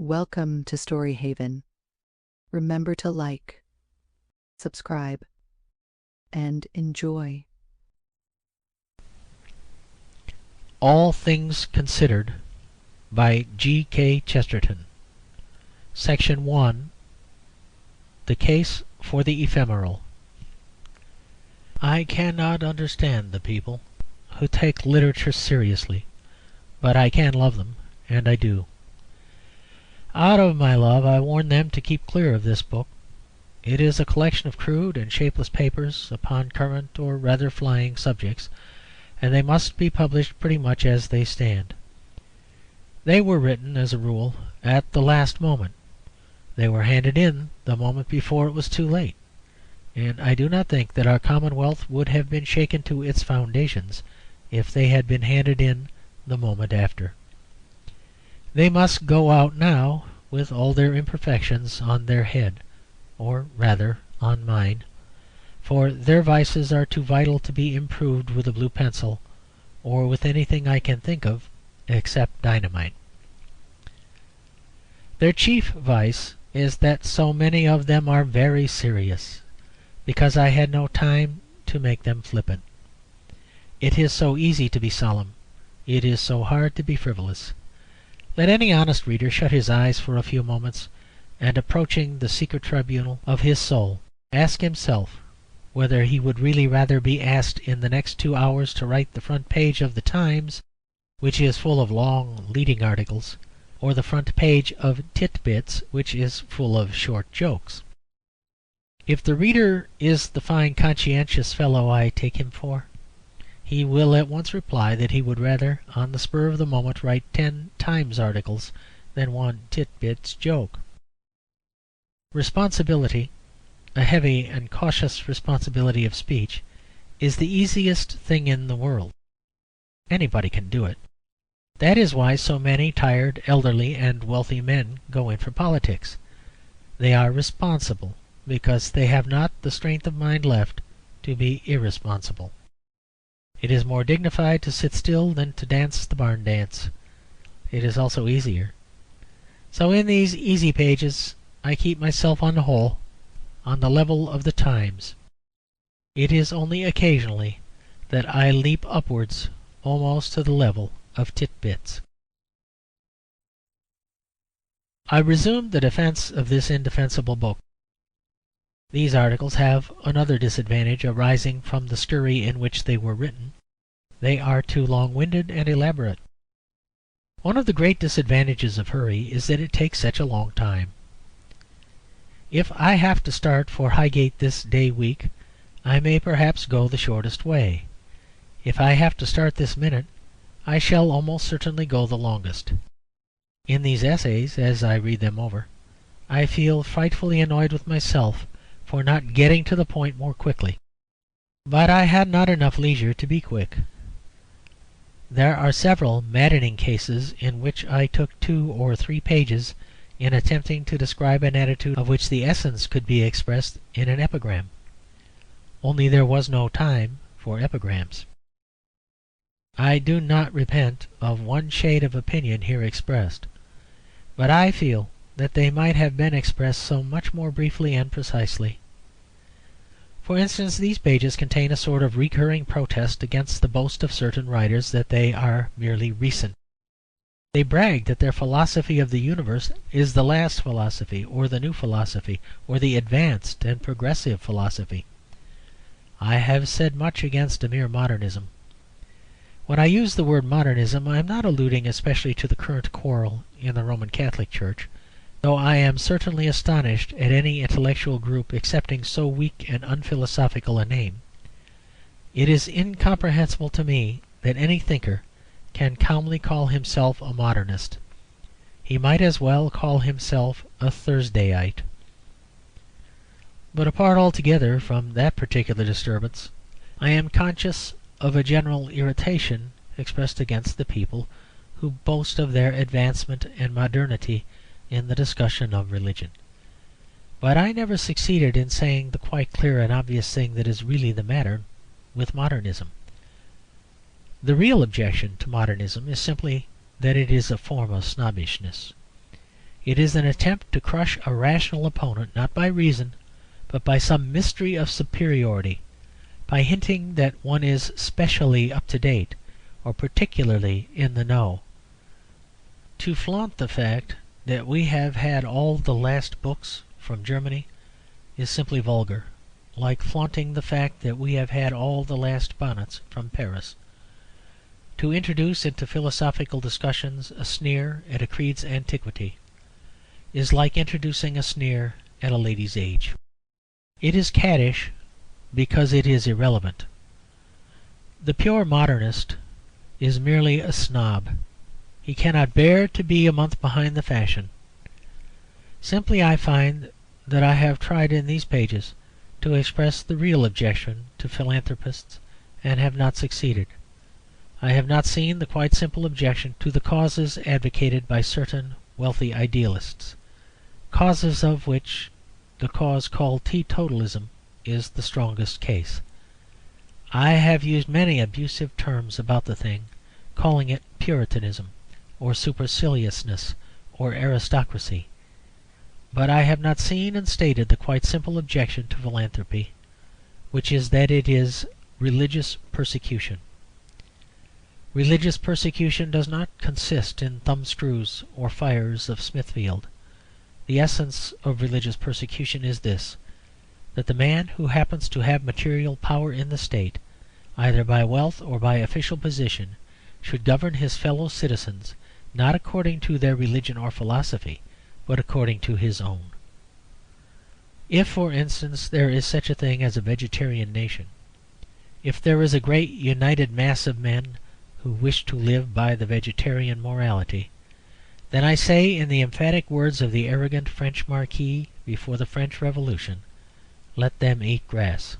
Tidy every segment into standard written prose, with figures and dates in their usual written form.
Welcome to Story Haven. Remember to like, subscribe, and enjoy. All Things Considered by G.K. Chesterton. Section 1. The Case for the Ephemeral. I cannot understand the people who take literature seriously, but I can love them, and I do. Out of my love I warn them to keep clear of this book. It is a collection of crude and shapeless papers upon current or rather flying subjects, and they must be published pretty much as they stand. They were written, as a rule, at the last moment. They were handed in the moment before it was too late, and I do not think that our Commonwealth would have been shaken to its foundations if they had been handed in the moment after. They must go out now with all their imperfections on their head, or rather on mine, for their vices are too vital to be improved with a blue pencil or with anything I can think of except dynamite. Their chief vice is that so many of them are very serious, because I had no time to make them flippant. It is so easy to be solemn. It is so hard to be frivolous. Let any honest reader shut his eyes for a few moments, and approaching the secret tribunal of his soul, ask himself whether he would really rather be asked in the next 2 hours to write the front page of the Times, which is full of long leading articles, or the front page of Tit-Bits, which is full of short jokes. If the reader is the fine conscientious fellow I take him for, he will at once reply that he would rather, on the spur of the moment, write 10 Times articles than one Tit-Bits joke. Responsibility, a heavy and cautious responsibility of speech, is the easiest thing in the world. Anybody can do it. That is why so many tired, elderly, and wealthy men go in for politics. They are responsible because they have not the strength of mind left to be irresponsible. It is more dignified to sit still than to dance the barn dance. It is also easier. So in these easy pages I keep myself on the whole on the level of the Times. It is only occasionally that I leap upwards almost to the level of Tit-Bits. I resume the defence of this indefensible book. These articles have another disadvantage arising from the scurry in which they were written. They are too long-winded and elaborate. One of the great disadvantages of hurry is that it takes such a long time. If I have to start for Highgate this day week, I may perhaps go the shortest way. If I have to start this minute, I shall almost certainly go the longest. In these essays, as I read them over, I feel frightfully annoyed with myself for not getting to the point more quickly. But I had not enough leisure to be quick. There are several maddening cases in which I took 2 or 3 pages in attempting to describe an attitude of which the essence could be expressed in an epigram. Only there was no time for epigrams. I do not repent of one shade of opinion here expressed, but I feel that they might have been expressed so much more briefly and precisely. For instance, these pages contain a sort of recurring protest against the boast of certain writers that they are merely recent. They brag that their philosophy of the universe is the last philosophy, or the new philosophy, or the advanced and progressive philosophy. I have said much against a mere modernism. When I use the word modernism, I am not alluding especially to the current quarrel in the Roman Catholic Church, though I am certainly astonished at any intellectual group accepting so weak and unphilosophical a name. It is incomprehensible to me that any thinker can calmly call himself a modernist. He might as well call himself a Thursdayite. But apart altogether from that particular disturbance, I am conscious of a general irritation expressed against the people who boast of their advancement and modernity in the discussion of religion. But I never succeeded in saying the quite clear and obvious thing that is really the matter with modernism. The real objection to modernism is simply that it is a form of snobbishness. It is an attempt to crush a rational opponent, not by reason, but by some mystery of superiority, by hinting that one is specially up to date, or particularly in the know. To flaunt the fact that we have had all the last books from Germany is simply vulgar, like flaunting the fact that we have had all the last bonnets from Paris. To introduce into philosophical discussions a sneer at a creed's antiquity is like introducing a sneer at a lady's age. It is caddish because it is irrelevant. The pure modernist is merely a snob. He cannot bear to be a month behind the fashion. Simply I find that I have tried in these pages to express the real objection to philanthropists and have not succeeded. I have not seen the quite simple objection to the causes advocated by certain wealthy idealists, causes of which the cause called teetotalism is the strongest case. I have used many abusive terms about the thing, calling it Puritanism, or superciliousness, or aristocracy. But I have not seen and stated the quite simple objection to philanthropy, which is that it is religious persecution. Religious persecution does not consist in thumbscrews or fires of Smithfield. The essence of religious persecution is this: that the man who happens to have material power in the state, either by wealth or by official position, should govern his fellow citizens not according to their religion or philosophy, but according to his own. If, for instance, there is such a thing as a vegetarian nation, if there is a great united mass of men who wish to live by the vegetarian morality, then I say in the emphatic words of the arrogant French marquis before the French Revolution, let them eat grass.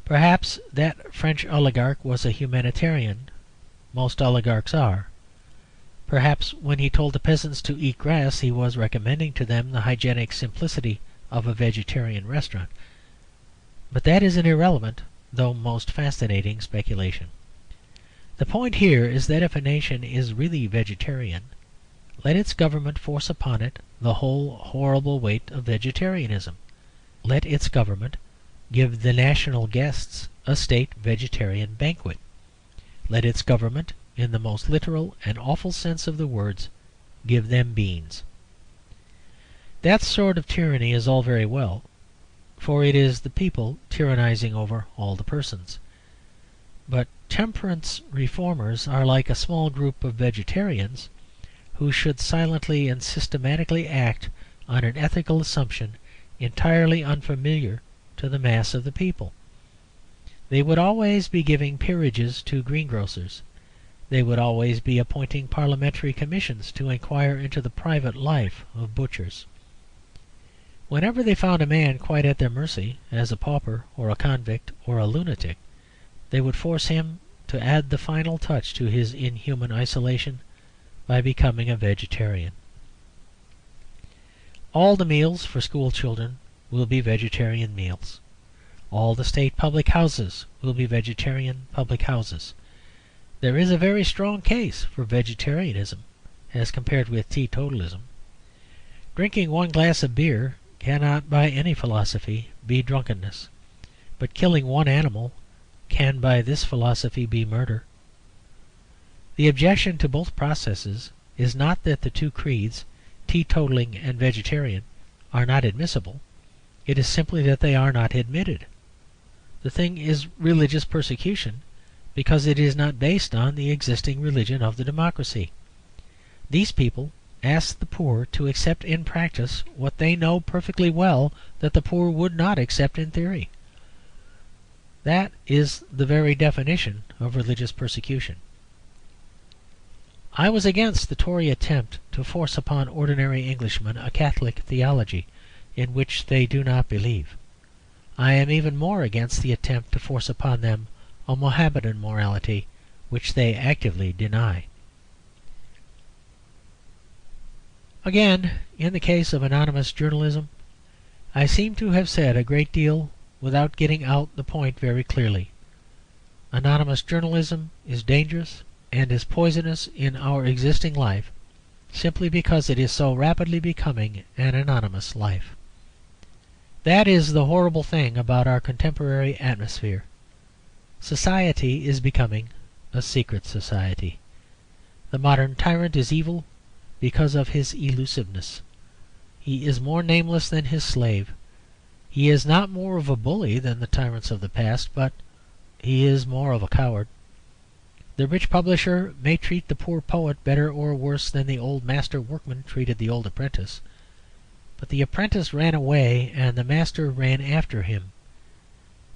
Perhaps that French oligarch was a humanitarian. Most oligarchs are. Perhaps when he told the peasants to eat grass he was recommending to them the hygienic simplicity of a vegetarian restaurant. But that is an irrelevant, though most fascinating, speculation. The point here is that if a nation is really vegetarian, let its government force upon it the whole horrible weight of vegetarianism. Let its government give the national guests a state vegetarian banquet. Let its government, in the most literal and awful sense of the words, give them beans. That sort of tyranny is all very well, for it is the people tyrannizing over all the persons. But temperance reformers are like a small group of vegetarians who should silently and systematically act on an ethical assumption entirely unfamiliar to the mass of the people. They would always be giving peerages to greengrocers. They would always be appointing parliamentary commissions to inquire into the private life of butchers. Whenever they found a man quite at their mercy, as a pauper or a convict or a lunatic, they would force him to add the final touch to his inhuman isolation by becoming a vegetarian. All the meals for school children will be vegetarian meals. All the state public houses will be vegetarian public houses. There is a very strong case for vegetarianism as compared with teetotalism. Drinking one glass of beer cannot by any philosophy be drunkenness, but killing one animal can by this philosophy be murder. The objection to both processes is not that the two creeds, teetotaling and vegetarian, are not admissible. It is simply that they are not admitted. The thing is religious persecution because it is not based on the existing religion of the democracy. These people ask the poor to accept in practice what they know perfectly well that the poor would not accept in theory. That is the very definition of religious persecution. I was against the Tory attempt to force upon ordinary Englishmen a Catholic theology in which they do not believe. I am even more against the attempt to force upon them a Mohammedan morality which they actively deny. Again, in the case of anonymous journalism, I seem to have said a great deal without getting out the point very clearly. Anonymous journalism is dangerous and is poisonous in our existing life, simply because it is so rapidly becoming an anonymous life. That is the horrible thing about our contemporary atmosphere. Society is becoming a secret society. The modern tyrant is evil because of his elusiveness. He is more nameless than his slave. He is not more of a bully than the tyrants of the past, but he is more of a coward. The rich publisher may treat the poor poet better or worse than the old master workman treated the old apprentice. But the apprentice ran away, and the master ran after him.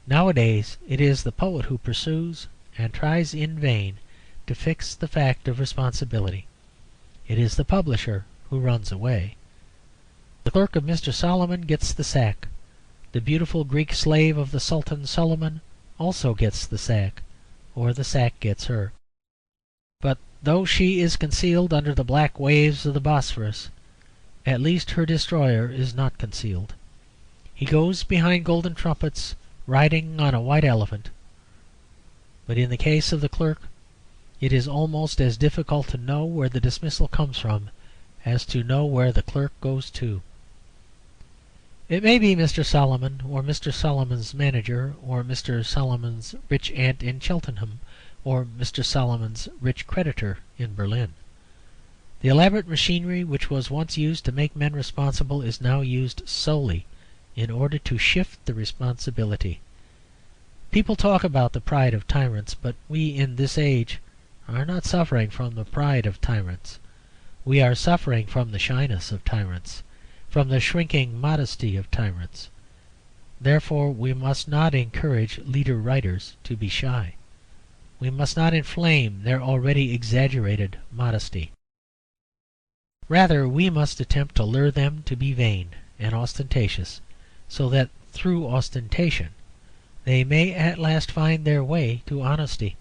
Nowadays it is the poet who pursues, and tries in vain to fix the fact of responsibility. It is the publisher who runs away. The clerk of Mr. Solomon gets the sack. The beautiful Greek slave of the Sultan Suleiman also gets the sack, or the sack gets her. But though she is concealed under the black waves of the Bosphorus, at least her destroyer is not concealed. He goes behind golden trumpets, riding on a white elephant. But in the case of the clerk, it is almost as difficult to know where the dismissal comes from as to know where the clerk goes to. It may be Mr. Solomon, or Mr. Solomon's manager, or Mr. Solomon's rich aunt in Cheltenham, or Mr. Solomon's rich creditor in Berlin. The elaborate machinery which was once used to make men responsible is now used solely in order to shift the responsibility. People talk about the pride of tyrants, but we in this age are not suffering from the pride of tyrants. We are suffering from the shyness of tyrants, from the shrinking modesty of tyrants. Therefore we must not encourage leader writers to be shy. We must not inflame their already exaggerated modesty. Rather, we must attempt to lure them to be vain and ostentatious, so that through ostentation they may at last find their way to honesty.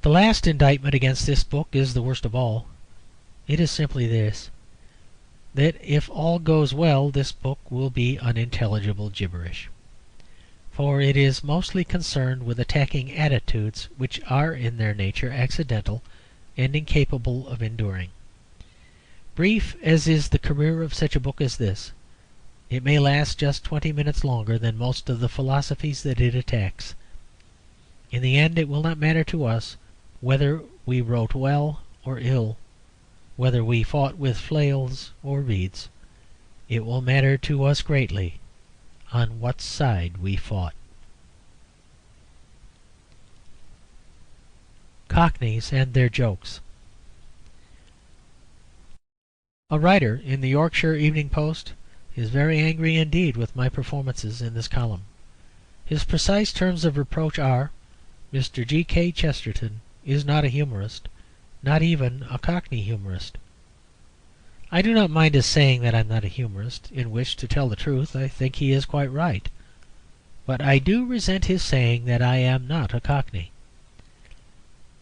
The last indictment against this book is the worst of all. It is simply this: that if all goes well, this book will be unintelligible gibberish. For it is mostly concerned with attacking attitudes which are in their nature accidental and incapable of enduring. Brief as is the career of such a book as this, it may last just 20 minutes longer than most of the philosophies that it attacks. In the end it will not matter to us whether we wrote well or ill, whether we fought with flails or reeds. It will matter to us greatly on what side we fought. Cockneys and their jokes. A writer in the Yorkshire Evening Post is very angry indeed with my performances in this column. His precise terms of reproach are: Mr. G.K. Chesterton is not a humorist, not even a Cockney humorist. I do not mind his saying that I am not a humorist, in which, to tell the truth, I think he is quite right. But I do resent his saying that I am not a Cockney.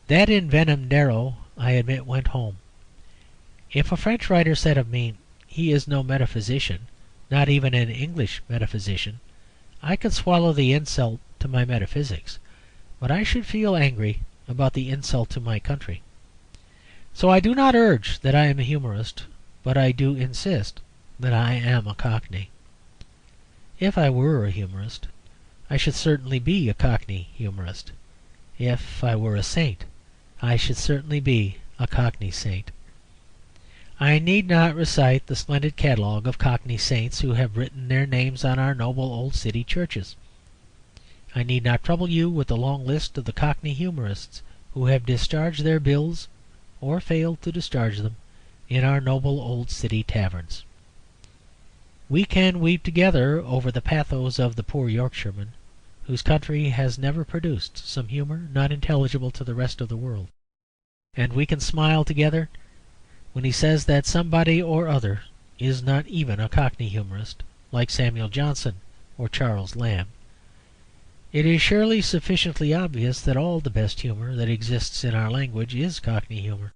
That envenomed arrow, I admit, went home. If a French writer said of me, "He is no metaphysician, not even an English metaphysician," I could swallow the insult to my metaphysics, but I should feel angry about the insult to my country. So I do not urge that I am a humorist, but I do insist that I am a Cockney. If I were a humorist, I should certainly be a Cockney humorist. If I were a saint, I should certainly be a Cockney saint. I need not recite the splendid catalogue of Cockney saints who have written their names on our noble old city churches. I need not trouble you with the long list of the Cockney humorists who have discharged their bills, or failed to discharge them, in our noble old city taverns. We can weep together over the pathos of the poor Yorkshireman, whose country has never produced some humour not intelligible to the rest of the world. And we can smile together when he says that somebody or other is not even a Cockney humorist, like Samuel Johnson or Charles Lamb. It is surely sufficiently obvious that all the best humour that exists in our language is Cockney humour.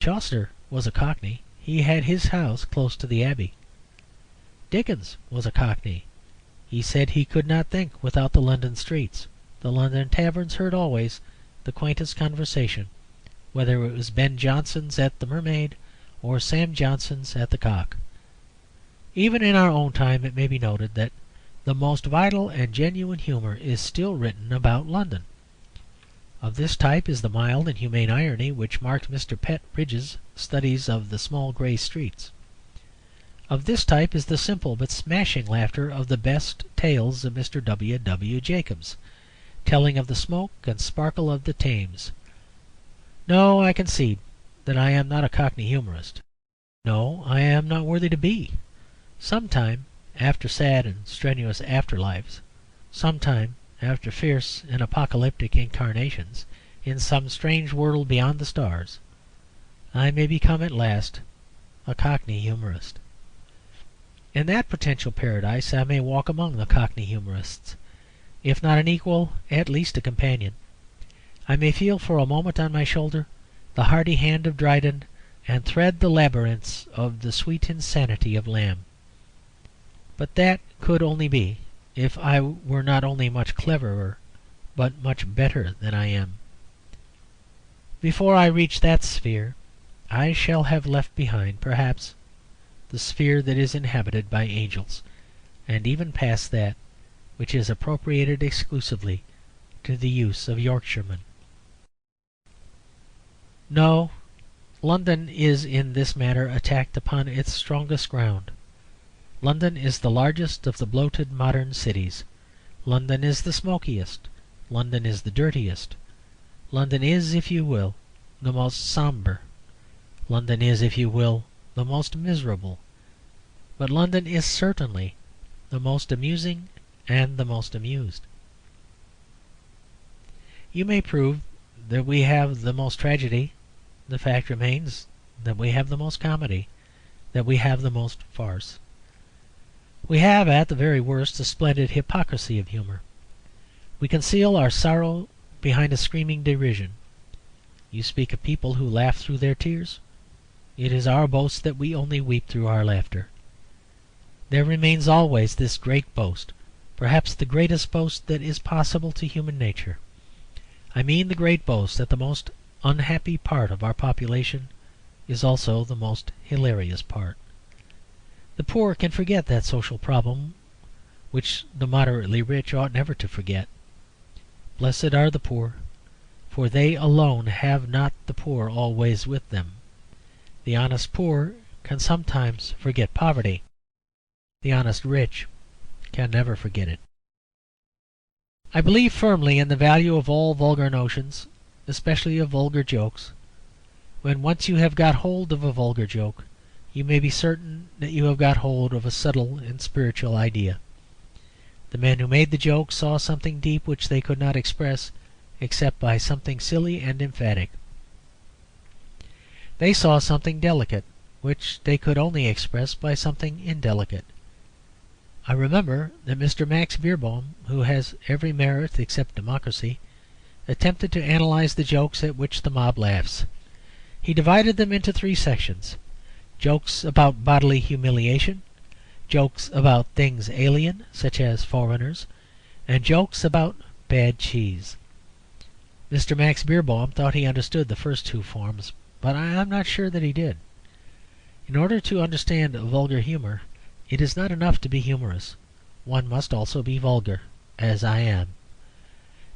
Chaucer was a Cockney. He had his house close to the Abbey. Dickens was a Cockney. He said he could not think without the London streets. The London taverns heard always the quaintest conversation, whether it was Ben Jonson's at the Mermaid or Sam Johnson's at the Cock. Even in our own time it may be noted that the most vital and genuine humour is still written about London. Of this type is the mild and humane irony which marked Mr. Pett Ridge's studies of the small grey streets. Of this type is the simple but smashing laughter of the best tales of Mr. W. W. Jacobs, telling of the smoke and sparkle of the Thames. No, I concede that I am not a Cockney humorist. No, I am not worthy to be. Sometime, after sad and strenuous afterlives, sometime, after fierce and apocalyptic incarnations, in some strange world beyond the stars, I may become at last a Cockney humorist. In that potential paradise I may walk among the Cockney humorists, if not an equal, at least a companion. I may feel for a moment on my shoulder the hearty hand of Dryden, and thread the labyrinths of the sweet insanity of Lamb. But that could only be if I were not only much cleverer, but much better than I am. Before I reach that sphere, I shall have left behind, perhaps, the sphere that is inhabited by angels, and even past that, which is appropriated exclusively to the use of Yorkshiremen. No, London is in this matter attacked upon its strongest ground. London is the largest of the bloated modern cities. London is the smokiest. London is the dirtiest. London is, if you will, the most sombre. London is, if you will, the most miserable. But London is certainly the most amusing and the most amused. You may prove that we have the most tragedy. The fact remains that we have the most comedy, that we have the most farce. We have, at the very worst, a splendid hypocrisy of humour. We conceal our sorrow behind a screaming derision. You speak of people who laugh through their tears. It is our boast that we only weep through our laughter. There remains always this great boast, perhaps the greatest boast that is possible to human nature. I mean the great boast that the most unhappy part of our population is also the most hilarious part. The poor can forget that social problem which the moderately rich ought never to forget. Blessed are the poor, for they alone have not the poor always with them. The honest poor can sometimes forget poverty. The honest rich can never forget it. I believe firmly in the value of all vulgar notions, especially of vulgar jokes. When once you have got hold of a vulgar joke, you may be certain that you have got hold of a subtle and spiritual idea. The men who made the joke saw something deep which they could not express except by something silly and emphatic. They saw something delicate which they could only express by something indelicate. I remember that Mr. Max Beerbohm, who has every merit except democracy, attempted to analyse the jokes at which the mob laughs. He divided them into three sections: jokes about bodily humiliation, jokes about things alien, such as foreigners, and jokes about bad cheese. Mr. Max Beerbohm thought he understood the first two forms, but I am not sure that he did. In order to understand vulgar humour, it is not enough to be humorous. One must also be vulgar, as I am.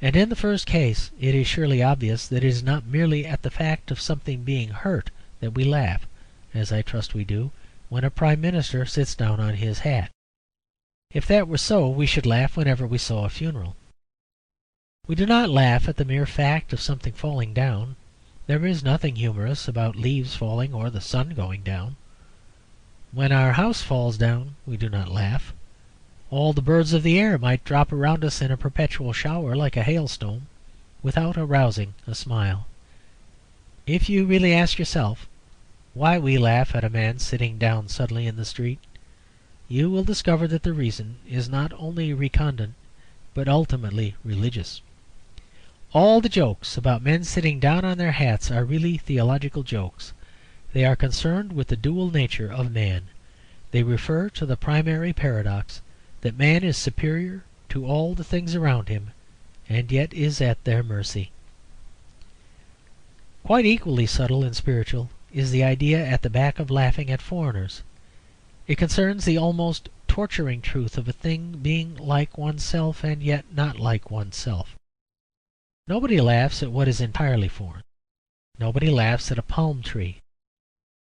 And in the first case it is surely obvious that it is not merely at the fact of something being hurt that we laugh, as I trust we do, when a Prime Minister sits down on his hat. If that were so, we should laugh whenever we saw a funeral. We do not laugh at the mere fact of something falling down. There is nothing humorous about leaves falling or the sun going down. When our house falls down, we do not laugh. All the birds of the air might drop around us in a perpetual shower like a hailstone, without arousing a smile. If you really ask yourself why we laugh at a man sitting down suddenly in the street, you will discover that the reason is not only recondite, but ultimately religious. All the jokes about men sitting down on their hats are really theological jokes. They are concerned with the dual nature of man. They refer to the primary paradox that man is superior to all the things around him, and yet is at their mercy. Quite equally subtle and spiritual is the idea at the back of laughing at foreigners. It concerns the almost torturing truth of a thing being like oneself and yet not like oneself. Nobody laughs at what is entirely foreign. Nobody laughs at a palm tree.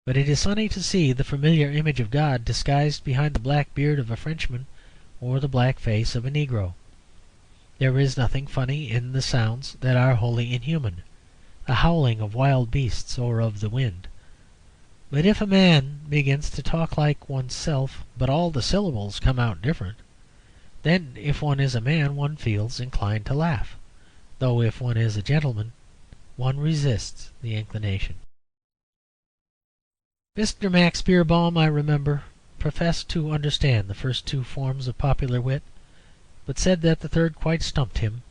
But it is funny to see the familiar image of God disguised behind the black beard of a Frenchman or the black face of a negro. There is nothing funny in the sounds that are wholly inhuman, the howling of wild beasts or of the wind. But if a man begins to talk like oneself, but all the syllables come out different, then if one is a man one feels inclined to laugh, though if one is a gentleman one resists the inclination. Mr. Max Beerbohm, I remember, professed to understand the first two forms of popular wit, but said that the third quite stumped him.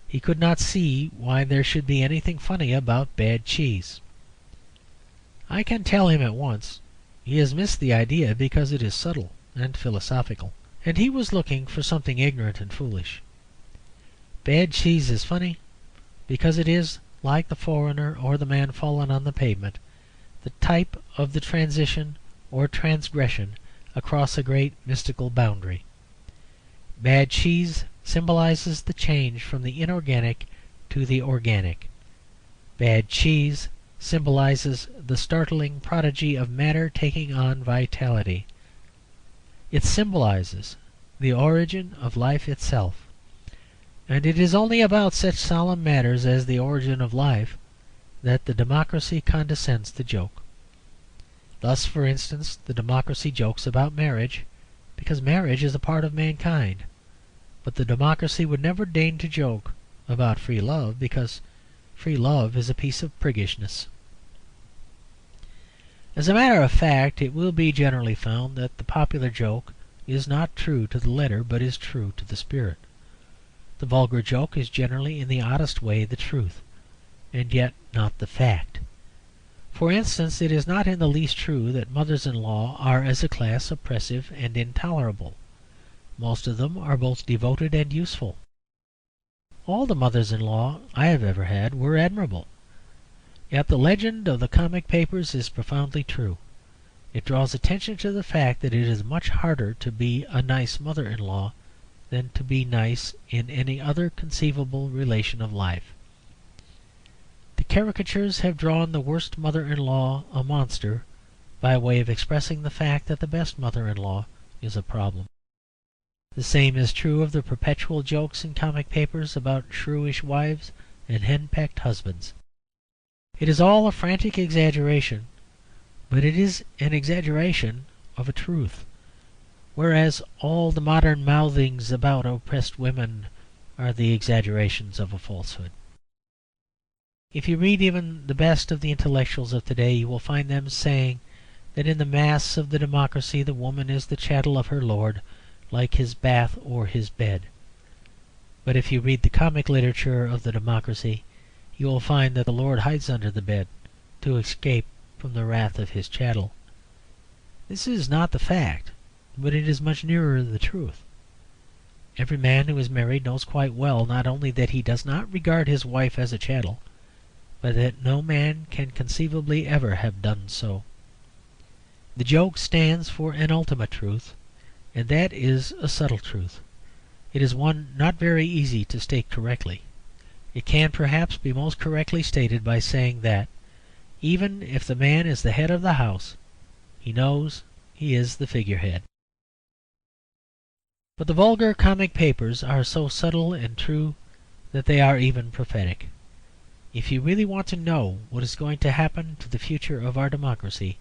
He could not see why there should be anything funny about bad cheese. I can tell him at once he has missed the idea because it is subtle and philosophical, and he was looking for something ignorant and foolish. Bad cheese is funny because it is, like the foreigner or the man fallen on the pavement, the type of the transition or transgression across a great mystical boundary. Bad cheese symbolises the change from the inorganic to the organic. Bad cheese symbolises the startling prodigy of matter taking on vitality. It symbolises the origin of life itself. And it is only about such solemn matters as the origin of life that the democracy condescends to joke. Thus, for instance, the democracy jokes about marriage, because marriage is a part of mankind. But the democracy would never deign to joke about free love, because free love is a piece of priggishness. As a matter of fact, it will be generally found that the popular joke is not true to the letter, but is true to the spirit. The vulgar joke is generally in the oddest way the truth, and yet not the fact. For instance, it is not in the least true that mothers-in-law are as a class oppressive and intolerable. Most of them are both devoted and useful. All the mothers-in-law I have ever had were admirable. Yet the legend of the comic papers is profoundly true. It draws attention to the fact that it is much harder to be a nice mother-in-law than to be nice in any other conceivable relation of life. The caricatures have drawn the worst mother-in-law a monster by way of expressing the fact that the best mother-in-law is a problem. The same is true of the perpetual jokes in comic papers about shrewish wives and henpecked husbands. It is all a frantic exaggeration, but it is an exaggeration of a truth, whereas all the modern mouthings about oppressed women are the exaggerations of a falsehood. If you read even the best of the intellectuals of today, you will find them saying that in the mass of the democracy the woman is the chattel of her lord, like his bath or his bed. But if you read the comic literature of the democracy, you will find that the lord hides under the bed to escape from the wrath of his chattel. This is not the fact, but it is much nearer the truth. Every man who is married knows quite well not only that he does not regard his wife as a chattel, but that no man can conceivably ever have done so. The joke stands for an ultimate truth, and that is a subtle truth. It is one not very easy to state correctly. It can perhaps be most correctly stated by saying that, even if the man is the head of the house, he knows he is the figurehead. But the vulgar comic papers are so subtle and true that they are even prophetic. If you really want to know what is going to happen to the future of our democracy,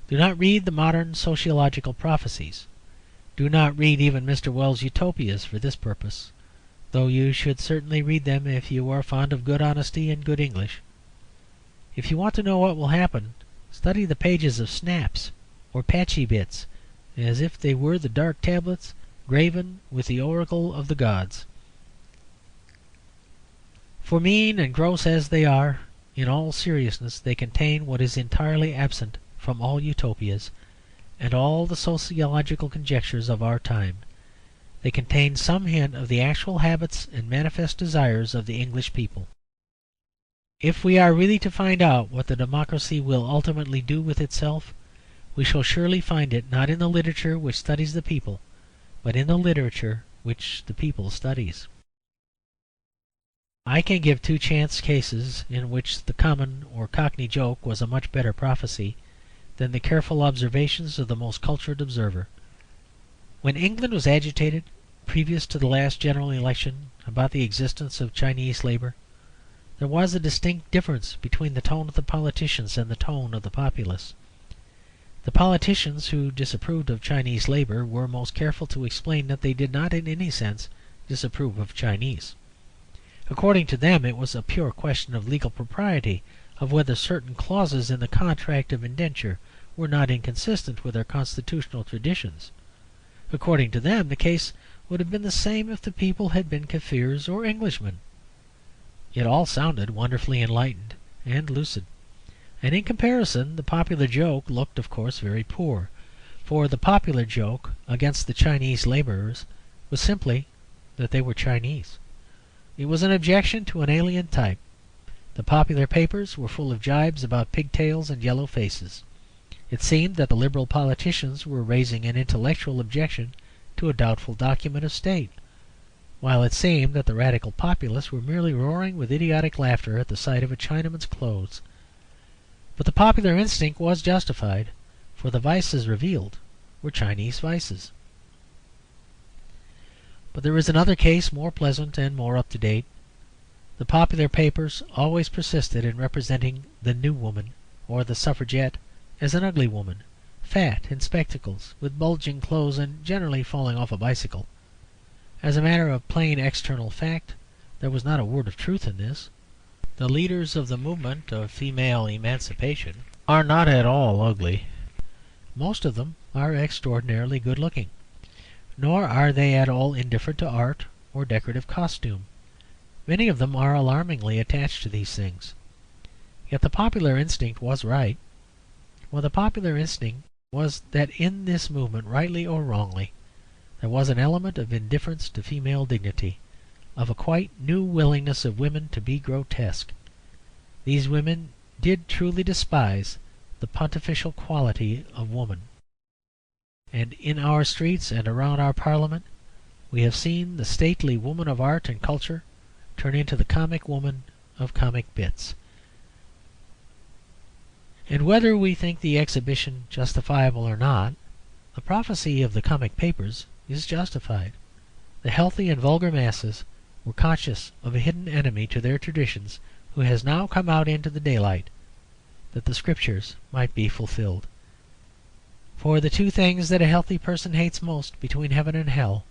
do not read the modern sociological prophecies. Do not read even Mr. Wells' Utopias for this purpose, though you should certainly read them if you are fond of good honesty and good English. If you want to know what will happen, study the pages of Snaps or Patchy Bits, as if they were the dark tablets graven with the oracle of the gods. For mean and gross as they are, in all seriousness they contain what is entirely absent from all Utopias and all the sociological conjectures of our time. They contain some hint of the actual habits and manifest desires of the English people. If we are really to find out what the democracy will ultimately do with itself, we shall surely find it not in the literature which studies the people, but in the literature which the people studies. I can give two chance cases in which the common or cockney joke was a much better prophecy than the careful observations of the most cultured observer. When England was agitated, previous to the last general election, about the existence of Chinese labour, there was a distinct difference between the tone of the politicians and the tone of the populace. The politicians who disapproved of Chinese labour were most careful to explain that they did not in any sense disapprove of Chinese. According to them, it was a pure question of legal propriety, of whether certain clauses in the contract of indenture were not inconsistent with their constitutional traditions. According to them, the case would have been the same if the people had been Kaffirs or Englishmen. It all sounded wonderfully enlightened and lucid, and in comparison the popular joke looked, of course, very poor, for the popular joke against the Chinese labourers was simply that they were Chinese. It was an objection to an alien type. The popular papers were full of jibes about pigtails and yellow faces. It seemed that the Liberal politicians were raising an intellectual objection to a doubtful document of state, while it seemed that the Radical populace were merely roaring with idiotic laughter at the sight of a Chinaman's clothes. But the popular instinct was justified, for the vices revealed were Chinese vices. But there is another case more pleasant and more up to date. The popular papers always persisted in representing the New Woman or the Suffragette as an ugly woman, fat, in spectacles, with bulging clothes, and generally falling off a bicycle. As a matter of plain external fact, there was not a word of truth in this. The leaders of the movement of female emancipation are not at all ugly. Most of them are extraordinarily good-looking. Nor are they at all indifferent to art or decorative costume. Many of them are alarmingly attached to these things. Yet the popular instinct was right. Well, the popular instinct was that in this movement, rightly or wrongly, there was an element of indifference to female dignity, of a quite new willingness of women to be grotesque. These women did truly despise the pontifical quality of woman. And in our streets and around our Parliament we have seen the stately woman of art and culture turn into the comic woman of comic bits. And whether we think the exhibition justifiable or not, the prophecy of the comic papers is justified. The healthy and vulgar masses were conscious of a hidden enemy to their traditions who has now come out into the daylight, that the Scriptures might be fulfilled. For the two things that a healthy person hates most between heaven and hell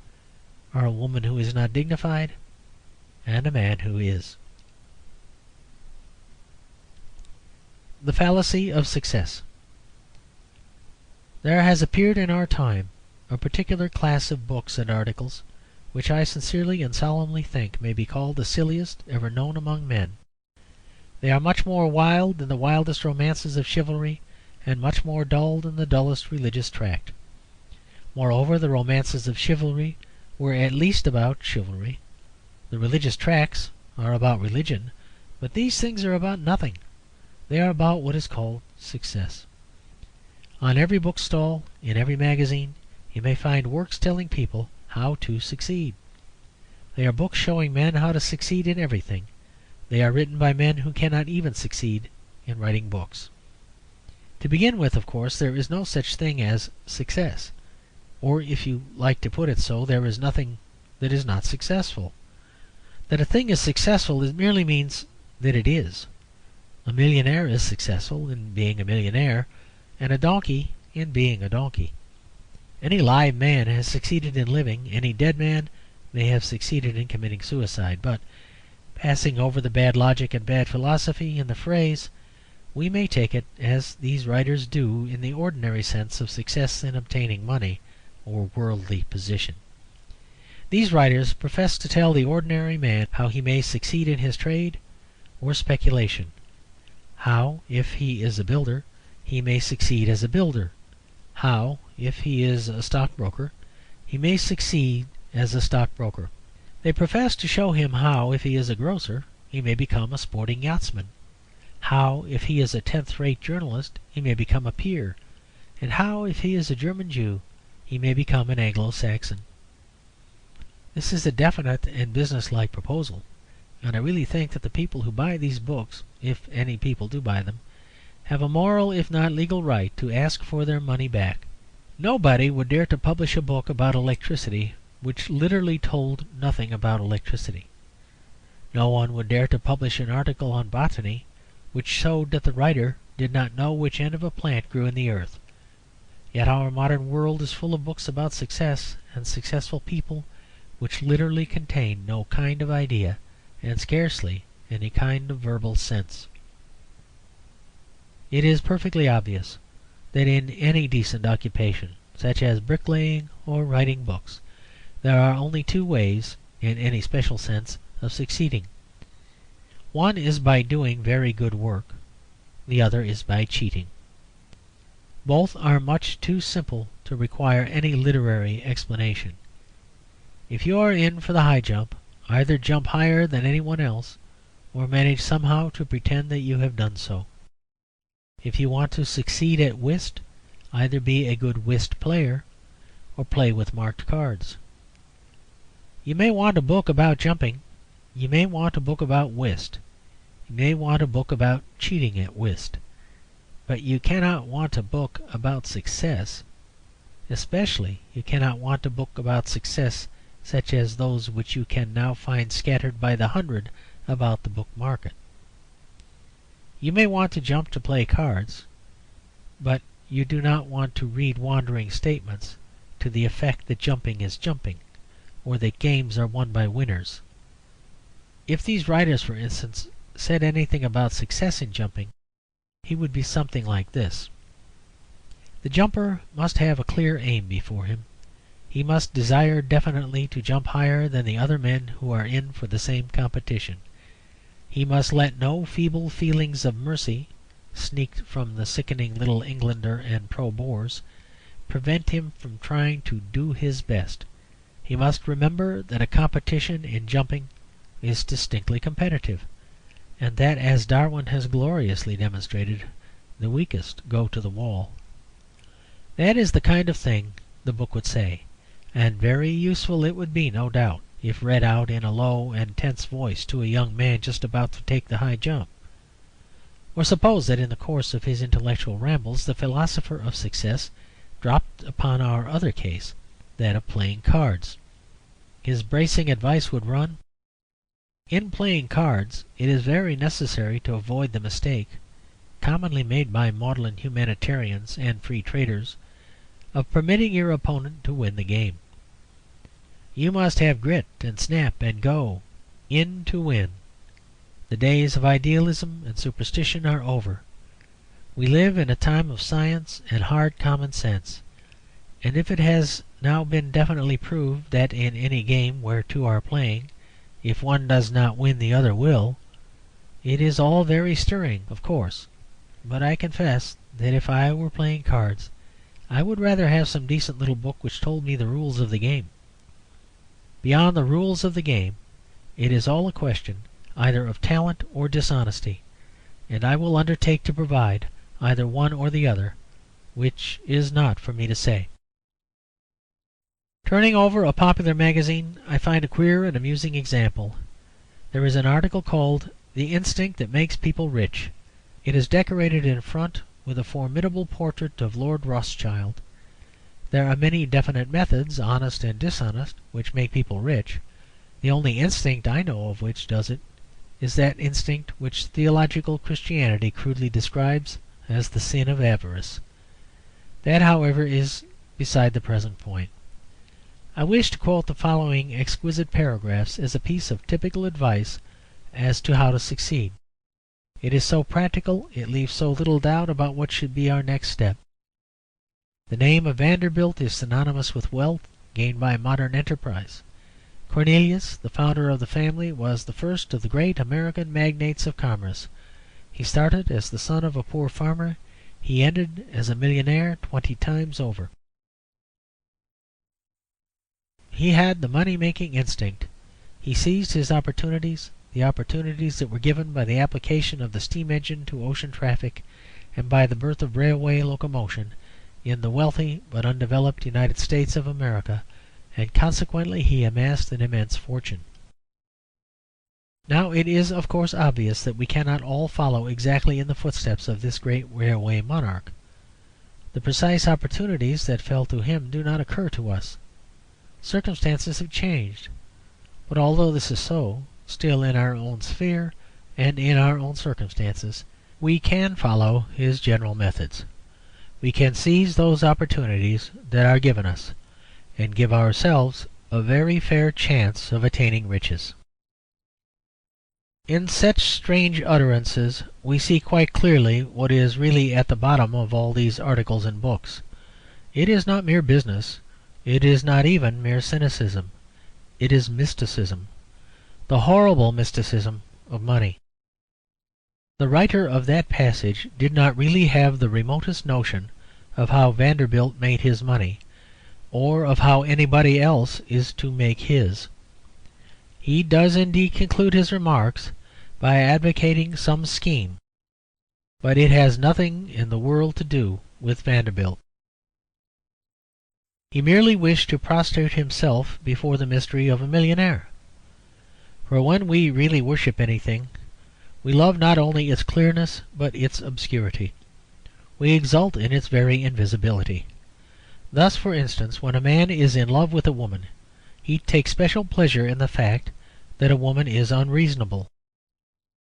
are a woman who is not dignified and a man who is. The fallacy of success. There has appeared in our time a particular class of books and articles which I sincerely and solemnly think may be called the silliest ever known among men. They are much more wild than the wildest romances of chivalry, and much more dull than the dullest religious tract. Moreover, the romances of chivalry were at least about chivalry. The religious tracts are about religion, but these things are about nothing. They are about what is called success. On every bookstall, in every magazine, you may find works telling people how to succeed. They are books showing men how to succeed in everything. They are written by men who cannot even succeed in writing books. To begin with, of course, there is no such thing as success. Or, if you like to put it so, there is nothing that is not successful. That a thing is successful merely means that it is. A millionaire is successful in being a millionaire, and a donkey in being a donkey. Any live man has succeeded in living, any dead man may have succeeded in committing suicide. But, passing over the bad logic and bad philosophy in the phrase, we may take it, as these writers do, in the ordinary sense of success in obtaining money or worldly position. These writers profess to tell the ordinary man how he may succeed in his trade or speculation, how, if he is a builder, he may succeed as a builder, how, if he is a stockbroker, he may succeed as a stockbroker. They profess to show him how, if he is a grocer, he may become a sporting yachtsman. how, if he is a tenth-rate journalist, he may become a peer, and how, if he is a German Jew, he may become an Anglo-Saxon. This is a definite and businesslike proposal, and I really think that the people who buy these books, if any people do buy them, have a moral if not legal right to ask for their money back. Nobody would dare to publish a book about electricity which literally told nothing about electricity. No one would dare to publish an article on botany which showed that the writer did not know which end of a plant grew in the earth. Yet our modern world is full of books about success and successful people which literally contain no kind of idea and scarcely any kind of verbal sense. It is perfectly obvious that in any decent occupation, such as bricklaying or writing books, there are only two ways, in any special sense, of succeeding. One is by doing very good work. The other is by cheating. Both are much too simple to require any literary explanation. If you are in for the high jump, either jump higher than anyone else, or manage somehow to pretend that you have done so. If you want to succeed at whist, either be a good whist player, or play with marked cards. You may want a book about jumping. You may want a book about whist. You may want a book about cheating at whist. But you cannot want a book about success. Especially you cannot want a book about success such as those which you can now find scattered by the hundred about the book market. You may want to jump to play cards, but you do not want to read wandering statements to the effect that jumping is jumping, or that games are won by winners. If these writers, for instance, said anything about success in jumping, he would be something like this. The jumper must have a clear aim before him. He must desire definitely to jump higher than the other men who are in for the same competition. He must let no feeble feelings of mercy, sneaked from the sickening Little Englander and pro-Boers, prevent him from trying to do his best. He must remember that a competition in jumping is distinctly competitive, and that, as Darwin has gloriously demonstrated, the weakest go to the wall. That is the kind of thing the book would say, and very useful it would be, no doubt, if read out in a low and tense voice to a young man just about to take the high jump. Or suppose that in the course of his intellectual rambles the philosopher of success dropped upon our other case, that of playing cards. His bracing advice would run: in playing cards it is very necessary to avoid the mistake, commonly made by maudlin humanitarians and free traders, of permitting your opponent to win the game. You must have grit and snap and go in to win. The days of idealism and superstition are over. We live in a time of science and hard common sense, and if it has now been definitely proved that in any game where two are playing, if one does not win the other will, it is all very stirring, of course, but I confess that if I were playing cards I would rather have some decent little book which told me the rules of the game. Beyond the rules of the game, it is all a question either of talent or dishonesty, and I will undertake to provide either one or the other, which is not for me to say. Turning over a popular magazine, I find a queer and amusing example. There is an article called "The Instinct That Makes People Rich." It is decorated in front with a formidable portrait of Lord Rothschild. There are many definite methods, honest and dishonest, which make people rich. The only instinct I know of which does it is that instinct which theological Christianity crudely describes as the sin of avarice. That, however, is beside the present point. I wish to quote the following exquisite paragraphs as a piece of typical advice as to how to succeed. It is so practical, it leaves so little doubt about what should be our next step. The name of Vanderbilt is synonymous with wealth gained by modern enterprise. Cornelius, the founder of the family, was the first of the great American magnates of commerce. He started as the son of a poor farmer. He ended as a millionaire 20 times over. He had the money-making instinct. He seized his opportunities the opportunities that were given by the application of the steam engine to ocean traffic and by the birth of railway locomotion in the wealthy but undeveloped United States of America, and consequently he amassed an immense fortune. Now it is, of course, obvious that we cannot all follow exactly in the footsteps of this great railway monarch. The precise opportunities that fell to him do not occur to us. Circumstances have changed. But although this is so, still in our own sphere and in our own circumstances, we can follow his general methods. We can seize those opportunities that are given us, and give ourselves a very fair chance of attaining riches. In such strange utterances we see quite clearly what is really at the bottom of all these articles and books. It is not mere business. It is not even mere cynicism. It is mysticism, the horrible mysticism of money. The writer of that passage did not really have the remotest notion of how Vanderbilt made his money, or of how anybody else is to make his. He does indeed conclude his remarks by advocating some scheme, but it has nothing in the world to do with Vanderbilt. He merely wished to prostrate himself before the mystery of a millionaire. For when we really worship anything, we love not only its clearness but its obscurity. We exult in its very invisibility. Thus, for instance, when a man is in love with a woman, he takes special pleasure in the fact that a woman is unreasonable.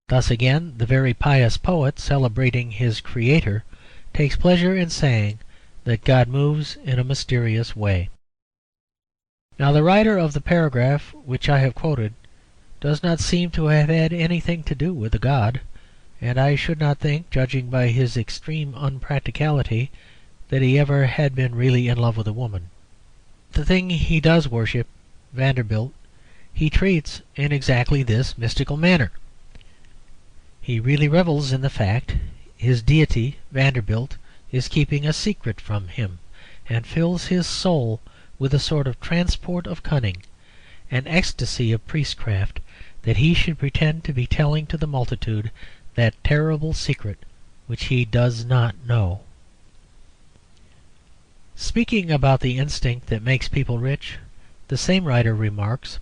Thus again, the very pious poet, celebrating his Creator, takes pleasure in saying that God moves in a mysterious way. Now, the writer of the paragraph which I have quoted does not seem to have had anything to do with a God, and I should not think, judging by his extreme unpracticality, that he ever had been really in love with a woman. The thing he does worship, Vanderbilt, he treats in exactly this mystical manner. He really revels in the fact his deity, Vanderbilt, is keeping a secret from him, and fills his soul with a sort of transport of cunning, an ecstasy of priestcraft, that he should pretend to be telling to the multitude that terrible secret which he does not know. Speaking about the instinct that makes people rich, the same writer remarks,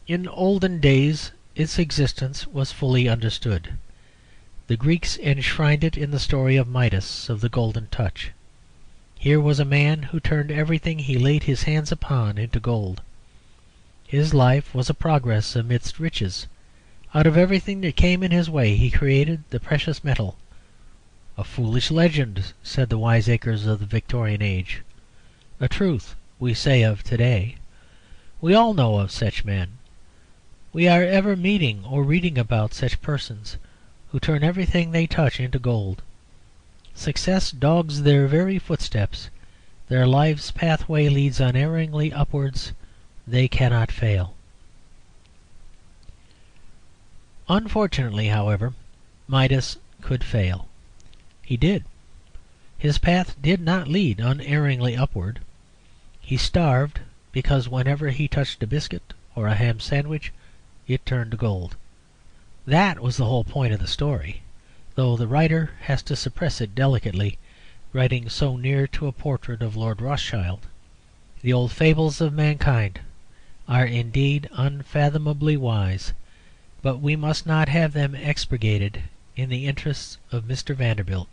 "In olden days its existence was fully understood. The Greeks enshrined it in the story of Midas of the golden touch. Here was a man who turned everything he laid his hands upon into gold. His life was a progress amidst riches. Out of everything that came in his way he created the precious metal. A foolish legend, said the wiseacres of the Victorian age. A truth, we say of to-day. We all know of such men. We are ever meeting or reading about such persons who turn everything they touch into gold. Success dogs their very footsteps. Their life's pathway leads unerringly upwards. They cannot fail." Unfortunately, however, Midas could fail. He did. His path did not lead unerringly upward. He starved because whenever he touched a biscuit or a ham sandwich it turned to gold. That was the whole point of the story, though the writer has to suppress it delicately, writing so near to a portrait of Lord Rothschild. The old fables of mankind are indeed unfathomably wise, but we must not have them expurgated in the interests of Mr. Vanderbilt.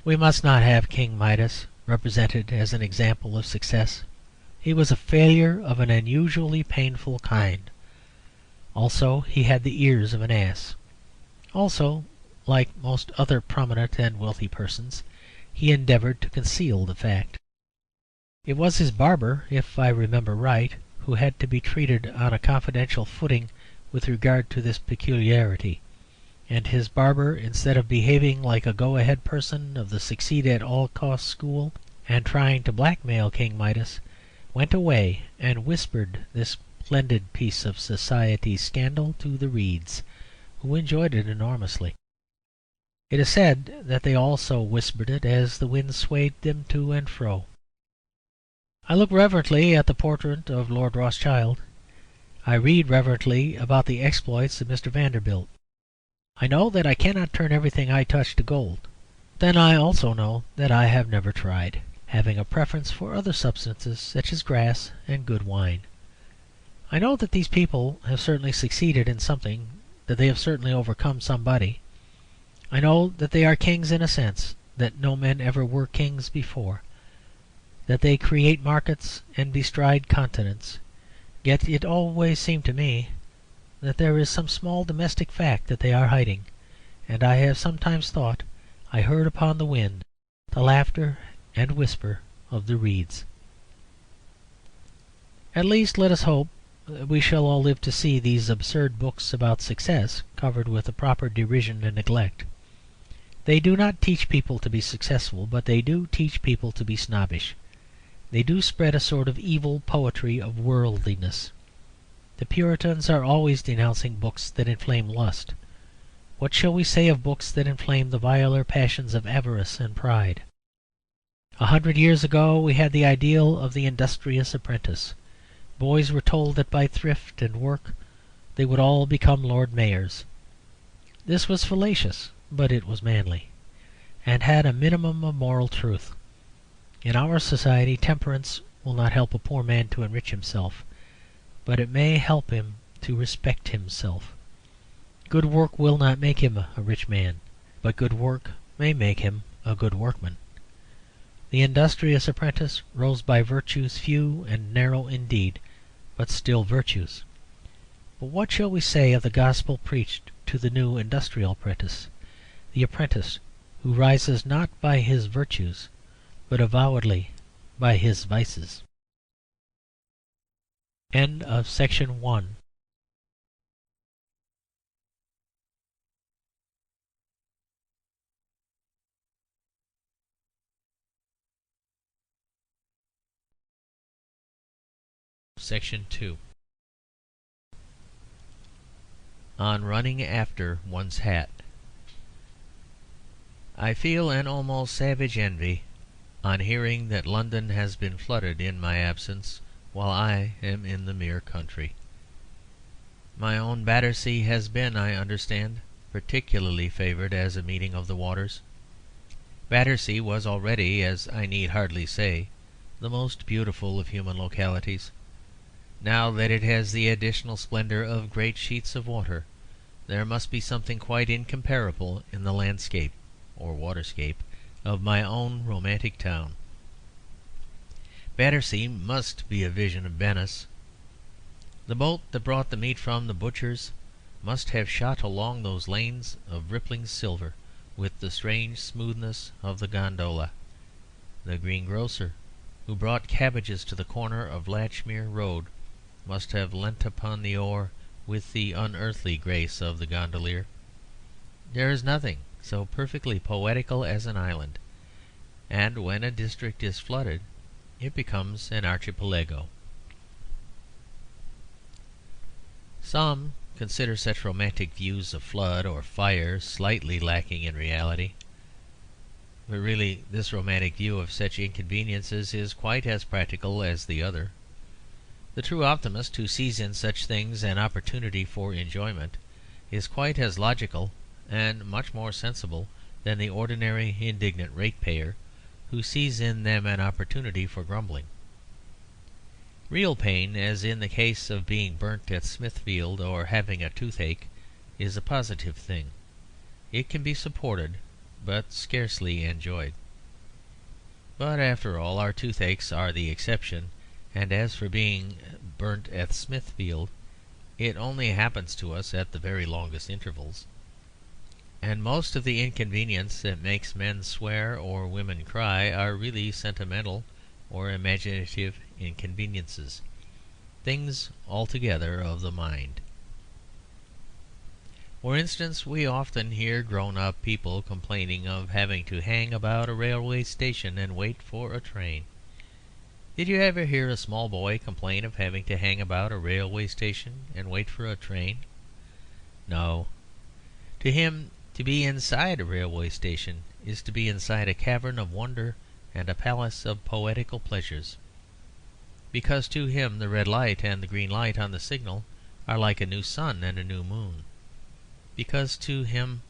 We must not have King Midas represented as an example of success. He was a failure of an unusually painful kind. Also, he had the ears of an ass. Also, like most other prominent and wealthy persons, he endeavoured to conceal the fact. It was his barber, if I remember right, who had to be treated on a confidential footing with regard to this peculiarity, and his barber, instead of behaving like a go-ahead person of the succeed-at-all-costs school and trying to blackmail King Midas, went away and whispered this splendid piece of society scandal to the reeds, who enjoyed it enormously. It is said that they also whispered it as the wind swayed them to and fro. I look reverently at the portrait of Lord Rothschild. I read reverently about the exploits of Mr. Vanderbilt. I know that I cannot turn everything I touch to gold. Then I also know that I have never tried, having a preference for other substances such as grass and good wine. I know that these people have certainly succeeded in something, that they have certainly overcome somebody. I know that they are kings in a sense that no men ever were kings before, that they create markets and bestride continents. Yet it always seemed to me that there is some small domestic fact that they are hiding, and I have sometimes thought I heard upon the wind the laughter and whisper of the reeds. At least let us hope that we shall all live to see these absurd books about success covered with the proper derision and neglect. They do not teach people to be successful, but they do teach people to be snobbish. They do spread a sort of evil poetry of worldliness. The Puritans are always denouncing books that inflame lust. What shall we say of books that inflame the viler passions of avarice and pride? 100 years ago we had the ideal of the industrious apprentice. Boys were told that by thrift and work they would all become Lord Mayors. This was fallacious, but it was manly, and had a minimum of moral truth. In our society temperance will not help a poor man to enrich himself, but it may help him to respect himself. Good work will not make him a rich man, but good work may make him a good workman. The industrious apprentice rose by virtues few and narrow indeed, but still virtues. But what shall we say of the gospel preached to the new industrial apprentice, the apprentice who rises not by his virtues, but avowedly by his vices? End of section 1. Section 2. On running after one's hat. I feel an almost savage envy on hearing that London has been flooded in my absence, while I am in the mere country. My own Battersea has been, I understand, particularly favoured as a meeting of the waters. Battersea was already, as I need hardly say, the most beautiful of human localities. Now that it has the additional splendour of great sheets of water, there must be something quite incomparable in the landscape, or waterscape, of my own romantic town. Battersea must be a vision of Venice. The boat that brought the meat from the butcher's must have shot along those lanes of rippling silver with the strange smoothness of the gondola. The greengrocer who brought cabbages to the corner of Latchmere Road must have leant upon the oar with the unearthly grace of the gondolier. There is nothing so perfectly poetical as an island, and when a district is flooded it becomes an archipelago. Some consider such romantic views of flood or fire slightly lacking in reality. But really this romantic view of such inconveniences is quite as practical as the other. The true optimist who sees in such things an opportunity for enjoyment is quite as logical and much more sensible than the ordinary indignant ratepayer who sees in them an opportunity for grumbling. Real pain, as in the case of being burnt at Smithfield or having a toothache, is a positive thing. It can be supported, but scarcely enjoyed. But after all, our toothaches are the exception, and as for being burnt at Smithfield, it only happens to us at the very longest intervals. And most of the inconvenience that makes men swear or women cry are really sentimental or imaginative inconveniences, things altogether of the mind. For instance, we often hear grown-up people complaining of having to hang about a railway station and wait for a train. Did you ever hear a small boy complain of having to hang about a railway station and wait for a train? No. To him, to be inside a railway station is to be inside a cavern of wonder and a palace of poetical pleasures. because to him the red light and the green light on the signal are like a new sun and a new moon, because to him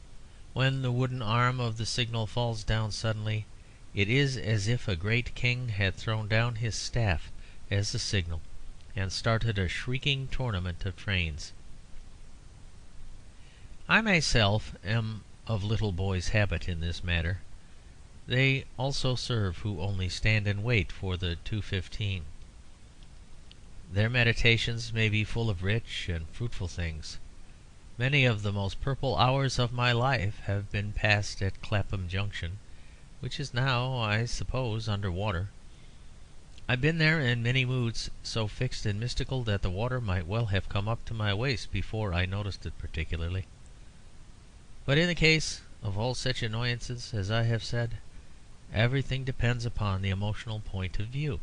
when the wooden arm of the signal falls down suddenly, it is as if a great king had thrown down his staff as a signal and started a shrieking tournament of trains. I myself am of little boys' habit in this matter. They also serve who only stand and wait for the 2:15. Their meditations may be full of rich and fruitful things. Many of the most purple hours of my life have been passed at Clapham Junction, which is now, I suppose, under water. I've been there in many moods so fixed and mystical that the water might well have come up to my waist before I noticed it particularly. But in the case of all such annoyances, as I have said, everything depends upon the emotional point of view.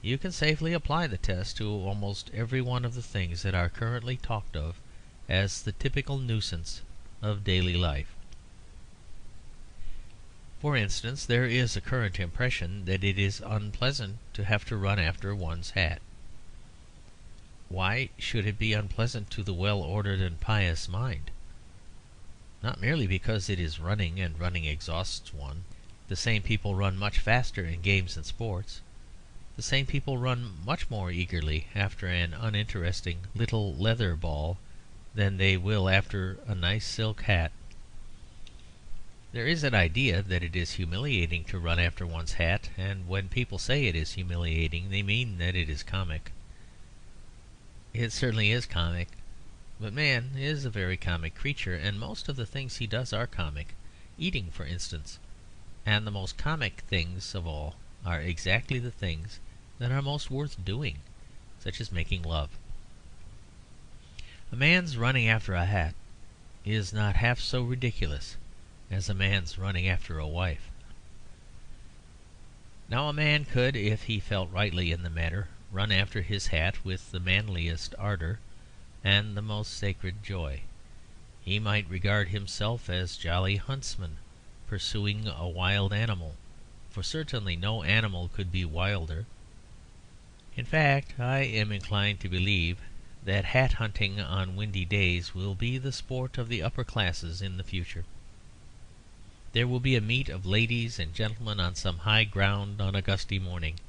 You can safely apply the test to almost every one of the things that are currently talked of as the typical nuisance of daily life. For instance, there is a current impression that it is unpleasant to have to run after one's hat. Why should it be unpleasant to the well-ordered and pious mind? Not merely because it is running, and running exhausts one. The same people run much faster in games and sports. The same people run much more eagerly after an uninteresting little leather ball than they will after a nice silk hat. There is an idea that it is humiliating to run after one's hat, and when people say it is humiliating, they mean that it is comic. It certainly is comic. But man is a very comic creature, and most of the things he does are comic. Eating, for instance. And the most comic things of all are exactly the things that are most worth doing, such as making love. A man's running after a hat is not half so ridiculous as a man's running after a wife. Now a man could, if he felt rightly in the matter, run after his hat with the manliest ardour and the most sacred joy. He might regard himself as jolly huntsman pursuing a wild animal, for certainly no animal could be wilder. In fact, I am inclined to believe that hat hunting on windy days will be the sport of the upper classes in the future. There will be a meet of ladies and gentlemen on some high ground on a gusty morning.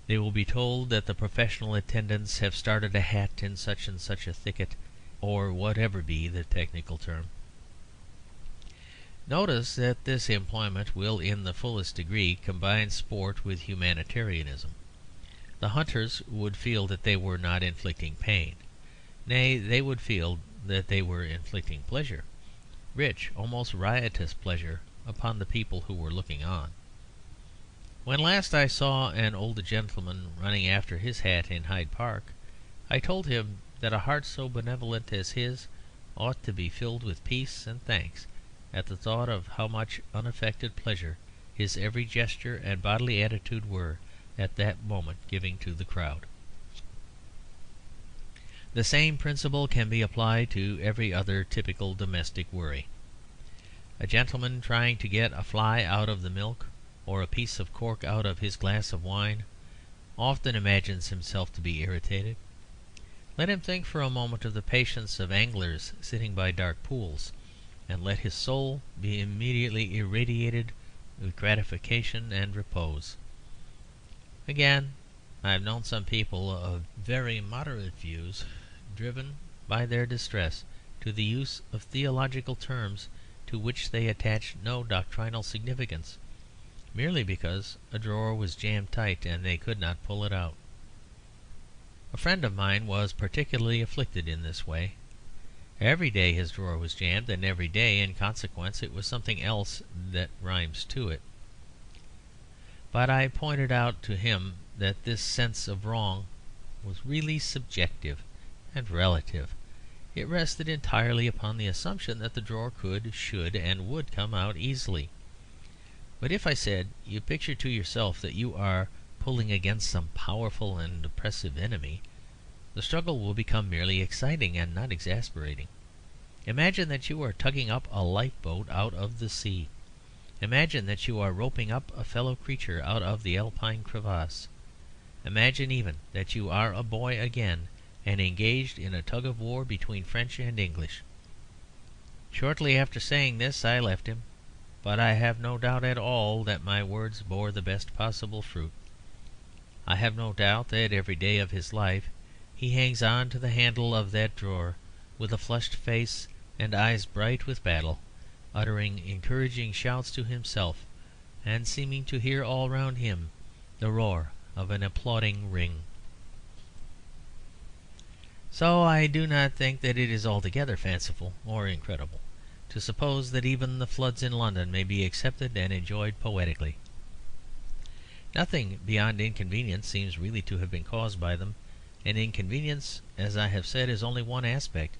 They will be told that the professional attendants have started a hat in such and such a thicket, or whatever be the technical term. Notice that this employment will in the fullest degree combine sport with humanitarianism. The hunters would feel that they were not inflicting pain. Nay, they would feel that they were inflicting pleasure, rich, almost riotous pleasure, upon the people who were looking on. When last I saw an old gentleman running after his hat in Hyde Park, I told him that a heart so benevolent as his ought to be filled with peace and thanks at the thought of how much unaffected pleasure his every gesture and bodily attitude were at that moment giving to the crowd. The same principle can be applied to every other typical domestic worry. A gentleman trying to get a fly out of the milk, or a piece of cork out of his glass of wine, often imagines himself to be irritated. Let him think for a moment of the patience of anglers sitting by dark pools, and let his soul be immediately irradiated with gratification and repose. Again, I have known some people of very moderate views driven by their distress to the use of theological terms to which they attached no doctrinal significance, merely because a drawer was jammed tight and they could not pull it out. A friend of mine was particularly afflicted in this way. Every day his drawer was jammed, and every day, in consequence, it was something else that rhymes to it. But I pointed out to him that this sense of wrong was really subjective and relative. It rested entirely upon the assumption that the drawer could, should, and would come out easily. But if, I said, you picture to yourself that you are pulling against some powerful and oppressive enemy, the struggle will become merely exciting and not exasperating. Imagine that you are tugging up a lifeboat out of the sea. Imagine that you are roping up a fellow creature out of the Alpine crevasse. Imagine even that you are a boy again, and engaged in a tug of war between French and English." Shortly after saying this I left him, but I have no doubt at all that my words bore the best possible fruit. I have no doubt that every day of his life he hangs on to the handle of that drawer, with a flushed face and eyes bright with battle, uttering encouraging shouts to himself, and seeming to hear all round him the roar of an applauding ring. So I do not think that it is altogether fanciful or incredible to suppose that even the floods in London may be accepted and enjoyed poetically. Nothing beyond inconvenience seems really to have been caused by them, and inconvenience, as I have said, is only one aspect,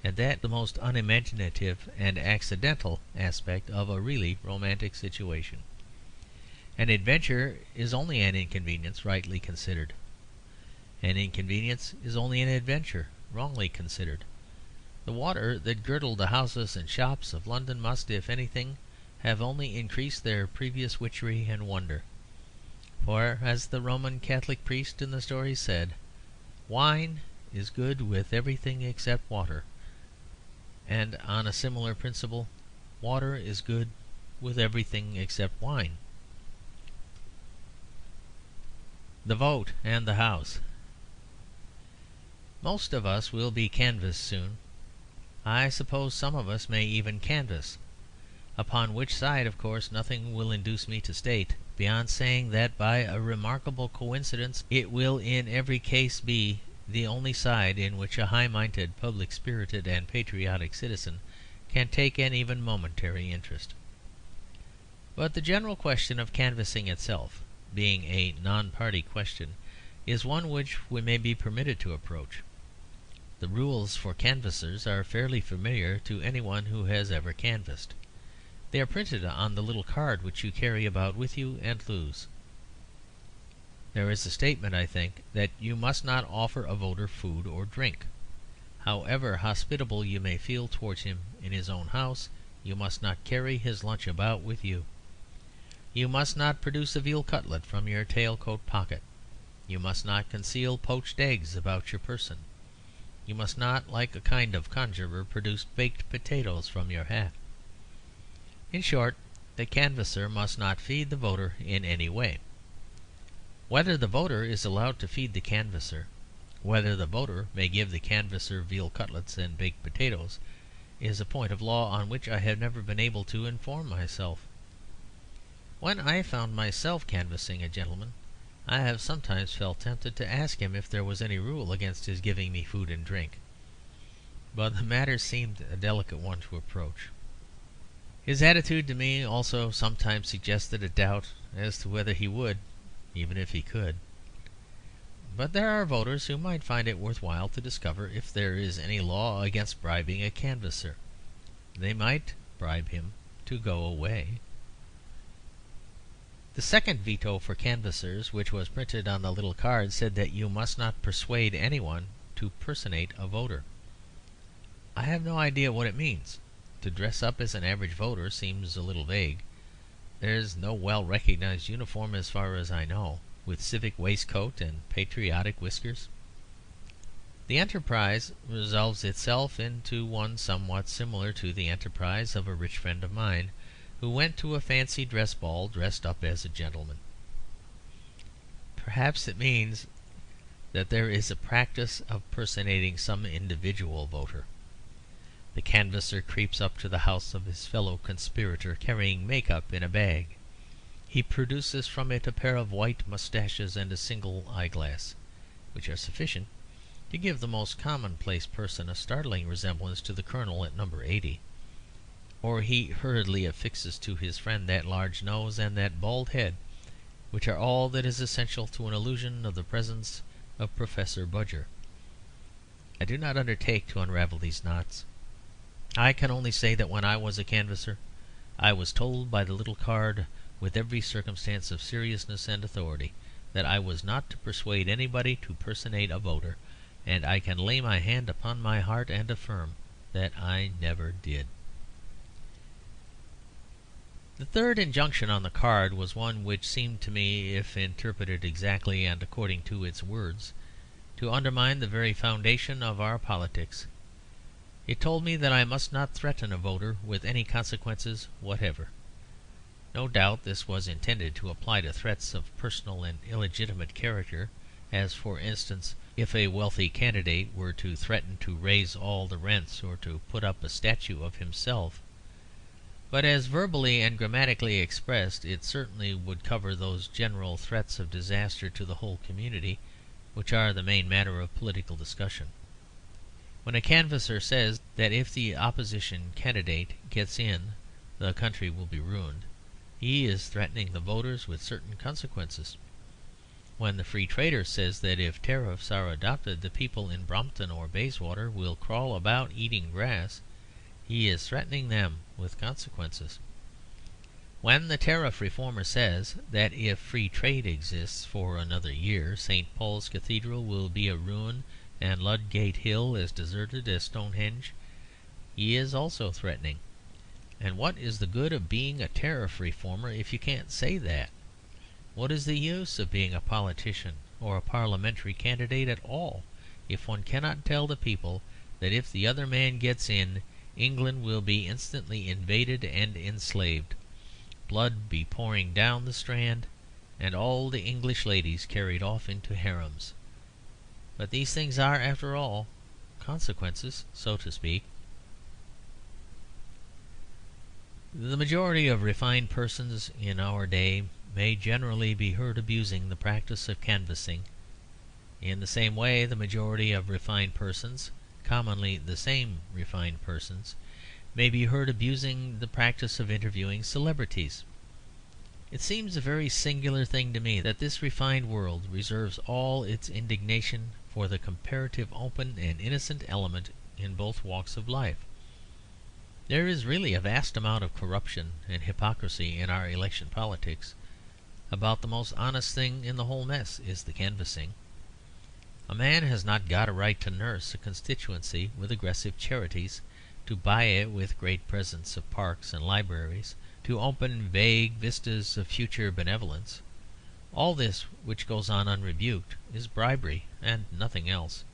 and that the most unimaginative and accidental aspect of a really romantic situation. An adventure is only an inconvenience rightly considered. An inconvenience is only an adventure wrongly considered. The water that girdled the houses and shops of London must, if anything, have only increased their previous witchery and wonder. For, as the Roman Catholic priest in the story said, "Wine is good with everything except water," and on a similar principle, water is good with everything except wine. The Vote and the House. Most of us will be canvassed soon. I suppose some of us may even canvass, upon which side, of course, nothing will induce me to state, beyond saying that by a remarkable coincidence it will in every case be the only side in which a high-minded, public-spirited, and patriotic citizen can take an even momentary interest. But the general question of canvassing itself, being a non-party question, is one which we may be permitted to approach. The rules for canvassers are fairly familiar to any one who has ever canvassed. They are printed on the little card which you carry about with you and lose. There is a statement, I think, that you must not offer a voter food or drink. However hospitable you may feel towards him in his own house, you must not carry his lunch about with you. You must not produce a veal cutlet from your tailcoat pocket. You must not conceal poached eggs about your person. You must not, like a kind of conjurer, produce baked potatoes from your hat. In short, the canvasser must not feed the voter in any way. Whether the voter is allowed to feed the canvasser, whether the voter may give the canvasser veal cutlets and baked potatoes, is a point of law on which I have never been able to inform myself. When I found myself canvassing a gentleman, I have sometimes felt tempted to ask him if there was any rule against his giving me food and drink. But the matter seemed a delicate one to approach. His attitude to me also sometimes suggested a doubt as to whether he would, even if he could. But there are voters who might find it worth while to discover if there is any law against bribing a canvasser. They might bribe him to go away. The second veto for canvassers, which was printed on the little card, said that you must not persuade anyone to personate a voter. I have no idea what it means. To dress up as an average voter seems a little vague. There is no well-recognized uniform, as far as I know, with civic waistcoat and patriotic whiskers. The enterprise resolves itself into one somewhat similar to the enterprise of a rich friend of mine, who went to a fancy dress ball dressed up as a gentleman. Perhaps it means that there is a practice of personating some individual voter. The canvasser creeps up to the house of his fellow conspirator carrying make-up in a bag. He produces from it a pair of white moustaches and a single eyeglass, which are sufficient to give the most commonplace person a startling resemblance to the Colonel at number 80. Or he hurriedly affixes to his friend that large nose and that bald head, which are all that is essential to an illusion of the presence of Professor Budger. I do not undertake to unravel these knots. I can only say that when I was a canvasser, I was told by the little card, with every circumstance of seriousness and authority, that I was not to persuade anybody to personate a voter, and I can lay my hand upon my heart and affirm that I never did. The third injunction on the card was one which seemed to me, if interpreted exactly and according to its words, to undermine the very foundation of our politics. It told me that I must not threaten a voter with any consequences whatever. No doubt this was intended to apply to threats of personal and illegitimate character, as, for instance, if a wealthy candidate were to threaten to raise all the rents or to put up a statue of himself. But as verbally and grammatically expressed, it certainly would cover those general threats of disaster to the whole community which are the main matter of political discussion. When a canvasser says that if the opposition candidate gets in the country will be ruined, he is threatening the voters with certain consequences. When the Free Trader says that if tariffs are adopted the people in Brompton or Bayswater will crawl about eating grass, he is threatening them with consequences. When the tariff reformer says that if free trade exists for another year, St. Paul's Cathedral will be a ruin and Ludgate Hill as deserted as Stonehenge, he is also threatening. And what is the good of being a tariff reformer if you can't say that? What is the use of being a politician or a parliamentary candidate at all if one cannot tell the people that if the other man gets in, England will be instantly invaded and enslaved, blood be pouring down the Strand, and all the English ladies carried off into harems? But these things are, after all, consequences, so to speak. The majority of refined persons in our day may generally be heard abusing the practice of canvassing. In the same way, the majority of refined persons, commonly the same refined persons, may be heard abusing the practice of interviewing celebrities. It seems a very singular thing to me that this refined world reserves all its indignation for the comparative open and innocent element in both walks of life. There is really a vast amount of corruption and hypocrisy in our election politics. About the most honest thing in the whole mess is the canvassing. A man has not got a right to nurse a constituency with aggressive charities, to buy it with great presents of parks and libraries, to open vague vistas of future benevolence. All this which goes on unrebuked is bribery and nothing else.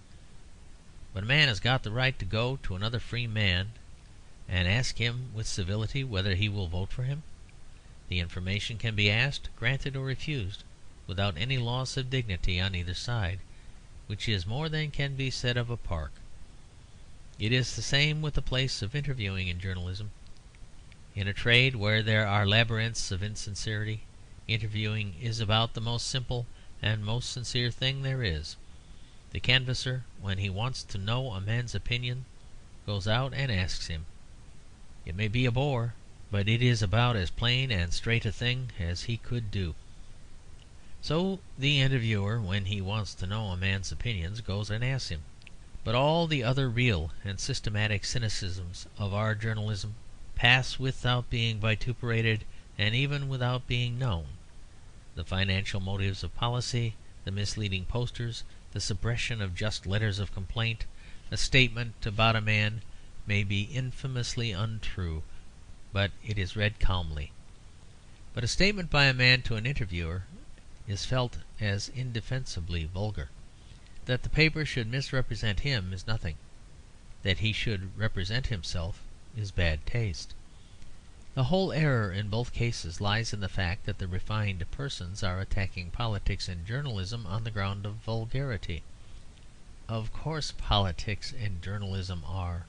But a man has got the right to go to another free man and ask him with civility whether he will vote for him. The information can be asked, granted, or refused, without any loss of dignity on either side, which is more than can be said of a park. It is the same with the place of interviewing in journalism. In a trade where there are labyrinths of insincerity, interviewing is about the most simple and most sincere thing there is. The canvasser, when he wants to know a man's opinion, goes out and asks him. It may be a bore, but it is about as plain and straight a thing as he could do. So the interviewer, when he wants to know a man's opinions, goes and asks him. But all the other real and systematic cynicisms of our journalism pass without being vituperated and even without being known. The financial motives of policy, the misleading posters, the suppression of just letters of complaint. A statement about a man may be infamously untrue, but it is read calmly. But a statement by a man to an interviewer is felt as indefensibly vulgar. That the paper should misrepresent him is nothing. That he should represent himself is bad taste. The whole error in both cases lies in the fact that the refined persons are attacking politics and journalism on the ground of vulgarity. Of course politics and journalism are,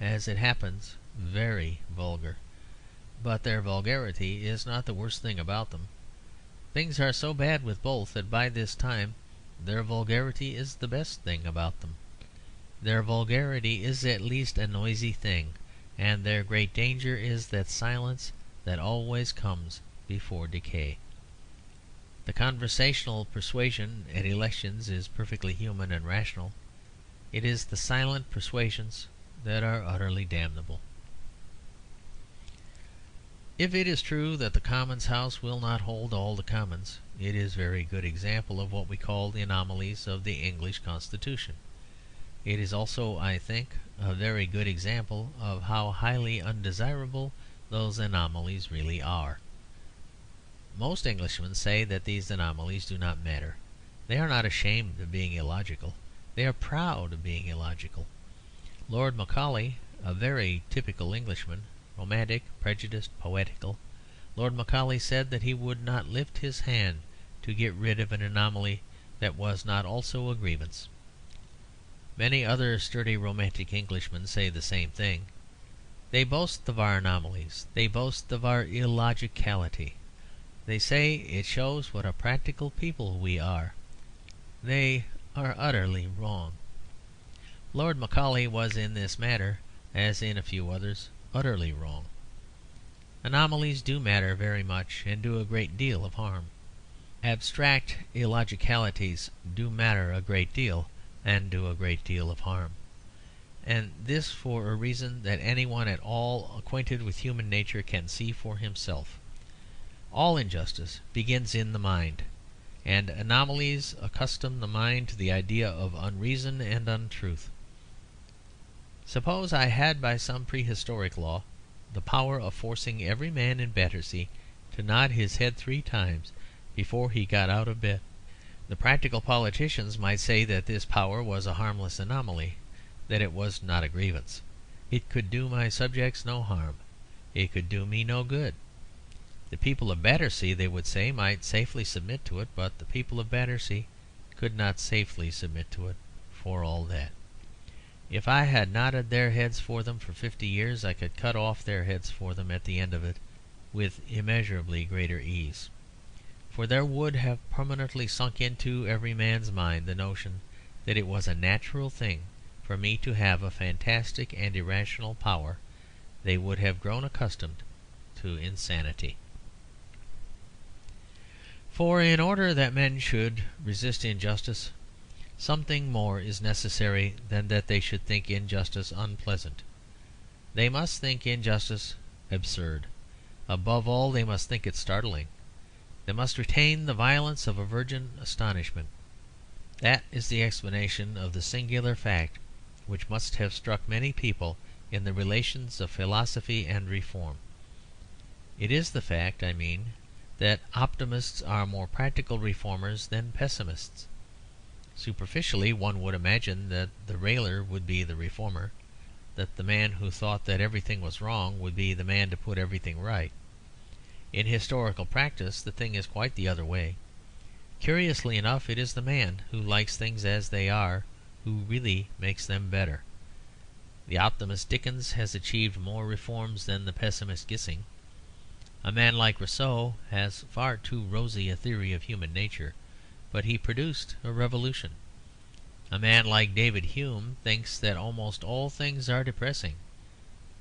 as it happens, very vulgar. But their vulgarity is not the worst thing about them. Things are so bad with both that by this time their vulgarity is the best thing about them. Their vulgarity is at least a noisy thing, and their great danger is that silence that always comes before decay. The conversational persuasion at elections is perfectly human and rational. It is the silent persuasions that are utterly damnable. If it is true that the Commons' House will not hold all the Commons, it is a very good example of what we call the anomalies of the English Constitution. It is also, I think, a very good example of how highly undesirable those anomalies really are. Most Englishmen say that these anomalies do not matter. They are not ashamed of being illogical. They are proud of being illogical. Lord Macaulay, a very typical Englishman, romantic, prejudiced, poetical, Lord Macaulay said that he would not lift his hand to get rid of an anomaly that was not also a grievance. Many other sturdy romantic Englishmen say the same thing. They boast of our anomalies. They boast of our illogicality. They say it shows what a practical people we are. They are utterly wrong. Lord Macaulay was in this matter, as in a few others, utterly wrong. Anomalies do matter very much and do a great deal of harm. Abstract illogicalities do matter a great deal and do a great deal of harm. And this for a reason that anyone at all acquainted with human nature can see for himself. All injustice begins in the mind, and anomalies accustom the mind to the idea of unreason and untruth. Suppose I had by some prehistoric law the power of forcing every man in Battersea to nod his head 3 times before he got out of bed. The practical politicians might say that this power was a harmless anomaly, that it was not a grievance. It could do my subjects no harm. It could do me no good. The people of Battersea, they would say, might safely submit to it, but the people of Battersea could not safely submit to it for all that. If I had nodded their heads for them for 50 years, I could cut off their heads for them at the end of it with immeasurably greater ease. For there would have permanently sunk into every man's mind the notion that it was a natural thing for me to have a fantastic and irrational power. They would have grown accustomed to insanity. For in order that men should resist injustice, something more is necessary than that they should think injustice unpleasant. They must think injustice absurd. Above all, they must think it startling. They must retain the violence of a virgin astonishment. That is the explanation of the singular fact which must have struck many people in the relations of philosophy and reform. It is the fact, I mean, that optimists are more practical reformers than pessimists. Superficially, one would imagine that the railer would be the reformer, that the man who thought that everything was wrong would be the man to put everything right. In historical practice, the thing is quite the other way. Curiously enough, it is the man who likes things as they are who really makes them better. The optimist Dickens has achieved more reforms than the pessimist Gissing. A man like Rousseau has far too rosy a theory of human nature, but he produced a revolution. A man like David Hume thinks that almost all things are depressing,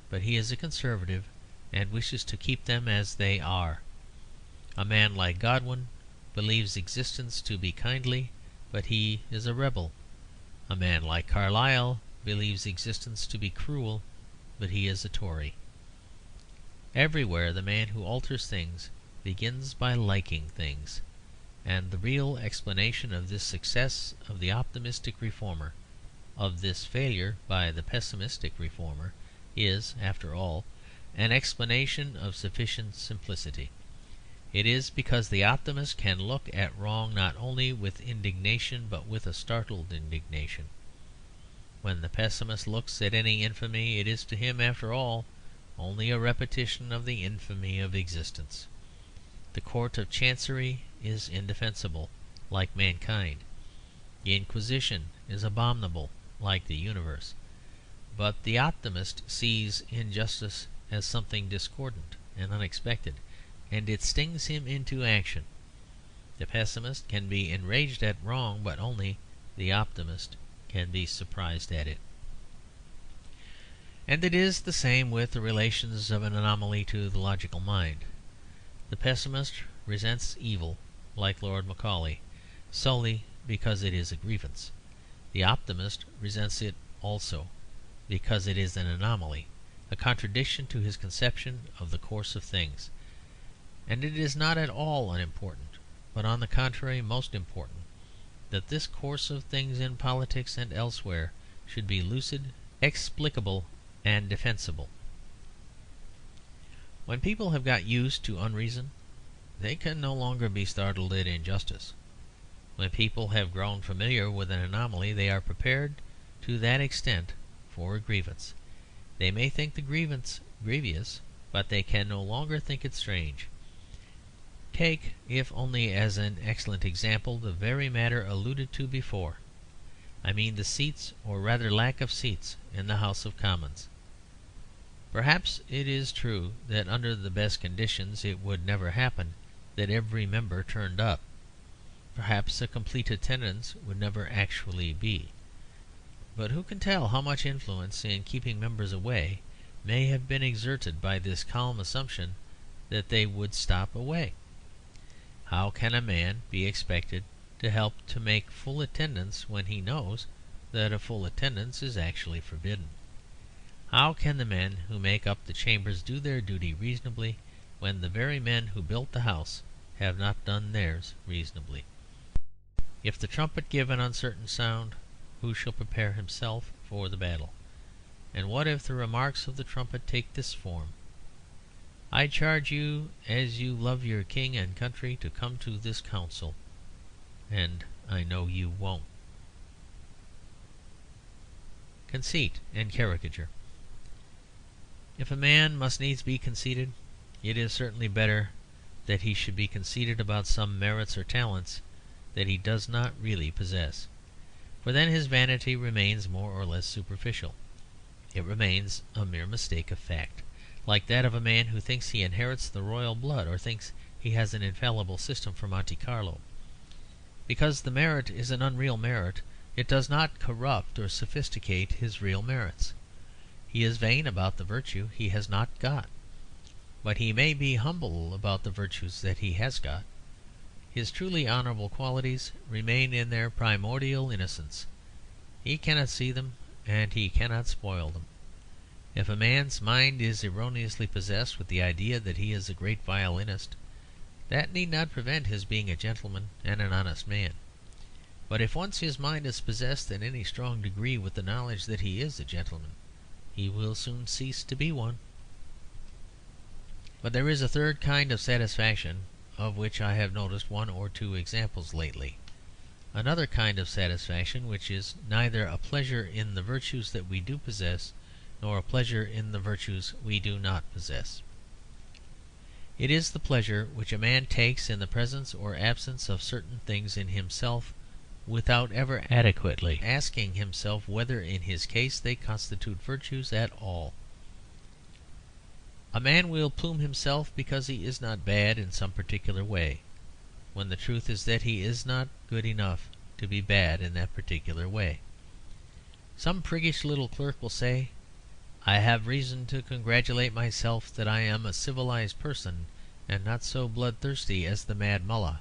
but he is a conservative and wishes to keep them as they are. A man like Godwin believes existence to be kindly, but he is a rebel. A man like Carlyle believes existence to be cruel, but he is a Tory. Everywhere the man who alters things begins by liking things, and the real explanation of this success of the optimistic reformer, of this failure by the pessimistic reformer, is, after all, an explanation of sufficient simplicity. It is because the optimist can look at wrong not only with indignation but with a startled indignation. When the pessimist looks at any infamy, it is to him, after all, only a repetition of the infamy of existence. The court of chancery is indefensible, like mankind. The Inquisition is abominable, like the universe. But the optimist sees injustice as something discordant and unexpected, and it stings him into action. The pessimist can be enraged at wrong, but only the optimist can be surprised at it. And it is the same with the relations of an anomaly to the logical mind. The pessimist resents evil, like Lord Macaulay, solely because it is a grievance. The optimist resents it also because it is an anomaly, a contradiction to his conception of the course of things. And it is not at all unimportant, but on the contrary most important, that this course of things in politics and elsewhere should be lucid, explicable, and defensible. When people have got used to unreason, they can no longer be startled at injustice. When people have grown familiar with an anomaly, they are prepared to that extent for a grievance. They may think the grievance grievous, but they can no longer think it strange. Take, if only as an excellent example, the very matter alluded to before. I mean the seats, or rather lack of seats, in the House of Commons. Perhaps it is true that under the best conditions it would never happen that every member turned up. Perhaps a complete attendance would never actually be. But who can tell how much influence in keeping members away may have been exerted by this calm assumption that they would stop away? How can a man be expected to help to make full attendance when he knows that a full attendance is actually forbidden? How can the men who make up the chambers do their duty reasonably when the very men who built the house have not done theirs reasonably? If the trumpet give an uncertain sound, who shall prepare himself for the battle? And what if the remarks of the trumpet take this form: I charge you, as you love your king and country, to come to this council, and I know you won't. Conceit and caricature. If a man must needs be conceited, it is certainly better that he should be conceited about some merits or talents that he does not really possess, for then his vanity remains more or less superficial. It remains a mere mistake of fact, like that of a man who thinks he inherits the royal blood, or thinks he has an infallible system for Monte Carlo. Because the merit is an unreal merit, it does not corrupt or sophisticate his real merits. He is vain about the virtue he has not got, but he may be humble about the virtues that he has got. His truly honourable qualities remain in their primordial innocence. He cannot see them, and he cannot spoil them. If a man's mind is erroneously possessed with the idea that he is a great violinist, that need not prevent his being a gentleman and an honest man. But if once his mind is possessed in any strong degree with the knowledge that he is a gentleman, he will soon cease to be one. But there is a third kind of satisfaction, of which I have noticed one or two examples lately. Another kind of satisfaction which is neither a pleasure in the virtues that we do possess, nor a pleasure in the virtues we do not possess. It is the pleasure which a man takes in the presence or absence of certain things in himself, without ever adequately asking himself whether in his case they constitute virtues at all. A man will plume himself because he is not bad in some particular way, when the truth is that he is not good enough to be bad in that particular way. Some priggish little clerk will say, I have reason to congratulate myself that I am a civilized person, and not so bloodthirsty as the mad mullah.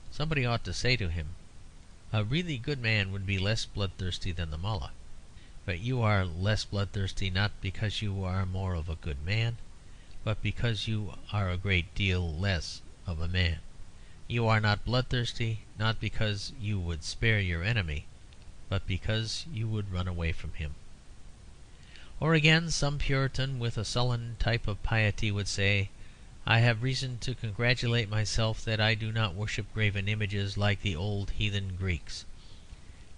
Somebody ought to say to him, a really good man would be less bloodthirsty than the mullah. But you are less bloodthirsty not because you are more of a good man, but because you are a great deal less of a man. You are not bloodthirsty not because you would spare your enemy, but because you would run away from him. Or again, some Puritan with a sullen type of piety would say, I have reason to congratulate myself that I do not worship graven images like the old heathen Greeks.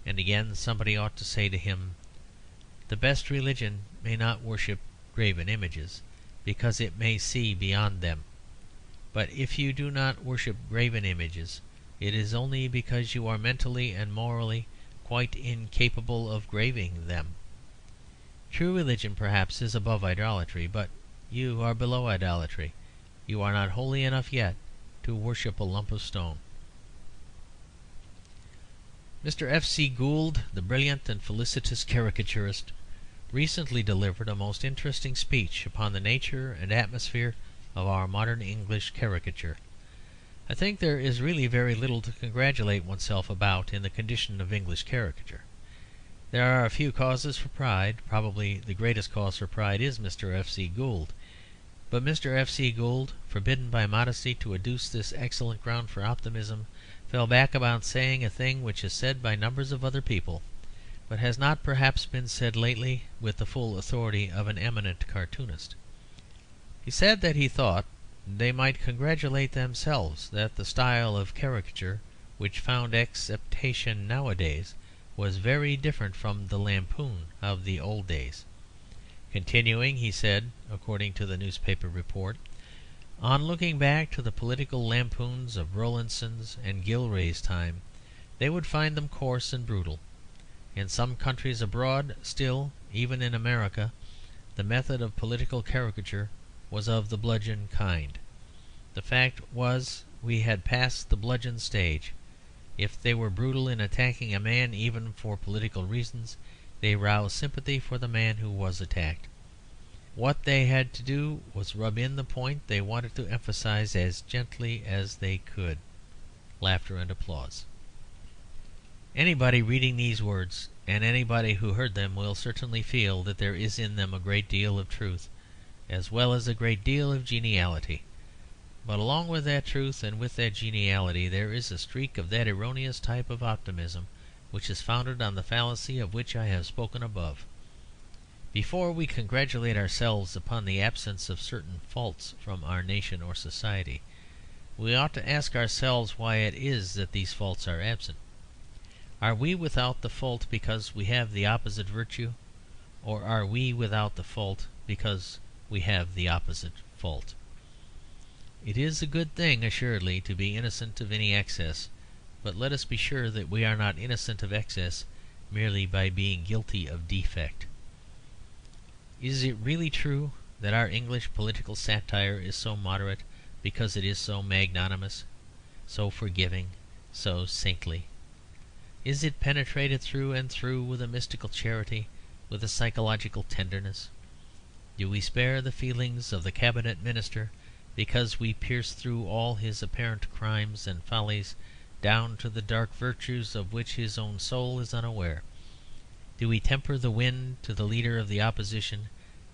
And again somebody ought to say to him, the best religion may not worship graven images, because it may see beyond them. But if you do not worship graven images, it is only because you are mentally and morally quite incapable of graving them. True religion, perhaps, is above idolatry, but you are below idolatry. You are not holy enough yet to worship a lump of stone. Mr. F.C. Gould, the brilliant and felicitous caricaturist, recently delivered a most interesting speech upon the nature and atmosphere of our modern English caricature. I think there is really very little to congratulate oneself about in the condition of English caricature. There are a few causes for pride. Probably the greatest cause for pride is Mr. F.C. Gould. But Mr. F.C. Gould, forbidden by modesty to adduce this excellent ground for optimism, fell back about saying a thing which is said by numbers of other people, but has not perhaps been said lately with the full authority of an eminent cartoonist. He said that he thought they might congratulate themselves that the style of caricature which found acceptation nowadays was very different from the lampoon of the old days. Continuing, he said, according to the newspaper report, on looking back to the political lampoons of Rowlandson's and Gilray's time, they would find them coarse and brutal. In some countries abroad, still, even in America, the method of political caricature was of the bludgeon kind. The fact was, we had passed the bludgeon stage. If they were brutal in attacking a man, even for political reasons, they roused sympathy for the man who was attacked. What they had to do was rub in the point they wanted to emphasise as gently as they could. Laughter and applause. Anybody reading these words, and anybody who heard them, will certainly feel that there is in them a great deal of truth, as well as a great deal of geniality. But along with that truth and with that geniality there is a streak of that erroneous type of optimism which is founded on the fallacy of which I have spoken above. Before we congratulate ourselves upon the absence of certain faults from our nation or society, we ought to ask ourselves why it is that these faults are absent. Are we without the fault because we have the opposite virtue, or are we without the fault because we have the opposite fault? It is a good thing, assuredly, to be innocent of any excess, but let us be sure that we are not innocent of excess merely by being guilty of defect. Is it really true that our English political satire is so moderate because it is so magnanimous, so forgiving, so saintly? Is it penetrated through and through with a mystical charity, with a psychological tenderness? Do we spare the feelings of the Cabinet Minister because we pierce through all his apparent crimes and follies down to the dark virtues of which his own soul is unaware? Do we temper the wind to the leader of the opposition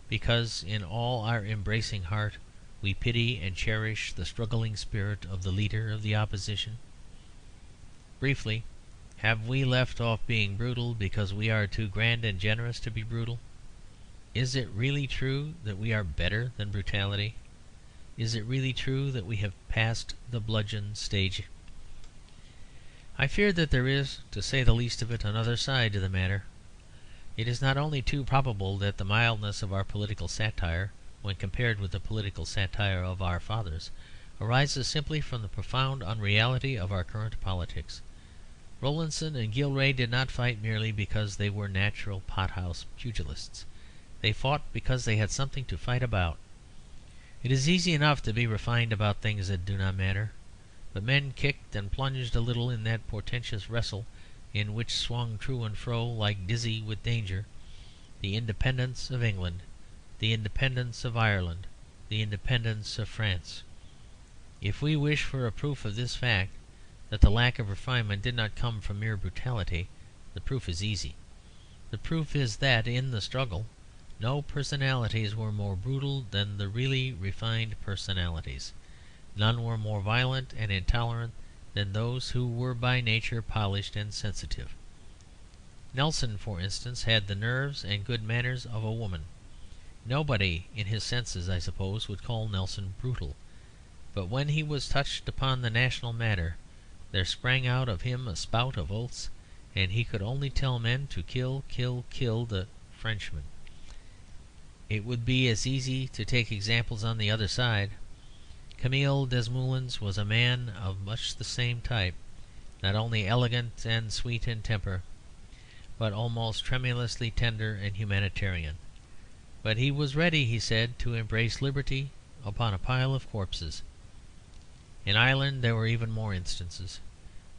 because in all our embracing heart we pity and cherish the struggling spirit of the leader of the opposition? Briefly, have we left off being brutal because we are too grand and generous to be brutal? Is it really true that we are better than brutality? Is it really true that we have passed the bludgeon stage? I fear that there is, to say the least of it, another side to the matter. It is not only too probable that the mildness of our political satire, when compared with the political satire of our fathers, arises simply from the profound unreality of our current politics. Rowlandson and Gilray did not fight merely because they were natural pothouse pugilists. They fought because they had something to fight about. It is easy enough to be refined about things that do not matter, but men kicked and plunged a little in that portentous wrestle in which swung to and fro, like dizzy with danger, the independence of England, the independence of Ireland, the independence of France. If we wish for a proof of this fact, that the lack of refinement did not come from mere brutality, the proof is easy. The proof is that in the struggle no personalities were more brutal than the really refined personalities. None were more violent and intolerant than those who were by nature polished and sensitive. Nelson, for instance, had the nerves and good manners of a woman. Nobody in his senses, I suppose, would call Nelson brutal. But when he was touched upon the national matter, there sprang out of him a spout of oaths, and he could only tell men to kill, kill, kill the Frenchman. It would be as easy to take examples on the other side. Camille Desmoulins was a man of much the same type, not only elegant and sweet in temper, but almost tremulously tender and humanitarian. But he was ready, he said, to embrace liberty upon a pile of corpses. In Ireland there were even more instances.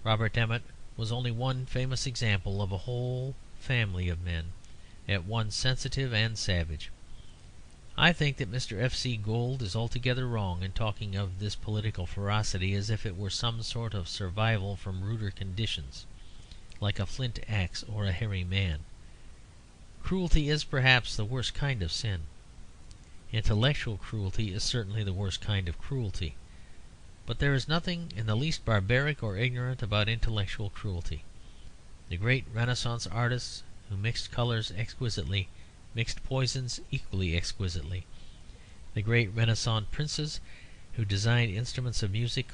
Robert Emmet was only one famous example of a whole family of men, at once sensitive and savage. I think that Mr. F.C. Gould is altogether wrong in talking of this political ferocity as if it were some sort of survival from ruder conditions, like a flint axe or a hairy man. Cruelty is perhaps the worst kind of sin. Intellectual cruelty is certainly the worst kind of cruelty. But there is nothing in the least barbaric or ignorant about intellectual cruelty. The great Renaissance artists who mixed colours exquisitely mixed poisons equally exquisitely. The great Renaissance princes who designed instruments of music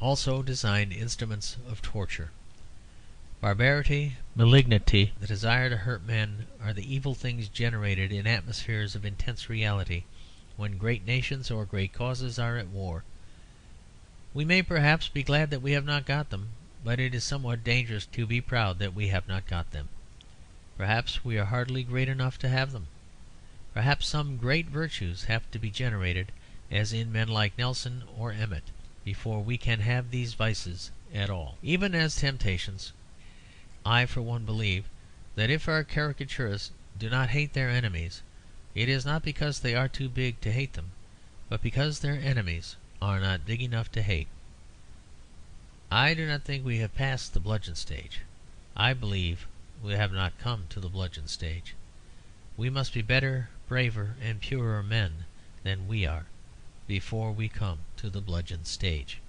also designed instruments of torture. Barbarity, malignity, the desire to hurt men are the evil things generated in atmospheres of intense reality when great nations or great causes are at war. We may perhaps be glad that we have not got them, but it is somewhat dangerous to be proud that we have not got them. Perhaps we are hardly great enough to have them. Perhaps some great virtues have to be generated, as in men like Nelson or Emmett, before we can have these vices at all. Even as temptations, I for one believe that if our caricaturists do not hate their enemies, it is not because they are too big to hate them, but because their enemies are not big enough to hate. I do not think we have passed the bludgeon stage. I believe we have not come to the bludgeon stage. We must be better, braver, and purer men than we are before we come to the bludgeon stage.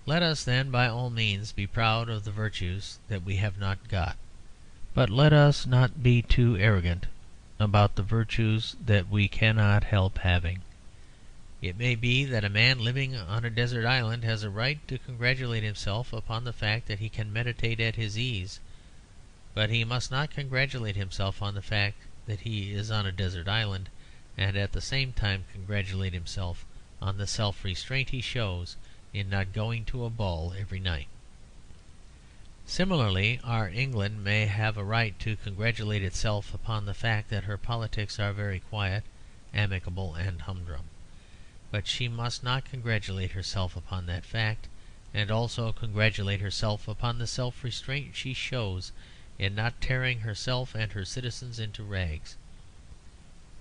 Let us then, by all means, be proud of the virtues that we have not got. But let us not be too arrogant about the virtues that we cannot help having. It may be that a man living on a desert island has a right to congratulate himself upon the fact that he can meditate at his ease, but he must not congratulate himself on the fact that he is on a desert island, and at the same time congratulate himself on the self-restraint he shows in not going to a ball every night. Similarly, our England may have a right to congratulate itself upon the fact that her politics are very quiet, amicable, and humdrum. But she must not congratulate herself upon that fact, and also congratulate herself upon the self-restraint she shows in not tearing herself and her citizens into rags.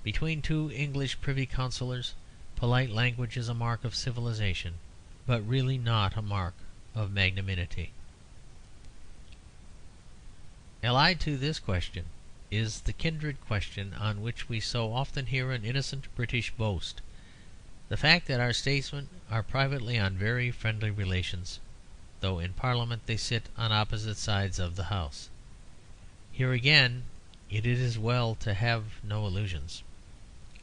Between two English Privy Councillors, polite language is a mark of civilization, but really not a mark of magnanimity. Allied to this question is the kindred question on which we so often hear an innocent British boast, the fact that our statesmen are privately on very friendly relations, though in Parliament they sit on opposite sides of the House. Here again it is well to have no illusions.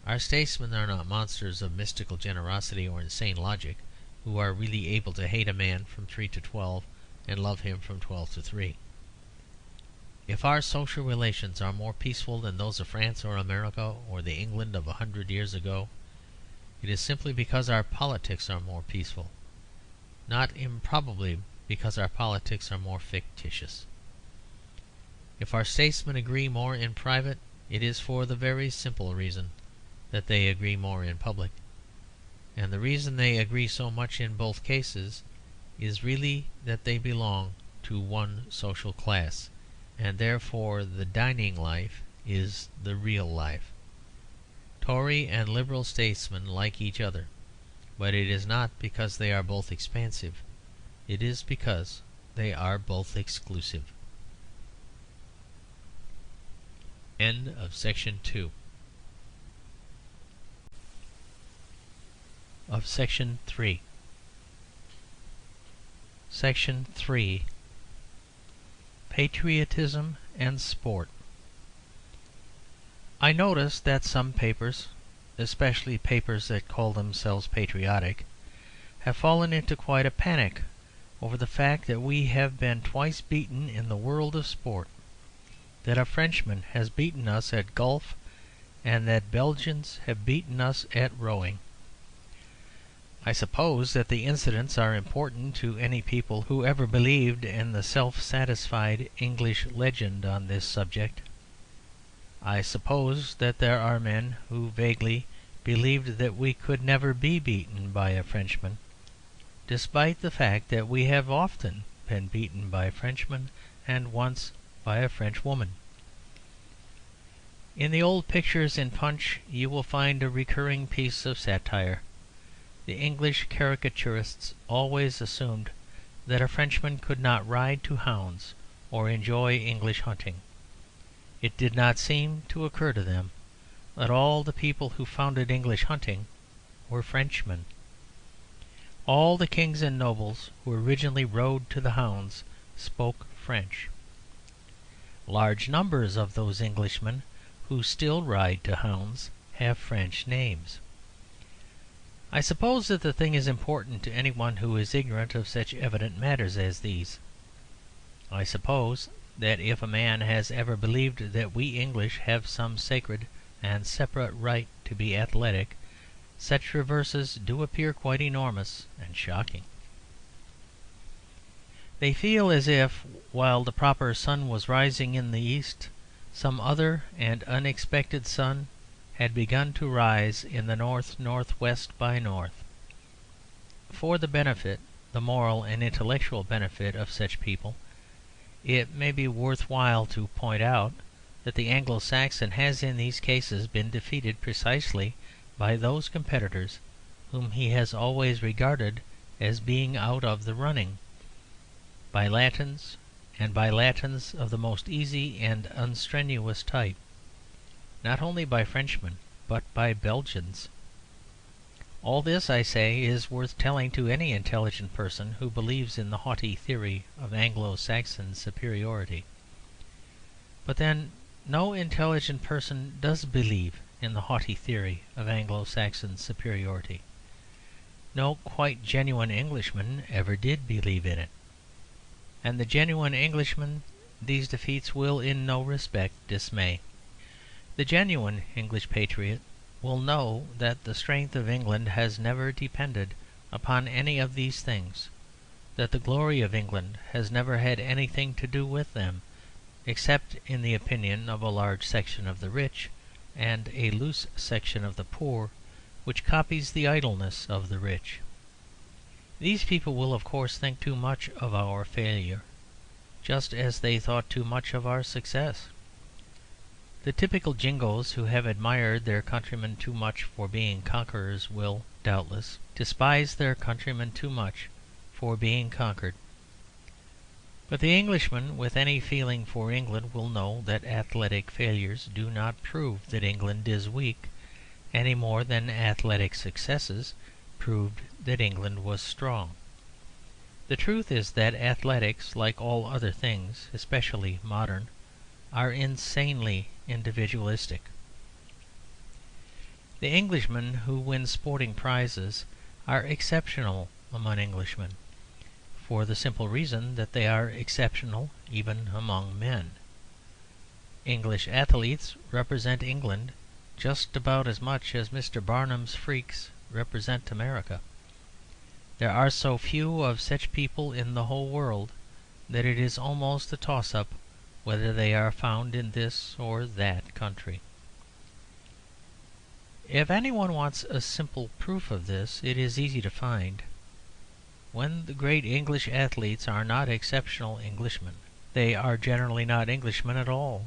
Our statesmen are not monsters of mystical generosity or insane logic, who are really able to hate a man from 3 to 12 and love him from 12 to 3. If our social relations are more peaceful than those of France or America or the England of 100 years ago, it is simply because our politics are more peaceful, not improbably because our politics are more fictitious. If our statesmen agree more in private, it is for the very simple reason that they agree more in public. And the reason they agree so much in both cases is really that they belong to one social class, and therefore the dining life is the real life. Tory and Liberal statesmen like each other, but it is not because they are both expansive. It is because they are both exclusive. End of section 2. Of section 3. Section 3. Patriotism and Sport. I notice that some papers, especially papers that call themselves patriotic, have fallen into quite a panic over the fact that we have been twice beaten in the world of sport, that a Frenchman has beaten us at golf, and that Belgians have beaten us at rowing. I suppose that the incidents are important to any people who ever believed in the self-satisfied English legend on this subject. I suppose that there are men who vaguely believed that we could never be beaten by a Frenchman, despite the fact that we have often been beaten by Frenchmen and once by a French woman. In the old pictures in Punch you will find a recurring piece of satire. The English caricaturists always assumed that a Frenchman could not ride to hounds or enjoy English hunting. It did not seem to occur to them that all the people who founded English hunting were Frenchmen. All the kings and nobles who originally rode to the hounds spoke French. Large numbers of those Englishmen who still ride to hounds have French names. I suppose that the thing is important to any one who is ignorant of such evident matters as these. I suppose that if a man has ever believed that we English have some sacred and separate right to be athletic, such reverses do appear quite enormous and shocking. They feel as if, while the proper sun was rising in the east, some other and unexpected sun had begun to rise in the north-northwest by north. For the benefit, the moral and intellectual benefit of such people, it may be worth while to point out that the Anglo-Saxon has in these cases been defeated precisely by those competitors whom he has always regarded as being out of the running, by Latins, and by Latins of the most easy and unstrenuous type, not only by Frenchmen but by Belgians. All this, I say, is worth telling to any intelligent person who believes in the haughty theory of Anglo-Saxon superiority. But then no intelligent person does believe in the haughty theory of Anglo-Saxon superiority. No quite genuine Englishman ever did believe in it. And the genuine Englishman these defeats will in no respect dismay. The genuine English patriot will know that the strength of England has never depended upon any of these things, that the glory of England has never had anything to do with them, except in the opinion of a large section of the rich and a loose section of the poor, which copies the idleness of the rich. These people will, of course, think too much of our failure, just as they thought too much of our success. The typical Jingoes who have admired their countrymen too much for being conquerors will, doubtless, despise their countrymen too much for being conquered. But the Englishman with any feeling for England will know that athletic failures do not prove that England is weak, any more than athletic successes proved that England was strong. The truth is that athletics, like all other things, especially modern, are insanely individualistic. The Englishmen who win sporting prizes are exceptional among Englishmen, for the simple reason that they are exceptional even among men. English athletes represent England just about as much as Mr. Barnum's freaks represent America. There are so few of such people in the whole world that it is almost a toss-up whether they are found in this or that country. If anyone wants a simple proof of this, it is easy to find. When the great English athletes are not exceptional Englishmen, they are generally not Englishmen at all.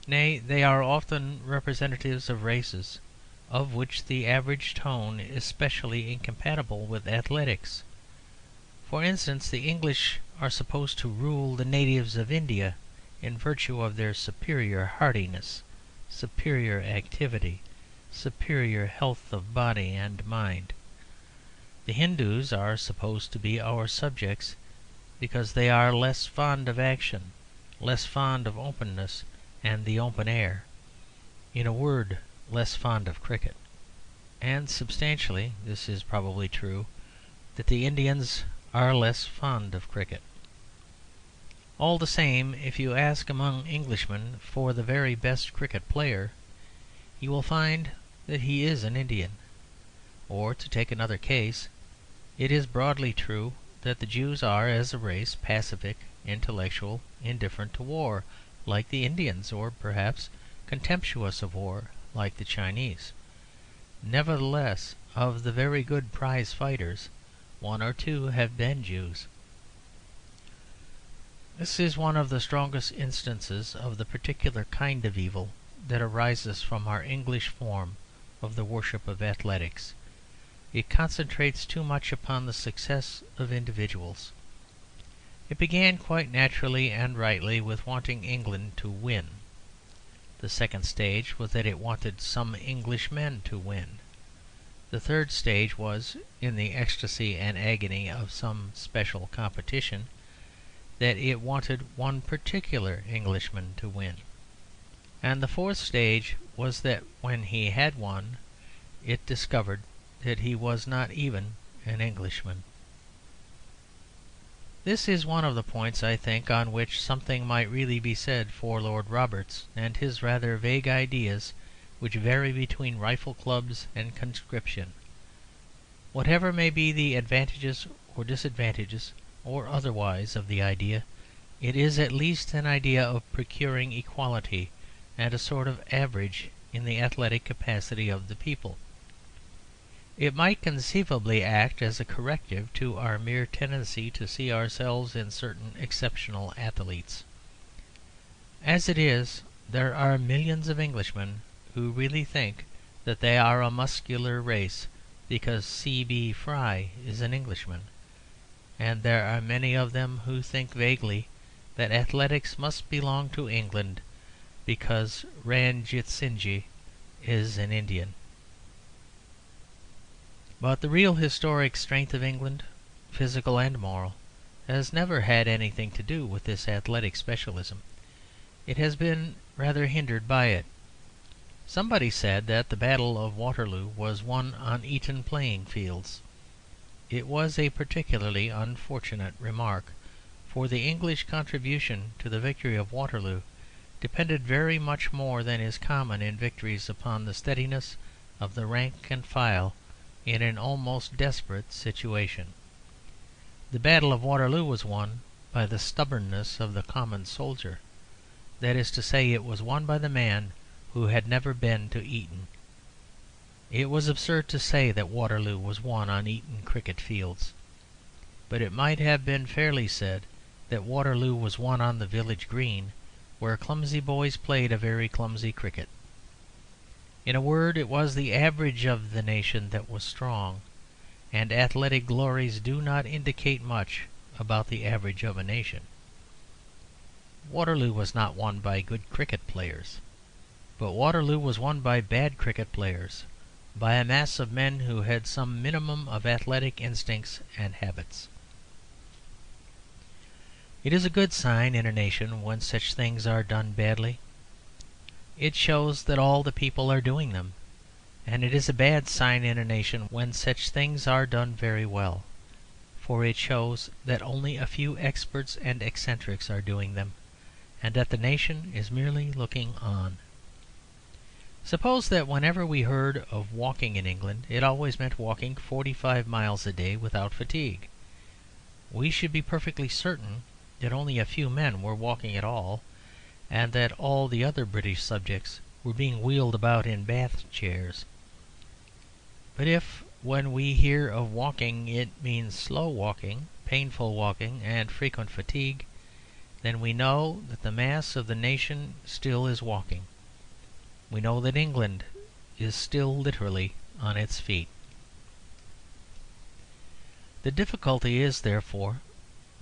Nay, they are often representatives of races of which the average tone is specially incompatible with athletics. For instance, the English are supposed to rule the natives of India in virtue of their superior hardiness, superior activity, superior health of body and mind. The Hindus are supposed to be our subjects because they are less fond of action, less fond of openness and the open air, in a word, less fond of cricket. And substantially this is probably true, that the Indians are less fond of cricket. All the same, if you ask among Englishmen for the very best cricket player, you will find that he is an Indian. Or, to take another case, it is broadly true that the Jews are, as a race, pacific, intellectual, indifferent to war, like the Indians, or perhaps contemptuous of war, like the Chinese. Nevertheless, of the very good prize fighters, one or two have been Jews. This is one of the strongest instances of the particular kind of evil that arises from our English form of the worship of athletics. It concentrates too much upon the success of individuals. It began quite naturally and rightly with wanting England to win. The second stage was that it wanted some Englishmen to win. The third stage was, in the ecstasy and agony of some special competition, that it wanted one particular Englishman to win. And the fourth stage was that when he had won, it discovered that he was not even an Englishman. This is one of the points, I think, on which something might really be said for Lord Roberts and his rather vague ideas which vary between rifle clubs and conscription. Whatever may be the advantages or disadvantages or otherwise of the idea, it is at least an idea of procuring equality and a sort of average in the athletic capacity of the people. It might conceivably act as a corrective to our mere tendency to see ourselves in certain exceptional athletes. As it is, there are millions of Englishmen who really think that they are a muscular race because C.B. Fry is an Englishman, and there are many of them who think vaguely that athletics must belong to England because Ranjit Singh is an Indian. But the real historic strength of England, physical and moral, has never had anything to do with this athletic specialism. It has been rather hindered by it. Somebody said that the Battle of Waterloo was won on Eton playing fields. It was a particularly unfortunate remark, for the English contribution to the victory of Waterloo depended very much more than is common in victories upon the steadiness of the rank and file in an almost desperate situation. The Battle of Waterloo was won by the stubbornness of the common soldier. That is to say, it was won by the man who had never been to Eton. It was absurd to say that Waterloo was won on Eton cricket fields, but it might have been fairly said that Waterloo was won on the village green, where clumsy boys played a very clumsy cricket. In a word, it was the average of the nation that was strong, and athletic glories do not indicate much about the average of a nation. Waterloo was not won by good cricket players, but Waterloo was won by bad cricket players, by a mass of men who had some minimum of athletic instincts and habits. It is a good sign in a nation when such things are done badly. It shows that all the people are doing them, and it is a bad sign in a nation when such things are done very well, for it shows that only a few experts and eccentrics are doing them, and that the nation is merely looking on. Suppose that whenever we heard of walking in England, it always meant walking 45 miles a day without fatigue. We should be perfectly certain that only a few men were walking at all, and that all the other British subjects were being wheeled about in bath chairs. But if, when we hear of walking, it means slow walking, painful walking, and frequent fatigue, then we know that the mass of the nation still is walking. We know that England is still literally on its feet. The difficulty is, therefore,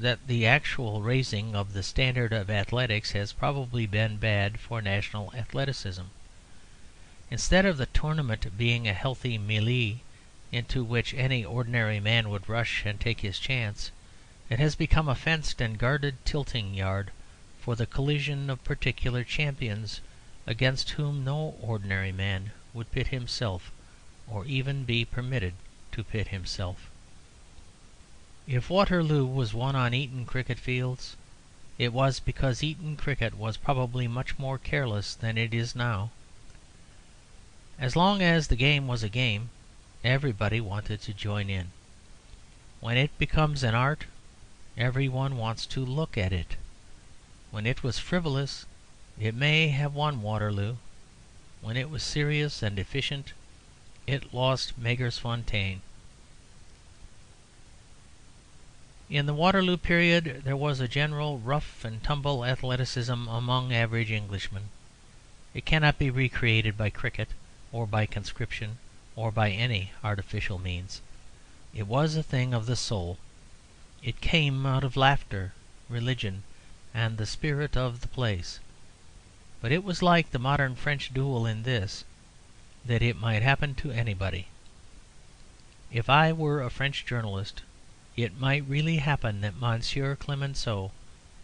that the actual raising of the standard of athletics has probably been bad for national athleticism. Instead of the tournament being a healthy mêlée into which any ordinary man would rush and take his chance, it has become a fenced and guarded tilting yard for the collision of particular champions against whom no ordinary man would pit himself, or even be permitted to pit himself. If Waterloo was won on Eton cricket fields, it was because Eton cricket was probably much more careless than it is now. As long as the game was a game, everybody wanted to join in. When it becomes an art, every one wants to look at it. When it was frivolous, it may have won Waterloo. When it was serious and efficient, it lost Magersfontein. In the Waterloo period there was a general rough and tumble athleticism among average Englishmen. It cannot be recreated by cricket, or by conscription, or by any artificial means. It was a thing of the soul. It came out of laughter, religion, and the spirit of the place. But it was like the modern French duel in this, that it might happen to anybody. If I were a French journalist, it might really happen that Monsieur Clemenceau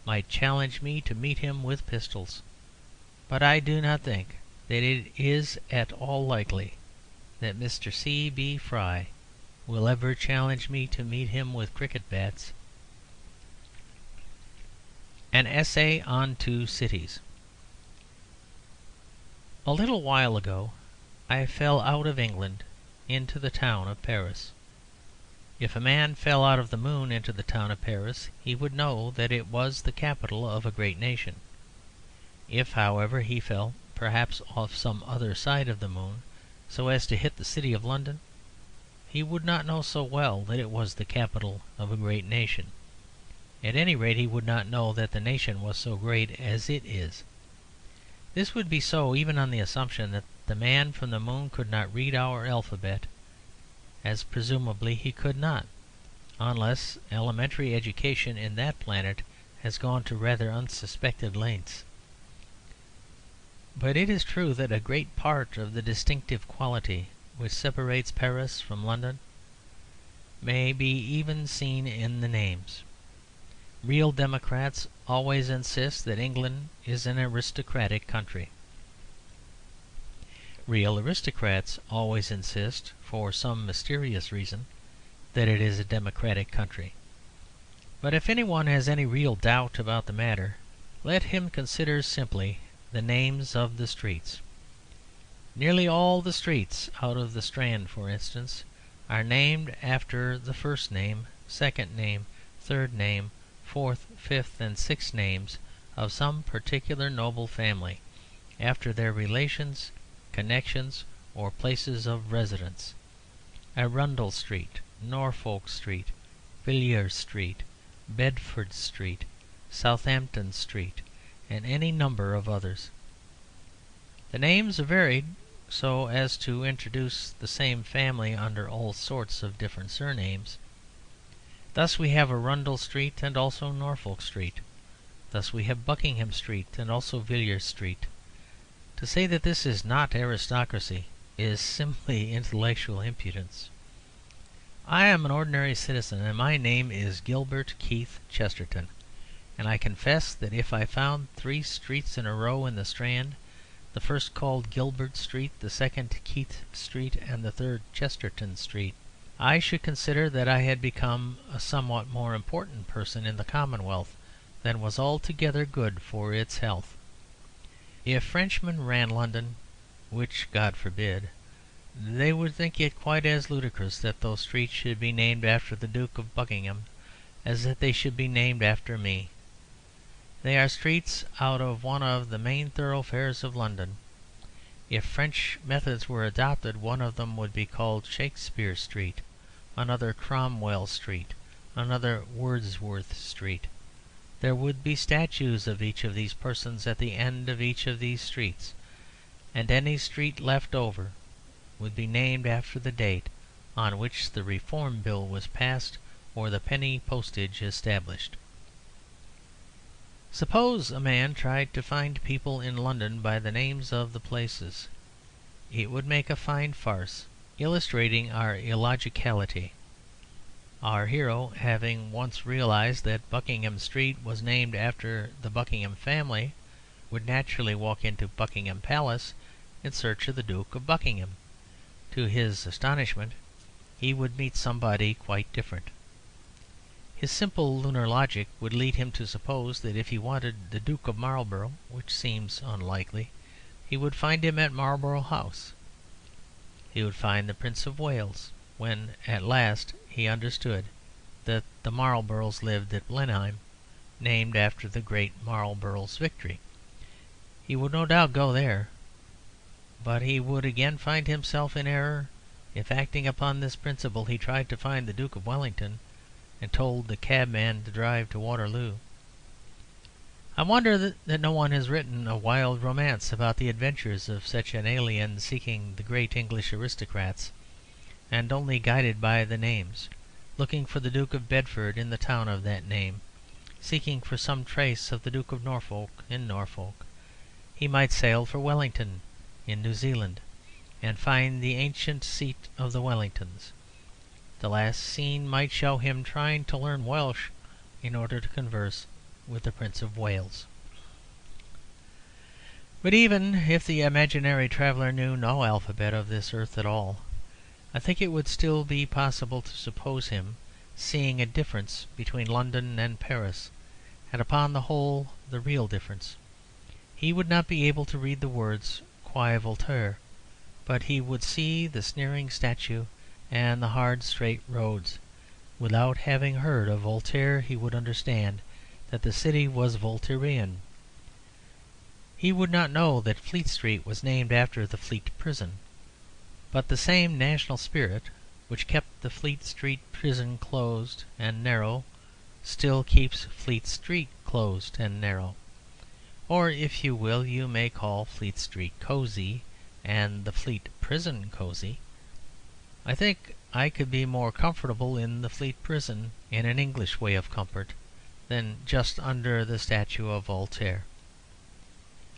might challenge me to meet him with pistols. But I do not think that it is at all likely that Mr. C. B. Fry will ever challenge me to meet him with cricket bats. An Essay on Two Cities. A little while ago I fell out of England into the town of Paris. If a man fell out of the moon into the town of Paris, he would know that it was the capital of a great nation. If, however, he fell, perhaps off some other side of the moon, so as to hit the city of London, he would not know so well that it was the capital of a great nation. At any rate, he would not know that the nation was so great as it is. This would be so even on the assumption that the man from the moon could not read our alphabet, as presumably he could not, unless elementary education in that planet has gone to rather unsuspected lengths. But it is true that a great part of the distinctive quality which separates Paris from London may be even seen in the names. Real democrats always insist that England is an aristocratic country. Real aristocrats always insist, for some mysterious reason, that it is a democratic country. But if anyone has any real doubt about the matter, let him consider simply the names of the streets. Nearly all the streets out of the Strand, for instance, are named after the first name, second name, third name, fourth, fifth, and sixth names of some particular noble family, after their relations, connections, or places of residence. Arundel Street, Norfolk Street, Villiers Street, Bedford Street, Southampton Street, and any number of others. The names are varied so as to introduce the same family under all sorts of different surnames. Thus we have Arundel Street and also Norfolk Street. Thus we have Buckingham Street and also Villiers Street. To say that this is not aristocracy is simply intellectual impudence. I am an ordinary citizen, and my name is Gilbert Keith Chesterton, and I confess that if I found 3 streets in a row in the Strand, the first called Gilbert Street, the second Keith Street, and the third Chesterton Street, I should consider that I had become a somewhat more important person in the Commonwealth than was altogether good for its health. If Frenchmen ran London, which God forbid, they would think it quite as ludicrous that those streets should be named after the Duke of Buckingham as that they should be named after me. They are streets out of one of the main thoroughfares of London. If French methods were adopted, one of them would be called Shakespeare Street, another Cromwell Street, another Wordsworth Street. There would be statues of each of these persons at the end of each of these streets, and any street left over would be named after the date on which the Reform Bill was passed or the penny postage established. Suppose a man tried to find people in London by the names of the places. It would make a fine farce, illustrating our illogicality. Our hero, having once realized that Buckingham Street was named after the Buckingham family, would naturally walk into Buckingham Palace in search of the Duke of Buckingham. To his astonishment, he would meet somebody quite different. His simple lunar logic would lead him to suppose that if he wanted the Duke of Marlborough, which seems unlikely, he would find him at Marlborough House. He would find the Prince of Wales, when at last he understood that the Marlboroughs lived at Blenheim, named after the great Marlborough's victory. He would no doubt go there, but he would again find himself in error if, acting upon this principle, he tried to find the Duke of Wellington and told the cabman to drive to Waterloo. I wonder that no one has written a wild romance about the adventures of such an alien seeking the great English aristocrats, and only guided by the names, looking for the Duke of Bedford in the town of that name, seeking for some trace of the Duke of Norfolk in Norfolk. He might sail for Wellington in New Zealand, and find the ancient seat of the Wellingtons. The last scene might show him trying to learn Welsh in order to converse with the Prince of Wales. But even if the imaginary traveller knew no alphabet of this earth at all, I think it would still be possible to suppose him seeing a difference between London and Paris, and upon the whole the real difference. He would not be able to read the words "Quai Voltaire," but he would see the sneering statue and the hard straight roads. Without having heard of Voltaire he would understand that the city was Voltairian. He would not know that Fleet Street was named after the Fleet Prison. But the same national spirit which kept the Fleet Street Prison closed and narrow still keeps Fleet Street closed and narrow. Or, if you will, you may call Fleet Street cosy and the Fleet Prison cosy. I think I could be more comfortable in the Fleet Prison, in an English way of comfort, than just under the statue of Voltaire.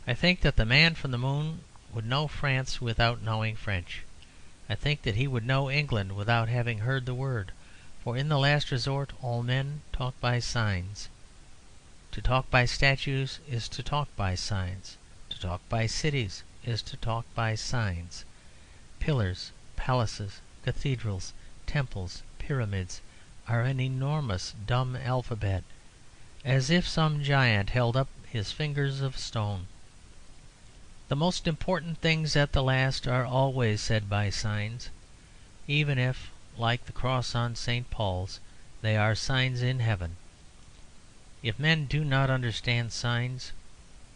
I think that the man from the moon would know France without knowing French. I think that he would know England without having heard the word, for in the last resort all men talk by signs. To talk by statues is to talk by signs. To talk by cities is to talk by signs. Pillars, palaces, cathedrals, temples, pyramids are an enormous dumb alphabet, as if some giant held up his fingers of stone. The most important things at the last are always said by signs, even if, like the cross on St. Paul's, they are signs in heaven. If men do not understand signs,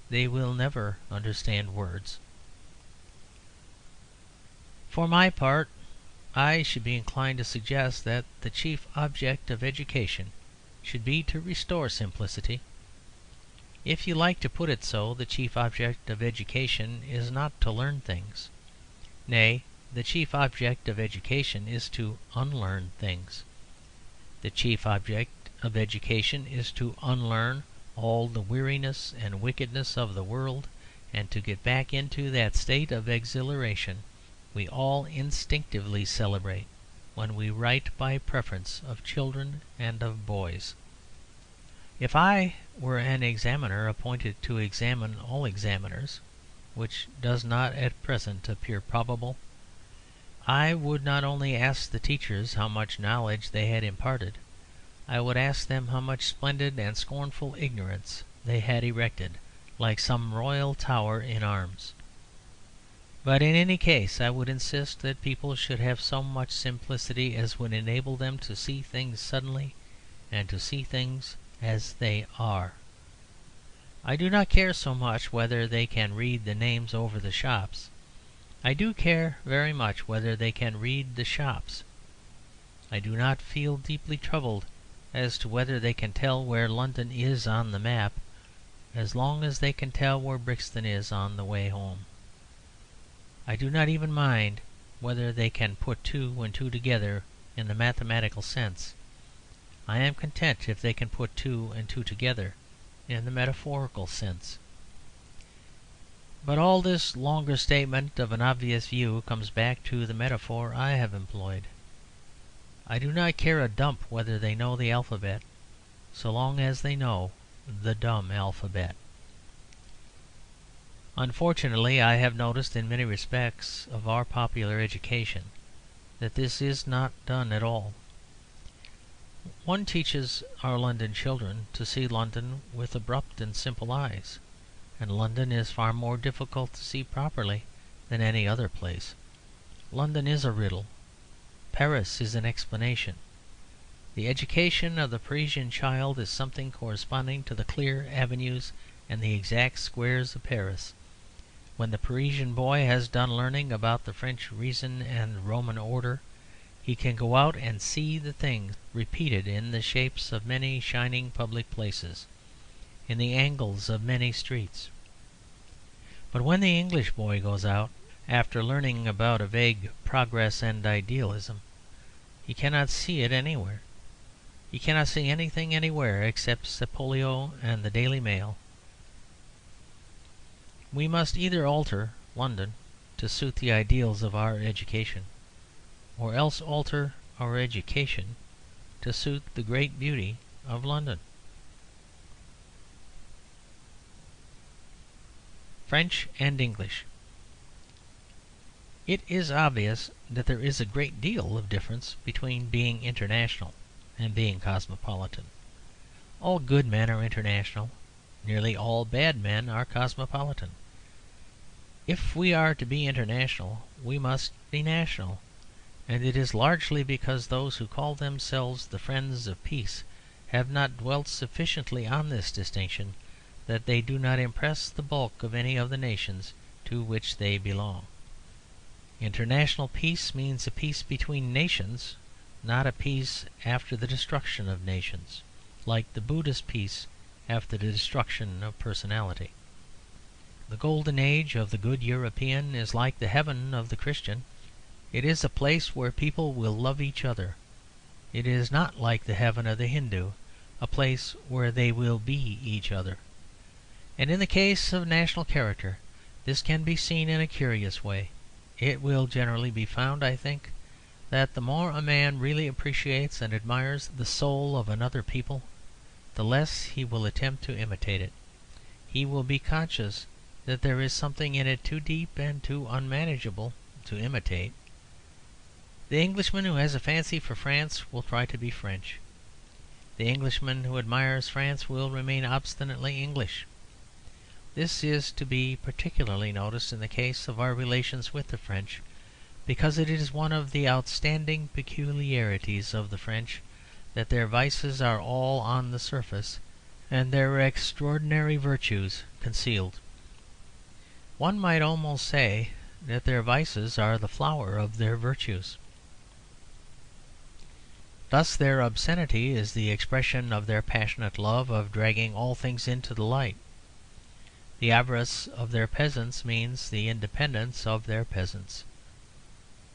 they will never understand words. For my part, I should be inclined to suggest that the chief object of education should be to restore simplicity. If you like to put it so, the chief object of education is not to learn things. Nay, the chief object of education is to unlearn things. The chief object of education is to unlearn all the weariness and wickedness of the world, and to get back into that state of exhilaration we all instinctively celebrate when we write by preference of children and of boys. If I were an examiner appointed to examine all examiners, which does not at present appear probable, I would not only ask the teachers how much knowledge they had imparted, I would ask them how much splendid and scornful ignorance they had erected, like some royal tower in arms. But in any case I would insist that people should have so much simplicity as would enable them to see things suddenly, and to see things as they are. I do not care so much whether they can read the names over the shops. I do care very much whether they can read the shops. I do not feel deeply troubled as to whether they can tell where London is on the map, as long as they can tell where Brixton is on the way home. I do not even mind whether they can put 2 and 2 together in the mathematical sense. I am content if they can put 2 and 2 together in the metaphorical sense. But all this longer statement of an obvious view comes back to the metaphor I have employed. I do not care a dump whether they know the alphabet, so long as they know the dumb alphabet. Unfortunately, I have noticed in many respects of our popular education that this is not done at all. One teaches our London children to see London with abrupt and simple eyes, and London is far more difficult to see properly than any other place. London is a riddle. Paris is an explanation. The education of the Parisian child is something corresponding to the clear avenues and the exact squares of Paris. When the Parisian boy has done learning about the French reason and Roman order, he can go out and see the things repeated in the shapes of many shining public places, in the angles of many streets. But when the English boy goes out, after learning about a vague progress and idealism, he cannot see it anywhere. He cannot see anything anywhere except Sapolio and the Daily Mail. We must either alter London to suit the ideals of our education, or else alter our education to suit the great beauty of London. French and English. It is obvious that there is a great deal of difference between being international and being cosmopolitan. All good men are international; nearly all bad men are cosmopolitan. If we are to be international, we must be national; and it is largely because those who call themselves the friends of peace have not dwelt sufficiently on this distinction that they do not impress the bulk of any of the nations to which they belong. International peace means a peace between nations, not a peace after the destruction of nations, like the Buddhist peace after the destruction of personality. The golden age of the good European is like the heaven of the Christian. It is a place where people will love each other. It is not like the heaven of the Hindu, a place where they will be each other. And in the case of national character this can be seen in a curious way. It will generally be found, I think, that the more a man really appreciates and admires the soul of another people, the less he will attempt to imitate it. He will be conscious that there is something in it too deep and too unmanageable to imitate. The Englishman who has a fancy for France will try to be French. The Englishman who admires France will remain obstinately English. This is to be particularly noticed in the case of our relations with the French, because it is one of the outstanding peculiarities of the French that their vices are all on the surface and their extraordinary virtues concealed. One might almost say that their vices are the flower of their virtues. Thus their obscenity is the expression of their passionate love of dragging all things into the light. The avarice of their peasants means the independence of their peasants.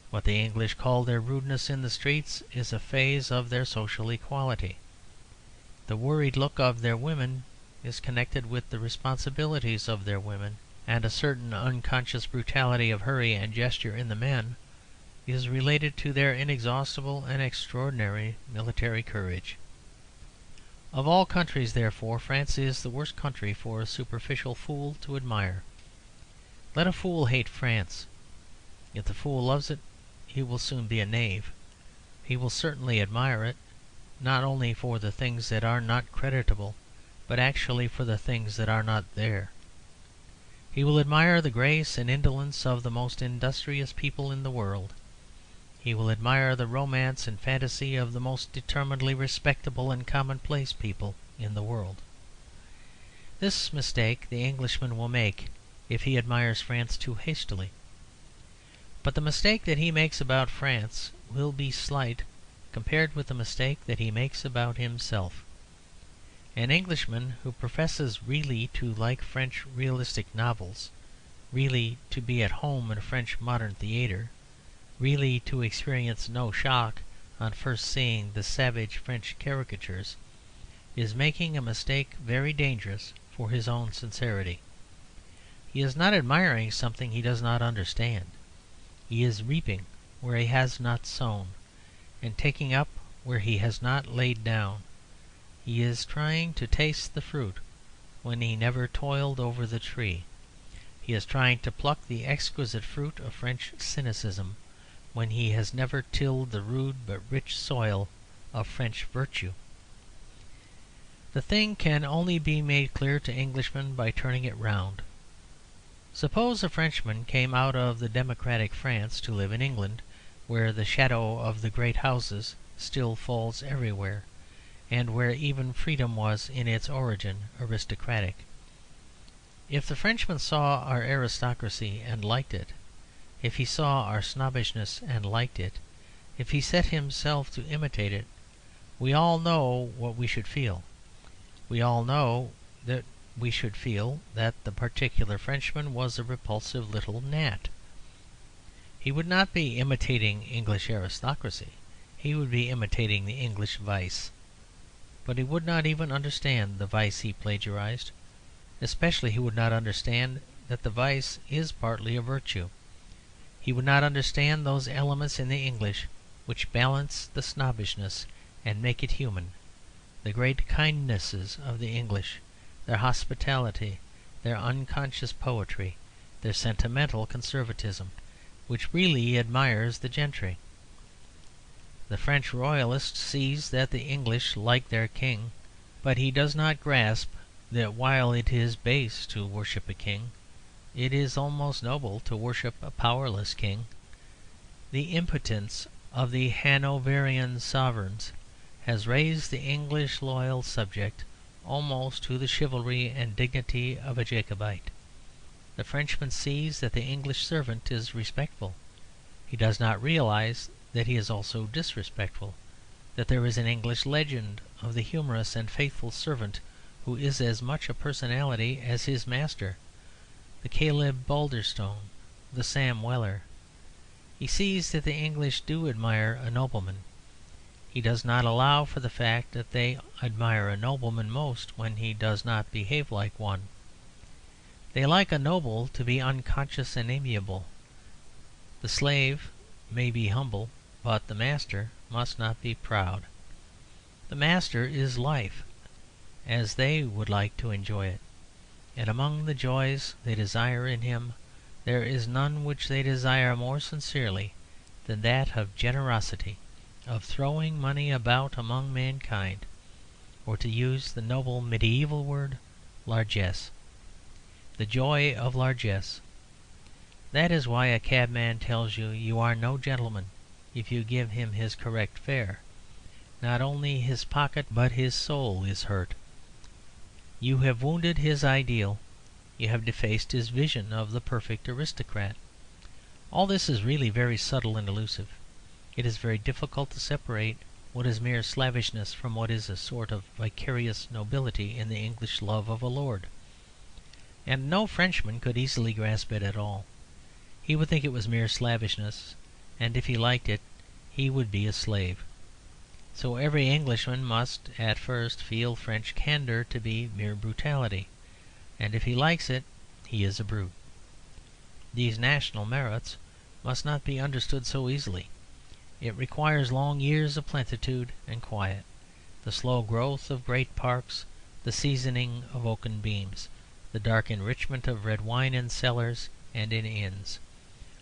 What the English call their rudeness in the streets is a phase of their social equality. The worried look of their women is connected with the responsibilities of their women, and a certain unconscious brutality of hurry and gesture in the men is related to their inexhaustible and extraordinary military courage. Of all countries, therefore, France is the worst country for a superficial fool to admire. Let a fool hate France. If the fool loves it, he will soon be a knave. He will certainly admire it, not only for the things that are not creditable, but actually for the things that are not there. He will admire the grace and indolence of the most industrious people in the world. He will admire the romance and fantasy of the most determinedly respectable and commonplace people in the world. This mistake the Englishman will make if he admires France too hastily. But the mistake that he makes about France will be slight compared with the mistake that he makes about himself. An Englishman who professes really to like French realistic novels, really to be at home in a French modern theatre, really to experience no shock on first seeing the savage French caricatures, is making a mistake very dangerous for his own sincerity. He is not admiring something he does not understand. He is reaping where he has not sown, and taking up where he has not laid down. He is trying to taste the fruit when he never toiled over the tree. He is trying to pluck the exquisite fruit of French cynicism when he has never tilled the rude but rich soil of French virtue. The thing can only be made clear to Englishmen by turning it round. Suppose a Frenchman came out of the democratic France to live in England, where the shadow of the great houses still falls everywhere, and where even freedom was in its origin aristocratic. If the Frenchman saw our aristocracy and liked it, if he saw our snobbishness and liked it, if he set himself to imitate it, we all know what we should feel. We all know that we should feel that the particular Frenchman was a repulsive little gnat. He would not be imitating English aristocracy. He would be imitating the English vice. But he would not even understand the vice he plagiarized. Especially he would not understand that the vice is partly a virtue. He would not understand those elements in the English which balance the snobbishness and make it human, the great kindnesses of the English, their hospitality, their unconscious poetry, their sentimental conservatism, which really admires the gentry. The French royalist sees that the English like their king, but he does not grasp that while it is base to worship a king, it is almost noble to worship a powerless king. The impotence of the Hanoverian sovereigns has raised the English loyal subject almost to the chivalry and dignity of a Jacobite. The Frenchman sees that the English servant is respectful. He does not realise that he is also disrespectful, that there is an English legend of the humorous and faithful servant who is as much a personality as his master, the Caleb Balderstone, the Sam Weller. He sees that the English do admire a nobleman. He does not allow for the fact that they admire a nobleman most when he does not behave like one. They like a noble to be unconscious and amiable. The slave may be humble, but the master must not be proud. The master is life, as they would like to enjoy it, and among the joys they desire in him there is none which they desire more sincerely than that of generosity, of throwing money about among mankind, or to use the noble mediaeval word, largesse. The joy of largesse. That is why a cabman tells you you are no gentleman if you give him his correct fare. Not only his pocket but his soul is hurt. You have wounded his ideal. You have defaced his vision of the perfect aristocrat. All this is really very subtle and elusive. It is very difficult to separate what is mere slavishness from what is a sort of vicarious nobility in the English love of a lord. And no Frenchman could easily grasp it at all. He would think it was mere slavishness, and if he liked it he would be a slave. So every Englishman must at first feel French candour to be mere brutality, and if he likes it he is a brute. These national merits must not be understood so easily. It requires long years of plenitude and quiet, the slow growth of great parks, the seasoning of oaken beams, the dark enrichment of red wine in cellars and in inns,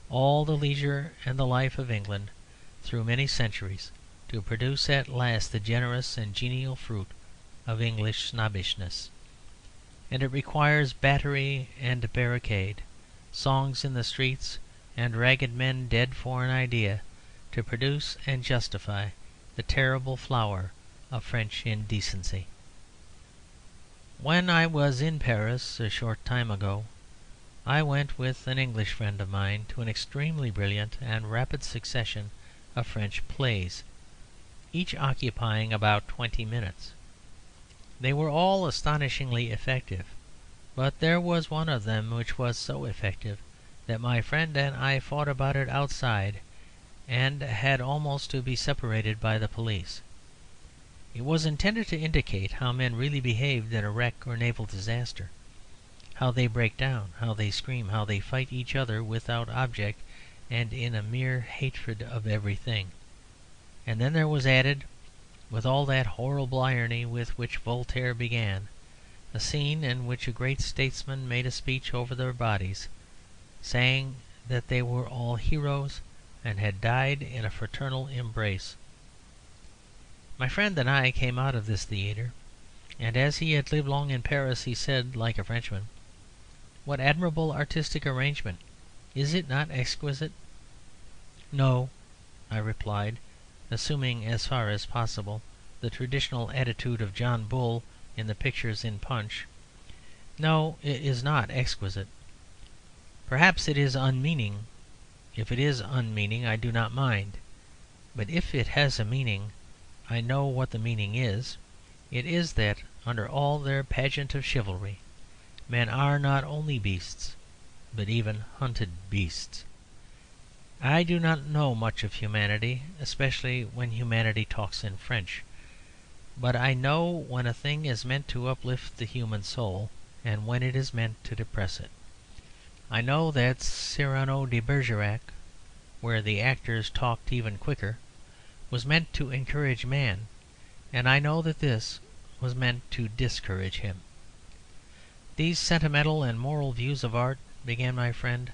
all the leisure and the life of England through many centuries, to produce at last the generous and genial fruit of English snobbishness. And it requires battery and barricade, songs in the streets and ragged men dead for an idea, to produce and justify the terrible flower of French indecency. When I was in Paris a short time ago, I went with an English friend of mine to an extremely brilliant and rapid succession of French plays, each occupying about 20 minutes. They were all astonishingly effective, but there was one of them which was so effective that my friend and I fought about it outside and had almost to be separated by the police. It was intended to indicate how men really behaved in a wreck or naval disaster, how they break down, how they scream, how they fight each other without object and in a mere hatred of everything. And then there was added, with all that horrible irony with which Voltaire began, a scene in which a great statesman made a speech over their bodies, saying that they were all heroes and had died in a fraternal embrace. My friend and I came out of this theatre, and as he had lived long in Paris, he said, like a Frenchman, "What admirable artistic arrangement! Is it not exquisite?" "No," I replied, assuming as far as possible the traditional attitude of John Bull in the pictures in Punch. "No, it is not exquisite. Perhaps it is unmeaning. If it is unmeaning I do not mind. But if it has a meaning, I know what the meaning is. It is that, under all their pageant of chivalry, men are not only beasts, but even hunted beasts. I do not know much of humanity, especially when humanity talks in French. But I know when a thing is meant to uplift the human soul and when it is meant to depress it. I know that Cyrano de Bergerac, where the actors talked even quicker, was meant to encourage man, and I know that this was meant to discourage him. "These sentimental and moral views of art," began my friend.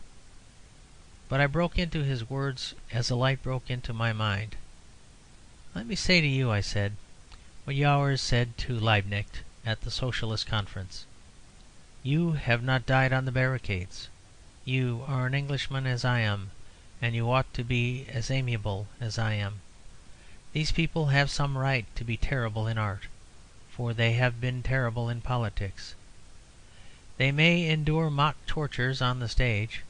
But I broke into his words as a light broke into my mind. "Let me say to you," I said, "what Jaures said to Liebknecht at the Socialist Conference. You have not died on the barricades. You are an Englishman as I am, and you ought to be as amiable as I am. These people have some right to be terrible in art, for they have been terrible in politics. They may endure mock tortures on the stage.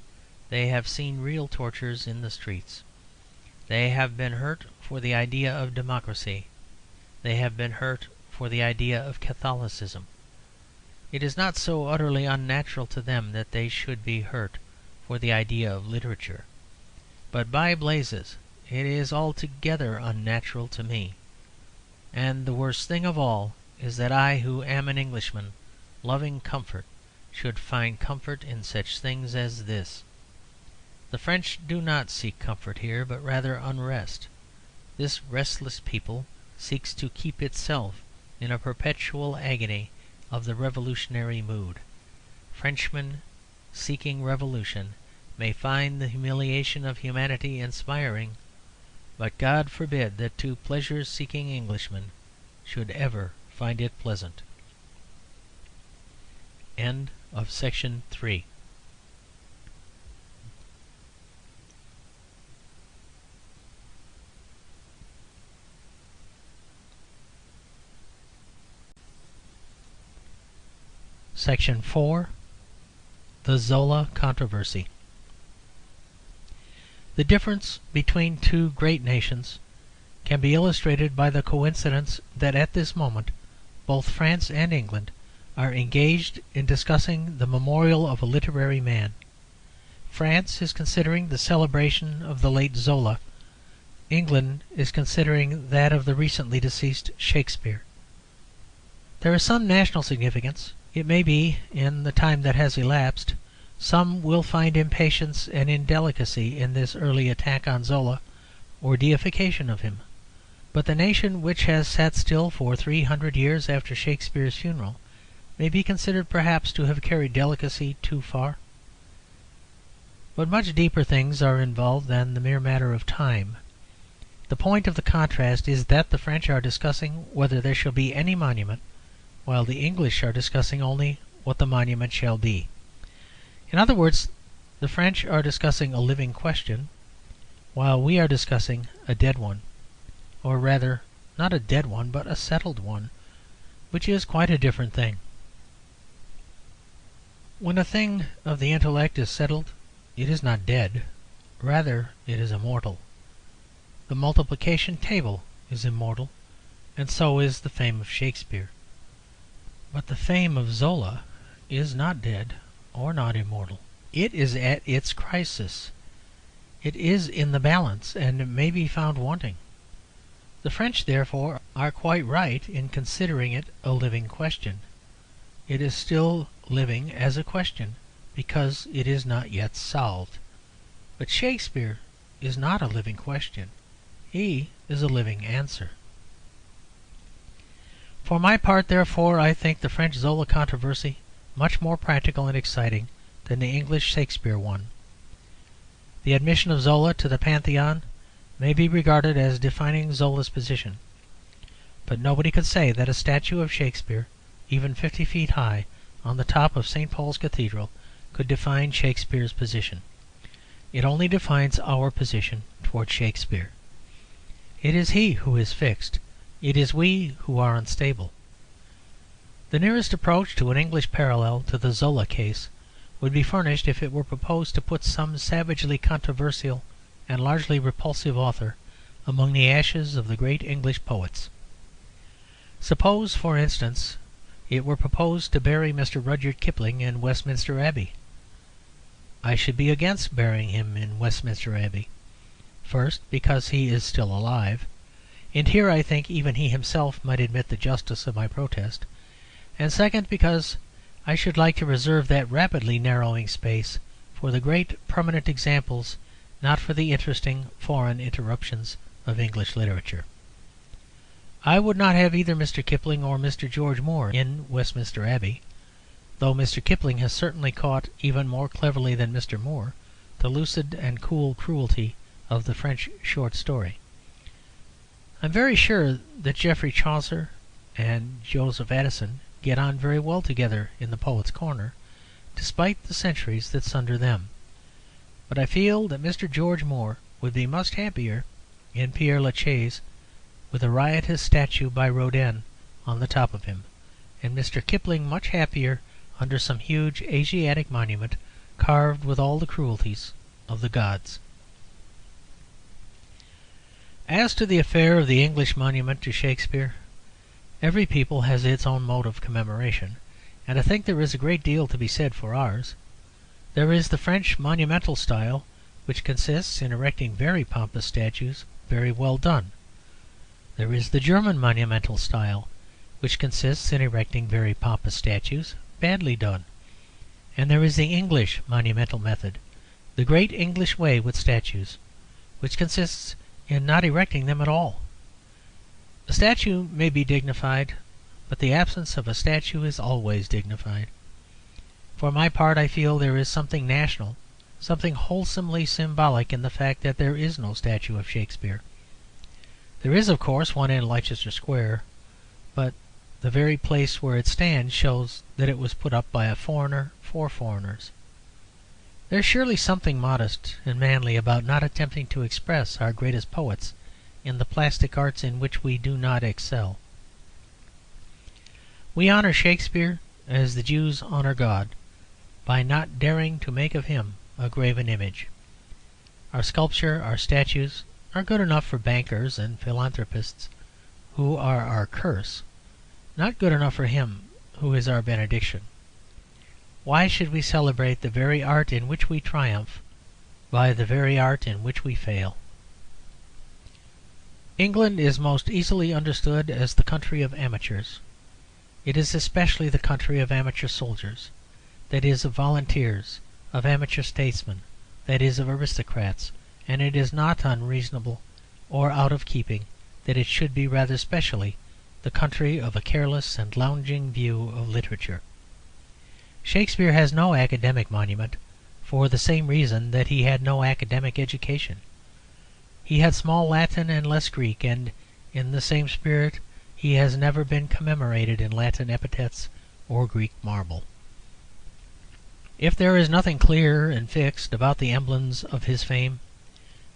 They have seen real tortures in the streets. They have been hurt for the idea of democracy. They have been hurt for the idea of Catholicism. It is not so utterly unnatural to them that they should be hurt for the idea of literature. But, by blazes, it is altogether unnatural to me. And the worst thing of all is that I, who am an Englishman, loving comfort, should find comfort in such things as this. The French do not seek comfort here, but rather unrest. This restless people seeks to keep itself in a perpetual agony of the revolutionary mood. Frenchmen seeking revolution may find the humiliation of humanity inspiring, but God forbid that two pleasure-seeking Englishmen should ever find it pleasant." End of section 3. Section 4. The Zola Controversy. The difference between two great nations can be illustrated by the coincidence that at this moment both France and England are engaged in discussing the memorial of a literary man. France is considering the celebration of the late Zola. England is considering that of the recently deceased Shakespeare. There is some national significance, it may be, in the time that has elapsed. Some will find impatience and indelicacy in this early attack on Zola or deification of him. But the nation which has sat still for 300 years after Shakespeare's funeral may be considered perhaps to have carried delicacy too far. But much deeper things are involved than the mere matter of time. The point of the contrast is that the French are discussing whether there shall be any monument, while the English are discussing only what the monument shall be. In other words, the French are discussing a living question, while we are discussing a dead one, or rather, not a dead one, but a settled one, which is quite a different thing. When a thing of the intellect is settled, it is not dead, rather it is immortal. The multiplication table is immortal, and so is the fame of Shakespeare. But the fame of Zola is not dead or not immortal. It is at its crisis. It is in the balance, and it may be found wanting. The French, therefore, are quite right in considering it a living question. It is still living as a question, because it is not yet solved. But Shakespeare is not a living question. He is a living answer. For my part, therefore, I think the French Zola controversy much more practical and exciting than the English Shakespeare one. The admission of Zola to the Pantheon may be regarded as defining Zola's position. But nobody could say that a statue of Shakespeare, even 50 feet high, on the top of St. Paul's Cathedral, could define Shakespeare's position. It only defines our position towards Shakespeare. It is he who is fixed. It is we who are unstable. The nearest approach to an English parallel to the Zola case would be furnished if it were proposed to put some savagely controversial and largely repulsive author among the ashes of the great English poets. Suppose, for instance, it were proposed to bury Mr. Rudyard Kipling in Westminster Abbey. I should be against burying him in Westminster Abbey. First, because he is still alive, and here I think even he himself might admit the justice of my protest. And second, because I should like to reserve that rapidly narrowing space for the great permanent examples, not for the interesting foreign interruptions of English literature. I would not have either Mr. Kipling or Mr. George Moore in Westminster Abbey. though Mr. Kipling has certainly caught, even more cleverly than Mr. Moore, the lucid and cool cruelty of the French short story. I am very sure that Geoffrey Chaucer and Joseph Addison get on very well together in The Poet's Corner, despite the centuries that sunder them. But I feel that Mr. George Moore would be much happier in Père Lachaise with a riotous statue by Rodin on the top of him, and Mr. Kipling much happier under some huge Asiatic monument carved with all the cruelties of the gods. As to the affair of the English monument to Shakespeare, every people has its own mode of commemoration, and I think there is a great deal to be said for ours. There is the French monumental style, which consists in erecting very pompous statues very well done. There is the German monumental style, which consists in erecting very pompous statues badly done. And there is the English monumental method, the great English way with statues, which consists in not erecting them at all. A statue may be dignified, but the absence of a statue is always dignified. For my part, I feel there is something national, something wholesomely symbolic in the fact that there is no statue of Shakespeare. There is, of course, one in Leicester Square, but the very place where it stands shows that it was put up by a foreigner for foreigners. There is surely something modest and manly about not attempting to express our greatest poets in the plastic arts in which we do not excel. We honour Shakespeare as the Jews honour God, by not daring to make of him a graven image. Our sculpture, our statues, are good enough for bankers and philanthropists, who are our curse, not good enough for him who is our benediction. Why should we celebrate the very art in which we triumph by the very art in which we fail? England is most easily understood as the country of amateurs. It is especially the country of amateur soldiers, that is, of volunteers, of amateur statesmen, that is, of aristocrats, and it is not unreasonable or out of keeping that it should be rather specially the country of a careless and lounging view of literature. Shakespeare has no academic monument, for the same reason that he had no academic education. He had small Latin and less Greek, and in the same spirit he has never been commemorated in Latin epitaphs or Greek marble. If there is nothing clear and fixed about the emblems of his fame,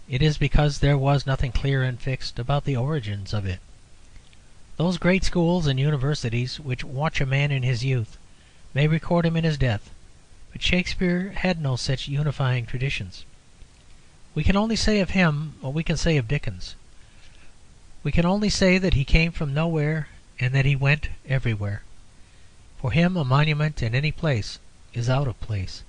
it is because there was nothing clear and fixed about the origins of it. Those great schools and universities which watch a man in his youth may record him in his death, but Shakespeare had no such unifying traditions. We can only say of him what we can say of Dickens. We can only say that he came from nowhere and that he went everywhere. For him a monument in any place is out of place.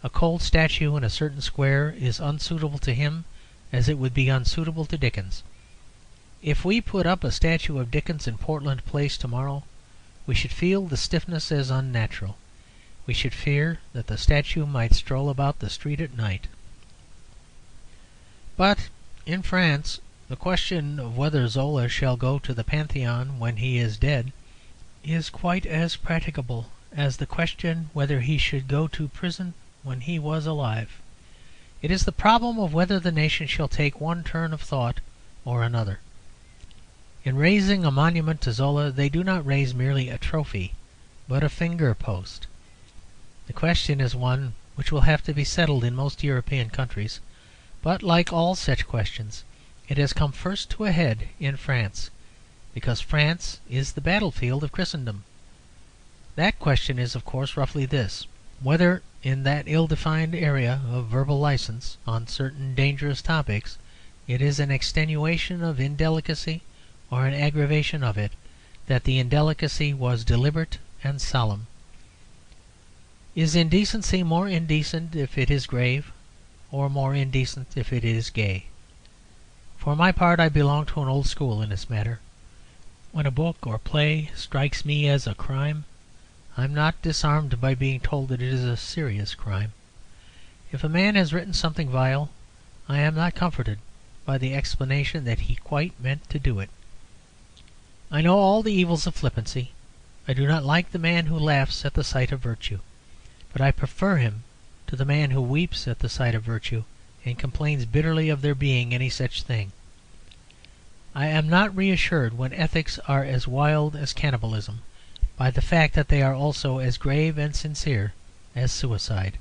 A cold statue in a certain square is unsuitable to him as it would be unsuitable to Dickens. If we put up a statue of Dickens in Portland Place tomorrow, we should feel the stiffness as unnatural. We should fear that the statue might stroll about the street at night. But in France the question of whether Zola shall go to the Pantheon when he is dead is quite as practicable as the question whether he should go to prison when he was alive. It is the problem of whether the nation shall take one turn of thought or another. In raising a monument to Zola, they do not raise merely a trophy, but a finger post. The question is one which will have to be settled in most European countries, but like all such questions, it has come first to a head in France, because France is the battlefield of Christendom. That question is, of course, roughly this: whether in that ill-defined area of verbal license on certain dangerous topics it is an extenuation of indelicacy or an aggravation of it that the indelicacy was deliberate and solemn. Is indecency more indecent if it is grave, or more indecent if it is gay? For my part, I belong to an old school in this matter. When a book or play strikes me as a crime, I am not disarmed by being told that it is a serious crime. If a man has written something vile, I am not comforted by the explanation that he quite meant to do it. I know all the evils of flippancy. I do not like the man who laughs at the sight of virtue, but I prefer him to the man who weeps at the sight of virtue and complains bitterly of there being any such thing. I am not reassured when ethics are as wild as cannibalism by the fact that they are also as grave and sincere as suicide.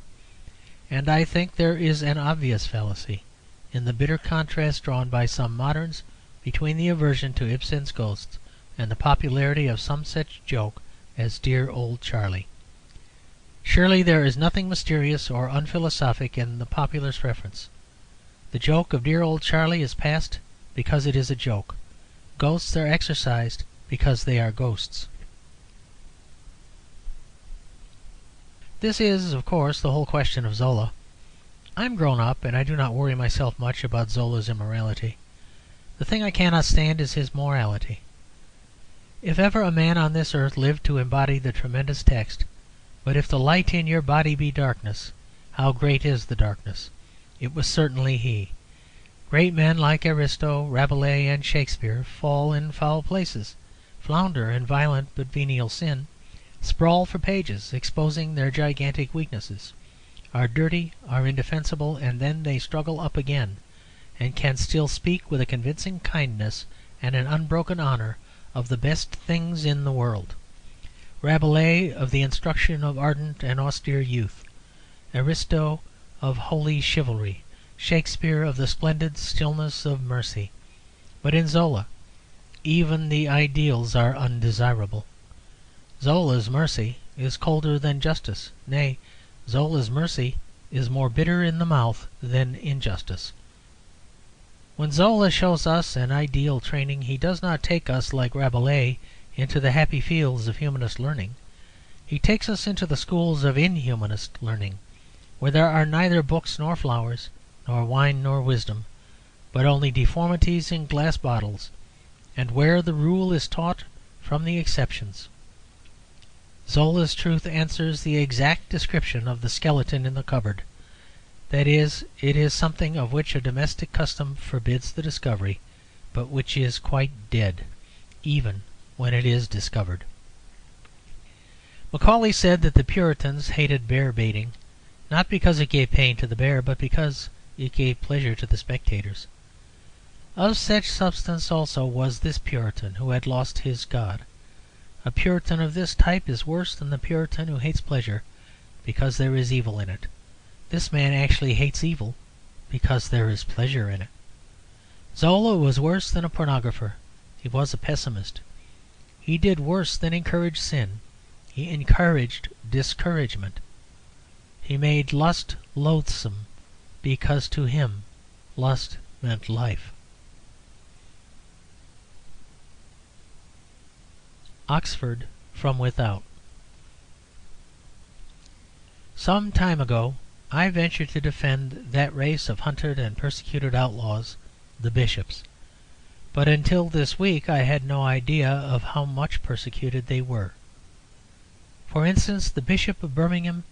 And I think there is an obvious fallacy in the bitter contrast drawn by some moderns between the aversion to Ibsen's ghosts and the popularity of some such joke as Dear Old Charlie. Surely there is nothing mysterious or unphilosophic in the popular's preference. The joke of Dear Old Charlie is passed because it is a joke. Ghosts are exorcised because they are ghosts. This is, of course, the whole question of Zola. I am grown up, and I do not worry myself much about Zola's immorality. The thing I cannot stand is his morality. If ever a man on this earth lived to embody the tremendous text, "But if the light in your body be darkness, how great is the darkness?" it was certainly he. Great men like Aristo, Rabelais, and Shakespeare fall in foul places, flounder in violent but venial sin, sprawl for pages, exposing their gigantic weaknesses, are dirty, are indefensible, and then they struggle up again, and can still speak with a convincing kindness and an unbroken honour of the best things in the world. Rabelais of the instruction of ardent and austere youth, Aristo of holy chivalry, Shakespeare of the splendid stillness of mercy. But in Zola even the ideals are undesirable. Zola's mercy is colder than justice. Nay, Zola's mercy is more bitter in the mouth than injustice. When Zola shows us an ideal training, he does not take us, like Rabelais, into the happy fields of humanist learning. He takes us into the schools of inhumanist learning, where there are neither books nor flowers, nor wine nor wisdom, but only deformities in glass bottles, and where the rule is taught from the exceptions. Zola's truth answers the exact description of the skeleton in the cupboard. That is, it is something of which a domestic custom forbids the discovery, but which is quite dead, even when it is discovered. Macaulay said that the Puritans hated bear baiting, not because it gave pain to the bear, but because it gave pleasure to the spectators. Of such substance also was this Puritan who had lost his God. A Puritan of this type is worse than the Puritan who hates pleasure because there is evil in it. This man actually hates evil because there is pleasure in it. Zola was worse than a pornographer. He was a pessimist. He did worse than encourage sin. He encouraged discouragement. He made lust loathsome because to him lust meant life. Oxford from without. Some time ago I ventured to defend that race of hunted and persecuted outlaws, the bishops. But until this week I had no idea of how much persecuted they were. For instance, the Bishop of Birmingham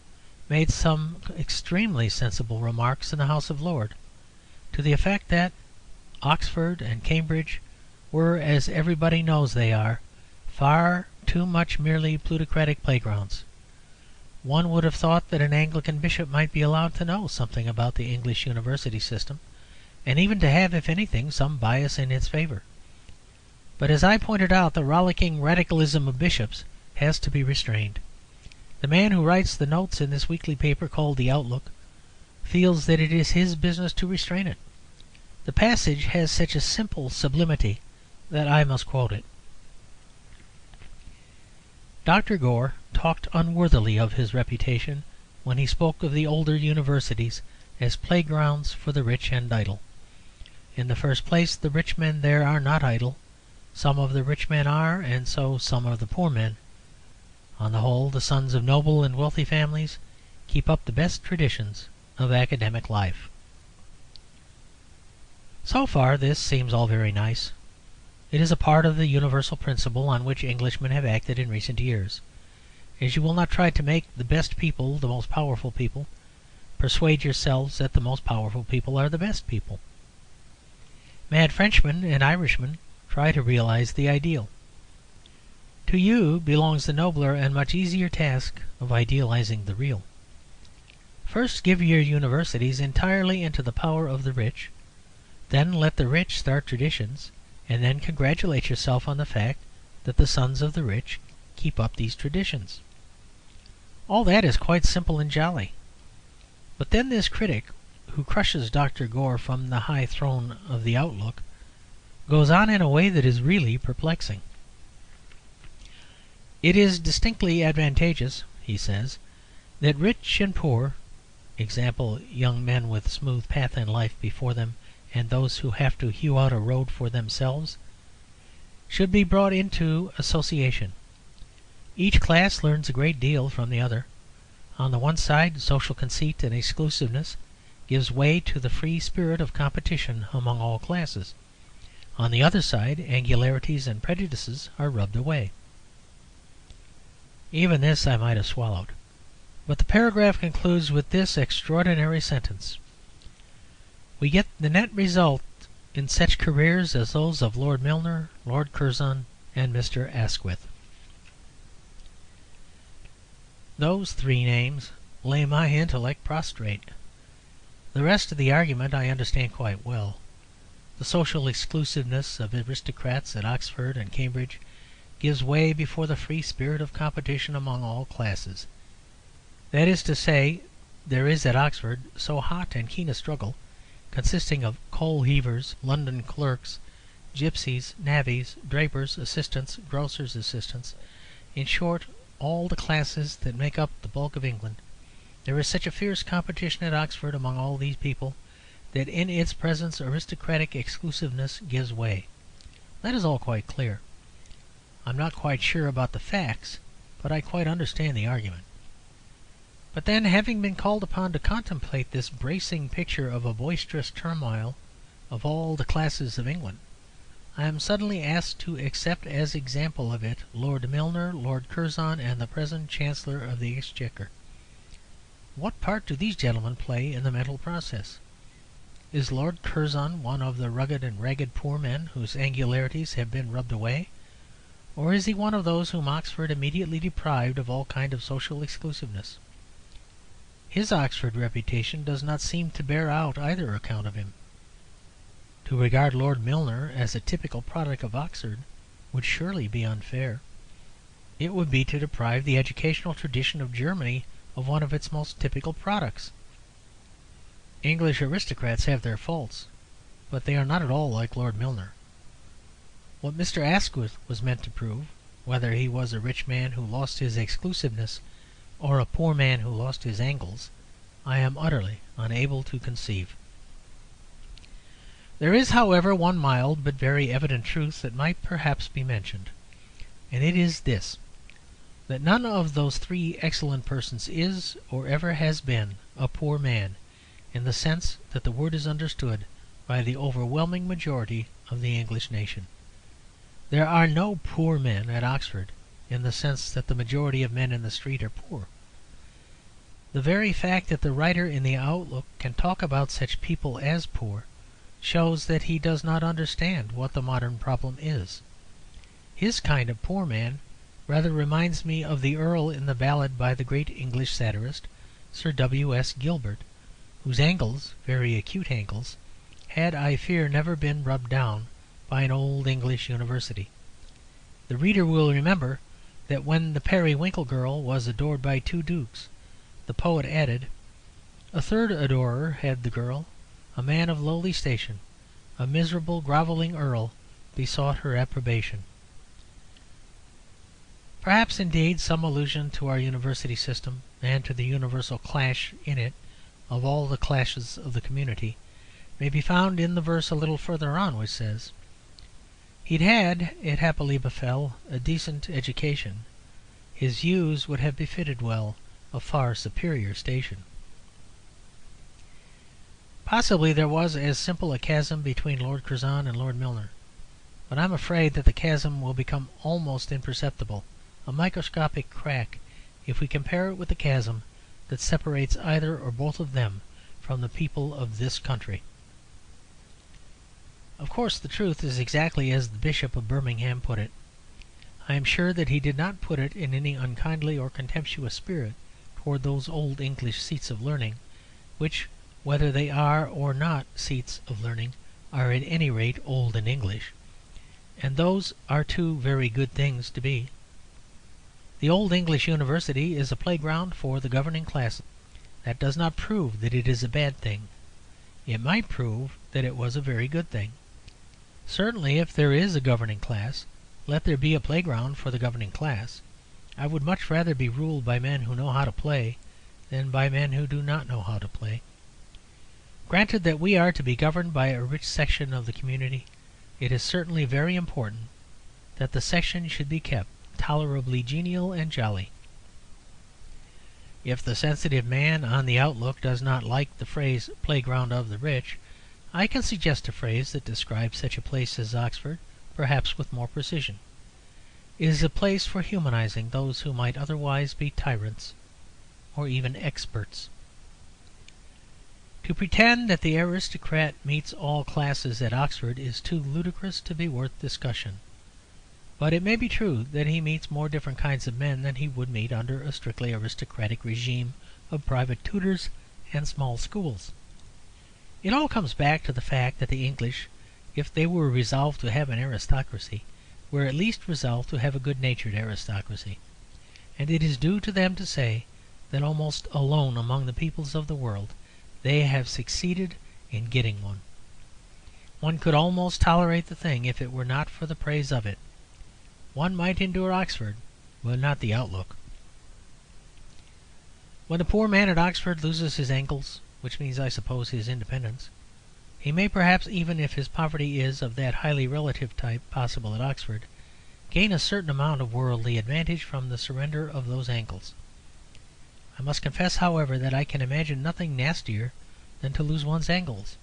made some extremely sensible remarks in the House of Lords, to the effect that Oxford and Cambridge were, as everybody knows they are, far too much merely plutocratic playgrounds. One would have thought that an Anglican bishop might be allowed to know something about the English university system, and even to have, if anything, some bias in its favour. But as I pointed out, the rollicking radicalism of bishops has to be restrained. The man who writes the notes in this weekly paper called The Outlook feels that it is his business to restrain it. The passage has such a simple sublimity that I must quote it. Dr. Gore talked unworthily of his reputation when he spoke of the older universities as playgrounds for the rich and idle. In the first place, the rich men there are not idle. Some of the rich men are, and so some of the poor men. On the whole, the sons of noble and wealthy families keep up the best traditions of academic life. So far, this seems all very nice. It is a part of the universal principle on which Englishmen have acted in recent years. As you will not try to make the best people the most powerful people, persuade yourselves that the most powerful people are the best people. Mad Frenchmen and Irishmen try to realize the ideal. To you belongs the nobler and much easier task of idealising the real. First give your universities entirely into the power of the rich, then let the rich start traditions, and then congratulate yourself on the fact that the sons of the rich keep up these traditions. All that is quite simple and jolly. But then this critic, who crushes Dr. Gore from the high throne of the Outlook, goes on in a way that is really perplexing. It is distinctly advantageous, he says, that rich and poor, example, young men with smooth path in life before them and those who have to hew out a road for themselves, should be brought into association. Each class learns a great deal from the other. On the one side, social conceit and exclusiveness gives way to the free spirit of competition among all classes. On the other side, angularities and prejudices are rubbed away. Even this I might have swallowed. But the paragraph concludes with this extraordinary sentence: "We get the net result in such careers as those of Lord Milner, Lord Curzon, and Mr. Asquith." Those three names lay my intellect prostrate. The rest of the argument I understand quite well. The social exclusiveness of aristocrats at Oxford and Cambridge gives way before the free spirit of competition among all classes. That is to say, there is at Oxford so hot and keen a struggle, consisting of coal heavers, London clerks, gypsies, navvies, drapers' assistants, grocers' assistants, in short, all the classes that make up the bulk of England. There is such a fierce competition at Oxford among all these people that in its presence aristocratic exclusiveness gives way. That is all quite clear. I'm not quite sure about the facts, but I quite understand the argument. But then, having been called upon to contemplate this bracing picture of a boisterous turmoil of all the classes of England, I am suddenly asked to accept as example of it Lord Milner, Lord Curzon, and the present Chancellor of the Exchequer. What part do these gentlemen play in the mental process? Is Lord Curzon one of the rugged and ragged poor men whose angularities have been rubbed away? Or is he one of those whom Oxford immediately deprived of all kind of social exclusiveness? His Oxford reputation does not seem to bear out either account of him. To regard Lord Milner as a typical product of Oxford would surely be unfair. It would be to deprive the educational tradition of Germany of one of its most typical products. English aristocrats have their faults, but they are not at all like Lord Milner. What Mr. Asquith was meant to prove, whether he was a rich man who lost his exclusiveness or a poor man who lost his angles, I am utterly unable to conceive. There is, however, one mild but very evident truth that might perhaps be mentioned, and it is this: that none of those three excellent persons is, or ever has been, a poor man, in the sense that the word is understood by the overwhelming majority of the English nation. There are no poor men at Oxford in the sense that the majority of men in the street are poor. The very fact that the writer in the Outlook can talk about such people as poor shows that he does not understand what the modern problem is. His kind of poor man rather reminds me of the Earl in the ballad by the great English satirist, Sir W.S. Gilbert, whose angles, very acute angles, had, I fear, never been rubbed down by an old English university. The reader will remember that when the Periwinkle girl was adored by two dukes, the poet added, "A third adorer had the girl, a man of lowly station, a miserable grovelling earl besought her approbation." Perhaps, indeed, some allusion to our university system and to the universal clash in it of all the classes of the community may be found in the verse a little further on, which says, "He'd had, it happily befell, a decent education. His views would have befitted well a far superior station." Possibly there was as simple a chasm between Lord Curzon and Lord Milner, but I am afraid that the chasm will become almost imperceptible, a microscopic crack, if we compare it with the chasm that separates either or both of them from the people of this country. Of course, the truth is exactly as the Bishop of Birmingham put it. I am sure that he did not put it in any unkindly or contemptuous spirit towards those old English seats of learning, which, whether they are or not seats of learning, are at any rate old and English, and those are two very good things to be. The old English university is a playground for the governing class. That does not prove that it is a bad thing. It might prove that it was a very good thing. Certainly, if there is a governing class, let there be a playground for the governing class. I would much rather be ruled by men who know how to play than by men who do not know how to play. Granted that we are to be governed by a rich section of the community, it is certainly very important that the section should be kept tolerably genial and jolly. If the sensitive man on the Outlook does not like the phrase "playground of the rich," I can suggest a phrase that describes such a place as Oxford, perhaps with more precision. It is a place for humanizing those who might otherwise be tyrants or even experts. To pretend that the aristocrat meets all classes at Oxford is too ludicrous to be worth discussion. But it may be true that he meets more different kinds of men than he would meet under a strictly aristocratic regime of private tutors and small schools. It all comes back to the fact that the English, if they were resolved to have an aristocracy, were at least resolved to have a good-natured aristocracy. And it is due to them to say that almost alone among the peoples of the world they have succeeded in getting one. One could almost tolerate the thing if it were not for the praise of it. One might endure Oxford, but not the Outlook. When the poor man at Oxford loses his ankles, which means, I suppose, his independence, he may perhaps, even if his poverty is of that highly relative type possible at Oxford, gain a certain amount of worldly advantage from the surrender of those ankles. I must confess, however, that I can imagine nothing nastier than to lose one's ankles.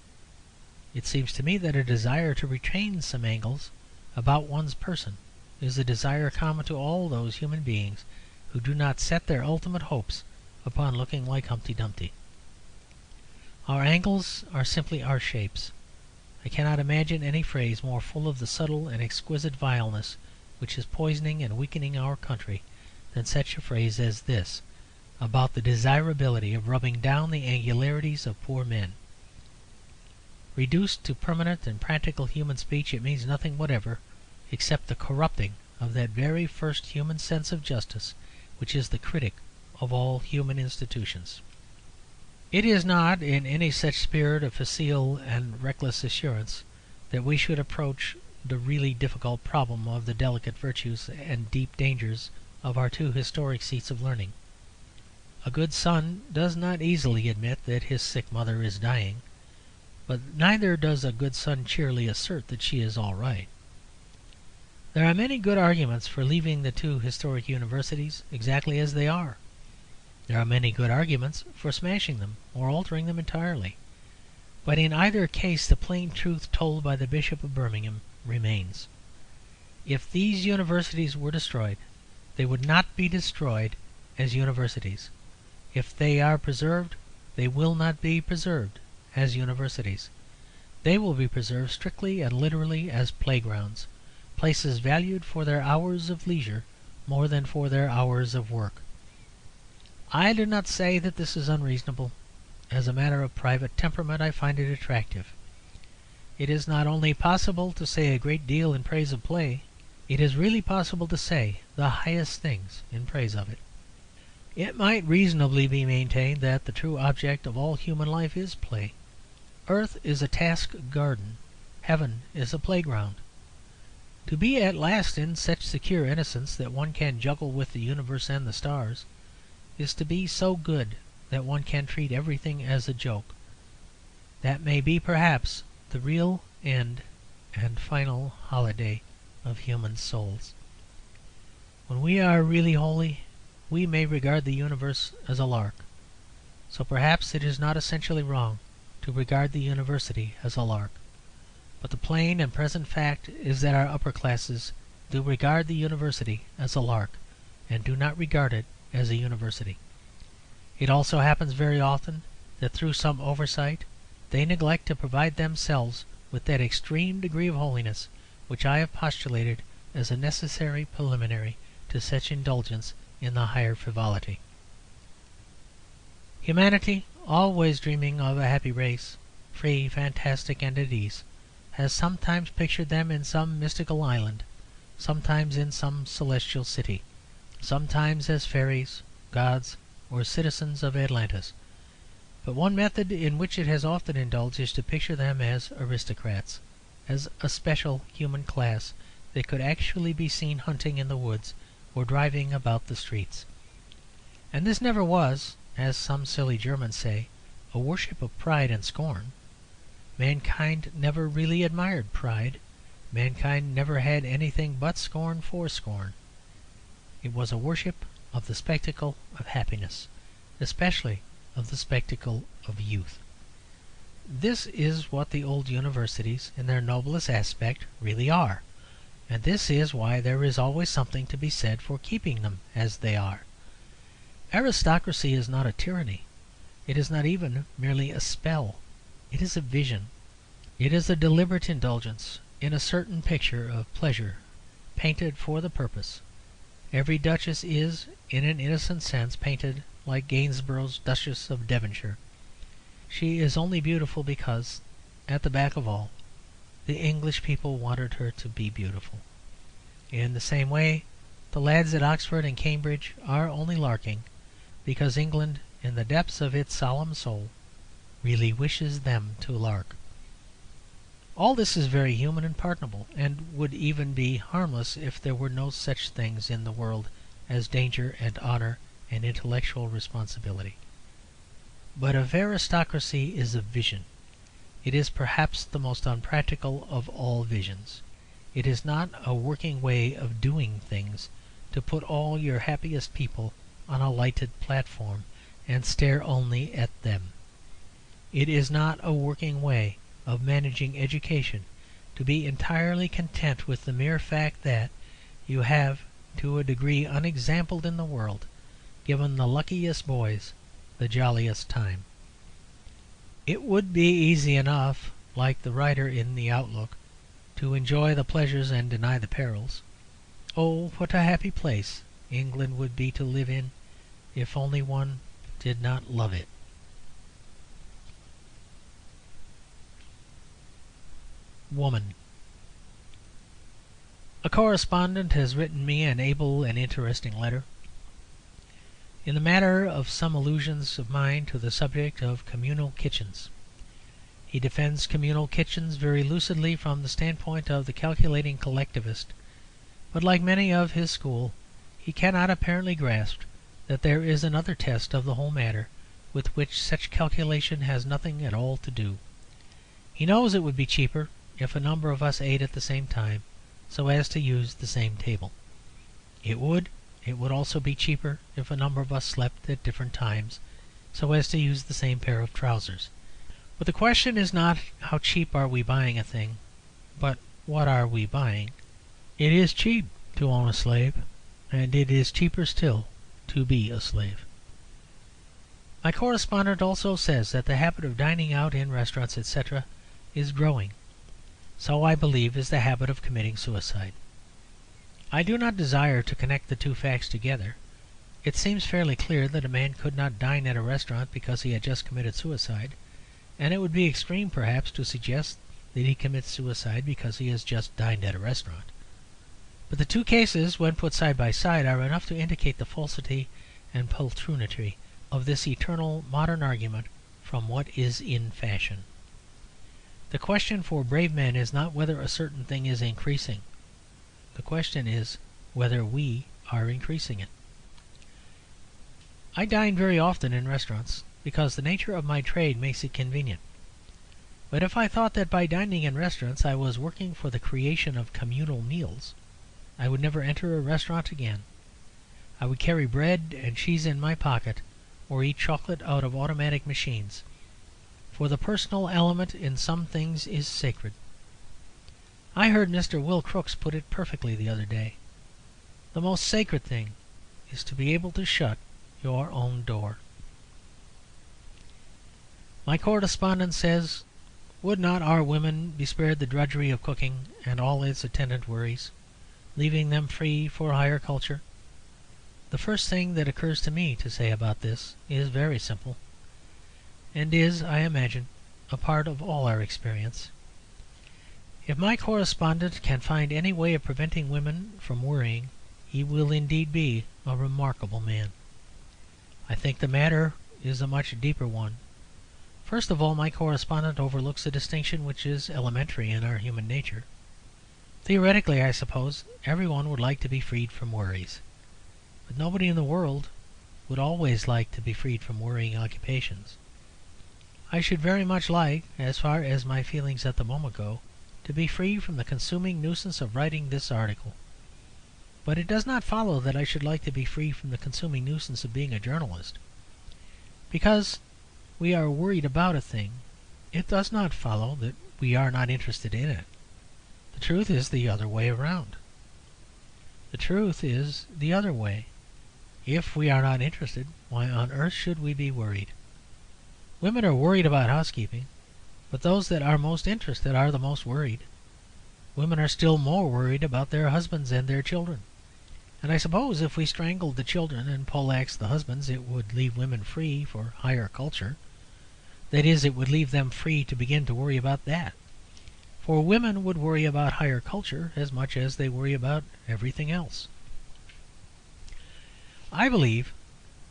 It seems to me that a desire to retain some ankles about one's person is a desire common to all those human beings who do not set their ultimate hopes upon looking like Humpty Dumpty. Our ankles are simply our shapes. I cannot imagine any phrase more full of the subtle and exquisite vileness which is poisoning and weakening our country than such a phrase as this about the desirability of rubbing down the angularities of poor men. Reduced to permanent and practical human speech, it means nothing whatever except the corrupting of that very first human sense of justice which is the critic of all human institutions. It is not in any such spirit of facile and reckless assurance that we should approach the really difficult problem of the delicate virtues and deep dangers of our two historic seats of learning. A good son does not easily admit that his sick mother is dying, but neither does a good son cheerily assert that she is all right. There are many good arguments for leaving the two historic universities exactly as they are. There are many good arguments for smashing them or altering them entirely. But in either case the plain truth told by the Bishop of Birmingham remains. If these universities were destroyed, they would not be destroyed as universities. If they are preserved, they will not be preserved as universities. They will be preserved strictly and literally as playgrounds, places valued for their hours of leisure more than for their hours of work. I do not say that this is unreasonable. As a matter of private temperament, I find it attractive. It is not only possible to say a great deal in praise of play, it is really possible to say the highest things in praise of it. It might reasonably be maintained that the true object of all human life is play. Earth is a task garden. Heaven is a playground. To be at last in such secure innocence that one can juggle with the universe and the stars is to be so good that one can treat everything as a joke. That may be, perhaps, the real end and final holiday of human souls. When we are really holy, we may regard the universe as a lark. So perhaps it is not essentially wrong to regard the university as a lark. But the plain and present fact is that our upper classes do regard the university as a lark, and do not regard it as a university. It also happens very often that through some oversight they neglect to provide themselves with that extreme degree of holiness which I have postulated as a necessary preliminary to such indulgence in the higher frivolity. Humanity, always dreaming of a happy race, free, fantastic, and at ease, has sometimes pictured them in some mystical island, sometimes in some celestial city, sometimes as fairies, gods, or citizens of Atlantis. But one method in which it has often indulged is to picture them as aristocrats, as a special human class that could actually be seen hunting in the woods or driving about the streets. And this never was, as some silly Germans say, a worship of pride and scorn. Mankind never really admired pride. Mankind never had anything but scorn for scorn. It was a worship of the spectacle of happiness, especially of the spectacle of youth. This is what the old universities, in their noblest aspect, really are, and this is why there is always something to be said for keeping them as they are. Aristocracy is not a tyranny. It is not even merely a spell. It is a vision. It is a deliberate indulgence in a certain picture of pleasure painted for the purpose. Every duchess is, in an innocent sense, painted like Gainsborough's Duchess of Devonshire. She is only beautiful because, at the back of all, the English people wanted her to be beautiful. In the same way, the lads at Oxford and Cambridge are only larking because England, in the depths of its solemn soul, really wishes them to lark. All this is very human and pardonable, and would even be harmless if there were no such things in the world as danger and honour and intellectual responsibility. But if aristocracy is a vision, it is perhaps the most unpractical of all visions. It is not a working way of doing things to put all your happiest people on a lighted platform and stare only at them. It is not a working way of managing education to be entirely content with the mere fact that you have, to a degree unexampled in the world, given the luckiest boys the jolliest time. It would be easy enough, like the writer in the Outlook, to enjoy the pleasures and deny the perils. Oh, what a happy place England would be to live in if only one did not love it. Woman. A correspondent has written me an able and interesting letter in the matter of some allusions of mine to the subject of communal kitchens. He defends communal kitchens very lucidly from the standpoint of the calculating collectivist, but like many of his school, he cannot apparently grasp that there is another test of the whole matter with which such calculation has nothing at all to do. He knows it would be cheaper if a number of us ate at the same time, so as to use the same table. It would also be cheaper if a number of us slept at different times, so as to use the same pair of trousers. But the question is not how cheap are we buying a thing, but what are we buying. It is cheap to own a slave, and it is cheaper still to be a slave. My correspondent also says that the habit of dining out in restaurants, etc., is growing. So I believe is the habit of committing suicide. I do not desire to connect the two facts together. It seems fairly clear that a man could not dine at a restaurant because he had just committed suicide, and it would be extreme perhaps to suggest that he commits suicide because he has just dined at a restaurant. But the two cases, when put side by side, are enough to indicate the falsity and poltroonery of this eternal modern argument from what is in fashion. The question for brave men is not whether a certain thing is increasing. The question is whether we are increasing it. I dine very often in restaurants because the nature of my trade makes it convenient. But if I thought that by dining in restaurants I was working for the creation of communal meals, I would never enter a restaurant again. I would carry bread and cheese in my pocket or eat chocolate out of automatic machines. For the personal element in some things is sacred. I heard Mr. Will Crooks put it perfectly the other day. The most sacred thing is to be able to shut your own door. My correspondent says, would not our women be spared the drudgery of cooking and all its attendant worries? leaving them free for higher culture? The first thing that occurs to me to say about this is very simple, and is, I imagine, a part of all our experience. If my correspondent can find any way of preventing women from worrying, he will indeed be a remarkable man. I think the matter is a much deeper one. First of all, my correspondent overlooks a distinction which is elementary in our human nature. Theoretically, I suppose, everyone would like to be freed from worries. But nobody in the world would always like to be freed from worrying occupations. I should very much like, as far as my feelings at the moment go, to be free from the consuming nuisance of writing this article. But it does not follow that I should like to be free from the consuming nuisance of being a journalist. Because we are worried about a thing, it does not follow that we are not interested in it. The truth is the other way around. The truth is the other way. If we are not interested, why on earth should we be worried? Women are worried about housekeeping, but those that are most interested are the most worried. Women are still more worried about their husbands and their children. And I suppose if we strangled the children and poleaxed the husbands, it would leave women free for higher culture. That is, it would leave them free to begin to worry about that. For women would worry about higher culture as much as they worry about everything else. I believe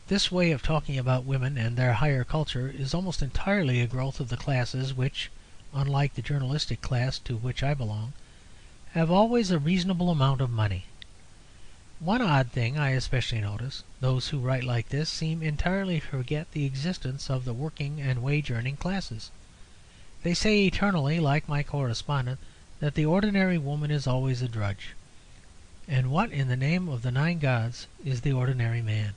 this way of talking about women and their higher culture is almost entirely a growth of the classes which, unlike the journalistic class to which I belong, have always a reasonable amount of money. One odd thing I especially notice: those who write like this seem entirely to forget the existence of the working and wage-earning classes. They say eternally, like my correspondent, that the ordinary woman is always a drudge. And what in the name of the nine gods is the ordinary man?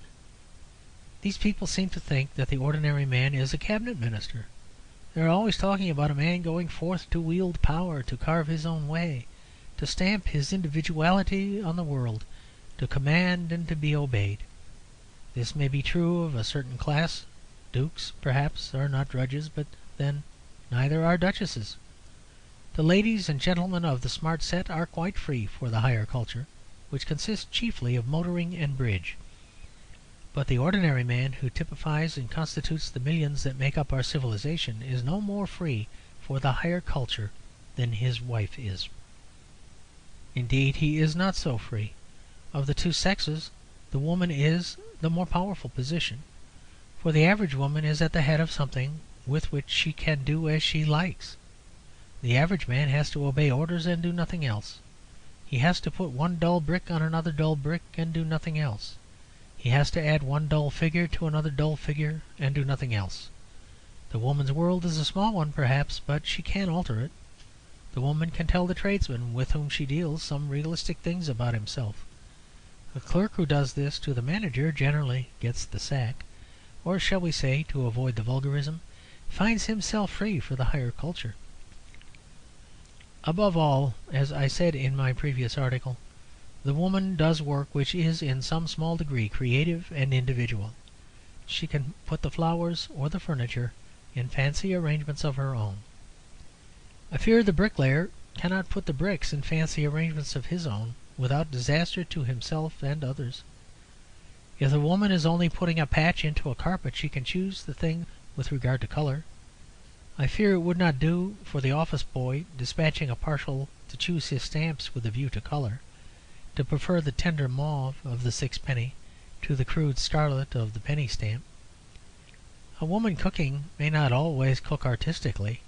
These people seem to think that the ordinary man is a cabinet minister. They are always talking about a man going forth to wield power, to carve his own way, to stamp his individuality on the world, to command and to be obeyed. This may be true of a certain class. Dukes, perhaps, are not drudges, but then neither are duchesses. The ladies and gentlemen of the smart set are quite free for the higher culture, which consists chiefly of motoring and bridge. But the ordinary man, who typifies and constitutes the millions that make up our civilization, is no more free for the higher culture than his wife is. Indeed, he is not so free. Of the two sexes, the woman is the more powerful position, for the average woman is at the head of something with which she can do as she likes. The average man has to obey orders and do nothing else. He has to put one dull brick on another dull brick and do nothing else. He has to add one dull figure to another dull figure and do nothing else. The woman's world is a small one, perhaps, but she can alter it. The woman can tell the tradesman with whom she deals some realistic things about himself. A clerk who does this to the manager generally gets the sack, or shall we say, to avoid the vulgarism, finds himself free for the higher culture. Above all, as I said in my previous article, the woman does work which is in some small degree creative and individual. She can put the flowers or the furniture in fancy arrangements of her own. I fear the bricklayer cannot put the bricks in fancy arrangements of his own without disaster to himself and others. If the woman is only putting a patch into a carpet, she can choose the thing with regard to colour. I fear it would not do for the office boy dispatching a parcel to choose his stamps with a view to colour, to prefer the tender mauve of the sixpenny to the crude scarlet of the penny stamp. A woman cooking may not always cook artistically.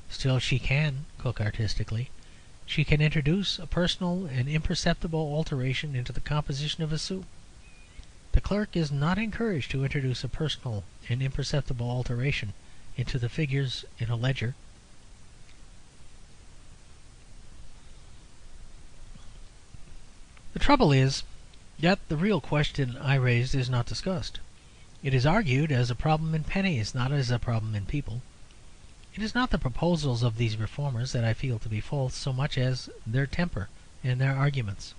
Still she can cook artistically. She can introduce a personal and imperceptible alteration into the composition of a soup. The clerk is not encouraged to introduce a personal and imperceptible alteration into the figures in a ledger. The trouble is that the real question I raised is not discussed. It is argued as a problem in pennies, not as a problem in people. It is not the proposals of these reformers that I feel to be false so much as their temper and their arguments.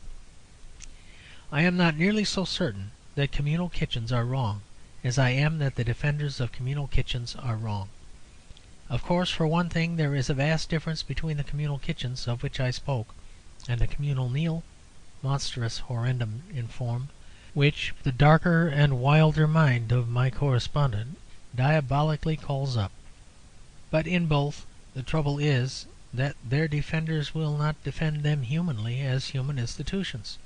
I am not nearly so certain that communal kitchens are wrong as I am that the defenders of communal kitchens are wrong. Of course, for one thing, there is a vast difference between the communal kitchens of which I spoke and the communal meal. monstrous horrendum in form, which the darker and wilder mind of my correspondent diabolically calls up. But in both the trouble is that their defenders will not defend them humanly as human institutions.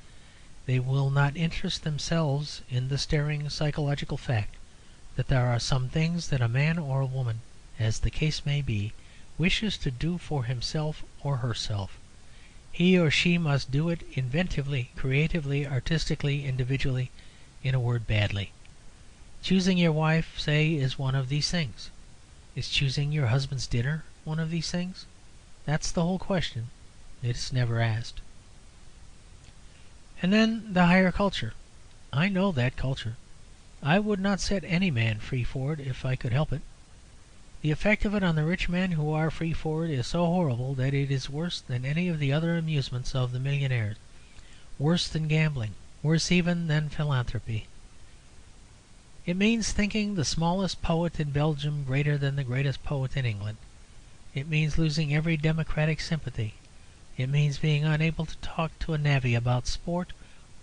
They will not interest themselves in the staring psychological fact that there are some things that a man or a woman, as the case may be, wishes to do for himself or herself. He or she must do it inventively, creatively, artistically, individually, in a word, badly. Choosing your wife, say, is one of these things. Is choosing your husband's dinner one of these things? That's the whole question. It's never asked. And then the higher culture. I know that culture. I would not set any man free for it if I could help it. The effect of it on the rich men who are free for it is so horrible that it is worse than any of the other amusements of the millionaires, worse than gambling, worse even than philanthropy. It means thinking the smallest poet in Belgium greater than the greatest poet in England. It means losing every democratic sympathy. It means being unable to talk to a navvy about sport,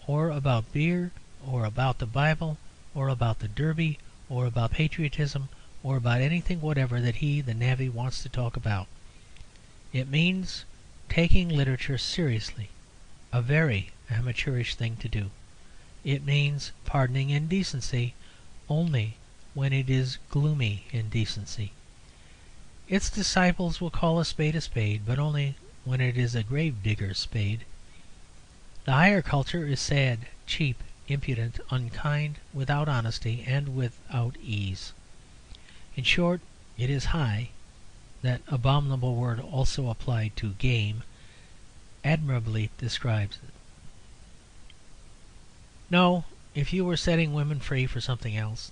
or about beer, or about the Bible, or about the Derby, or about patriotism, or about anything whatever that he, the navvy, wants to talk about. It means taking literature seriously, a very amateurish thing to do. It means pardoning indecency only when it is gloomy indecency. Its disciples will call a spade, but only when it is a grave-digger's spade. The higher culture is sad, cheap, impudent, unkind, without honesty, and without ease. In short, it is high. That abominable word also applied to game admirably describes it. No, if you were setting women free for something else,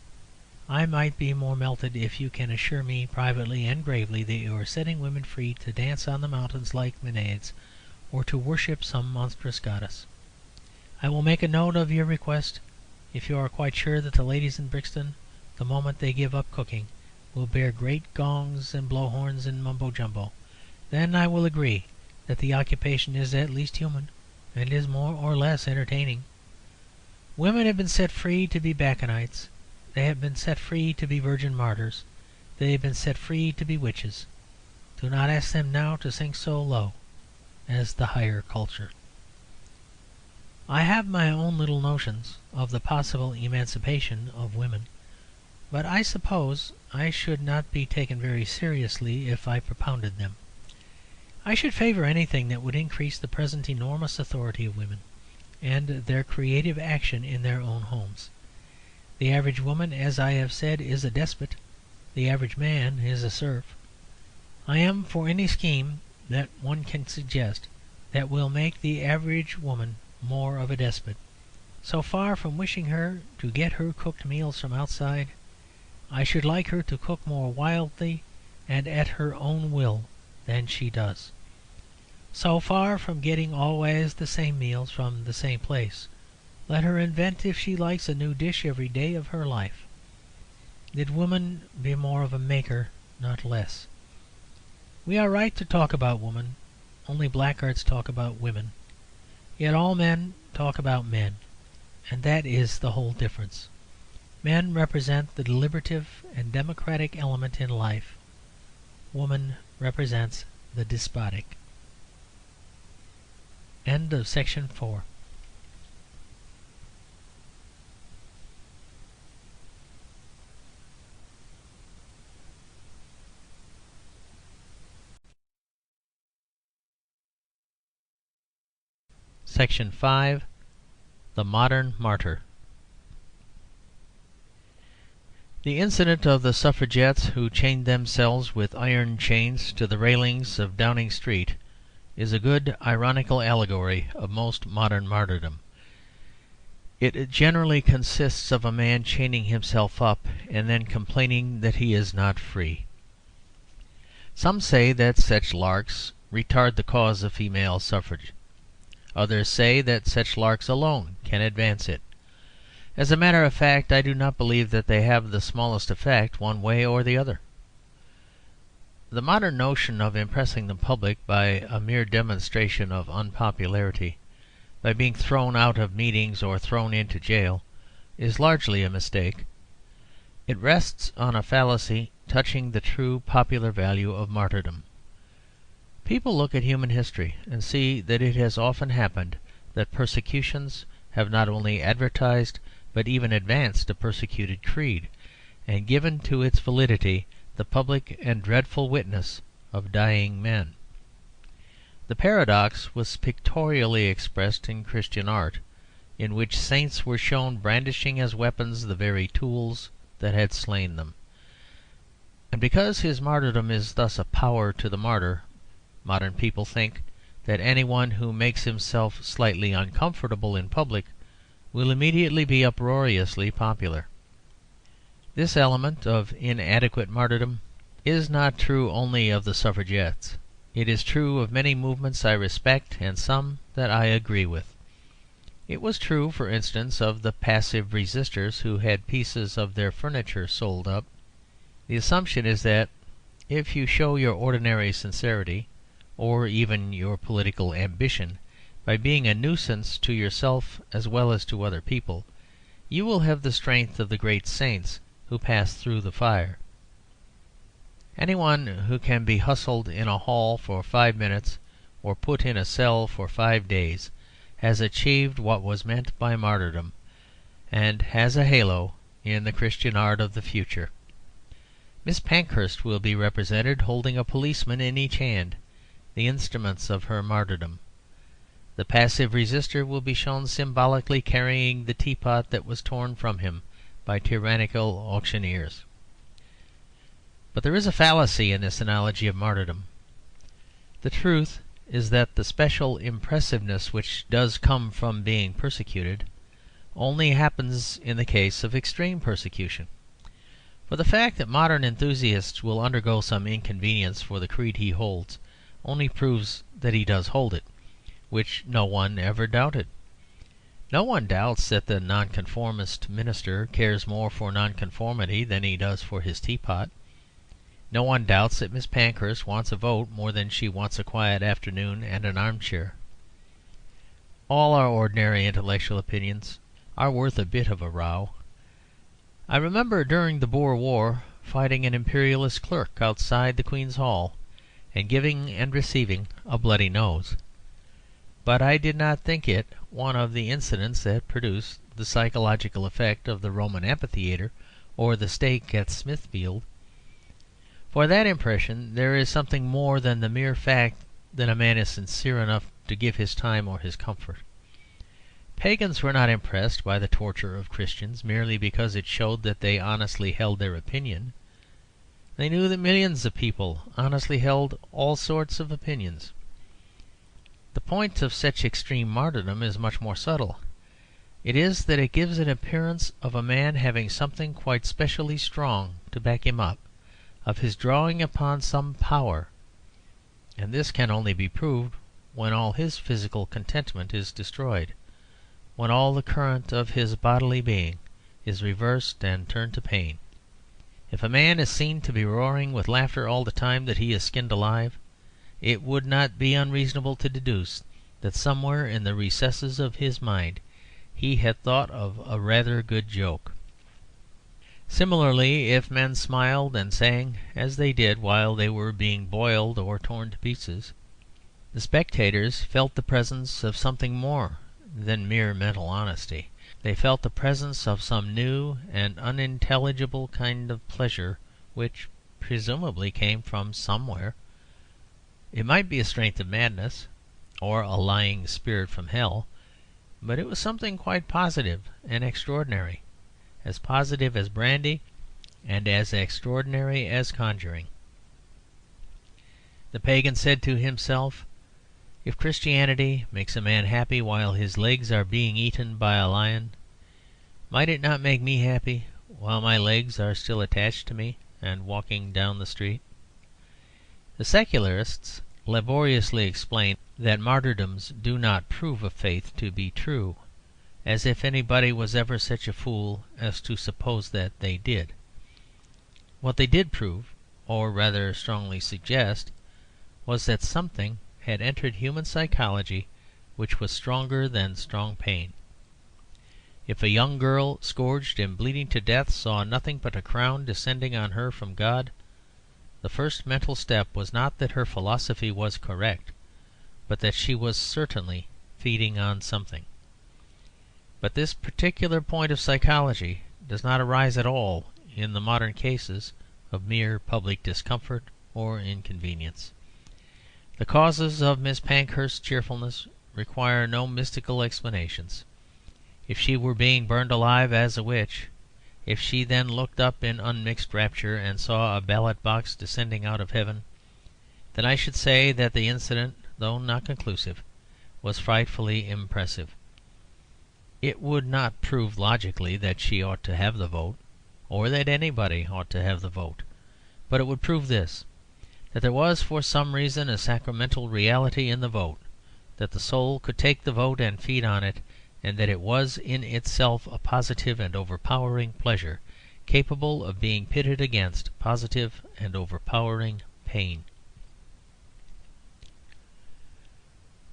I might be more melted if you can assure me privately and gravely that you are setting women free to dance on the mountains like Maenads, or to worship some monstrous goddess. I will make a note of your request if you are quite sure that the ladies in Brixton, the moment they give up cooking, will bear great gongs and blow horns and mumbo-jumbo. Then I will agree that the occupation is at least human, and is more or less entertaining. Women have been set free to be Bacchanites. They have been set free to be virgin martyrs. They have been set free to be witches. Do not ask them now to sink so low as the higher culture. I have my own little notions of the possible emancipation of women, but I suppose I should not be taken very seriously if I propounded them. I should favour anything that would increase the present enormous authority of women, and their creative action in their own homes. The average woman, as I have said, is a despot. The average man is a serf. I am for any scheme that one can suggest that will make the average woman more of a despot. So far from wishing her to get her cooked meals from outside, I should like her to cook more wildly and at her own will than she does. So far from getting always the same meals from the same place, let her invent, if she likes, a new dish every day of her life. Let woman be more of a maker, not less. We are right to talk about woman. Only blackguards talk about women. Yet all men talk about men, and that is the whole difference. Men represent the deliberative and democratic element in life. Woman represents the despotic. End of section 4. Section 5. The Modern Martyr. The incident of the suffragettes who chained themselves with iron chains to the railings of Downing Street is a good ironical allegory of most modern martyrdom. It generally consists of a man chaining himself up and then complaining that he is not free. Some say that such larks retard the cause of female suffrage. Others say that such larks alone can advance it. As a matter of fact, I do not believe that they have the smallest effect one way or the other. The modern notion of impressing the public by a mere demonstration of unpopularity, by being thrown out of meetings or thrown into jail, is largely a mistake. It rests on a fallacy touching the true popular value of martyrdom. People look at human history and see that it has often happened that persecutions have not only advertised but even advanced a persecuted creed, and given to its validity the public and dreadful witness of dying men. The paradox was pictorially expressed in Christian art, in which saints were shown brandishing as weapons the very tools that had slain them. And because his martyrdom is thus a power to the martyr, modern people think that anyone who makes himself slightly uncomfortable in public will immediately be uproariously popular. This element of inadequate martyrdom is not true only of the suffragettes. It is true of many movements I respect and some that I agree with. It was true, for instance, of the passive resisters who had pieces of their furniture sold up. The assumption is that if you show your ordinary sincerity, or even your political ambition, by being a nuisance to yourself as well as to other people, you will have the strength of the great saints who passed through the fire. Anyone who can be hustled in a hall for 5 minutes or put in a cell for 5 days has achieved what was meant by martyrdom, and has a halo in the Christian art of the future. Miss Pankhurst will be represented holding a policeman in each hand, the instruments of her martyrdom. The passive resister will be shown symbolically carrying the teapot that was torn from him by tyrannical auctioneers. But there is a fallacy in this analogy of martyrdom. The truth is that the special impressiveness which does come from being persecuted only happens in the case of extreme persecution. For the fact that modern enthusiasts will undergo some inconvenience for the creed he holds only proves that he does hold it, which no one ever doubted. No one doubts that the Nonconformist minister cares more for nonconformity than he does for his teapot. No one doubts that Miss Pankhurst wants a vote more than she wants a quiet afternoon and an armchair. All our ordinary intellectual opinions are worth a bit of a row. I remember during the Boer War fighting an imperialist clerk outside the Queen's Hall, and giving and receiving a bloody nose. But I did not think it one of the incidents that produced the psychological effect of the Roman amphitheatre or the stake at Smithfield. For that impression there is something more than the mere fact that a man is sincere enough to give his time or his comfort. Pagans were not impressed by the torture of Christians merely because it showed that they honestly held their opinion. They knew that millions of people honestly held all sorts of opinions. The point of such extreme martyrdom is much more subtle. It is that it gives an appearance of a man having something quite specially strong to back him up, of his drawing upon some power, and this can only be proved when all his physical contentment is destroyed, when all the current of his bodily being is reversed and turned to pain. If a man is seen to be roaring with laughter all the time that he is skinned alive, it would not be unreasonable to deduce that somewhere in the recesses of his mind he had thought of a rather good joke. Similarly, if men smiled and sang, as they did while they were being boiled or torn to pieces, the spectators felt the presence of something more than mere mental honesty. They felt the presence of some new and unintelligible kind of pleasure which presumably came from somewhere. It might be a strength of madness, or a lying spirit from hell, but it was something quite positive and extraordinary, as positive as brandy and as extraordinary as conjuring. The pagan said to himself, "If Christianity makes a man happy while his legs are being eaten by a lion, might it not make me happy while my legs are still attached to me and walking down the street?" The secularists laboriously explain that martyrdoms do not prove a faith to be true, as if anybody was ever such a fool as to suppose that they did. What they did prove, or rather strongly suggest, was that something had entered human psychology which was stronger than strong pain. If a young girl, scourged and bleeding to death, saw nothing but a crown descending on her from God, the first mental step was not that her philosophy was correct, but that she was certainly feeding on something. But this particular point of psychology does not arise at all in the modern cases of mere public discomfort or inconvenience. The causes of Miss Pankhurst's cheerfulness require no mystical explanations. If she were being burned alive as a witch, if she then looked up in unmixed rapture and saw a ballot box descending out of heaven, then I should say that the incident, though not conclusive, was frightfully impressive. It would not prove logically that she ought to have the vote, or that anybody ought to have the vote, but it would prove this, that there was for some reason a sacramental reality in the vote, that the soul could take the vote and feed on it, and that it was in itself a positive and overpowering pleasure, capable of being pitted against positive and overpowering pain.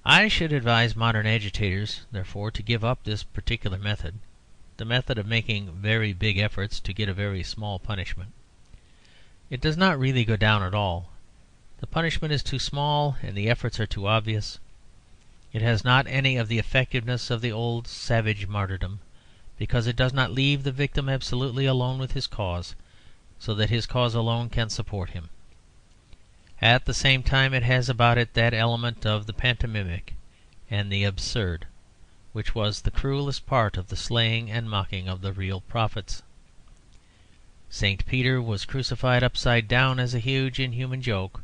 I should advise modern agitators, therefore, to give up this particular method, the method of making very big efforts to get a very small punishment. It does not really go down at all. The punishment is too small and the efforts are too obvious. It has not any of the effectiveness of the old savage martyrdom, because it does not leave the victim absolutely alone with his cause, so that his cause alone can support him. At the same time, it has about it that element of the pantomimic and the absurd, which was the cruellest part of the slaying and mocking of the real prophets. St. Peter was crucified upside down as a huge inhuman joke,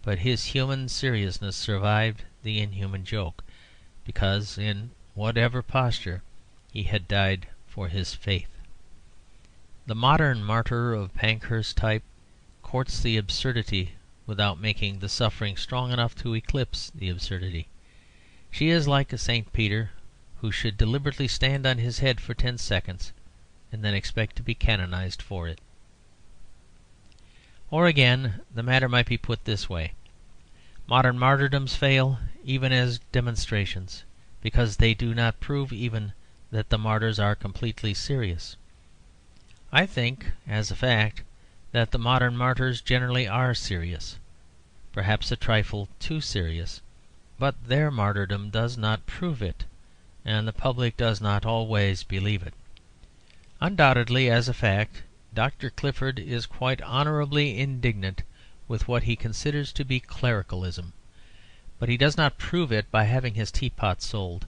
but his human seriousness survived the inhuman joke, because in whatever posture he had died for his faith. The modern martyr of Pankhurst type courts the absurdity without making the suffering strong enough to eclipse the absurdity. She is like a St. Peter who should deliberately stand on his head for 10 seconds and then expect to be canonized for it. Or again, the matter might be put this way. Modern martyrdoms fail even as demonstrations, because they do not prove even that the martyrs are completely serious. I think, as a fact, that the modern martyrs generally are serious, perhaps a trifle too serious, but their martyrdom does not prove it, and the public does not always believe it. Undoubtedly, as a fact, Dr. Clifford is quite honourably indignant with what he considers to be clericalism, but he does not prove it by having his teapot sold.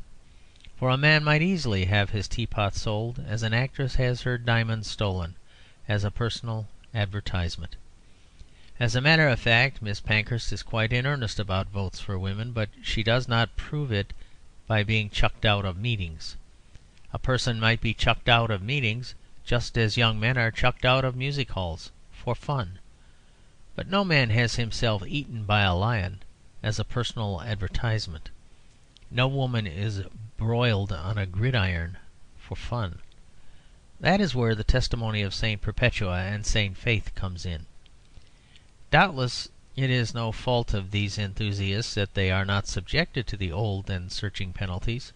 For a man might easily have his teapot sold, as an actress has her diamonds stolen, as a personal advertisement. As a matter of fact, Miss Pankhurst is quite in earnest about votes for women, but she does not prove it by being chucked out of meetings. A person might be chucked out of meetings just as young men are chucked out of music halls for fun. But no man has himself eaten by a lion as a personal advertisement. No woman is broiled on a gridiron for fun. That is where the testimony of St. Perpetua and St. Faith comes in. Doubtless it is no fault of these enthusiasts that they are not subjected to the old and searching penalties.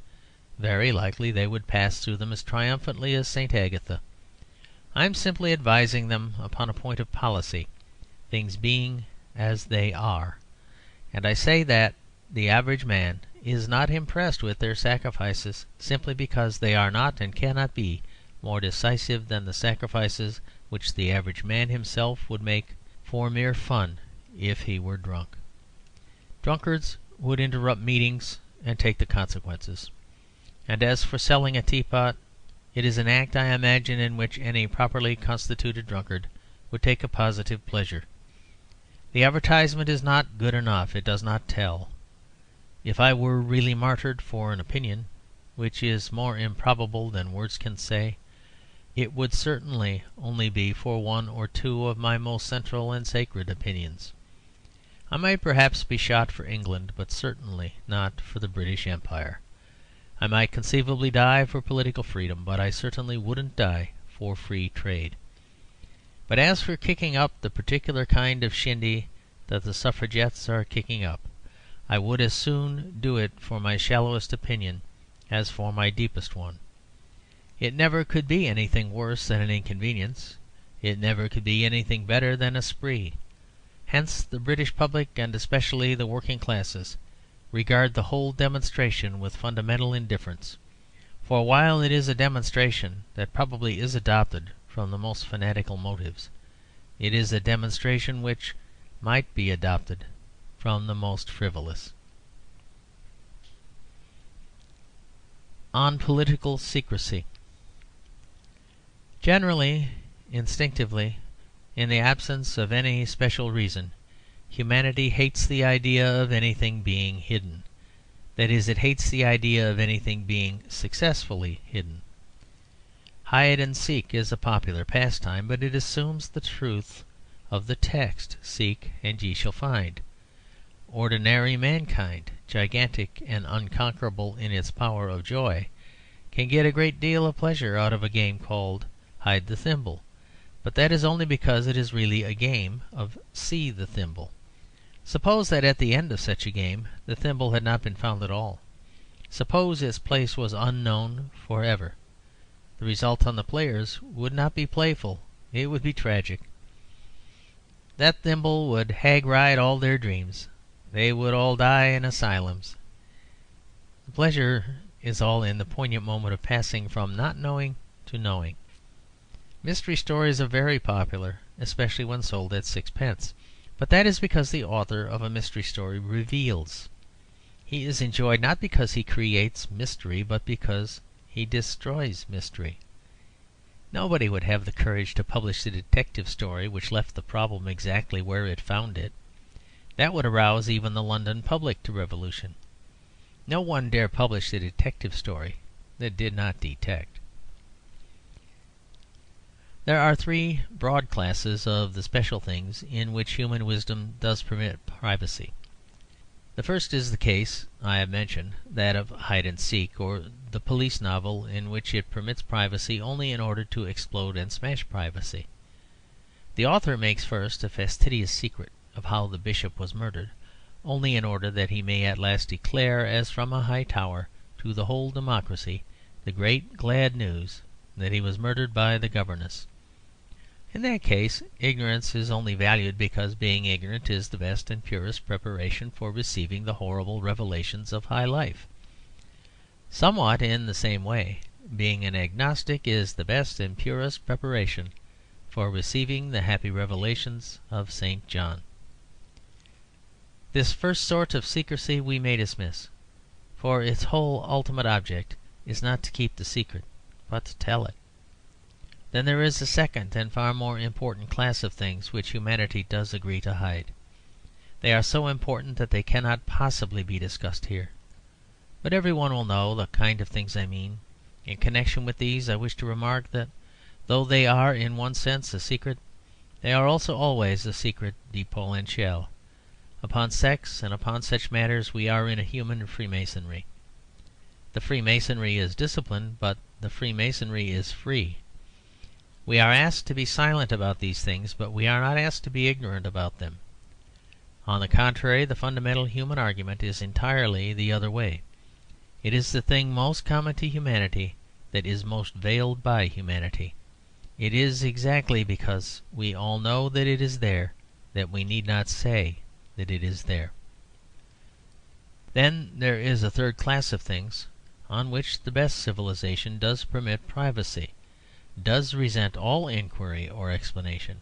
Very likely they would pass through them as triumphantly as St. Agatha. I am simply advising them upon a point of policy, things being as they are. And I say that the average man is not impressed with their sacrifices simply because they are not and cannot be more decisive than the sacrifices which the average man himself would make for mere fun if he were drunk. Drunkards would interrupt meetings and take the consequences. And as for selling a teapot, it is an act, I imagine, in which any properly constituted drunkard would take a positive pleasure. The advertisement is not good enough. It does not tell. If I were really martyred for an opinion, which is more improbable than words can say, it would certainly only be for one or two of my most central and sacred opinions. I might perhaps be shot for England, but certainly not for the British Empire. I might conceivably die for political freedom, but I certainly wouldn't die for free trade. But as for kicking up the particular kind of shindy that the suffragettes are kicking up, I would as soon do it for my shallowest opinion as for my deepest one. It never could be anything worse than an inconvenience. It never could be anything better than a spree. Hence the British public, and especially the working classes, regard the whole demonstration with fundamental indifference. For while it is a demonstration that probably is adopted from the most fanatical motives, it is a demonstration which might be adopted from the most frivolous. On political secrecy. Generally, instinctively, in the absence of any special reason, humanity hates the idea of anything being hidden. That is, it hates the idea of anything being successfully hidden. Hide and seek is a popular pastime, but it assumes the truth of the text, "Seek and ye shall find." Ordinary mankind, gigantic and unconquerable in its power of joy, can get a great deal of pleasure out of a game called Hide the Thimble, but that is only because it is really a game of See the Thimble. Suppose that at the end of such a game the thimble had not been found at all. Suppose its place was unknown for ever. The result on the players would not be playful, it would be tragic. That thimble would hag-ride all their dreams. They would all die in asylums. The pleasure is all in the poignant moment of passing from not knowing to knowing. Mystery stories are very popular, especially when sold at sixpence. But that is because the author of a mystery story reveals. He is enjoyed not because he creates mystery, but because he destroys mystery. Nobody would have the courage to publish a detective story which left the problem exactly where it found it. That would arouse even the London public to revolution. No one dare publish a detective story that did not detect. There are three broad classes of the special things in which human wisdom does permit privacy. The first is the case I have mentioned, that of hide and seek, or the police novel in which it permits privacy only in order to explode and smash privacy. The author makes first a fastidious secret of how the bishop was murdered, only in order that he may at last declare, as from a high tower, to the whole democracy, the great glad news that he was murdered by the governess. In that case, ignorance is only valued because being ignorant is the best and purest preparation for receiving the horrible revelations of high life. Somewhat in the same way, being an agnostic is the best and purest preparation for receiving the happy revelations of St. John. This first sort of secrecy we may dismiss, for its whole ultimate object is not to keep the secret, but to tell it. Then there is a second and far more important class of things which humanity does agree to hide. They are so important that they cannot possibly be discussed here. But every one will know the kind of things I mean. In connection with these I wish to remark that though they are in one sense a secret, they are also always a secret de Polichinelle. Upon sex and upon such matters we are in a human Freemasonry. The Freemasonry is disciplined, but the Freemasonry is free. We are asked to be silent about these things, but we are not asked to be ignorant about them. On the contrary, the fundamental human argument is entirely the other way. It is the thing most common to humanity that is most veiled by humanity. It is exactly because we all know that it is there that we need not say that it is there. Then there is a third class of things on which the best civilization does permit privacy, does resent all inquiry or explanation.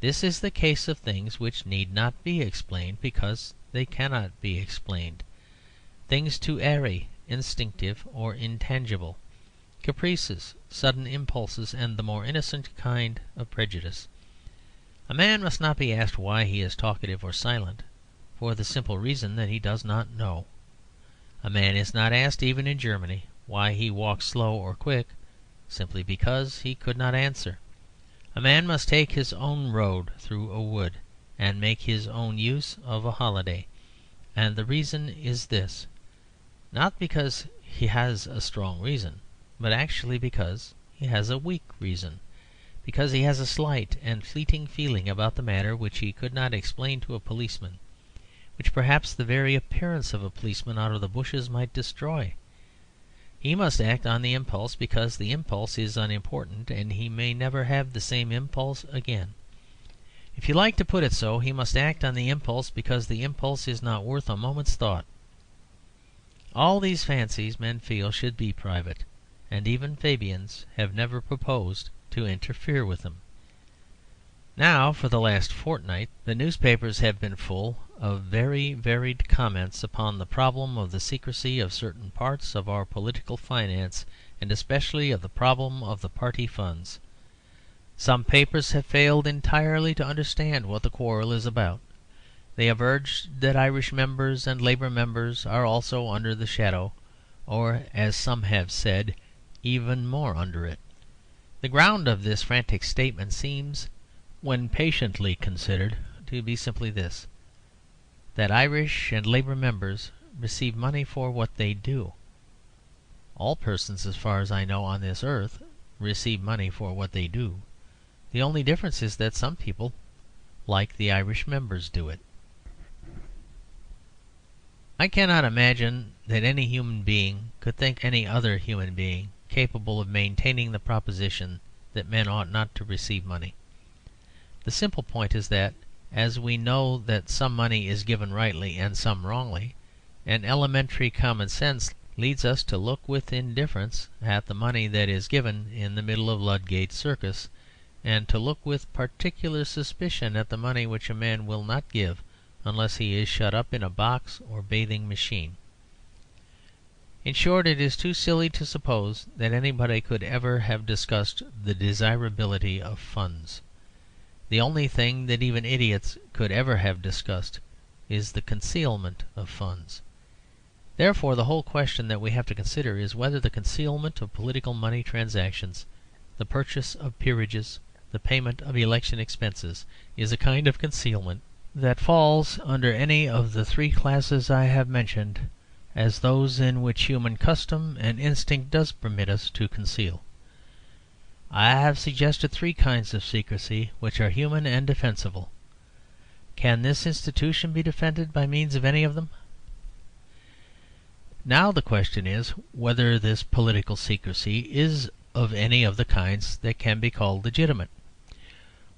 This is the case of things which need not be explained because they cannot be explained. Things too airy, instinctive, or intangible. Caprices, sudden impulses, and the more innocent kind of prejudice. A man must not be asked why he is talkative or silent, for the simple reason that he does not know. A man is not asked, even in Germany, why he walks slow or quick, simply because he could not answer. A man must take his own road through a wood, and make his own use of a holiday. And the reason is this, not because he has a strong reason, but actually because he has a weak reason, because he has a slight and fleeting feeling about the matter which he could not explain to a policeman, which perhaps the very appearance of a policeman out of the bushes might destroy. He must act on the impulse because the impulse is unimportant, and he may never have the same impulse again. If you like to put it so, he must act on the impulse because the impulse is not worth a moment's thought. All these fancies men feel should be private, and even Fabians have never proposed to interfere with them. Now, for the last fortnight, the newspapers have been full of very varied comments upon the problem of the secrecy of certain parts of our political finance, and especially of the problem of the party funds. Some papers have failed entirely to understand what the quarrel is about. They have urged that Irish members and Labour members are also under the shadow, or, as some have said, even more under it. The ground of this frantic statement seems, when patiently considered, to be simply this: that Irish and Labour members receive money for what they do. All persons, as far as I know, on this earth receive money for what they do. The only difference is that some people, like the Irish members, do it. I cannot imagine that any human being could think any other human being capable of maintaining the proposition that men ought not to receive money. The simple point is that, as we know that some money is given rightly and some wrongly, an elementary common sense leads us to look with indifference at the money that is given in the middle of Ludgate Circus, and to look with particular suspicion at the money which a man will not give unless he is shut up in a box or bathing machine. In short, it is too silly to suppose that anybody could ever have discussed the desirability of funds. The only thing that even idiots could ever have discussed is the concealment of funds. Therefore, the whole question that we have to consider is whether the concealment of political money transactions, the purchase of peerages, the payment of election expenses, is a kind of concealment that falls under any of the three classes I have mentioned as those in which human custom and instinct does permit us to conceal. I have suggested three kinds of secrecy which are human and defensible. Can this institution be defended by means of any of them? Now the question is whether this political secrecy is of any of the kinds that can be called legitimate.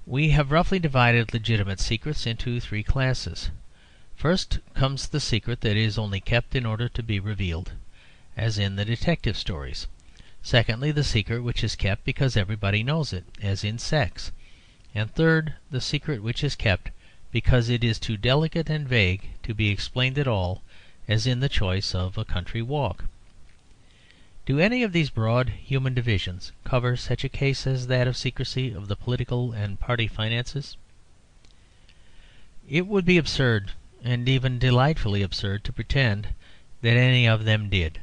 We have roughly divided legitimate secrets into three classes. First comes the secret that is only kept in order to be revealed, as in the detective stories. Secondly, the secret which is kept because everybody knows it, as in sex. And third, the secret which is kept because it is too delicate and vague to be explained at all, as in the choice of a country walk. Do any of these broad human divisions cover such a case as that of secrecy of the political and party finances? It would be absurd, and even delightfully absurd, to pretend that any of them did.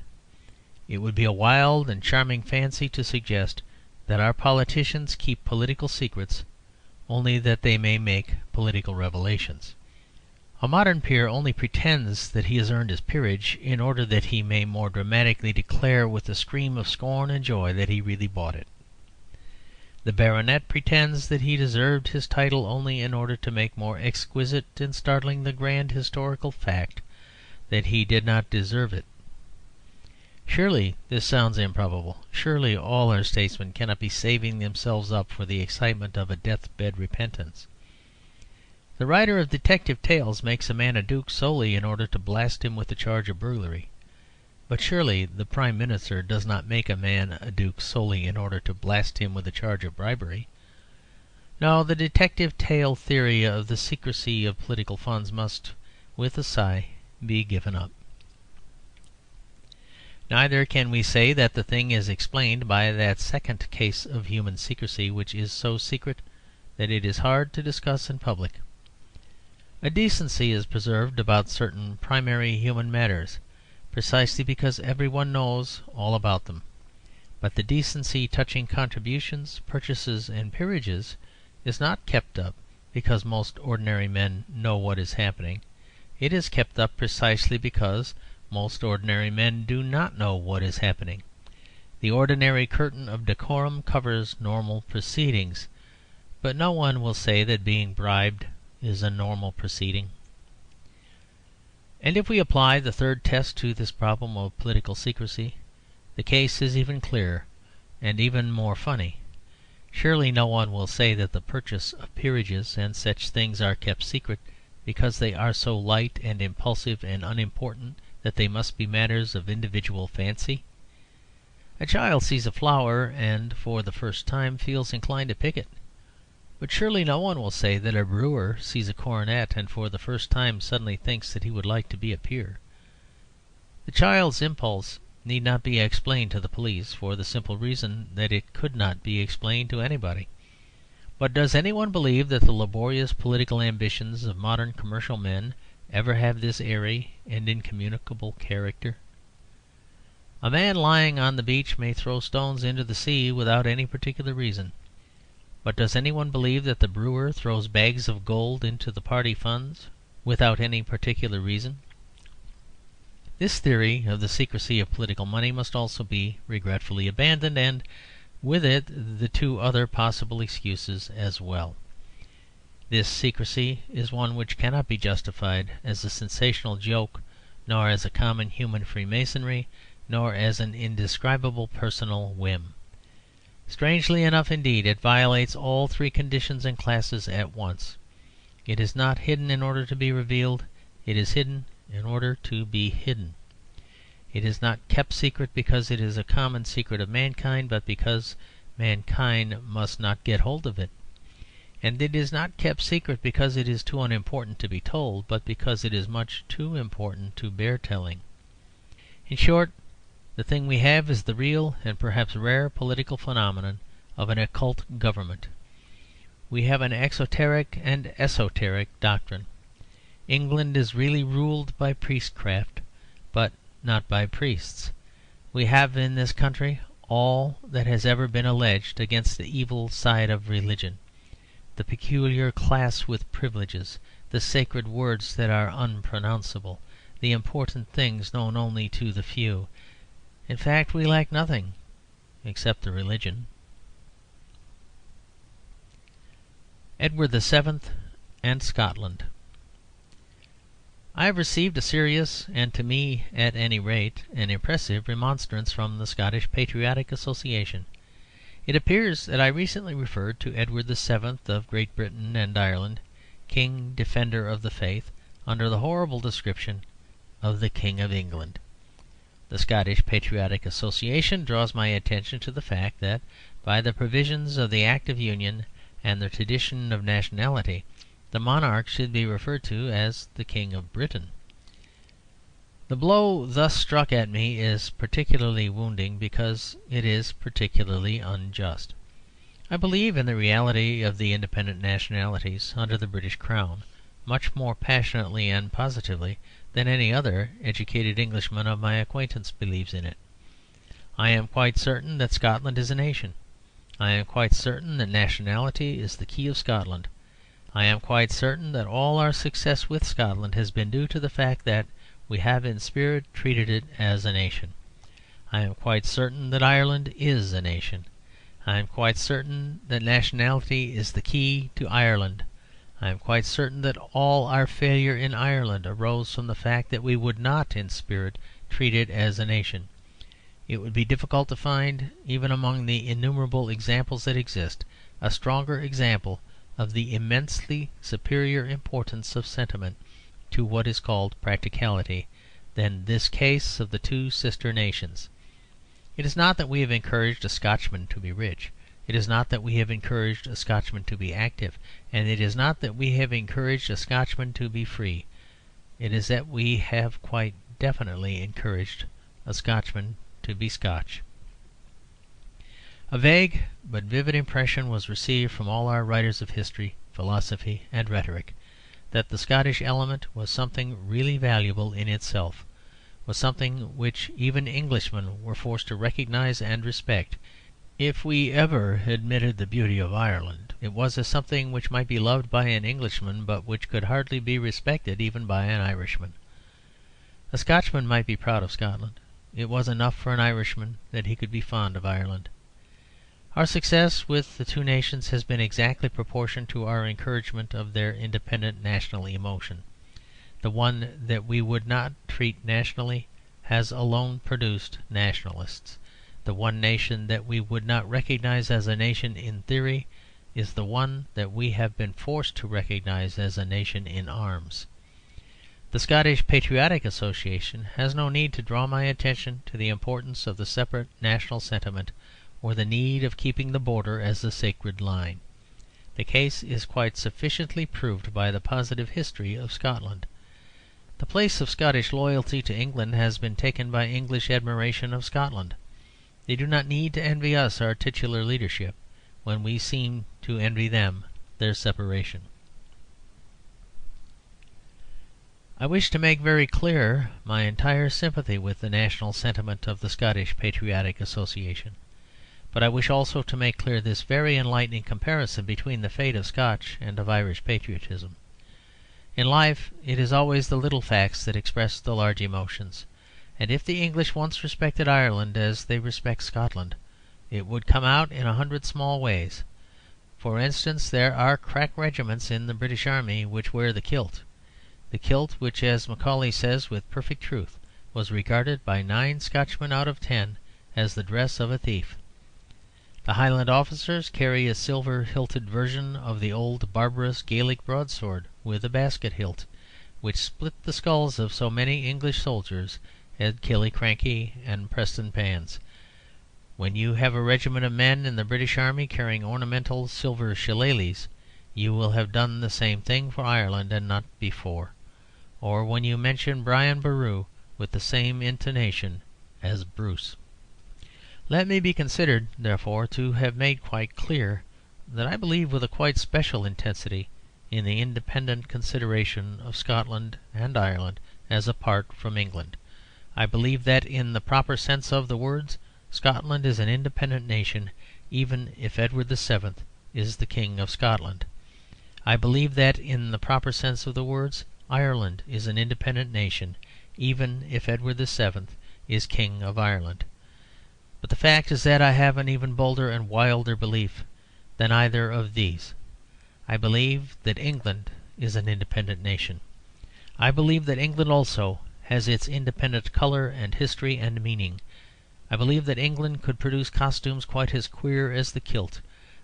It would be a wild and charming fancy to suggest that our politicians keep political secrets only that they may make political revelations. A modern peer only pretends that he has earned his peerage in order that he may more dramatically declare with a scream of scorn and joy that he really bought it. The baronet pretends that he deserved his title only in order to make more exquisite and startling the grand historical fact that he did not deserve it. Surely this sounds improbable. Surely all our statesmen cannot be saving themselves up for the excitement of a deathbed repentance. The writer of detective tales makes a man a duke solely in order to blast him with the charge of burglary. But surely the Prime Minister does not make a man a duke solely in order to blast him with a charge of bribery. No, the detective tale theory of the secrecy of political funds must, with a sigh, be given up. Neither can we say that the thing is explained by that second case of human secrecy which is so secret that it is hard to discuss in public. A decency is preserved about certain primary human matters, precisely because everyone knows all about them. But the decency touching contributions, purchases, and peerages is not kept up because most ordinary men know what is happening. It is kept up precisely because most ordinary men do not know what is happening. The ordinary curtain of decorum covers normal proceedings, but no one will say that being bribed is a normal proceeding. And if we apply the third test to this problem of political secrecy, the case is even clearer and even more funny. Surely no one will say that the purchase of peerages and such things are kept secret because they are so light and impulsive and unimportant that they must be matters of individual fancy. A child sees a flower and for the first time feels inclined to pick it. But surely no one will say that a brewer sees a coronet and for the first time suddenly thinks that he would like to be a peer. The child's impulse need not be explained to the police, for the simple reason that it could not be explained to anybody. But does anyone believe that the laborious political ambitions of modern commercial men ever have this airy and incommunicable character? A man lying on the beach may throw stones into the sea without any particular reason. But does anyone believe that the brewer throws bags of gold into the party funds without any particular reason? This theory of the secrecy of political money must also be regretfully abandoned, and with it the two other possible excuses as well. This secrecy is one which cannot be justified as a sensational joke, nor as a common human freemasonry, nor as an indescribable personal whim. Strangely enough indeed, it violates all three conditions and classes at once. It is not hidden in order to be revealed. It is hidden in order to be hidden. It is not kept secret because it is a common secret of mankind, but because mankind must not get hold of it. And it is not kept secret because it is too unimportant to be told, but because it is much too important to bear telling. In short, the thing we have is the real and perhaps rare political phenomenon of an occult government. We have an exoteric and esoteric doctrine. England is really ruled by priestcraft, but not by priests. We have in this country all that has ever been alleged against the evil side of religion: the peculiar class with privileges, the sacred words that are unpronounceable, the important things known only to the few. In fact, we lack nothing except the religion. Edward VII and Scotland. I have received a serious, and to me, at any rate, an impressive remonstrance from the Scottish Patriotic Association. It appears that I recently referred to Edward VII of Great Britain and Ireland, King Defender of the Faith, under the horrible description of the King of England. The Scottish Patriotic Association draws my attention to the fact that, by the provisions of the Act of Union and the tradition of nationality, the monarch should be referred to as the King of Britain. The blow thus struck at me is particularly wounding because it is particularly unjust. I believe in the reality of the independent nationalities under the British Crown much more passionately and positively than any other educated Englishman of my acquaintance believes in it. I am quite certain that Scotland is a nation. I am quite certain that nationality is the key of Scotland. I am quite certain that all our success with Scotland has been due to the fact that we have in spirit treated it as a nation. I am quite certain that Ireland is a nation. I am quite certain that nationality is the key to Ireland. I am quite certain that all our failure in Ireland arose from the fact that we would not in spirit treat it as a nation. It would be difficult to find, even among the innumerable examples that exist, a stronger example of the immensely superior importance of sentiment to what is called practicality than this case of the two sister nations. It is not that we have encouraged a Scotchman to be rich. It is not that we have encouraged a Scotchman to be active, and it is not that we have encouraged a Scotchman to be free. It is that we have quite definitely encouraged a Scotchman to be Scotch. A vague but vivid impression was received from all our writers of history, philosophy, and rhetoric that the Scottish element was something really valuable in itself, was something which even Englishmen were forced to recognise and respect. If we ever admitted the beauty of Ireland, it was as something which might be loved by an Englishman, but which could hardly be respected even by an Irishman. A Scotchman might be proud of Scotland. It was enough for an Irishman that he could be fond of Ireland. Our success with the two nations has been exactly proportioned to our encouragement of their independent national emotion. the one that we would not treat nationally, has alone produced nationalists. The one nation that we would not recognise as a nation in theory is the one that we have been forced to recognise as a nation in arms. The Scottish Patriotic Association has no need to draw my attention to the importance of the separate national sentiment or the need of keeping the border as a sacred line. The case is quite sufficiently proved by the positive history of Scotland. The place of Scottish loyalty to England has been taken by English admiration of Scotland. They do not need to envy us our titular leadership, when we seem to envy them their separation. I wish to make very clear my entire sympathy with the national sentiment of the Scottish Patriotic Association. But I wish also to make clear this very enlightening comparison between the fate of Scotch and of Irish patriotism. In life it is always the little facts that express the large emotions, and if the English once respected Ireland as they respect Scotland, it would come out in 100 small ways. For instance, there are crack regiments in the British Army which wear the kilt which, as Macaulay says with perfect truth, was regarded by 9 Scotchmen out of 10 as the dress of a thief. The Highland officers carry a silver-hilted version of the old barbarous Gaelic broadsword with a basket hilt, which split the skulls of so many English soldiers at Killiecrankie and Prestonpans. When you have a regiment of men in the British Army carrying ornamental silver shillelaghs, you will have done the same thing for Ireland, and not before. Or when you mention Brian Boru with the same intonation as Bruce. Let me be considered, therefore, to have made quite clear that I believe with a quite special intensity in the independent consideration of Scotland and Ireland as apart from England. I believe that, in the proper sense of the words, Scotland is an independent nation, even if Edward VII is the King of Scotland. I believe that, in the proper sense of the words, Ireland is an independent nation, even if Edward VII is King of Ireland. But the fact is that I have an even bolder and wilder belief than either of these. I believe that England is an independent nation. I believe that England also has its independent colour and history and meaning. I believe that England could produce costumes quite as queer as the kilt.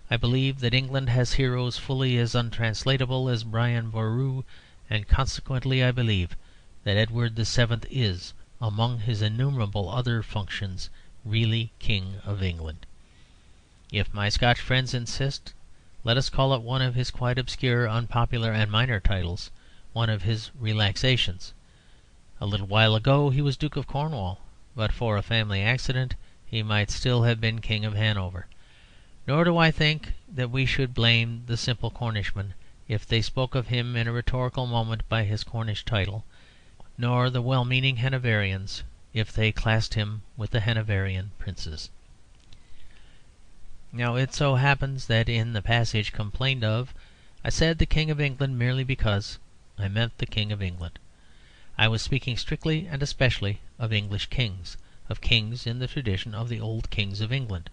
I believe that England has heroes fully as untranslatable as Brian Boru, and consequently I believe that Edward VII is, among his innumerable other functions, really King of England. If my Scotch friends insist, let us call it one of his quite obscure, unpopular, and minor titles, one of his relaxations. A little while ago he was Duke of Cornwall, but for a family accident he might still have been King of Hanover. Nor do I think that we should blame the simple Cornishmen if they spoke of him in a rhetorical moment by his Cornish title, nor the well-meaning Hanoverians if they classed him with the Hanoverian princes. Now it so happens that in the passage complained of I said the King of England merely because I meant the King of England. I was speaking strictly and especially of English kings, of kings in the tradition of the old kings of England.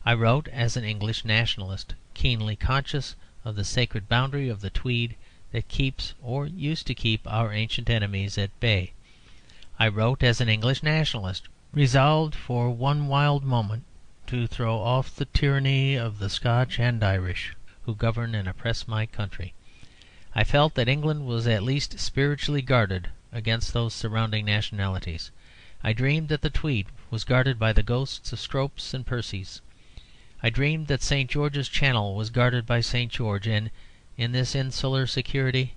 I wrote as an English nationalist, keenly conscious of the sacred boundary of the Tweed that keeps, or used to keep, our ancient enemies at bay. I wrote as an English nationalist, resolved for one wild moment to throw off the tyranny of the Scotch and Irish, who govern and oppress my country. I felt that England was at least spiritually guarded against those surrounding nationalities. I dreamed that the Tweed was guarded by the ghosts of Scropes and Percys. I dreamed that St. George's Channel was guarded by St. George, and in this insular security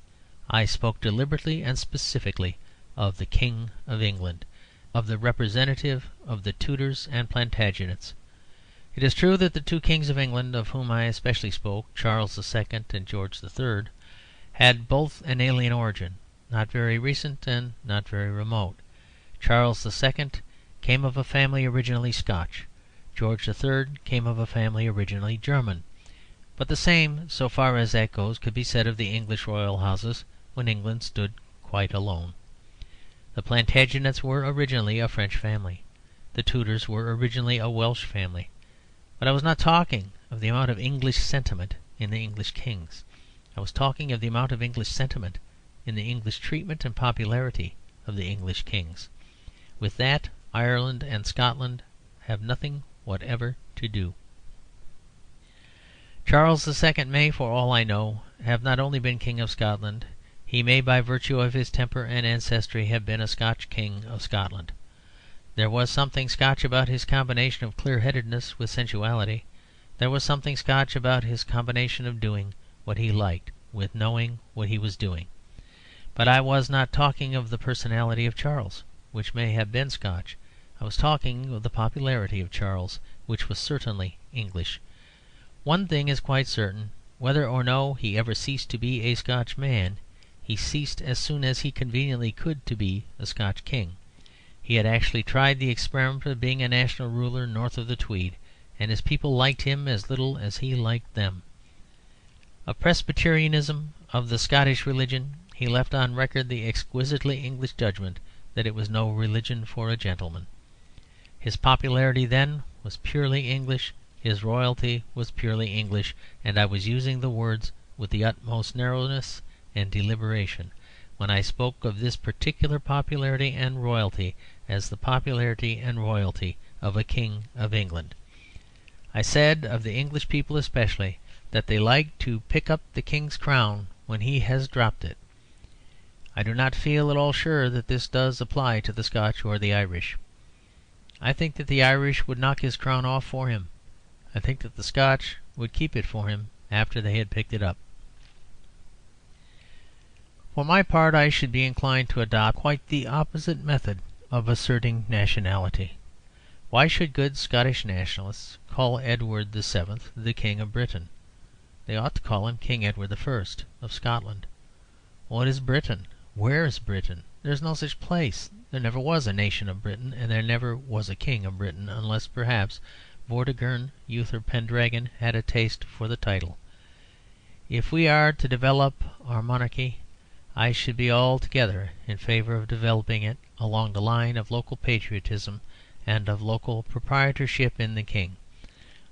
I spoke deliberately and specifically of the King of England, of the representative of the Tudors and Plantagenets. It is true that the two kings of England of whom I especially spoke, Charles II and George III, had both an alien origin, not very recent and not very remote. Charles II came of a family originally Scotch. George III came of a family originally German. But the same, so far as that goes, could be said of the English royal houses when England stood quite alone. The Plantagenets were originally a French family. The Tudors were originally a Welsh family. But I was not talking of the amount of English sentiment in the English kings. I was talking of the amount of English sentiment in the English treatment and popularity of the English kings. With that Ireland and Scotland have nothing whatever to do. Charles II may, for all I know, have not only been King of Scotland, he may, by virtue of his temper and ancestry, have been a Scotch King of Scotland. There was something Scotch about his combination of clear-headedness with sensuality. There was something Scotch about his combination of doing what he liked with knowing what he was doing. But I was not talking of the personality of Charles, which may have been Scotch. I was talking of the popularity of Charles, which was certainly English. One thing is quite certain. Whether or no he ever ceased to be a Scotch man, he ceased as soon as he conveniently could to be a Scotch king. He had actually tried the experiment of being a national ruler north of the Tweed, and his people liked him as little as he liked them. Of Presbyterianism, of the Scottish religion, he left on record the exquisitely English judgment that it was no religion for a gentleman. His popularity then was purely English, his royalty was purely English, and I was using the words with the utmost narrowness and deliberation when I spoke of this particular popularity and royalty as the popularity and royalty of a King of England. I said of the English people especially that they like to pick up the king's crown when he has dropped it. I do not feel at all sure that this does apply to the Scotch or the Irish. I think that the Irish would knock his crown off for him. I think that the Scotch would keep it for him after they had picked it up. For my part, I should be inclined to adopt quite the opposite method of asserting nationality. Why should good Scottish nationalists call Edward VII the King of Britain? They ought to call him King Edward I of Scotland. What is Britain? Where is Britain? There is no such place. There never was a nation of Britain, and there never was a King of Britain, unless perhaps Vortigern, Uther Pendragon had a taste for the title. If we are to develop our monarchy, I should be altogether in favour of developing it along the line of local patriotism and of local proprietorship in the king.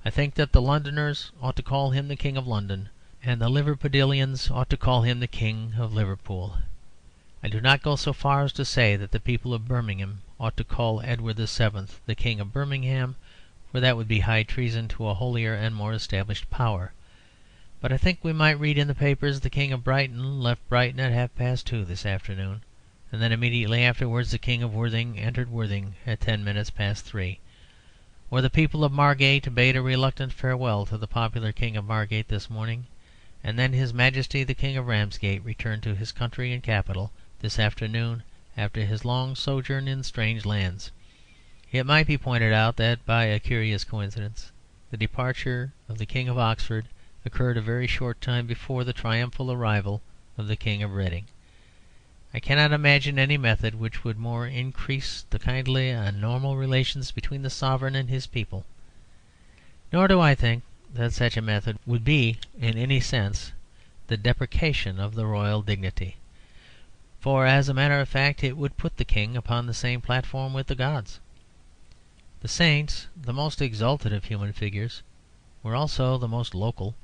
I think that the Londoners ought to call him the King of London, and the Liverpudlians ought to call him the King of Liverpool. I do not go so far as to say that the people of Birmingham ought to call Edward VII the King of Birmingham, for that would be high treason to a holier and more established power. But I think we might read in the papers the King of Brighton left Brighton at 2:30 this afternoon, and then immediately afterwards the King of Worthing entered Worthing at 3:10. Or the people of Margate bade a reluctant farewell to the popular King of Margate this morning, and then His Majesty the King of Ramsgate returned to his country and capital this afternoon after his long sojourn in strange lands. It might be pointed out that, by a curious coincidence, the departure of the King of Oxford occurred a very short time before the triumphal arrival of the King of Reading. I cannot imagine any method which would more increase the kindly and normal relations between the sovereign and his people. Nor do I think that such a method would be, in any sense, the depreciation of the royal dignity. For, as a matter of fact, it would put the king upon the same platform with the gods. The saints, the most exalted of human figures, were also the most local.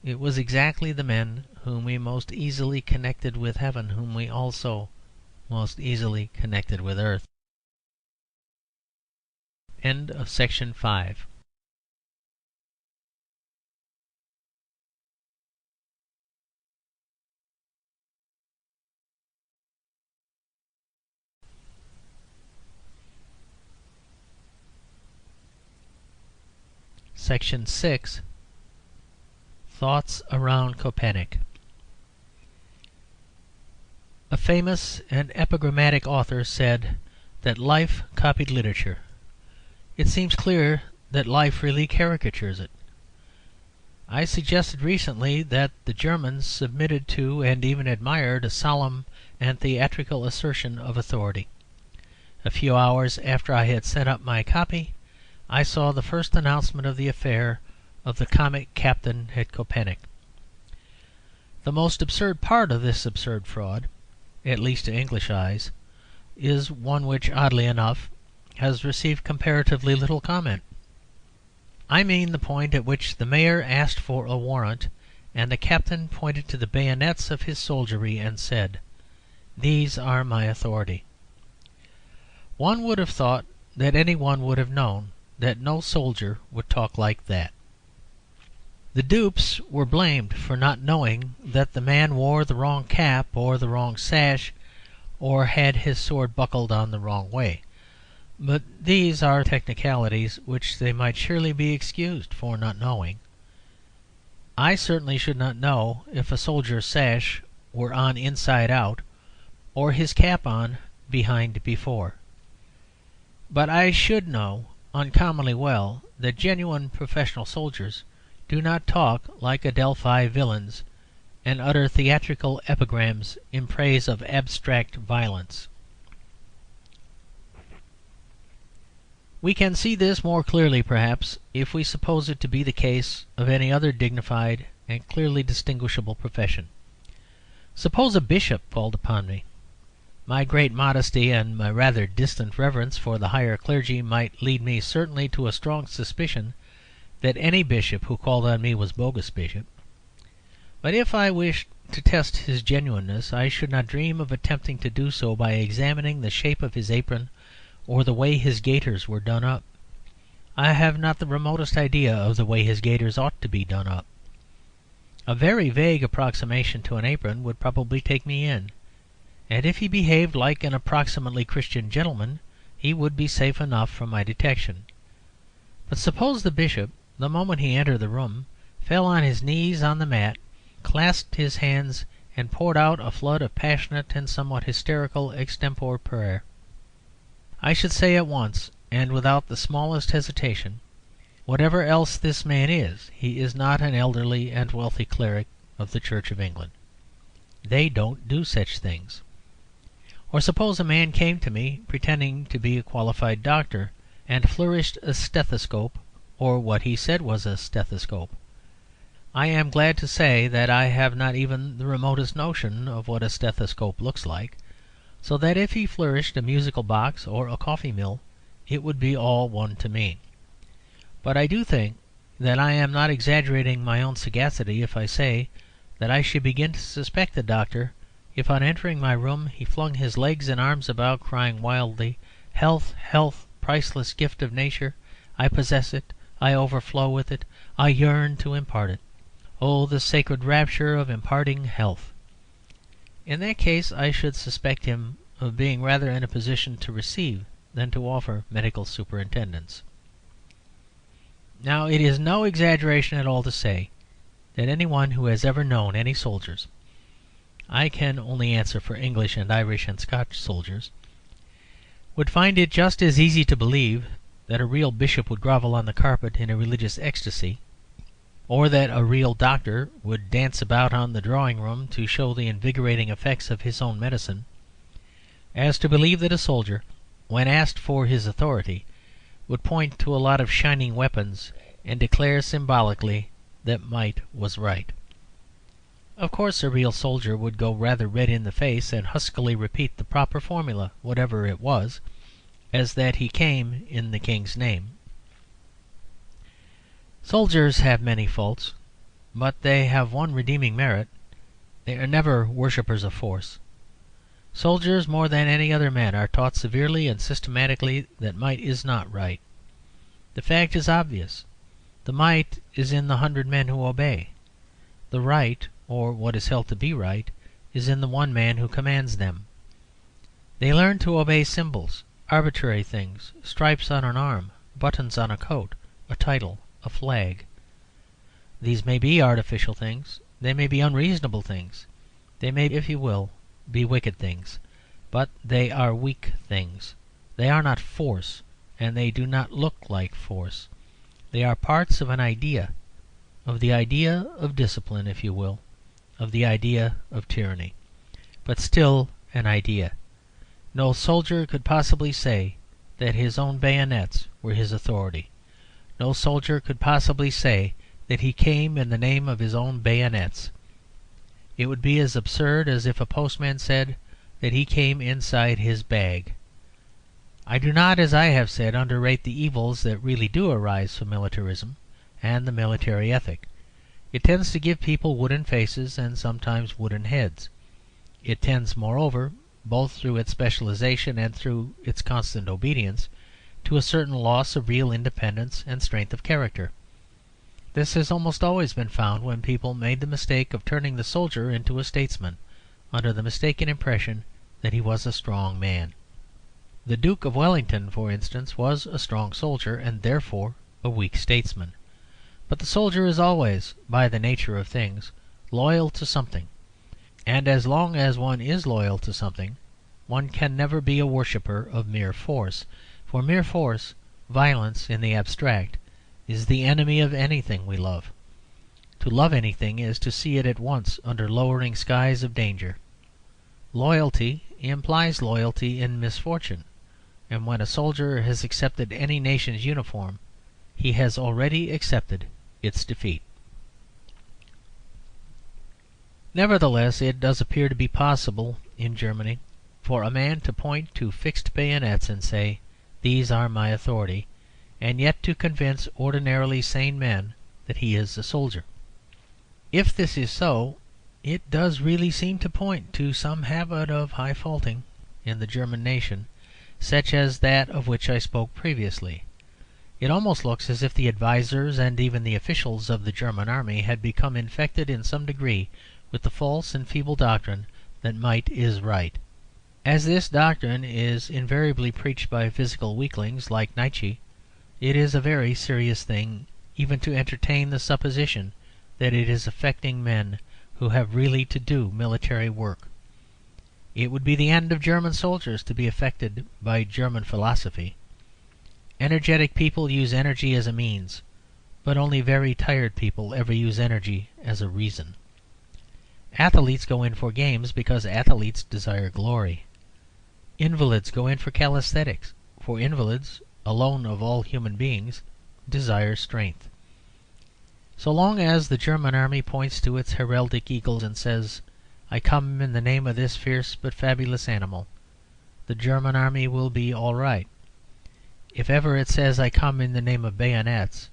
It was exactly the men whom we most easily connected with heaven whom we also most easily connected with earth. End of section 5. Section 6. Thoughts around Koepenick. A famous and epigrammatic author said that life copied literature. It seems clear that life really caricatures it. I suggested recently that the Germans submitted to and even admired a solemn and theatrical assertion of authority. A few hours after I had sent up my copy, I saw the first announcement of the affair of the comic captain at Koepenick. The most absurd part of this absurd fraud, at least to English eyes, is one which, oddly enough, has received comparatively little comment. I mean the point at which the mayor asked for a warrant, and the captain pointed to the bayonets of his soldiery and said, "These are my authority." One would have thought that any one would have known that no soldier would talk like that. The dupes were blamed for not knowing that the man wore the wrong cap or the wrong sash, or had his sword buckled on the wrong way. But these are technicalities which they might surely be excused for not knowing. I certainly should not know if a soldier's sash were on inside out, or his cap on behind before. But I should know uncommonly well that genuine professional soldiers do not talk like Adelphi villains and utter theatrical epigrams in praise of abstract violence. We can see this more clearly, perhaps, if we suppose it to be the case of any other dignified and clearly distinguishable profession. Suppose a bishop called upon me. My great modesty and my rather distant reverence for the higher clergy might lead me certainly to a strong suspicion that any bishop who called on me was bogus bishop. But if I wished to test his genuineness, I should not dream of attempting to do so by examining the shape of his apron or the way his gaiters were done up. I have not the remotest idea of the way his gaiters ought to be done up. A very vague approximation to an apron would probably take me in, and if he behaved like an approximately Christian gentleman, he would be safe enough from my detection. But suppose the bishop, the moment he entered the room, fell on his knees on the mat, clasped his hands, and poured out a flood of passionate and somewhat hysterical extempore prayer. I should say at once, and without the smallest hesitation, whatever else this man is, he is not an elderly and wealthy cleric of the Church of England. They don't do such things. Or suppose a man came to me pretending to be a qualified doctor, and flourished a stethoscope, or what he said was a stethoscope. I am glad to say that I have not even the remotest notion of what a stethoscope looks like, so that if he flourished a musical box or a coffee mill, it would be all one to me. But I do think that I am not exaggerating my own sagacity if I say that I should begin to suspect the doctor if on entering my room he flung his legs and arms about, crying wildly, "Health, health, priceless gift of nature! I possess it, I overflow with it, I yearn to impart it. Oh, the sacred rapture of imparting health!" In that case I should suspect him of being rather in a position to receive than to offer medical superintendence. Now, it is no exaggeration at all to say that any one who has ever known any soldiers (I can only answer for English and Irish and Scotch soldiers) would find it just as easy to believe that a real bishop would grovel on the carpet in a religious ecstasy, or that a real doctor would dance about on the drawing-room to show the invigorating effects of his own medicine, as to believe that a soldier, when asked for his authority, would point to a lot of shining weapons and declare symbolically that might was right. Of course, a real soldier would go rather red in the face and huskily repeat the proper formula, whatever it was, as that he came in the King's name. Soldiers have many faults, but they have one redeeming merit: they are never worshippers of force. Soldiers, more than any other men, are taught severely and systematically that might is not right. The fact is obvious. The might is in the 100 men who obey. The right, or what is held to be right, is in the one man who commands them. They learn to obey symbols, arbitrary things, stripes on an arm, buttons on a coat, a title, a flag. These may be artificial things, they may be unreasonable things, they may, if you will, be wicked things, but they are weak things. They are not force, and they do not look like force. They are parts of an idea, of the idea of discipline, if you will, of the idea of tyranny, but still an idea. No soldier could possibly say that his own bayonets were his authority. No soldier could possibly say that he came in the name of his own bayonets. It would be as absurd as if a postman said that he came inside his bag. I do not, as I have said, underrate the evils that really do arise from militarism and the military ethic. It tends to give people wooden faces and sometimes wooden heads. It tends, moreover, both through its specialisation and through its constant obedience, to a certain loss of real independence and strength of character. This has almost always been found when people made the mistake of turning the soldier into a statesman, under the mistaken impression that he was a strong man. The Duke of Wellington, for instance, was a strong soldier, and therefore a weak statesman. But the soldier is always, by the nature of things, loyal to something, and as long as one is loyal to something, one can never be a worshipper of mere force. For mere force, violence in the abstract, is the enemy of anything we love. To love anything is to see it at once under lowering skies of danger. Loyalty implies loyalty in misfortune, and when a soldier has accepted any nation's uniform, he has already accepted its defeat. Nevertheless, it does appear to be possible in Germany for a man to point to fixed bayonets and say, "These are my authority," and yet to convince ordinarily sane men that he is a soldier. If this is so, it does really seem to point to some habit of high faultin in the German nation, such as that of which I spoke previously. It almost looks as if the advisers and even the officials of the German army had become infected in some degree with the false and feeble doctrine that might is right. As this doctrine is invariably preached by physical weaklings like Nietzsche, it is a very serious thing even to entertain the supposition that it is affecting men who have really to do military work. It would be the end of German soldiers to be affected by German philosophy. Energetic people use energy as a means, but only very tired people ever use energy as a reason. Athletes go in for games because athletes desire glory. Invalids go in for calisthenics, for invalids, alone of all human beings, desire strength. So long as the German army points to its heraldic eagles and says, "I come in the name of this fierce but fabulous animal," the German army will be all right. If ever it says, "I come in the name of bayonets,"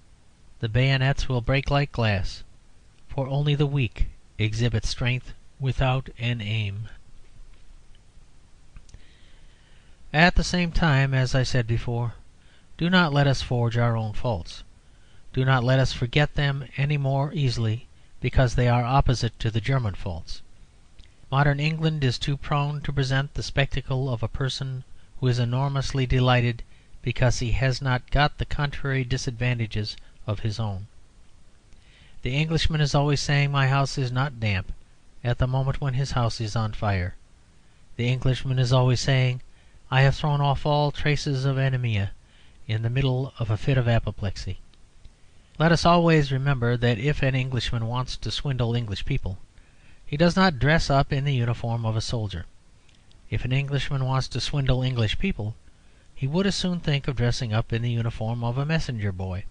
the bayonets will break like glass, for only the weak exhibit strength without an aim. At the same time, as I said before, do not let us forge our own faults. Do not let us forget them any more easily because they are opposite to the German faults. Modern England is too prone to present the spectacle of a person who is enormously delighted because he has not got the contrary disadvantages of his own. The Englishman is always saying, "My house is not damp," at the moment when his house is on fire. The Englishman is always saying, "I have thrown off all traces of anaemia," in the middle of a fit of apoplexy. Let us always remember that if an Englishman wants to swindle English people, he does not dress up in the uniform of a soldier. If an Englishman wants to swindle English people, he would as soon think of dressing up in the uniform of a messenger boy.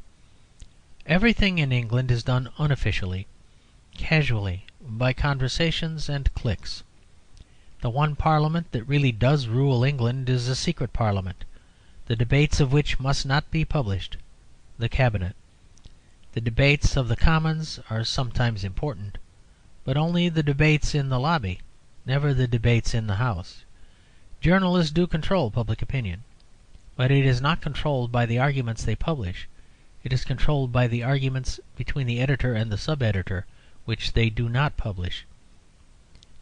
Everything in England is done unofficially, casually, by conversations and cliques. The one Parliament that really does rule England is a secret Parliament, the debates of which must not be published, the Cabinet. The debates of the Commons are sometimes important, but only the debates in the lobby, never the debates in the House. Journalists do control public opinion, but it is not controlled by the arguments they publish. It is controlled by the arguments between the editor and the sub-editor, which they do not publish.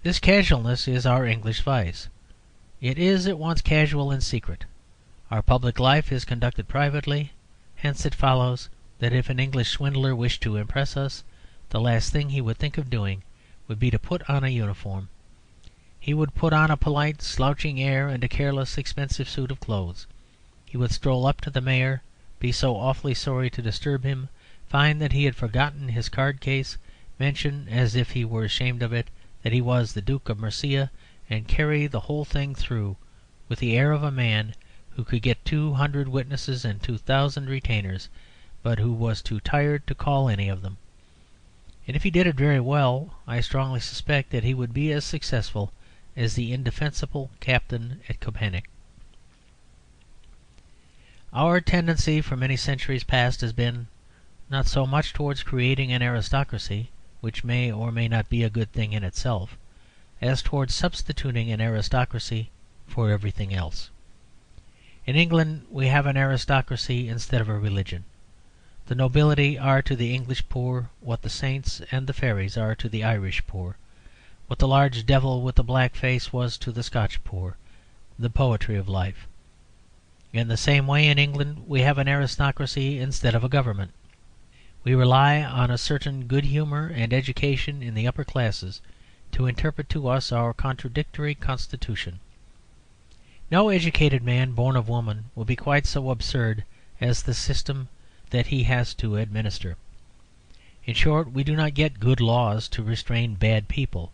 This casualness is our English vice. It is at once casual and secret. Our public life is conducted privately. Hence it follows that if an English swindler wished to impress us, the last thing he would think of doing would be to put on a uniform. He would put on a polite, slouching air and a careless, expensive suit of clothes. He would stroll up to the mayor, be so awfully sorry to disturb him, find that he had forgotten his card case, mention, as if he were ashamed of it, that he was the Duke of Mercia, and carry the whole thing through with the air of a man who could get 200 witnesses and 2,000 retainers, but who was too tired to call any of them. And if he did it very well, I strongly suspect that he would be as successful as the indefensible captain at Koepenick. Our tendency for many centuries past has been, not so much towards creating an aristocracy, which may or may not be a good thing in itself, as towards substituting an aristocracy for everything else. In England we have an aristocracy instead of a religion. The nobility are to the English poor what the saints and the fairies are to the Irish poor, what the large devil with the black face was to the Scotch poor, the poetry of life. In the same way in England we have an aristocracy instead of a government. We rely on a certain good humour and education in the upper classes to interpret to us our contradictory constitution. No educated man born of woman will be quite so absurd as the system that he has to administer. In short, we do not get good laws to restrain bad people.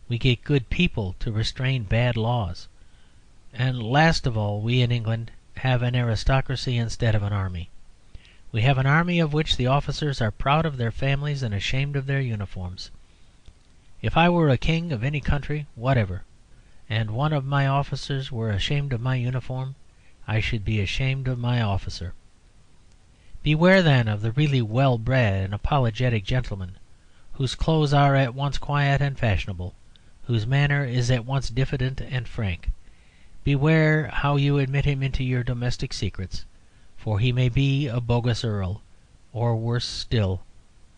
We get good people to restrain bad laws. And last of all, we in England have an aristocracy instead of an army. We have an army of which the officers are proud of their families and ashamed of their uniforms. If I were a king of any country whatever, and one of my officers were ashamed of my uniform, I should be ashamed of my officer. Beware, then, of the really well-bred and apologetic gentleman, whose clothes are at once quiet and fashionable, whose manner is at once diffident and frank. Beware how you admit him into your domestic secrets, for he may be a bogus earl, or worse still,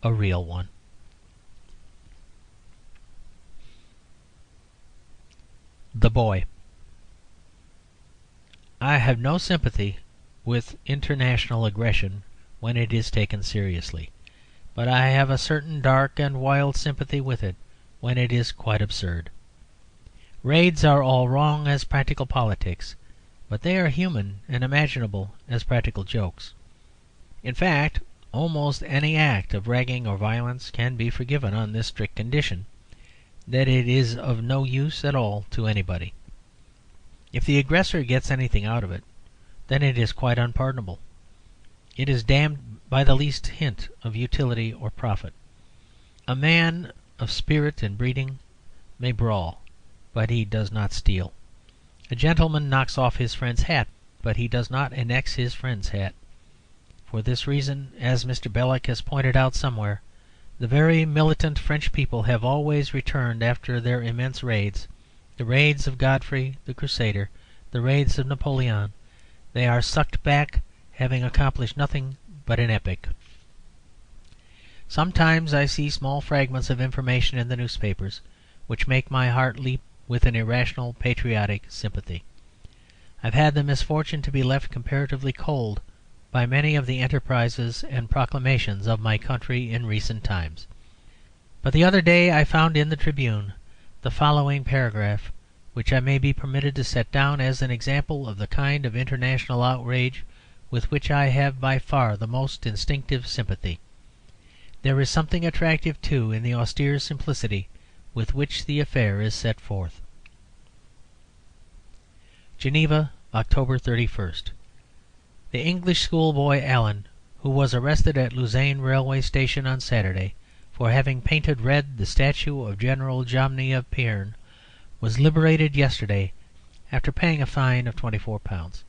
a real one. The Boy. I have no sympathy with international aggression when it is taken seriously, but I have a certain dark and wild sympathy with it when it is quite absurd. Raids are all wrong as practical politics, but they are human and imaginable as practical jokes. In fact, almost any act of ragging or violence can be forgiven on this strict condition, that it is of no use at all to anybody. If the aggressor gets anything out of it, then it is quite unpardonable. It is damned by the least hint of utility or profit. A man of spirit and breeding may brawl, but he does not steal. A gentleman knocks off his friend's hat, but he does not annex his friend's hat. For this reason, as Mr. Belloc has pointed out somewhere, the very militant French people have always returned after their immense raids, the raids of Godfrey the Crusader, the raids of Napoleon. They are sucked back, having accomplished nothing but an epic. Sometimes I see small fragments of information in the newspapers which make my heart leap with an irrational patriotic sympathy. I have had the misfortune to be left comparatively cold by many of the enterprises and proclamations of my country in recent times. But the other day I found in the Tribune the following paragraph, which I may be permitted to set down as an example of the kind of international outrage with which I have by far the most instinctive sympathy. There is something attractive, too, in the austere simplicity with which the affair is set forth. Geneva, October 31st. The English schoolboy Allen, who was arrested at Lausanne railway station on Saturday for having painted red the statue of General Jomini of Payerne, was liberated yesterday after paying a fine of £24.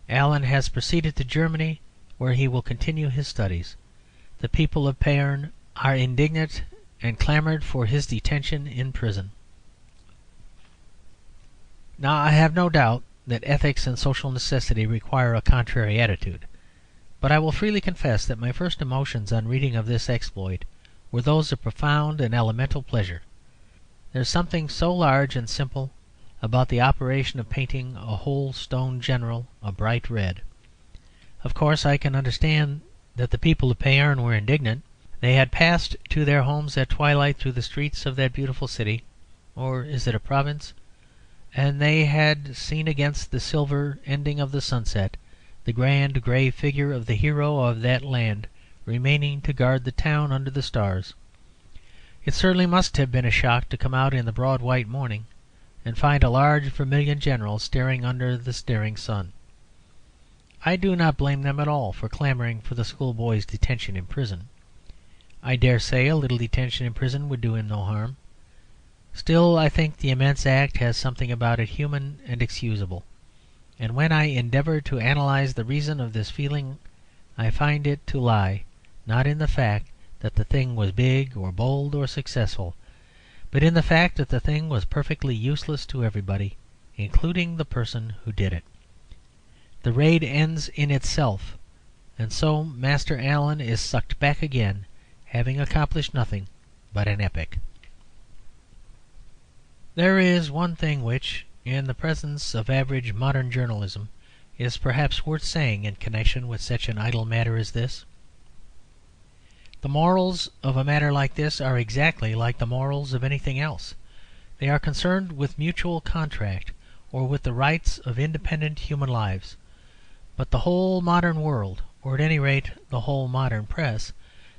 Allen has proceeded to Germany, where he will continue his studies. The people of Payerne are indignant and clamoured for his detention in prison. Now, I have no doubt that ethics and social necessity require a contrary attitude, but I will freely confess that my first emotions on reading of this exploit were those of profound and elemental pleasure. There is something so large and simple about the operation of painting a whole stone general a bright red. Of course, I can understand that the people of Payerne were indignant. They had passed to their homes at twilight through the streets of that beautiful city, or is it a province? And they had seen against the silver ending of the sunset the grand grey figure of the hero of that land remaining to guard the town under the stars. It certainly must have been a shock to come out in the broad white morning and find a large vermilion general staring under the staring sun. I do not blame them at all for clamouring for the schoolboy's detention in prison. I dare say a little detention in prison would do him no harm. Still, I think the immense act has something about it human and excusable, and when I endeavour to analyse the reason of this feeling, I find it to lie not in the fact that the thing was big or bold or successful, but in the fact that the thing was perfectly useless to everybody, including the person who did it. The raid ends in itself, and so Master Allen is sucked back again, having accomplished nothing but an epic. There is one thing which, in the presence of average modern journalism, is perhaps worth saying in connection with such an idle matter as this. The morals of a matter like this are exactly like the morals of anything else. They are concerned with mutual contract, or with the rights of independent human lives. But the whole modern world, or at any rate the whole modern press,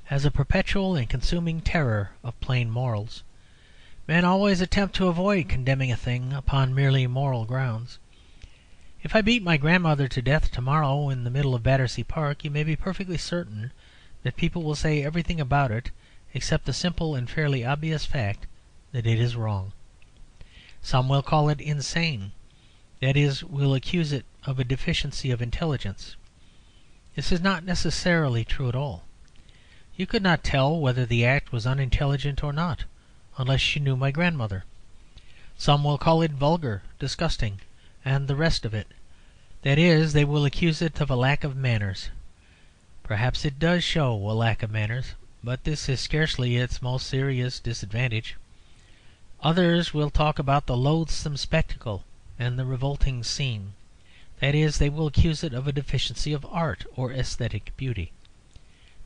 has a perpetual and consuming terror of plain morals. Men always attempt to avoid condemning a thing upon merely moral grounds. If I beat my grandmother to death to-morrow in the middle of Battersea Park, you may be perfectly certain that people will say everything about it except the simple and fairly obvious fact that it is wrong. Some will call it insane, that is, will accuse it of a deficiency of intelligence. This is not necessarily true at all. You could not tell whether the act was unintelligent or not, unless you knew my grandmother. Some will call it vulgar, disgusting, and the rest of it. That is, they will accuse it of a lack of manners. Perhaps it does show a lack of manners, but this is scarcely its most serious disadvantage. Others will talk about the loathsome spectacle and the revolting scene. That is, they will accuse it of a deficiency of art or aesthetic beauty.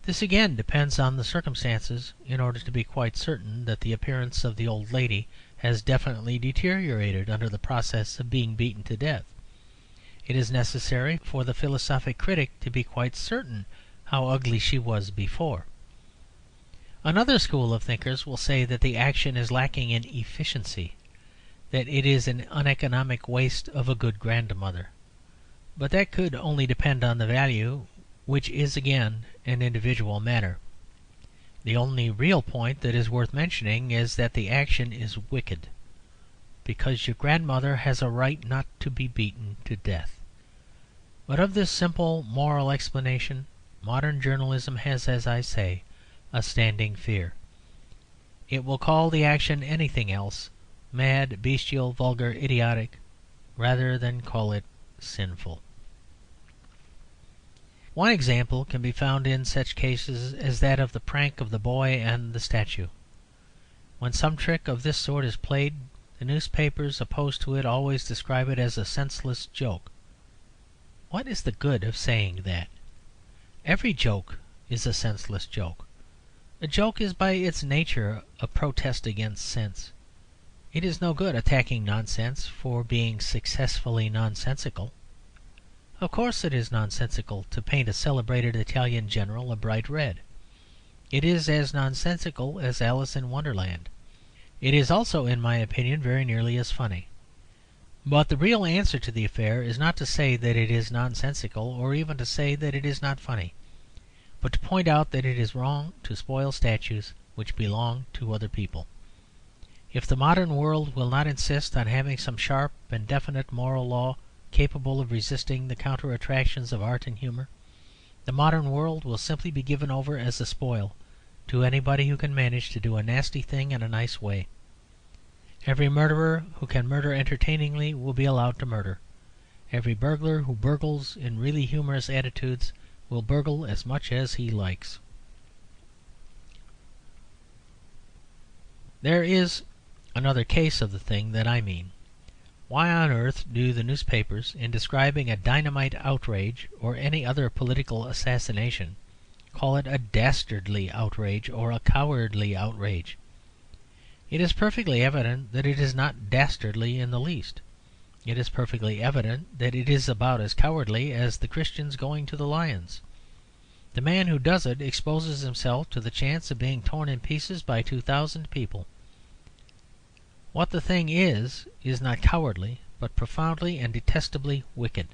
This again depends on the circumstances in order to be quite certain that the appearance of the old lady has definitely deteriorated under the process of being beaten to death. It is necessary for the philosophic critic to be quite certain how ugly she was before. Another school of thinkers will say that the action is lacking in efficiency, that it is an uneconomic waste of a good grandmother. But that could only depend on the value, which is again an individual matter. The only real point that is worth mentioning is that the action is wicked, because your grandmother has a right not to be beaten to death. But of this simple moral explanation modern journalism has, as I say, a standing fear. It will call the action anything else, mad, bestial, vulgar, idiotic, rather than call it sinful. One example can be found in such cases as that of the prank of the boy and the statue. When some trick of this sort is played, the newspapers opposed to it always describe it as a senseless joke. What is the good of saying that? Every joke is a senseless joke. A joke is by its nature a protest against sense. It is no good attacking nonsense for being successfully nonsensical. Of course it is nonsensical to paint a celebrated Italian general a bright red. It is as nonsensical as Alice in Wonderland. It is also, in my opinion, very nearly as funny. But the real answer to the affair is not to say that it is nonsensical, or even to say that it is not funny, but to point out that it is wrong to spoil statues which belong to other people. If the modern world will not insist on having some sharp and definite moral law capable of resisting the counter-attractions of art and humour, the modern world will simply be given over as a spoil to anybody who can manage to do a nasty thing in a nice way. Every murderer who can murder entertainingly will be allowed to murder. Every burglar who burgles in really humorous attitudes will burgle as much as he likes. There is another case of the thing that I mean. Why on earth do the newspapers, in describing a dynamite outrage or any other political assassination, call it a dastardly outrage or a cowardly outrage? It is perfectly evident that it is not dastardly in the least. It is perfectly evident that it is about as cowardly as the Christians going to the lions. The man who does it exposes himself to the chance of being torn in pieces by 2,000 people. What the thing is not cowardly, but profoundly and detestably wicked.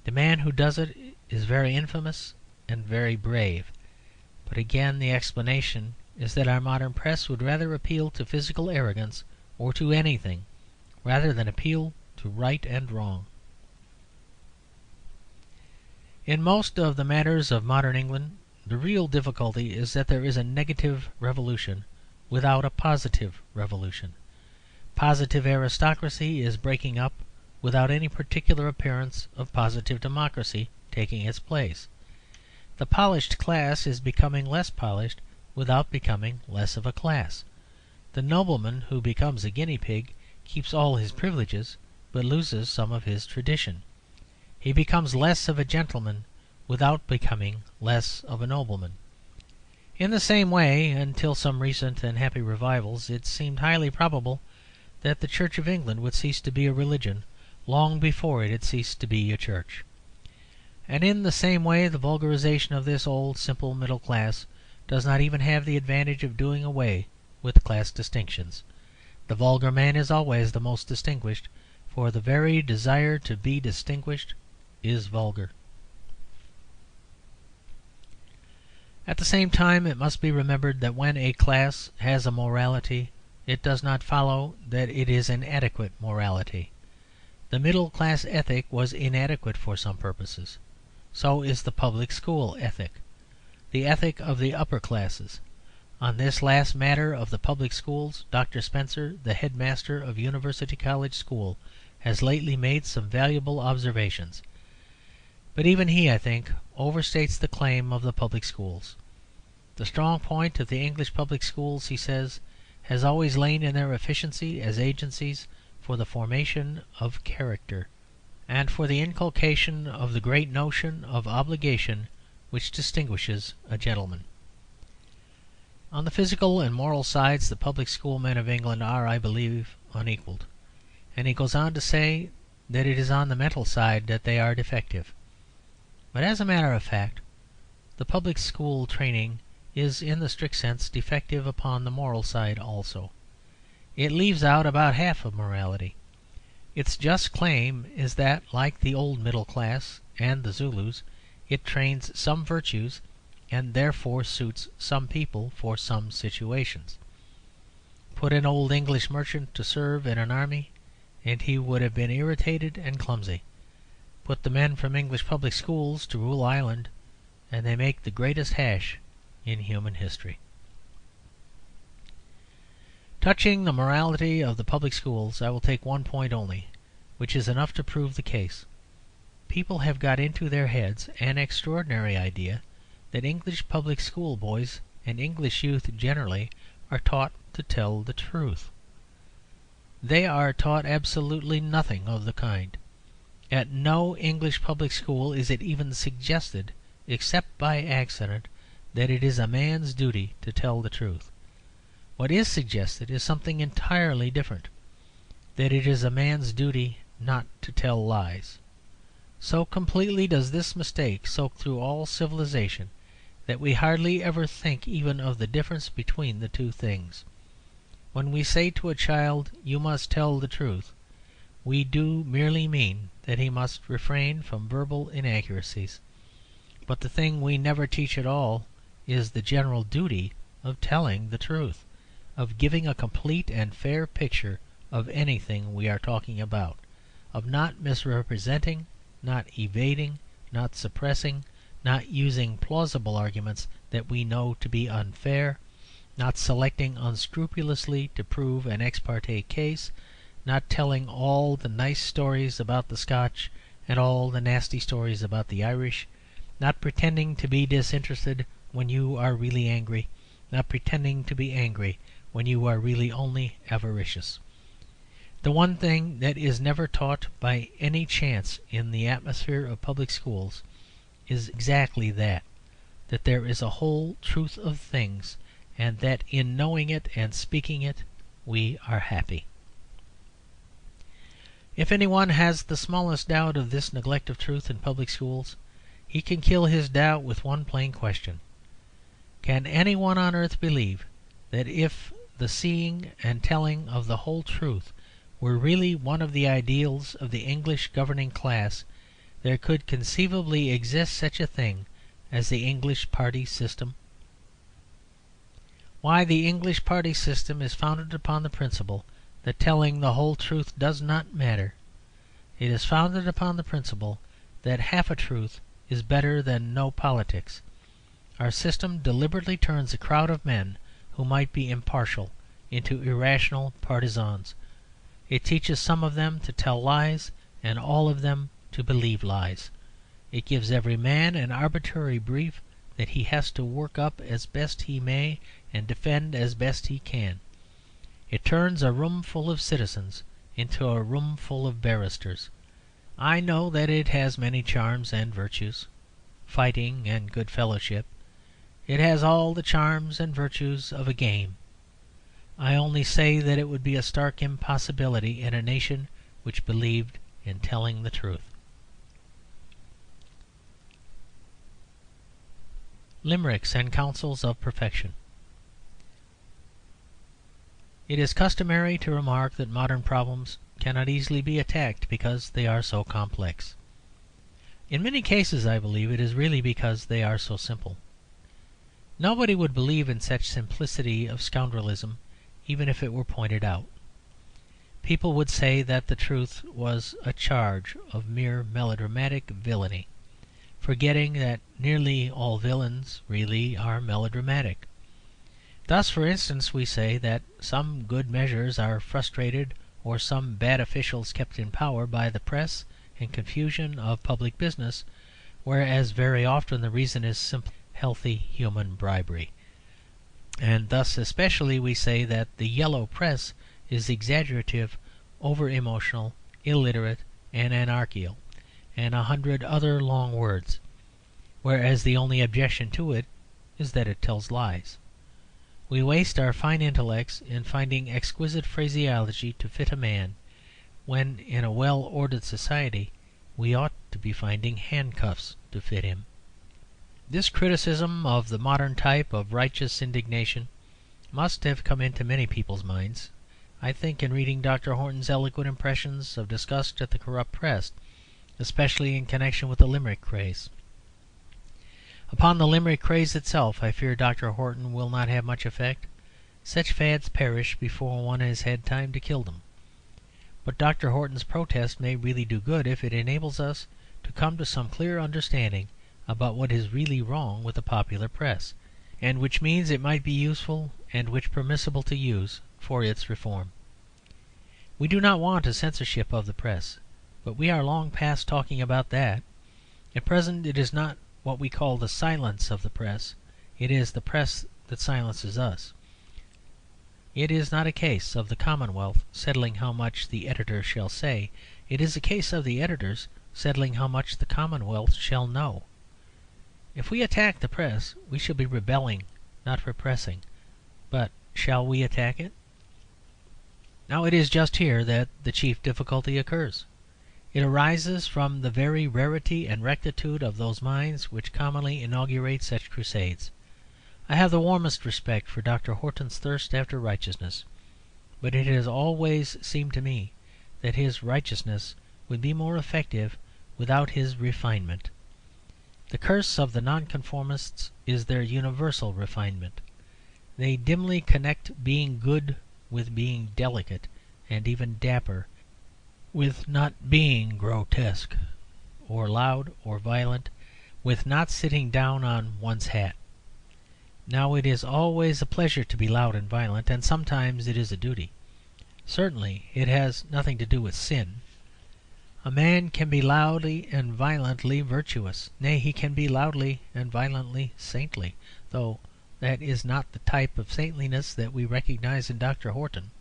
The man who does it is very infamous and very brave. But again the explanation is that our modern press would rather appeal to physical arrogance or to anything rather than appeal to right and wrong. In most of the matters of modern England the real difficulty is that there is a negative revolution without a positive revolution. Positive aristocracy is breaking up without any particular appearance of positive democracy taking its place. The polished class is becoming less polished without becoming less of a class. The nobleman who becomes a guinea pig keeps all his privileges but loses some of his tradition. He becomes less of a gentleman without becoming less of a nobleman. In the same way, until some recent and happy revivals, it seemed highly probable that the Church of England would cease to be a religion long before it had ceased to be a church. And in the same way the vulgarisation of this old simple middle class does not even have the advantage of doing away with class distinctions. The vulgar man is always the most distinguished, for the very desire to be distinguished is vulgar. At the same time, it must be remembered that when a class has a morality, it does not follow that it is an adequate morality. The middle class ethic was inadequate for some purposes. So is the public school ethic, the ethic of the upper classes. On this last matter of the public schools, Dr. Spencer, the headmaster of University College School, has lately made some valuable observations. But even he, I think, overstates the claim of the public schools. The strong point of the English public schools, he says, has always lain in their efficiency as agencies for the formation of character, and for the inculcation of the great notion of obligation which distinguishes a gentleman. On the physical and moral sides, the public school men of England are, I believe, unequalled. And he goes on to say that it is on the mental side that they are defective. But as a matter of fact, the public school training is, in the strict sense, defective upon the moral side also. It leaves out about half of morality. Its just claim is that, like the old middle class and the Zulus, it trains some virtues and therefore suits some people for some situations. Put an old English merchant to serve in an army, and he would have been irritated and clumsy. Put the men from English public schools to rule Ireland, and they make the greatest hash in human history. Touching the morality of the public schools, I will take one point only, which is enough to prove the case. People have got into their heads an extraordinary idea that English public school boys and English youth generally are taught to tell the truth. They are taught absolutely nothing of the kind. At no English public school is it even suggested, except by accident, that it is a man's duty to tell the truth. What is suggested is something entirely different, that it is a man's duty not to tell lies. So completely does this mistake soak through all civilization that we hardly ever think even of the difference between the two things. When we say to a child, "You must tell the truth," we do merely mean that he must refrain from verbal inaccuracies. But the thing we never teach at all is the general duty of telling the truth, of giving a complete and fair picture of anything we are talking about, of not misrepresenting, not evading, not suppressing, not using plausible arguments that we know to be unfair, not selecting unscrupulously to prove an ex parte case, not telling all the nice stories about the Scotch and all the nasty stories about the Irish, not pretending to be disinterested when you are really angry, not pretending to be angry when you are really only avaricious. The one thing that is never taught by any chance in the atmosphere of public schools is exactly that there is a whole truth of things, and that in knowing it and speaking it we are happy. If anyone has the smallest doubt of this neglect of truth in public schools, he can kill his doubt with one plain question. Can anyone on earth believe that if the seeing and telling of the whole truth were really one of the ideals of the English governing class, there could conceivably exist such a thing as the English party system? Why, the English party system is founded upon the principle that telling the whole truth does not matter. It is founded upon the principle that half a truth is better than no politics. our system deliberately turns a crowd of men who might be impartial into irrational partisans. It teaches some of them to tell lies and all of them to believe lies. It gives every man an arbitrary brief that he has to work up as best he may and defend as best he can. It turns a room full of citizens into a room full of barristers. I know that it has many charms and virtues, fighting and good fellowship. It has all the charms and virtues of a game. I only say that it would be a stark impossibility in a nation which believed in telling the truth. Limericks and counsels of perfection. It is customary to remark that modern problems cannot easily be attacked because they are so complex. In many cases, I believe, it is really because they are so simple. Nobody would believe in such simplicity of scoundrelism even if it were pointed out. People would say that the truth was a charge of mere melodramatic villainy, forgetting that nearly all villains really are melodramatic. Thus, for instance, we say that some good measures are frustrated or some bad officials kept in power by the press and confusion of public business, whereas very often the reason is simple, healthy human bribery. And thus especially we say that the yellow press is exaggerative, over-emotional, illiterate, and anarchical, and 100 other long words, whereas the only objection to it is that it tells lies. We waste our fine intellects in finding exquisite phraseology to fit a man, when in a well-ordered society we ought to be finding handcuffs to fit him. This criticism of the modern type of righteous indignation must have come into many people's minds, I think, in reading Dr. Horton's eloquent impressions of disgust at the corrupt press, especially in connection with the Limerick craze. Upon the Limerick craze itself I fear Dr. Horton will not have much effect. Such fads perish before one has had time to kill them. But Dr. Horton's protest may really do good if it enables us to come to some clear understanding about what is really wrong with the popular press, and which means it might be useful and which permissible to use for its reform. We do not want a censorship of the press, but we are long past talking about that. At present it is not what we call the silence of the press. It is the press that silences us. It is not a case of the Commonwealth settling how much the editor shall say. It is a case of the editors settling how much the Commonwealth shall know. If we attack the press, we shall be rebelling, not repressing. But shall we attack it? Now it is just here that the chief difficulty occurs. It arises from the very rarity and rectitude of those minds which commonly inaugurate such crusades. I have the warmest respect for Dr. Horton's thirst after righteousness, but it has always seemed to me that his righteousness would be more effective without his refinement. The curse of the Nonconformists is their universal refinement. They dimly connect being good with being delicate and even dapper, with not being grotesque, or loud, or violent, with not sitting down on one's hat. Now it is always a pleasure to be loud and violent, and sometimes it is a duty. Certainly it has nothing to do with sin. A man can be loudly and violently virtuous. Nay, he can be loudly and violently saintly, though that is not the type of saintliness that we recognize in Dr. Horton.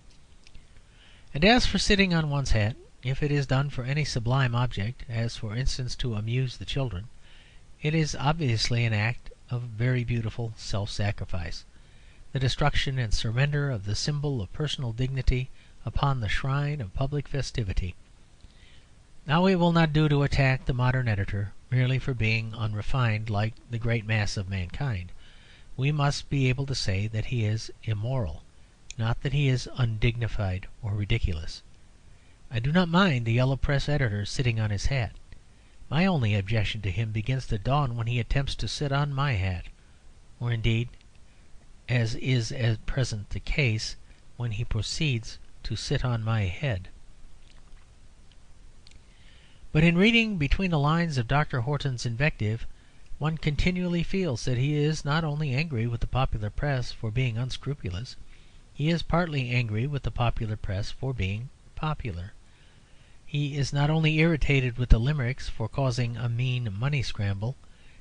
And as for sitting on one's hat, if it is done for any sublime object, as for instance to amuse the children, it is obviously an act of very beautiful self-sacrifice, the destruction and surrender of the symbol of personal dignity upon the shrine of public festivity. Now it will not do to attack the modern editor merely for being unrefined like the great mass of mankind. We must be able to say that he is immoral, not that he is undignified or ridiculous. I do not mind the yellow press editor sitting on his hat. My only objection to him begins to dawn when he attempts to sit on my hat, or indeed, as is at present the case, when he proceeds to sit on my head. But in reading between the lines of Dr. Horton's invective, one continually feels that he is not only angry with the popular press for being unscrupulous, he is partly angry with the popular press for being popular. He is not only irritated with the Limericks for causing a mean money scramble,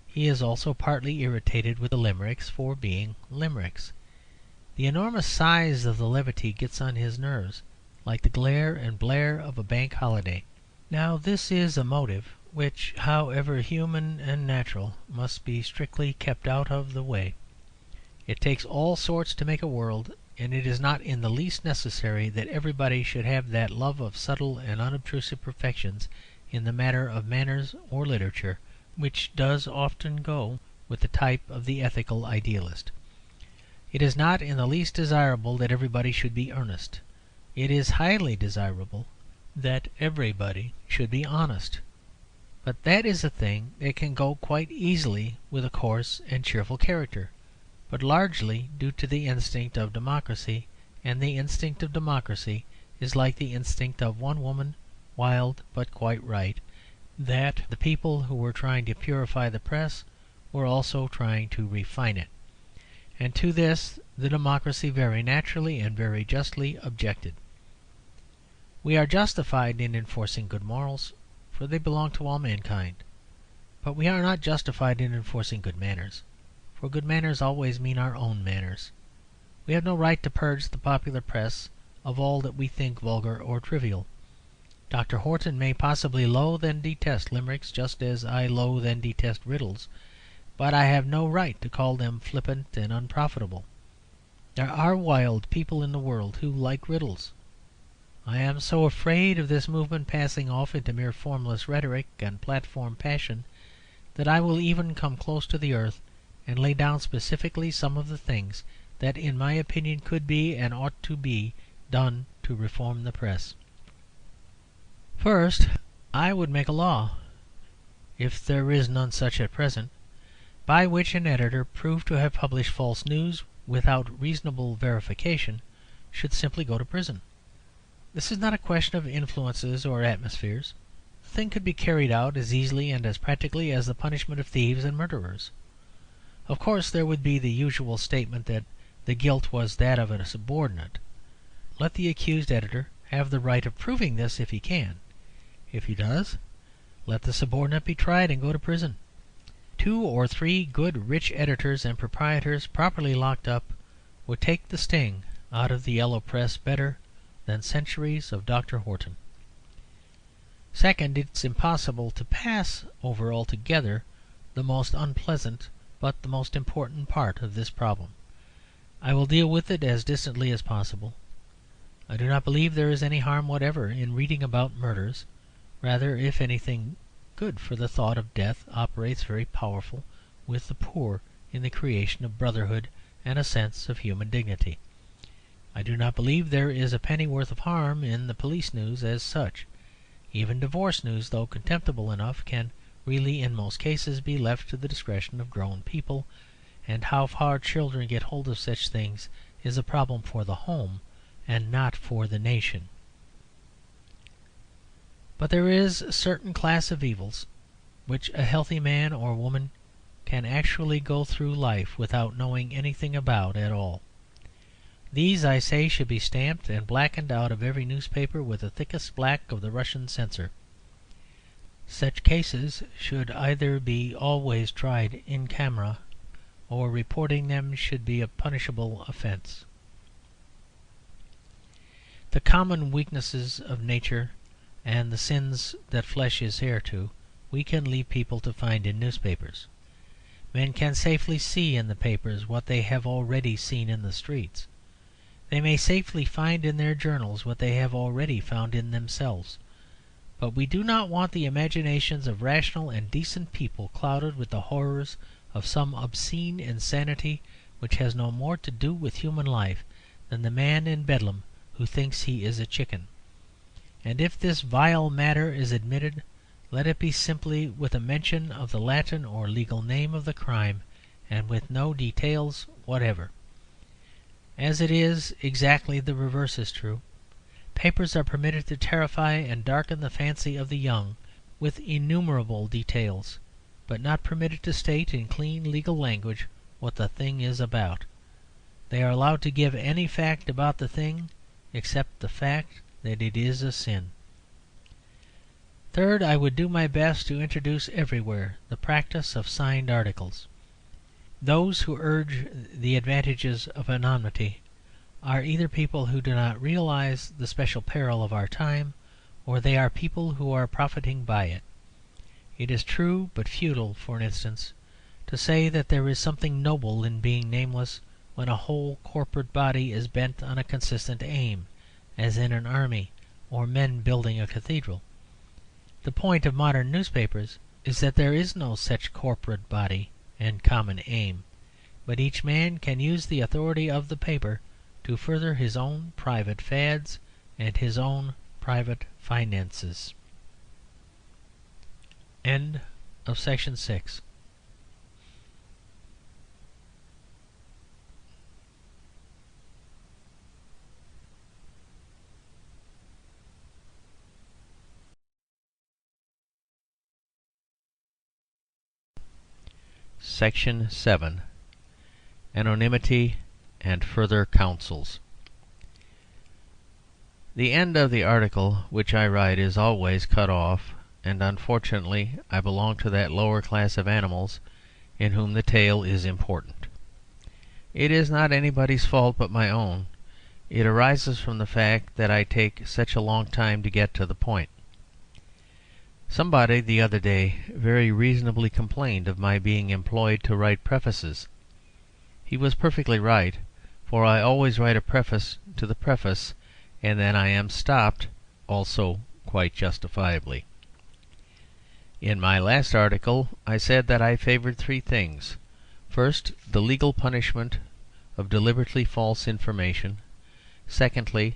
he is also partly irritated with the Limericks for being Limericks. The enormous size of the levity gets on his nerves, like the glare and blare of a bank holiday. Now this is a motive which, however human and natural, must be strictly kept out of the way. It takes all sorts to make a world, and it is not in the least necessary that everybody should have that love of subtle and unobtrusive perfections in the matter of manners or literature which does often go with the type of the ethical idealist. It is not in the least desirable that everybody should be earnest. It is highly desirable that everybody should be honest. But that is a thing that can go quite easily with a coarse and cheerful character, but largely due to the instinct of democracy, and the instinct of democracy is like the instinct of one woman, wild but quite right, that the people who were trying to purify the press were also trying to refine it. And to this the democracy very naturally and very justly objected. We are justified in enforcing good morals, for they belong to all mankind. But we are not justified in enforcing good manners, for good manners always mean our own manners. We have no right to purge the popular press of all that we think vulgar or trivial. Dr. Horton may possibly loathe and detest limericks just as I loathe and detest riddles, but I have no right to call them flippant and unprofitable. There are wild people in the world who like riddles. I am so afraid of this movement passing off into mere formless rhetoric and platform passion that I will even come close to the earth and lay down specifically some of the things that in my opinion could be and ought to be done to reform the press. First, I would make a law, if there is none such at present, by which an editor proved to have published false news without reasonable verification should simply go to prison. This is not a question of influences or atmospheres. The thing could be carried out as easily and as practically as the punishment of thieves and murderers. Of course, there would be the usual statement that the guilt was that of a subordinate. Let the accused editor have the right of proving this if he can. If he does, let the subordinate be tried and go to prison. 2 or 3 good rich editors and proprietors properly locked up would take the sting out of the yellow press better than centuries of Dr. Horton. Second, it's impossible to pass over altogether the most unpleasant but the most important part of this problem. I will deal with it as distantly as possible. I do not believe there is any harm whatever in reading about murders. Rather, if anything, good, for the thought of death operates very powerful with the poor in the creation of brotherhood and a sense of human dignity. I do not believe there is a pennyworth of harm in the police news as such. Even divorce news, though contemptible enough, can really in most cases be left to the discretion of grown people, and how far children get hold of such things is a problem for the home and not for the nation. But there is a certain class of evils which a healthy man or woman can actually go through life without knowing anything about at all. These, I say, should be stamped and blackened out of every newspaper with the thickest black of the Russian censor. Such cases should either be always tried in camera, or reporting them should be a punishable offence. The common weaknesses of nature and the sins that flesh is heir to, we can leave people to find in newspapers. Men can safely see in the papers what they have already seen in the streets. They may safely find in their journals what they have already found in themselves. But we do not want the imaginations of rational and decent people clouded with the horrors of some obscene insanity which has no more to do with human life than the man in Bedlam who thinks he is a chicken. And if this vile matter is admitted, let it be simply with a mention of the Latin or legal name of the crime, and with no details whatever. As it is, exactly the reverse is true. Papers are permitted to terrify and darken the fancy of the young with innumerable details, but not permitted to state in clean legal language what the thing is about. They are allowed to give any fact about the thing except the fact that it is a sin. Third, I would do my best to introduce everywhere the practice of signed articles. Those who urge the advantages of anonymity are either people who do not realize the special peril of our time, or they are people who are profiting by it. It is true, but futile, for instance, to say that there is something noble in being nameless when a whole corporate body is bent on a consistent aim, as in an army or men building a cathedral. The point of modern newspapers is that there is no such corporate body and common aim, but each man can use the authority of the paper to further his own private fads and his own private finances. End of section 6. Section 7. Anonymity and Further Counsels. The end of the article which I write is always cut off, and unfortunately I belong to that lower class of animals in whom the tale is important. It is not anybody's fault but my own. It arises from the fact that I take such a long time to get to the point. Somebody the other day very reasonably complained of my being employed to write prefaces. He was perfectly right, for I always write a preface to the preface, and then I am stopped, also quite justifiably. In my last article I said that I favoured three things. First, the legal punishment of deliberately false information. Secondly,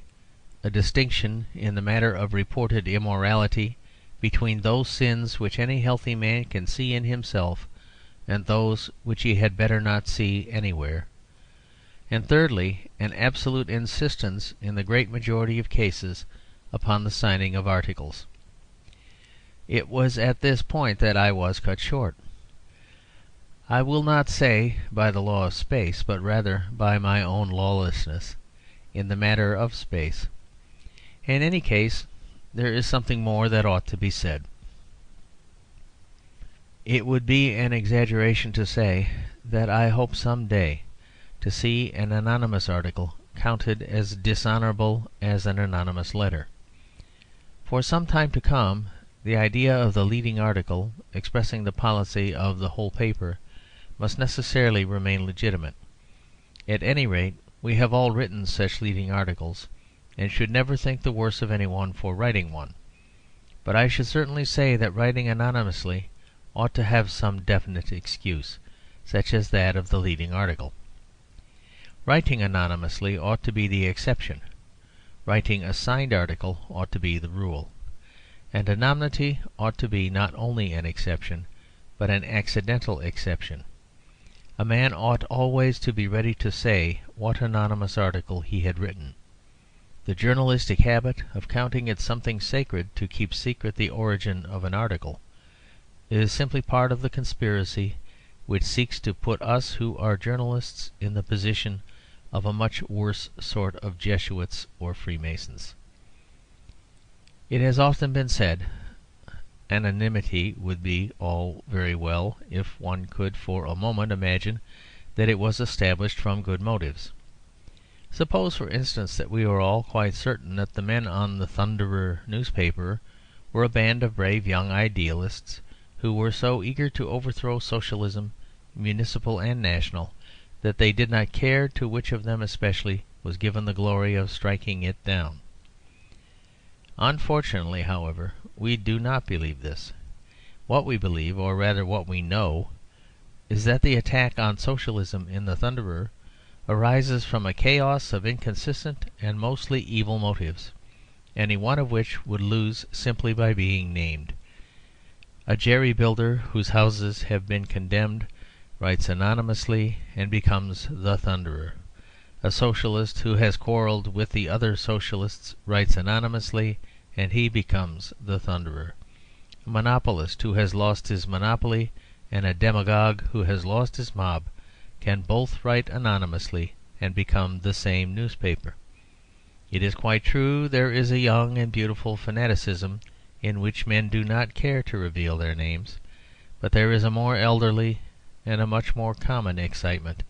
a distinction in the matter of reported immorality between those sins which any healthy man can see in himself and those which he had better not see anywhere. And thirdly, an absolute insistence in the great majority of cases upon the signing of articles. It was at this point that I was cut short. I will not say by the law of space, but rather by my own lawlessness in the matter of space. In any case, there is something more that ought to be said. It would be an exaggeration to say that I hope some day to see an anonymous article counted as dishonourable as an anonymous letter. For some time to come, the idea of the leading article, expressing the policy of the whole paper, must necessarily remain legitimate. At any rate, we have all written such leading articles, and should never think the worse of anyone for writing one. But I should certainly say that writing anonymously ought to have some definite excuse, such as that of the leading article. Writing anonymously ought to be the exception. Writing a signed article ought to be the rule. And anonymity ought to be not only an exception, but an accidental exception. A man ought always to be ready to say what anonymous article he had written. The journalistic habit of counting it something sacred to keep secret the origin of an article is simply part of the conspiracy which seeks to put us who are journalists in the position of a much worse sort of Jesuits or Freemasons. It has often been said, anonymity would be all very well if one could for a moment imagine that it was established from good motives. Suppose, for instance, that we were all quite certain that the men on the Thunderer newspaper were a band of brave young idealists who were so eager to overthrow Socialism, municipal and national, that they did not care to which of them especially was given the glory of striking it down. Unfortunately, however, we do not believe this. What we believe, or rather what we know, is that the attack on Socialism in the Thunderer arises from a chaos of inconsistent and mostly evil motives, any one of which would lose simply by being named. A jerry builder whose houses have been condemned writes anonymously and becomes the Thunderer. A Socialist who has quarrelled with the other Socialists writes anonymously, and he becomes the Thunderer. A monopolist who has lost his monopoly and a demagogue who has lost his mob can both write anonymously and become the same newspaper. It is quite true there is a young and beautiful fanaticism in which men do not care to reveal their names, but there is a more elderly and a much more common excitement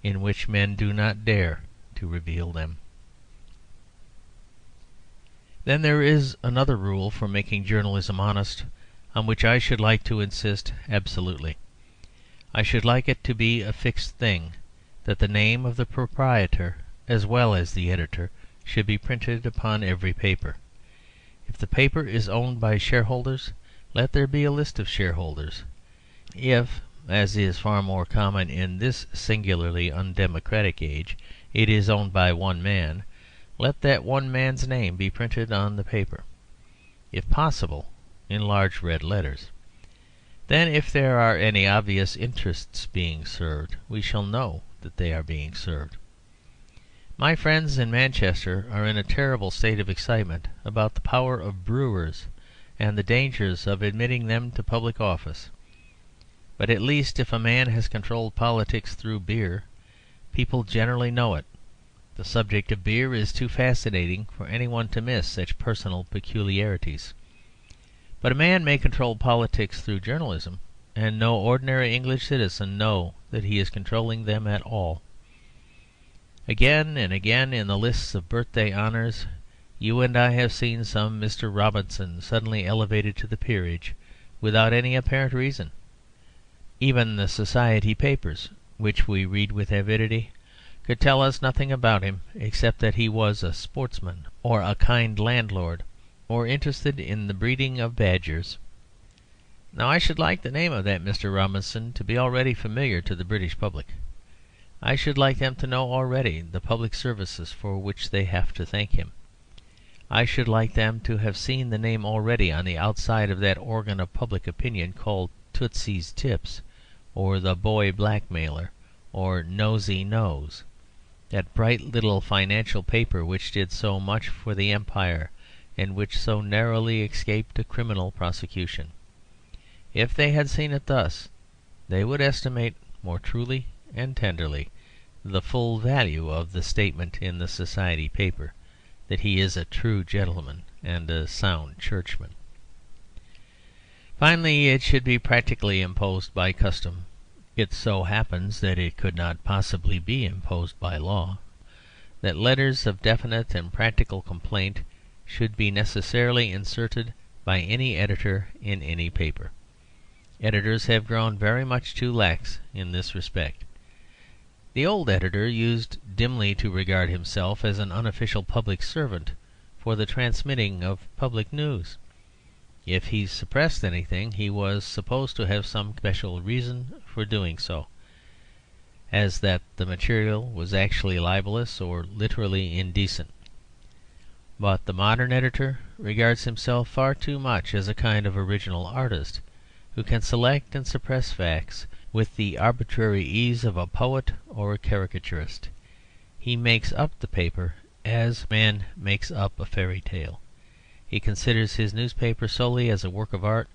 in which men do not dare to reveal them. Then there is another rule for making journalism honest, on which I should like to insist absolutely. I should like it to be a fixed thing that the name of the proprietor as well as the editor should be printed upon every paper. If the paper is owned by shareholders, let there be a list of shareholders. If, as is far more common in this singularly undemocratic age, it is owned by one man, let that one man's name be printed on the paper, if possible in large red letters. Then, if there are any obvious interests being served, we shall know that they are being served. My friends in Manchester are in a terrible state of excitement about the power of brewers and the dangers of admitting them to public office. But at least if a man has controlled politics through beer, people generally know it. The subject of beer is too fascinating for anyone to miss such personal peculiarities. But a man may control politics through journalism, and no ordinary English citizen know that he is controlling them at all. Again and again in the lists of birthday honours, you and I have seen some Mr. Robinson suddenly elevated to the peerage without any apparent reason. Even the society papers, which we read with avidity, could tell us nothing about him except that he was a sportsman, or a kind landlord, or interested in the breeding of badgers. Now I should like the name of that Mr. Robinson to be already familiar to the British public. I should like them to know already the public services for which they have to thank him. I should like them to have seen the name already on the outside of that organ of public opinion called Tootsie's Tips, or the Boy Blackmailer, or Nosey Nose, that bright little financial paper which did so much for the Empire and which so narrowly escaped a criminal prosecution. If they had seen it thus, they would estimate more truly and tenderly the full value of the statement in the society paper that he is a true gentleman and a sound churchman. Finally, it should be practically imposed by custom. It so happens that it could not possibly be imposed by law, that letters of definite and practical complaint should be necessarily inserted by any editor in any paper. Editors have grown very much too lax in this respect. The old editor used dimly to regard himself as an unofficial public servant for the transmitting of public news. If he suppressed anything, he was supposed to have some special reason for doing so, as that the material was actually libellous or literally indecent. But the modern editor regards himself far too much as a kind of original artist, who can select and suppress facts with the arbitrary ease of a poet or a caricaturist. He makes up the paper as man makes up a fairy tale. He considers his newspaper solely as a work of art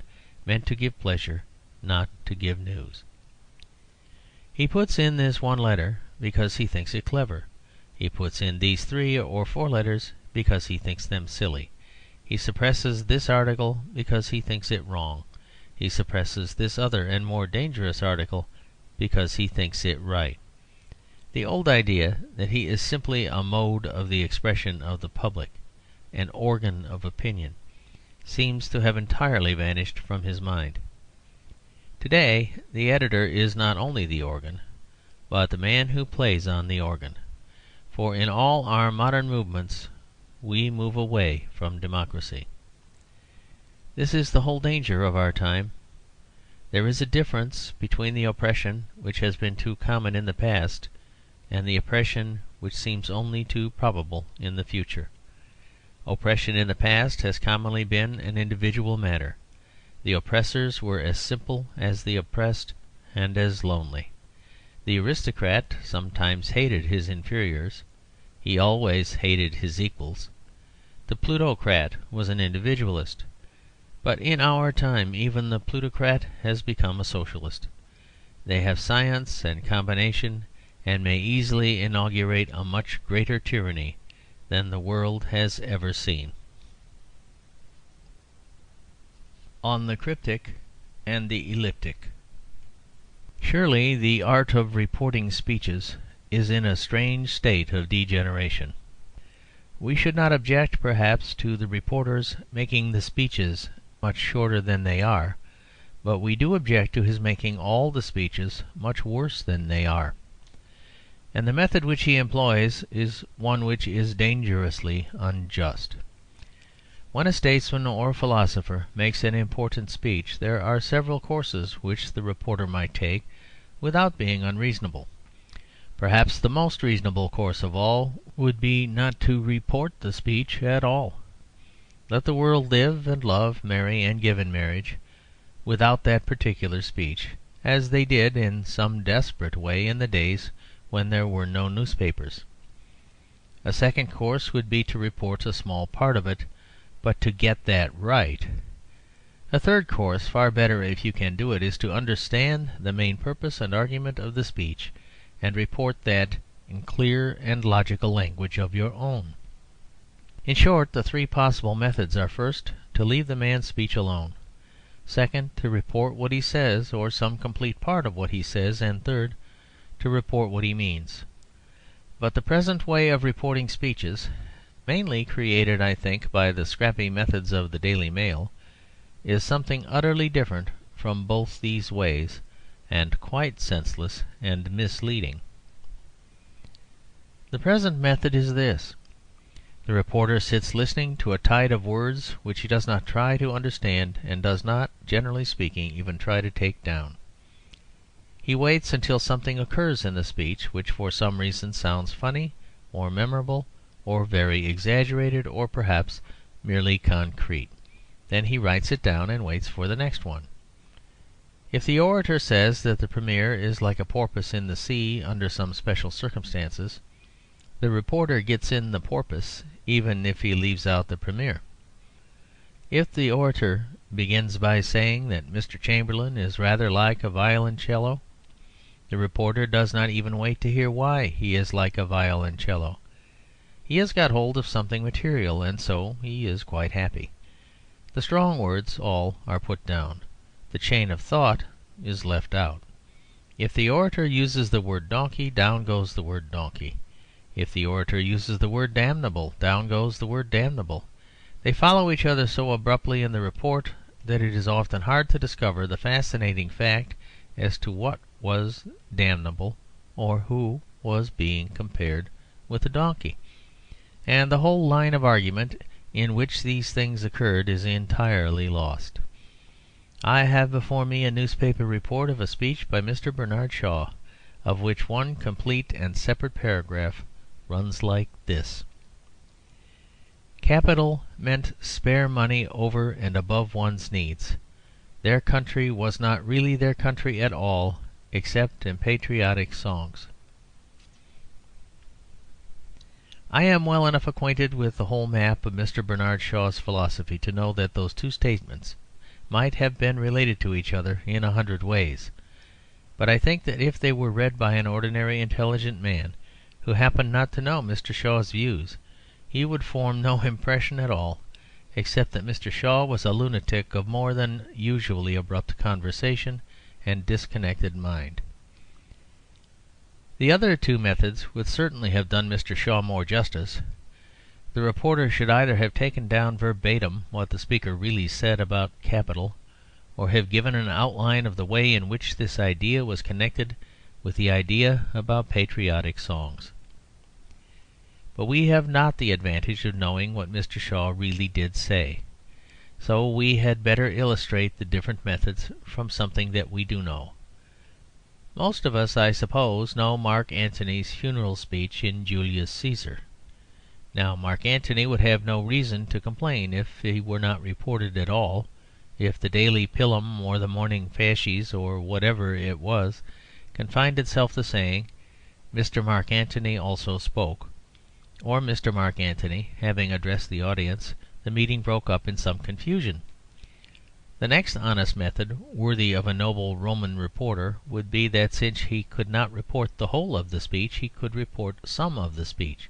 meant to give pleasure, not to give news. He puts in this one letter because he thinks it clever. He puts in these 3 or 4 letters because he thinks them silly. He suppresses this article because he thinks it wrong. He suppresses this other and more dangerous article because he thinks it right. The old idea that he is simply a mode of the expression of the public, an organ of opinion, seems to have entirely vanished from his mind. Today the editor is not only the organ, but the man who plays on the organ. For in all our modern movements we move away from democracy. This is the whole danger of our time. There is a difference between the oppression which has been too common in the past and the oppression which seems only too probable in the future. Oppression in the past has commonly been an individual matter. The oppressors were as simple as the oppressed and as lonely. The aristocrat sometimes hated his inferiors. He always hated his equals. The plutocrat was an individualist. But in our time even the plutocrat has become a Socialist. They have science and combination, and may easily inaugurate a much greater tyranny than the world has ever seen. On the cryptic and the elliptic. Surely the art of reporting speeches is in a strange state of degeneration. We should not object, perhaps, to the reporters making the speeches much shorter than they are, but we do object to his making all the speeches much worse than they are. And the method which he employs is one which is dangerously unjust. When a statesman or philosopher makes an important speech, there are several courses which the reporter might take without being unreasonable. Perhaps the most reasonable course of all would be not to report the speech at all. Let the world live and love, marry and give in marriage, without that particular speech, as they did in some desperate way in the days when there were no newspapers. A second course would be to report a small part of it, but to get that right. A third course, far better if you can do it, is to understand the main purpose and argument of the speech, and report that in clear and logical language of your own. In short, the three possible methods are: first, to leave the man's speech alone; second, to report what he says, or some complete part of what he says; and third, to report what he means. But the present way of reporting speeches, mainly created, I think, by the scrappy methods of the Daily Mail, is something utterly different from both these ways, and quite senseless and misleading. The present method is this: the reporter sits listening to a tide of words which he does not try to understand, and does not, generally speaking, even try to take down. He waits until something occurs in the speech which for some reason sounds funny, or memorable, or very exaggerated, or perhaps merely concrete. Then he writes it down and waits for the next one. If the orator says that the Premier is like a porpoise in the sea under some special circumstances, the reporter gets in the porpoise even if he leaves out the Premier. If the orator begins by saying that Mr. Chamberlain is rather like a violoncello, the reporter does not even wait to hear why he is like a violoncello. He has got hold of something material, and so he is quite happy. The strong words all are put down. The chain of thought is left out. If the orator uses the word donkey, down goes the word donkey. If the orator uses the word damnable, down goes the word damnable. They follow each other so abruptly in the report that it is often hard to discover the fascinating fact as to what was damnable, or who was being compared with a donkey. And the whole line of argument in which these things occurred is entirely lost. I have before me a newspaper report of a speech by Mr. Bernard Shaw, of which one complete and separate paragraph runs like this: Capital meant spare money over and above one's needs. Their country was not really their country at all, except in patriotic songs. I am well enough acquainted with the whole map of Mr. Bernard Shaw's philosophy to know that those two statements might have been related to each other in 100 ways. But I think that if they were read by an ordinary intelligent man who happened not to know Mr. Shaw's views, he would form no impression at all, except that Mr. Shaw was a lunatic of more than usually abrupt conversation and disconnected mind. The other two methods would certainly have done Mr. Shaw more justice. The reporter should either have taken down verbatim what the speaker really said about capital, or have given an outline of the way in which this idea was connected with the idea about patriotic songs. But we have not the advantage of knowing what Mr. Shaw really did say, so we had better illustrate the different methods from something that we do know. Most of us, I suppose, know Mark Antony's funeral speech in Julius Caesar. Now, Mark Antony would have no reason to complain if he were not reported at all, if the Daily Pilum or the Morning Fasces, or whatever it was, confined itself to saying, "Mr. Mark Antony also spoke," or Mr. Mark Antony having addressed the audience, the meeting broke up in some confusion. The next honest method, worthy of a noble Roman reporter, would be that since he could not report the whole of the speech, he could report some of the speech.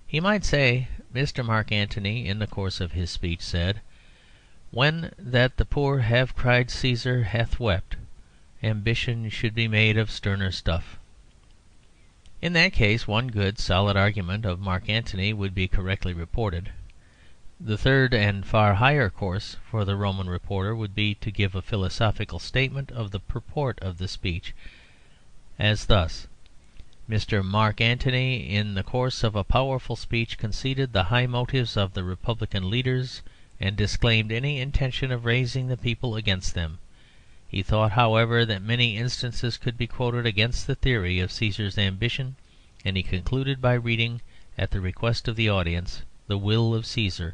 He might say, "Mr. Mark Antony, in the course of his speech, said, 'When that the poor have cried Caesar hath wept, ambition should be made of sterner stuff.'" In that case one good solid argument of Mark Antony would be correctly reported. The third and far higher course for the Roman reporter would be to give a philosophical statement of the purport of the speech, as thus: "Mr. Mark Antony, in the course of a powerful speech, conceded the high motives of the Republican leaders, and disclaimed any intention of raising the people against them. He thought, however, that many instances could be quoted against the theory of Caesar's ambition, and he concluded by reading, at the request of the audience, the will of Caesar,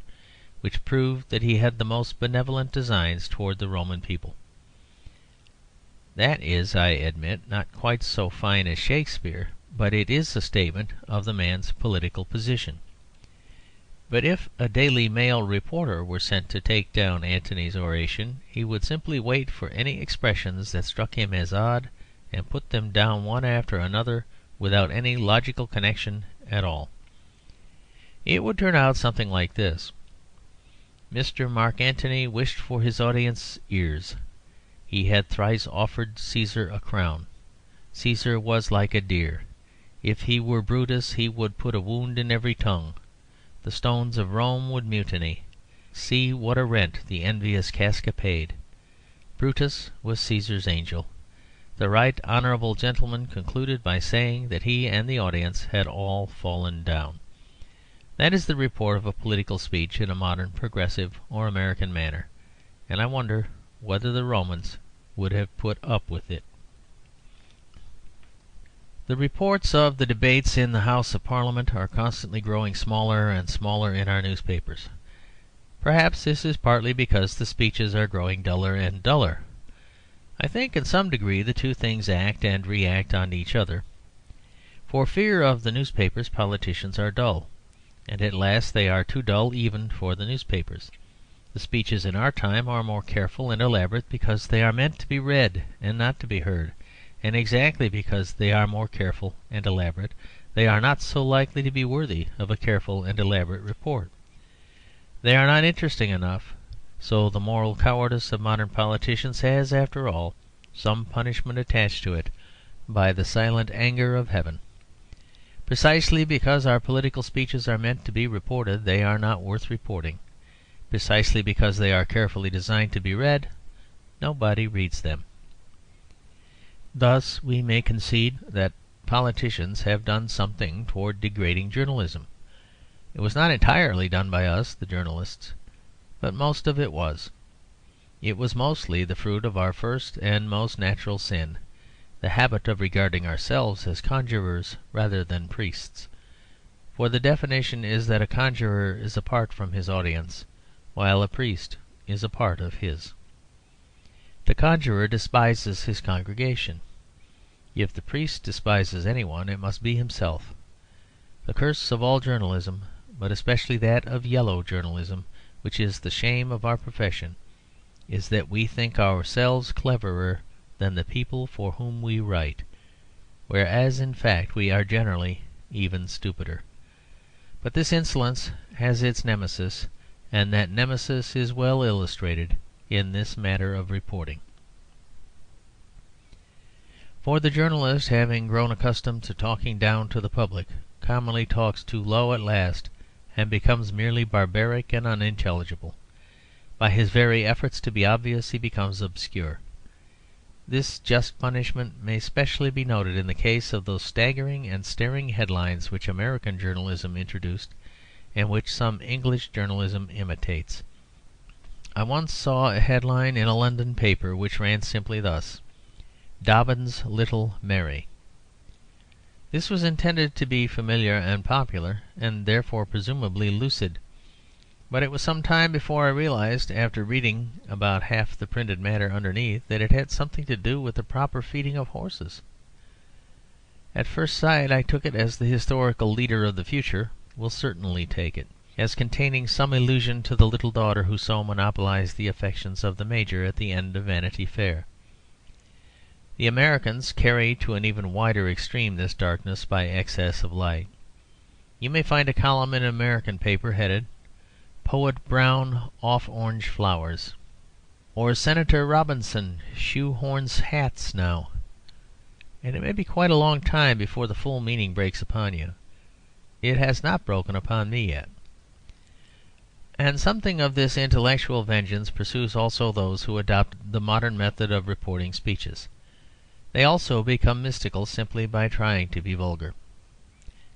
which proved that he had the most benevolent designs towards the Roman people." That is, I admit, not quite so fine as Shakespeare, but it is a statement of the man's political position. But if a Daily Mail reporter were sent to take down Antony's oration, he would simply wait for any expressions that struck him as odd, and put them down one after another without any logical connection at all. It would turn out something like this: "Mr. Mark Antony wished for his audience ears. He had thrice offered Caesar a crown. Caesar was like a deer. If he were Brutus, he would put a wound in every tongue. The stones of Rome would mutiny. See what a rent the envious Casca paid. Brutus was Caesar's angel." The right honourable gentleman concluded by saying that he and the audience had all fallen down. That is the report of a political speech in a modern, progressive, or American manner, and I wonder whether the Romans would have put up with it. The reports of the debates in the House of Parliament are constantly growing smaller and smaller in our newspapers. Perhaps this is partly because the speeches are growing duller and duller. I think in some degree the two things act and react on each other. For fear of the newspapers, politicians are dull, and at last they are too dull even for the newspapers. The speeches in our time are more careful and elaborate because they are meant to be read and not to be heard, and exactly because they are more careful and elaborate, they are not so likely to be worthy of a careful and elaborate report. They are not interesting enough, so the moral cowardice of modern politicians has, after all, some punishment attached to it by the silent anger of heaven. Precisely because our political speeches are meant to be reported, they are not worth reporting. Precisely because they are carefully designed to be read, nobody reads them. Thus we may concede that politicians have done something toward degrading journalism. It was not entirely done by us, the journalists, but most of it was. It was mostly the fruit of our first and most natural sin, the habit of regarding ourselves as conjurers rather than priests. For the definition is that a conjurer is apart from his audience, while a priest is a part of his. The conjurer despises his congregation. If the priest despises anyone, it must be himself. The curse of all journalism, but especially that of yellow journalism, which is the shame of our profession, is that we think ourselves cleverer than the people for whom we write, whereas in fact we are generally even stupider. But this insolence has its nemesis, and that nemesis is well illustrated in this matter of reporting. For the journalist, having grown accustomed to talking down to the public, commonly talks too low at last, and becomes merely barbaric and unintelligible. By his very efforts to be obvious he becomes obscure. This just punishment may specially be noted in the case of those staggering and staring headlines which American journalism introduced, and which some English journalism imitates. I once saw a headline in a London paper which ran simply thus: "Dobbin's Little Mary." This was intended to be familiar and popular, and therefore presumably lucid. But it was some time before I realised, after reading about half the printed matter underneath, that it had something to do with the proper feeding of horses. At first sight I took it as the historical leader of the future will certainly take it. as containing some allusion to the little daughter who so monopolised the affections of the Major at the end of Vanity Fair. The Americans carry to an even wider extreme this darkness by excess of light. You may find a column in an American paper headed "Poet Brown off Orange Flowers," or "Senator Robinson shoe horns hats now," and it may be quite a long time before the full meaning breaks upon you. It has not broken upon me yet. And something of this intellectual vengeance pursues also those who adopt the modern method of reporting speeches. They also become mystical simply by trying to be vulgar.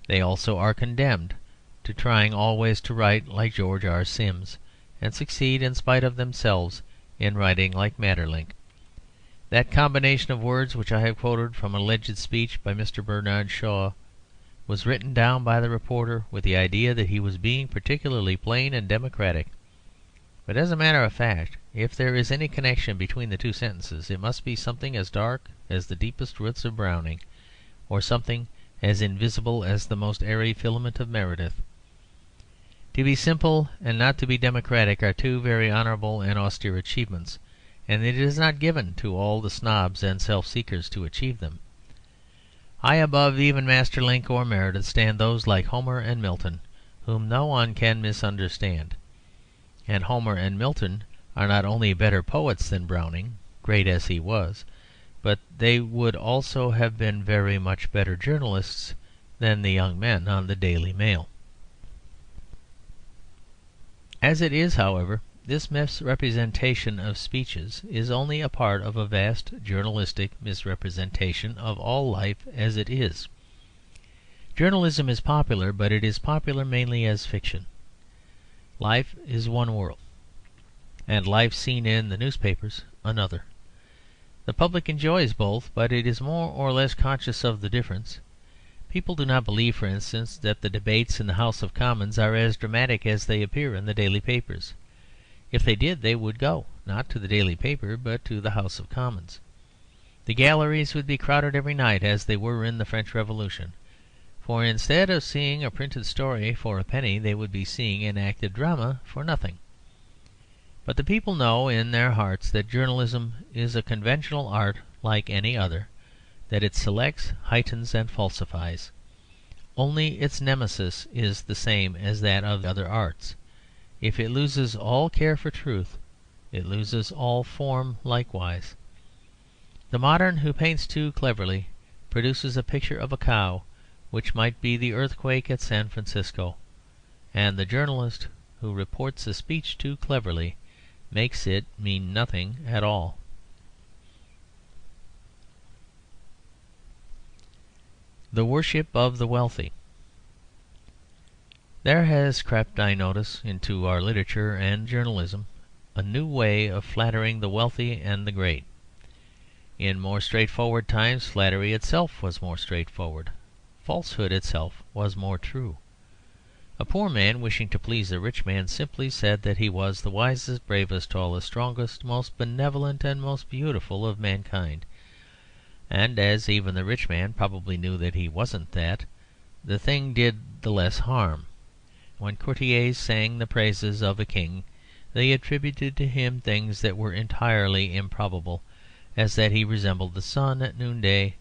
They also are condemned to trying always to write like George R. Sims, and succeed in spite of themselves in writing like Maeterlinck. That combination of words which I have quoted from an alleged speech by Mr. Bernard Shaw was written down by the reporter with the idea that he was being particularly plain and democratic. But as a matter of fact, if there is any connection between the two sentences, it must be something as dark as the deepest roots of Browning, or something as invisible as the most airy filament of Meredith. To be simple and not to be democratic are two very honourable and austere achievements, and it is not given to all the snobs and self-seekers to achieve them. High above even Maeterlinck or Meredith stand those like Homer and Milton, whom no one can misunderstand. And Homer and Milton are not only better poets than Browning, great as he was, but they would also have been very much better journalists than the young men on the Daily Mail. As it is, however, this misrepresentation of speeches is only a part of a vast journalistic misrepresentation of all life as it is. Journalism is popular, but it is popular mainly as fiction. Life is one world, and life seen in the newspapers another. The public enjoys both, but it is more or less conscious of the difference. People do not believe, for instance, that the debates in the House of Commons are as dramatic as they appear in the daily papers. If they did, they would go, not to the daily paper, but to the House of Commons. The galleries would be crowded every night, as they were in the French Revolution. For instead of seeing a printed story for a penny, they would be seeing an acted drama for nothing. But the people know in their hearts that journalism is a conventional art like any other, that it selects, heightens, and falsifies. Only its nemesis is the same as that of the other arts. If it loses all care for truth, it loses all form likewise. The modern who paints too cleverly produces a picture of a cow which might be the earthquake at San Francisco, and the journalist who reports a speech too cleverly makes it mean nothing at all. The worship of the wealthy. There has crept, I notice, into our literature and journalism a new way of flattering the wealthy and the great. In more straightforward times flattery itself was more straightforward. Falsehood itself was more true. A poor man wishing to please a rich man simply said that he was the wisest, bravest, tallest, strongest, most benevolent, and most beautiful of mankind. And as even the rich man probably knew that he wasn't that, the thing did the less harm. When courtiers sang the praises of a king, they attributed to him things that were entirely improbable, as that he resembled the sun at noonday,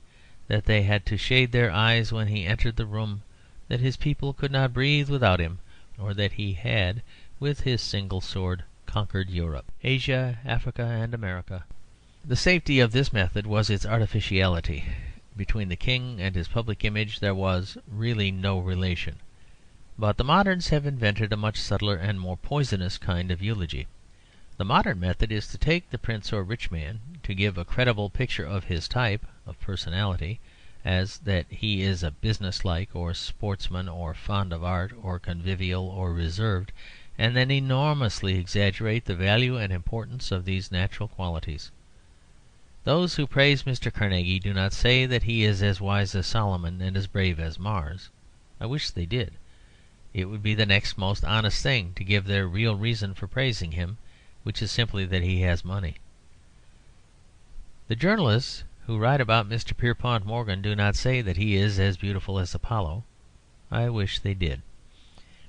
that they had to shade their eyes when he entered the room, that his people could not breathe without him, or that he had, with his single sword, conquered Europe, Asia, Africa, and America. The safety of this method was its artificiality. Between the king and his public image there was really no relation. But the moderns have invented a much subtler and more poisonous kind of eulogy. The modern method is to take the prince or rich man, to give a credible picture of his type of personality, as that he is a business-like or sportsman or fond of art or convivial or reserved, and then enormously exaggerate the value and importance of these natural qualities. Those who praise Mr. Carnegie do not say that he is as wise as Solomon and as brave as Mars. I wish they did. It would be the next most honest thing to give their real reason for praising him, which is simply that he has money. The journalists who write about Mr. Pierpont Morgan do not say that he is as beautiful as Apollo. I wish they did.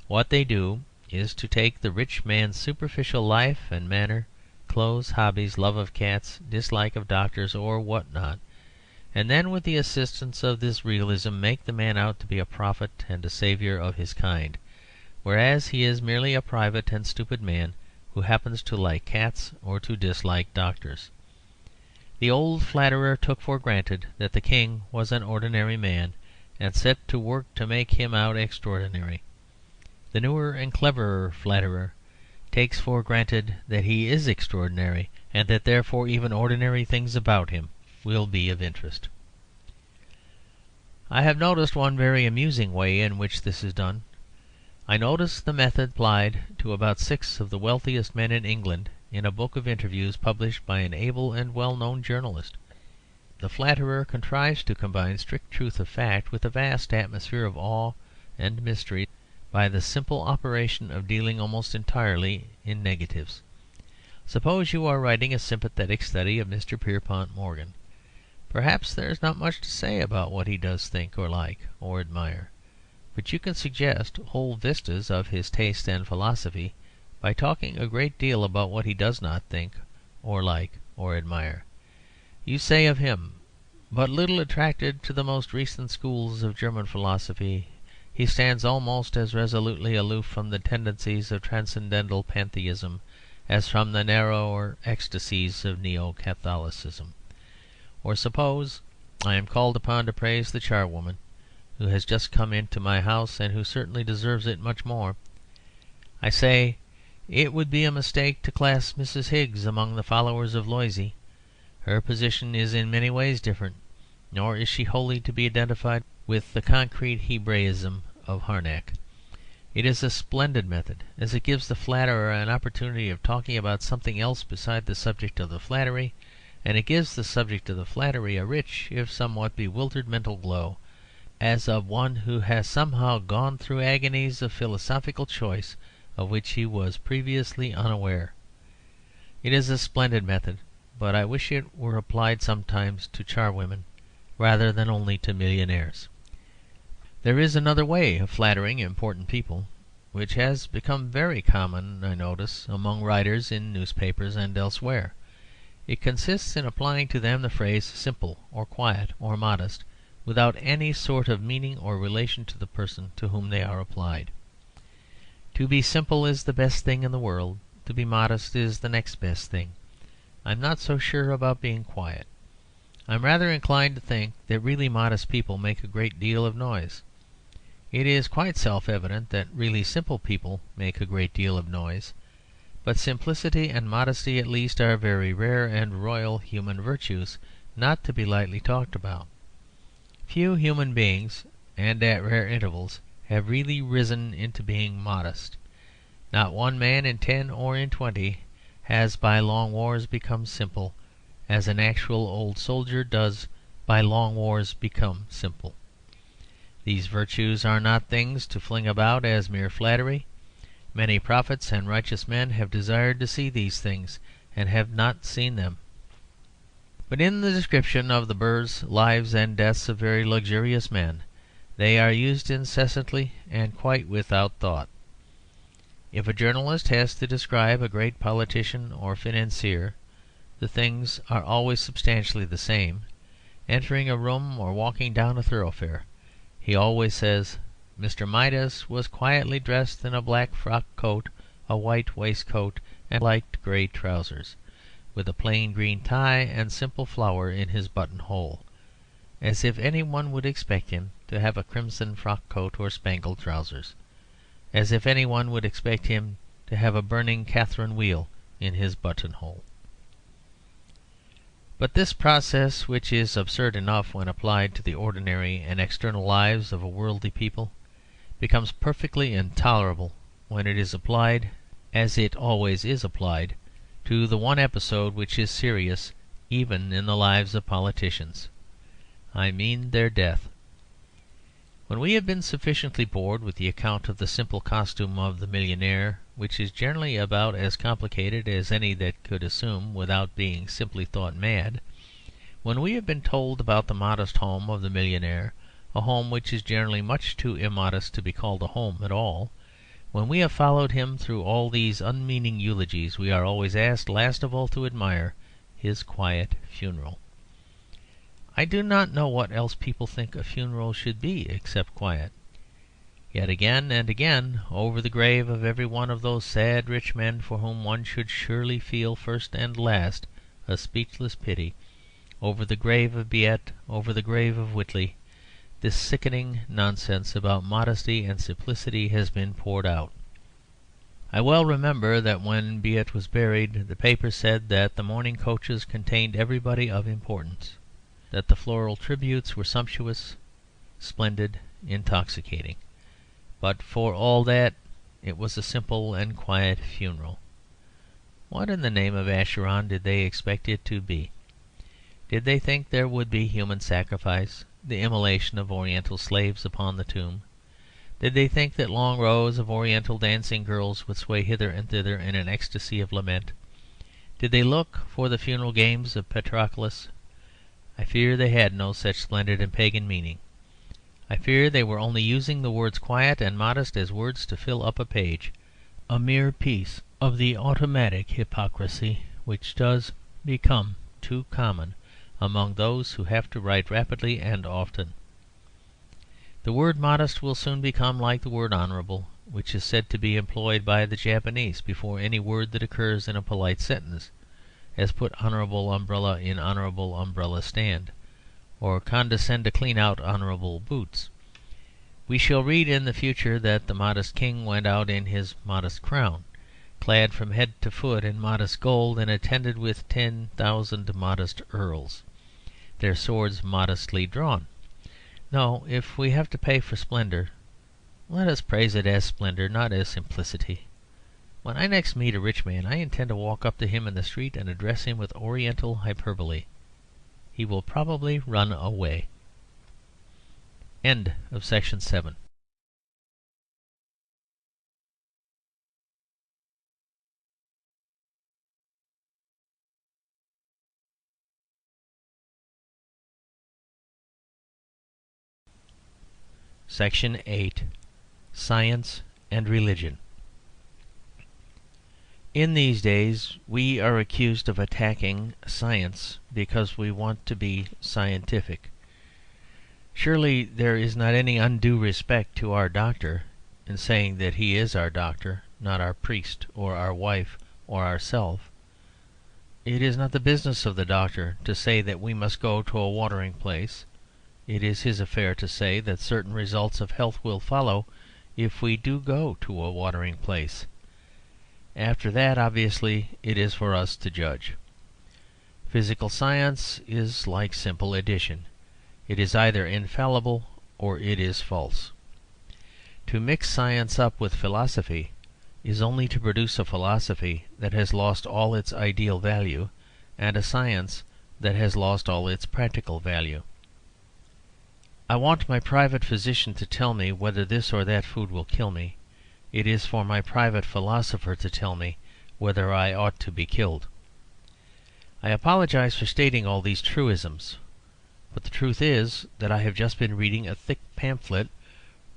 What they do is to take the rich man's superficial life and manner, clothes, hobbies, love of cats, dislike of doctors, or what not, and then with the assistance of this realism make the man out to be a prophet and a saviour of his kind, whereas he is merely a private and stupid man who happens to like cats or to dislike doctors. The old flatterer took for granted that the king was an ordinary man, and set to work to make him out extraordinary. The newer and cleverer flatterer takes for granted that he is extraordinary, and that therefore even ordinary things about him will be of interest. I have noticed one very amusing way in which this is done. I notice the method applied to about 6 of the wealthiest men in England in a book of interviews published by an able and well-known journalist. The flatterer contrives to combine strict truth of fact with a vast atmosphere of awe and mystery by the simple operation of dealing almost entirely in negatives. Suppose you are writing a sympathetic study of Mr. Pierpont Morgan. Perhaps there is not much to say about what he does think or like or admire, but you can suggest whole vistas of his taste and philosophy by talking a great deal about what he does not think or like or admire. You say of him, "But little attracted to the most recent schools of German philosophy, he stands almost as resolutely aloof from the tendencies of transcendental pantheism as from the narrower ecstasies of Neo-Catholicism." Or suppose I am called upon to praise the charwoman, who has just come into my house and who certainly deserves it much more. I say, "It would be a mistake to class Mrs. Higgs among the followers of Loisy. Her position is in many ways different, nor is she wholly to be identified with the concrete Hebraism of Harnack." It is a splendid method, as it gives the flatterer an opportunity of talking about something else beside the subject of the flattery, and it gives the subject of the flattery a rich, if somewhat bewildered, mental glow, as of one who has somehow gone through agonies of philosophical choice of which he was previously unaware. It is a splendid method, but I wish it were applied sometimes to charwomen rather than only to millionaires. There is another way of flattering important people, which has become very common, I notice, among writers in newspapers and elsewhere. It consists in applying to them the phrase simple or quiet or modest, without any sort of meaning or relation to the person to whom they are applied. To be simple is the best thing in the world. To be modest is the next best thing. I'm not so sure about being quiet. I'm rather inclined to think that really modest people make a great deal of noise. It is quite self-evident that really simple people make a great deal of noise. But simplicity and modesty at least are very rare and royal human virtues, not to be lightly talked about. Few human beings, and at rare intervals, have really risen into being modest. Not one man in 10 or in 20 has by long wars become simple, as an actual old soldier does by long wars become simple. These virtues are not things to fling about as mere flattery. Many prophets and righteous men have desired to see these things, and have not seen them. But in the description of the births, lives, and deaths of very luxurious men, they are used incessantly and quite without thought. If a journalist has to describe a great politician or financier, the things are always substantially the same. Entering a room or walking down a thoroughfare, he always says, "Mr. Midas was quietly dressed in a black frock coat, a white waistcoat, and light grey trousers, with a plain green tie and simple flower in his buttonhole," as if any one would expect him to have a crimson frock coat or spangled trousers, as if any one would expect him to have a burning Catherine wheel in his buttonhole. But this process, which is absurd enough when applied to the ordinary and external lives of a worldly people, becomes perfectly intolerable when it is applied, as it always is applied, to the one episode which is serious even in the lives of politicians. I mean their death. When we have been sufficiently bored with the account of the simple costume of the millionaire, which is generally about as complicated as any that could assume without being simply thought mad, when we have been told about the modest home of the millionaire, a home which is generally much too immodest to be called a home at all, When we have followed him through all these unmeaning eulogies, we are always asked last of all to admire his quiet funeral. I do not know what else people think a funeral should be except quiet. Yet again and again, over the grave of every one of those sad rich men for whom one should surely feel first and last a speechless pity, over the grave of Beit, over the grave of Whitley, this sickening nonsense about modesty and simplicity has been poured out. I well remember that when Beit was buried, the paper said that the mourning coaches contained everybody of importance, that the floral tributes were sumptuous, splendid, intoxicating. But for all that, it was a simple and quiet funeral. What in the name of Acheron did they expect it to be? Did they think there would be human sacrifice, the immolation of Oriental slaves upon the tomb? Did they think that long rows of Oriental dancing girls would sway hither and thither in an ecstasy of lament? Did they look for the funeral games of Patroclus? I fear they had no such splendid and pagan meaning. I fear they were only using the words quiet and modest as words to fill up a page, a mere piece of the automatic hypocrisy which does become too common among those who have to write rapidly and often. The word modest will soon become like the word honourable, which is said to be employed by the Japanese before any word that occurs in a polite sentence, as put honourable umbrella in honourable umbrella stand, or condescend to clean out honourable boots. We shall read in the future that the modest king went out in his modest crown, clad from head to foot in modest gold, and attended with 10,000 modest earls, their swords modestly drawn. No, if we have to pay for splendour, let us praise it as splendour, not as simplicity. When I next meet a rich man, I intend to walk up to him in the street and address him with Oriental hyperbole. He will probably run away. End of section 7. Section 8. Science and Religion. In these days we are accused of attacking science because we want to be scientific. Surely there is not any undue respect to our doctor in saying that he is our doctor, not our priest or our wife or ourself. It is not the business of the doctor to say that we must go to a watering place. It is his affair to say that certain results of health will follow if we do go to a watering place. After that, obviously, it is for us to judge. Physical science is like simple addition. It is either infallible or it is false. To mix science up with philosophy is only to produce a philosophy that has lost all its ideal value and a science that has lost all its practical value. I want my private physician to tell me whether this or that food will kill me. It is for my private philosopher to tell me whether I ought to be killed. I apologize for stating all these truisms, but the truth is that I have just been reading a thick pamphlet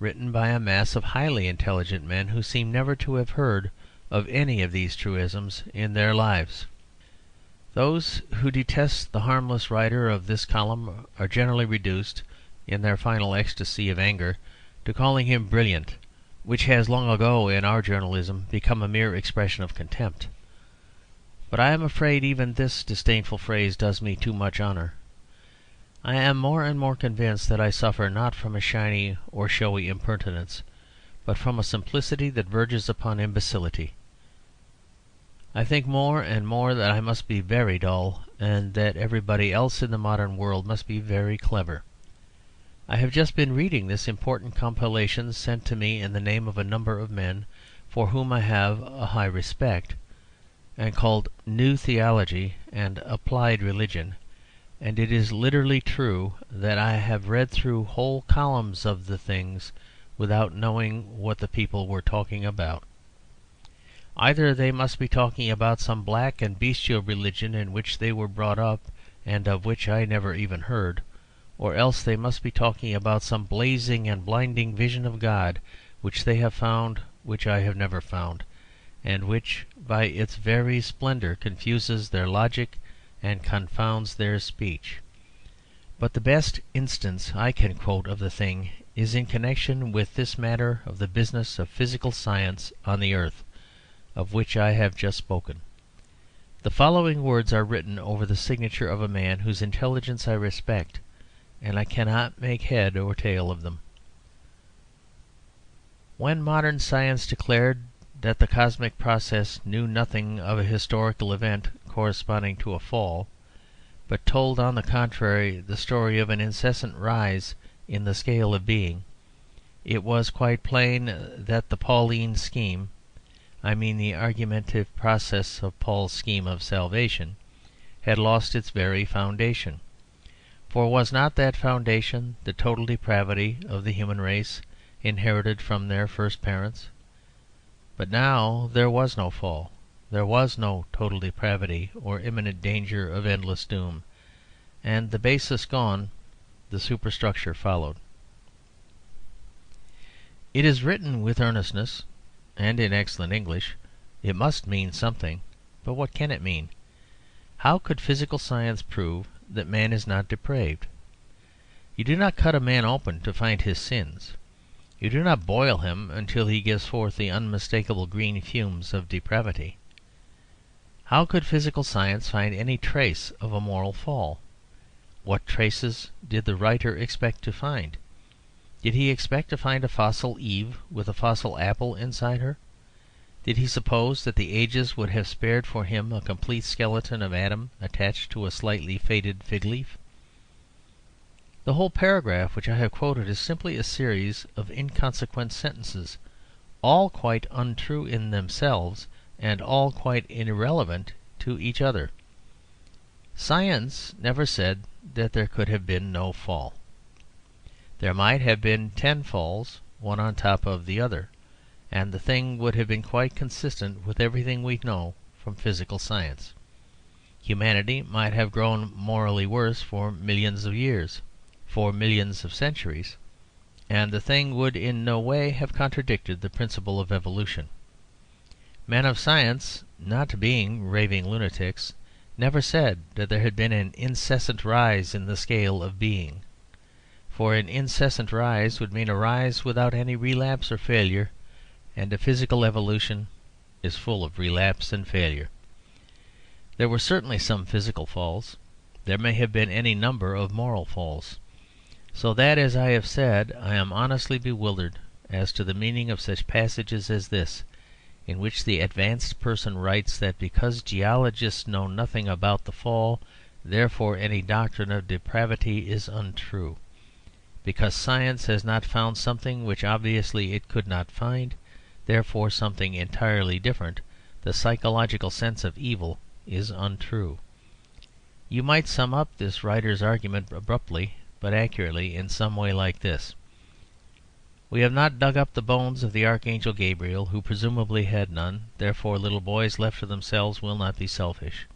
written by a mass of highly intelligent men who seem never to have heard of any of these truisms in their lives. Those who detest the harmless writer of this column are generally reduced, in their final ecstasy of anger, to calling him brilliant, which has long ago in our journalism become a mere expression of contempt. But I am afraid even this disdainful phrase does me too much honour. I am more and more convinced that I suffer not from a shiny or showy impertinence, but from a simplicity that verges upon imbecility. I think more and more that I must be very dull, and that everybody else in the modern world must be very clever. I have just been reading this important compilation sent to me in the name of a number of men for whom I have a high respect, and called New Theology and Applied Religion, and it is literally true that I have read through whole columns of the things without knowing what the people were talking about. Either they must be talking about some black and bestial religion in which they were brought up and of which I never even heard, or else they must be talking about some blazing and blinding vision of God which they have found which I have never found, and which by its very splendour confuses their logic and confounds their speech. But the best instance I can quote of the thing is in connection with this matter of the business of physical science on the earth, of which I have just spoken. The following words are written over the signature of a man whose intelligence I respect, and I cannot make head or tail of them. When modern science declared that the cosmic process knew nothing of a historical event corresponding to a fall, but told, on the contrary, the story of an incessant rise in the scale of being, it was quite plain that the Pauline scheme, I mean the argumentative process of Paul's scheme of salvation, had lost its very foundation. For was not that foundation the total depravity of the human race, inherited from their first parents? But now there was no fall. There was no total depravity or imminent danger of endless doom, and the basis gone, the superstructure followed. It is written with earnestness, and in excellent English. It must mean something, but what can it mean? How could physical science prove that man is not depraved? You do not cut a man open to find his sins. You do not boil him until he gives forth the unmistakable green fumes of depravity. How could physical science find any trace of a moral fall? What traces did the writer expect to find? Did he expect to find a fossil Eve with a fossil apple inside her? Did he suppose that the ages would have spared for him a complete skeleton of Adam attached to a slightly faded fig leaf? The whole paragraph which I have quoted is simply a series of inconsequent sentences, all quite untrue in themselves, and all quite irrelevant to each other. Science never said that there could have been no fall. There might have been 10 falls, one on top of the other, and the thing would have been quite consistent with everything we know from physical science. Humanity might have grown morally worse for millions of years, for millions of centuries, and the thing would in no way have contradicted the principle of evolution. Men of science, not being raving lunatics, never said that there had been an incessant rise in the scale of being. For an incessant rise would mean a rise without any relapse or failure, and a physical evolution is full of relapse and failure. There were certainly some physical falls. There may have been any number of moral falls. So that, as I have said, I am honestly bewildered as to the meaning of such passages as this, in which the advanced person writes that because geologists know nothing about the fall, therefore any doctrine of depravity is untrue. Because science has not found something which obviously it could not find, therefore something entirely different, the psychological sense of evil, is untrue. You might sum up this writer's argument abruptly but accurately in some way like this: we have not dug up the bones of the Archangel Gabriel, who presumably had none, therefore little boys left to themselves will not be selfish.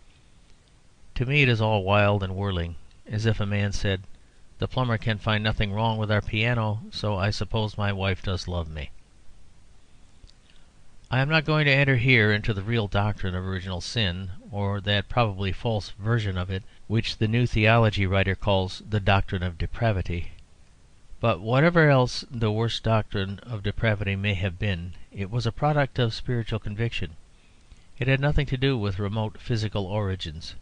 To me it is all wild and whirling, as if a man said, the plumber can find nothing wrong with our piano, so I suppose my wife does love me. I am not going to enter here into the real doctrine of original sin, or that probably false version of it which the New Theology writer calls the doctrine of depravity. But whatever else the worst doctrine of depravity may have been, it was a product of spiritual conviction. It had nothing to do with remote physical origins.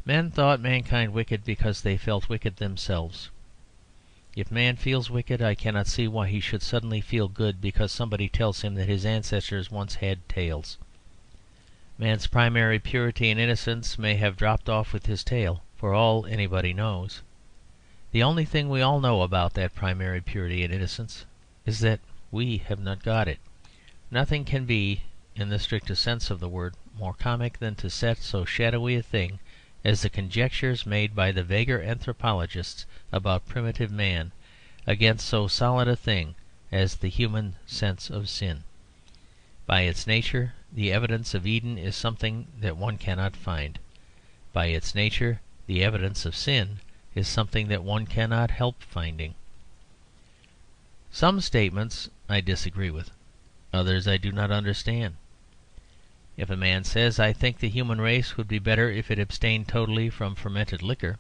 Men thought mankind wicked because they felt wicked themselves. If man feels wicked, I cannot see why he should suddenly feel good because somebody tells him that his ancestors once had tails. Man's primary purity and innocence may have dropped off with his tail, for all anybody knows. The only thing we all know about that primary purity and innocence is that we have not got it. Nothing can be, in the strictest sense of the word, more comic than to set so shadowy a thing as the conjectures made by the vaguer anthropologists about primitive man against so solid a thing as the human sense of sin. By its nature, the evidence of Eden is something that one cannot find. By its nature, the evidence of sin is something that one cannot help finding. Some statements I disagree with. Others I do not understand. If a man says, "I think the human race would be better if it abstained totally from fermented liquor,"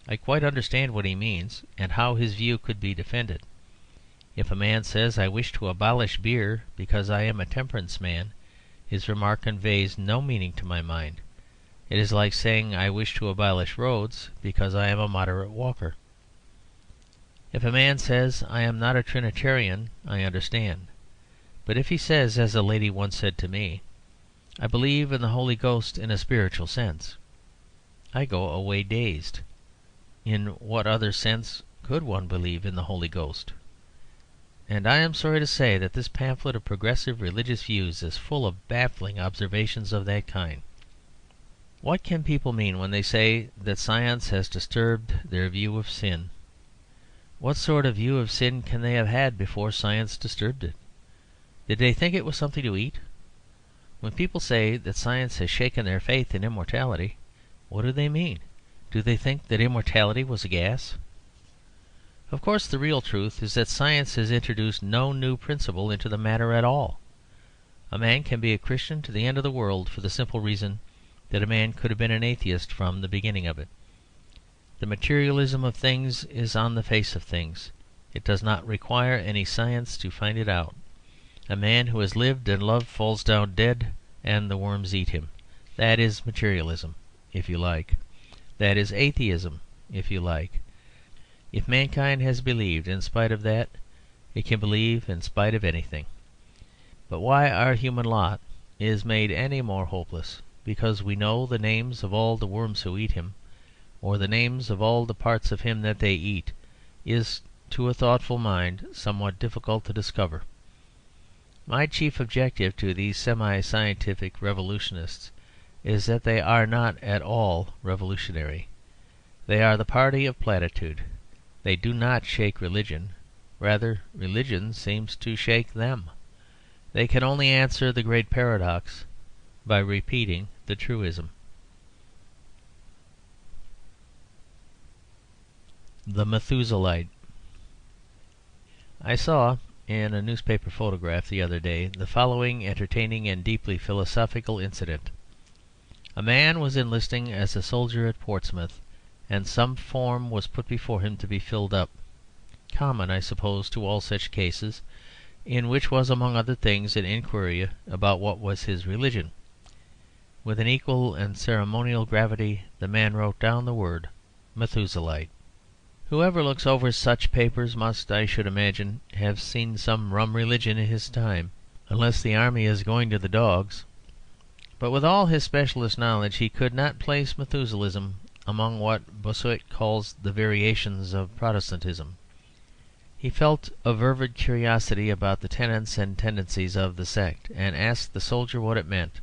I quite understand what he means, and how his view could be defended. If a man says, "I wish to abolish beer because I am a temperance man," his remark conveys no meaning to my mind. It is like saying, "I wish to abolish roads because I am a moderate walker." If a man says, "I am not a Trinitarian," I understand. But if he says, as a lady once said to me, "I believe in the Holy Ghost in a spiritual sense," I go away dazed. In what other sense could one believe in the Holy Ghost? And I am sorry to say that this pamphlet of progressive religious views is full of baffling observations of that kind. What can people mean when they say that science has disturbed their view of sin? What sort of view of sin can they have had before science disturbed it? Did they think it was something to eat? When people say that science has shaken their faith in immortality, what do they mean? Do they think that immortality was a gas? Of course, the real truth is that science has introduced no new principle into the matter at all. A man can be a Christian to the end of the world for the simple reason that a man could have been an atheist from the beginning of it. The materialism of things is on the face of things. It does not require any science to find it out. A man who has lived and loved falls down dead, and the worms eat him. That is materialism, if you like. That is atheism, if you like. If mankind has believed in spite of that, it can believe in spite of anything. But why our human lot is made any more hopeless because we know the names of all the worms who eat him, or the names of all the parts of him that they eat, is to a thoughtful mind somewhat difficult to discover. My chief objective to these semi-scientific revolutionists is that they are not at all revolutionary. They are the party of platitude. They do not shake religion. Rather, religion seems to shake them. They can only answer the great paradox by repeating the truism. The Methuselahite. I saw in a newspaper photograph the other day the following entertaining and deeply philosophical incident. A man was enlisting as a soldier at Portsmouth, and some form was put before him to be filled up, common, I suppose, to all such cases, in which was, among other things, an inquiry about what was his religion. With an equal and ceremonial gravity the man wrote down the word Methuselahite. Whoever looks over such papers must, I should imagine, have seen some rum religion in his time, unless the army is going to the dogs. But with all his specialist knowledge he could not place Methuselahism among what Bossuet calls the variations of Protestantism. He felt a fervid curiosity about the tenets and tendencies of the sect, and asked the soldier what it meant.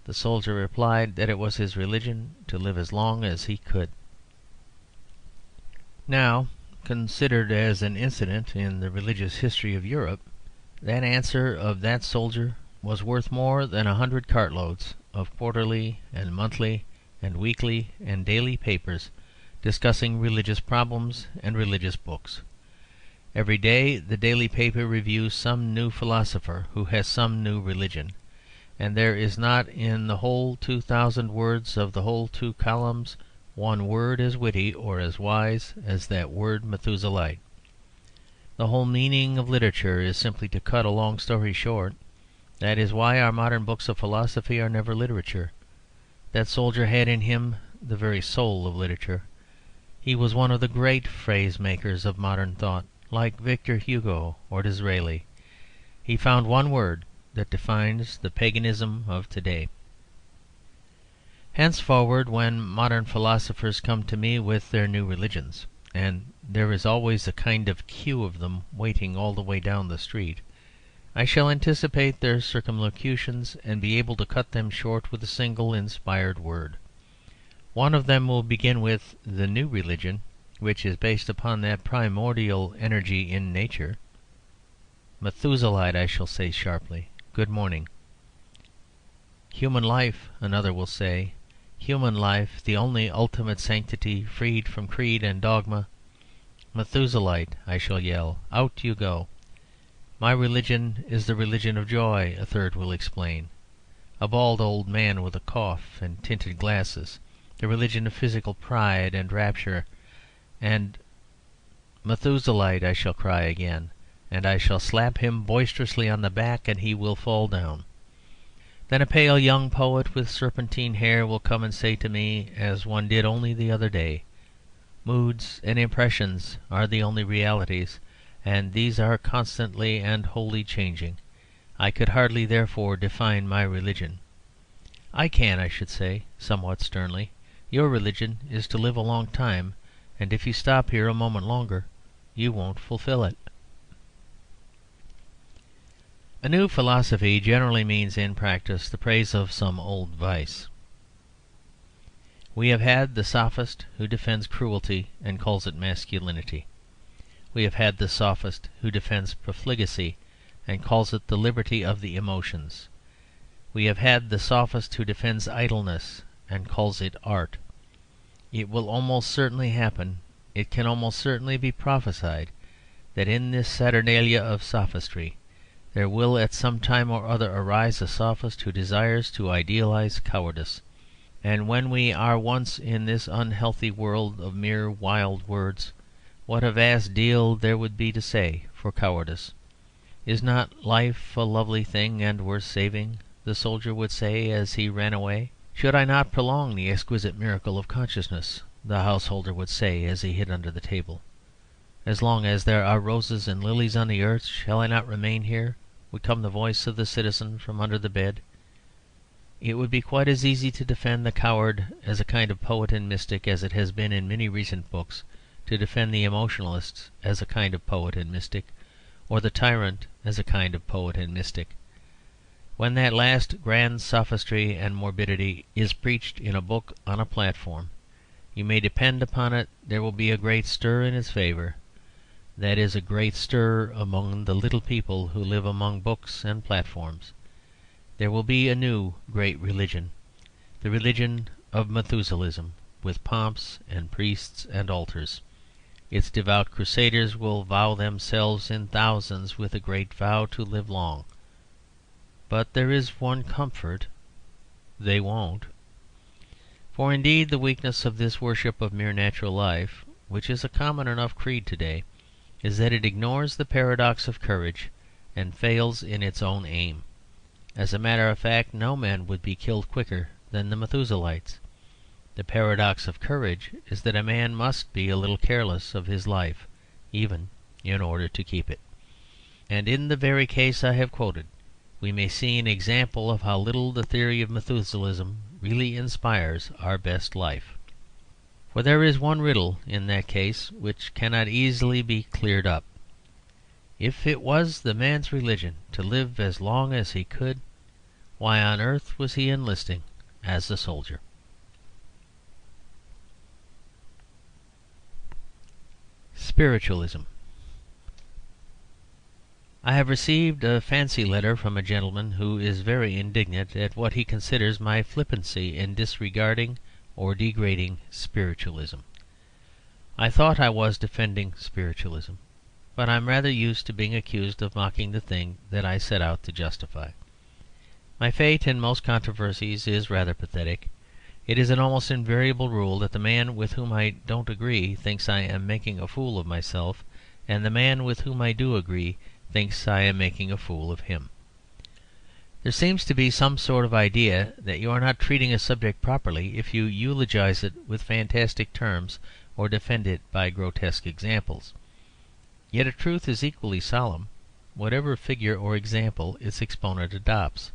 The soldier replied that it was his religion to live as long as he could. Now, considered as an incident in the religious history of Europe, that answer of that soldier was worth more than 100 cartloads of quarterly and monthly and weekly and daily papers discussing religious problems and religious books. Every day the daily paper reviews some new philosopher who has some new religion, and there is not in the whole 2,000 words of the whole 2 columns one word as witty or as wise as that word Methuselahite. The whole meaning of literature is simply to cut a long story short. That is why our modern books of philosophy are never literature. That soldier had in him the very soul of literature. He was one of the great phrase makers of modern thought, like Victor Hugo or Disraeli. He found one word that defines the paganism of today. Henceforward, when modern philosophers come to me with their new religions, and there is always a kind of queue of them waiting all the way down the street, I shall anticipate their circumlocutions and be able to cut them short with a single inspired word. One of them will begin with the new religion, which is based upon that primordial energy in nature. Methuselahite, I shall say sharply, good morning. Human life, another will say, human life, the only ultimate sanctity, freed from creed and dogma. Methuselahite, I shall yell, out you go. My religion is the religion of joy, a third will explain. A bald old man with a cough and tinted glasses, the religion of physical pride and rapture, and Methuselahite, I shall cry again, and I shall slap him boisterously on the back, and he will fall down. Then a pale young poet with serpentine hair will come and say to me, as one did only the other day, moods and impressions are the only realities, and these are constantly and wholly changing. I could hardly, therefore, define my religion. I can, I should say, somewhat sternly. Your religion is to live a long time, and if you stop here a moment longer, you won't fulfil it. A new philosophy generally means in practice the praise of some old vice. We have had the sophist who defends cruelty and calls it masculinity. We have had the sophist who defends profligacy and calls it the liberty of the emotions. We have had the sophist who defends idleness and calls it art. It will almost certainly happen, it can almost certainly be prophesied, that in this saturnalia of sophistry there will at some time or other arise a sophist who desires to idealise cowardice. And when we are once in this unhealthy world of mere wild words, what a vast deal there would be to say for cowardice. Is not life a lovely thing and worth saving? The soldier would say as he ran away. Should I not prolong the exquisite miracle of consciousness? The householder would say as he hid under the table. As long as there are roses and lilies on the earth, shall I not remain here? Would come the voice of the citizen from under the bed. It would be quite as easy to defend the coward as a kind of poet and mystic as it has been in many recent books to defend the emotionalist as a kind of poet and mystic, or the tyrant as a kind of poet and mystic. When that last grand sophistry and morbidity is preached in a book on a platform, you may depend upon it there will be a great stir in its favour. That is, a great stir among the little people who live among books and platforms. There will be a new great religion, the religion of Methuselahism, with pomps and priests and altars. Its devout crusaders will vow themselves in thousands with a great vow to live long. But there is one comfort: they won't. For indeed the weakness of this worship of mere natural life, which is a common enough creed to-day, is that it ignores the paradox of courage and fails in its own aim. As a matter of fact, no men would be killed quicker than the Methuselahites. The paradox of courage is that a man must be a little careless of his life, even in order to keep it. And in the very case I have quoted, we may see an example of how little the theory of Methuselahism really inspires our best life. For there is one riddle in that case which cannot easily be cleared up. If it was the man's religion to live as long as he could, why on earth was he enlisting as a soldier? Spiritualism. I have received a fancy letter from a gentleman who is very indignant at what he considers my flippancy in disregarding or degrading spiritualism. I thought I was defending spiritualism, but I am rather used to being accused of mocking the thing that I set out to justify. My fate in most controversies is rather pathetic. It is an almost invariable rule that the man with whom I don't agree thinks I am making a fool of myself, and the man with whom I do agree thinks I am making a fool of him. There seems to be some sort of idea that you are not treating a subject properly if you eulogize it with fantastic terms or defend it by grotesque examples. Yet a truth is equally solemn, whatever figure or example its exponent adopts.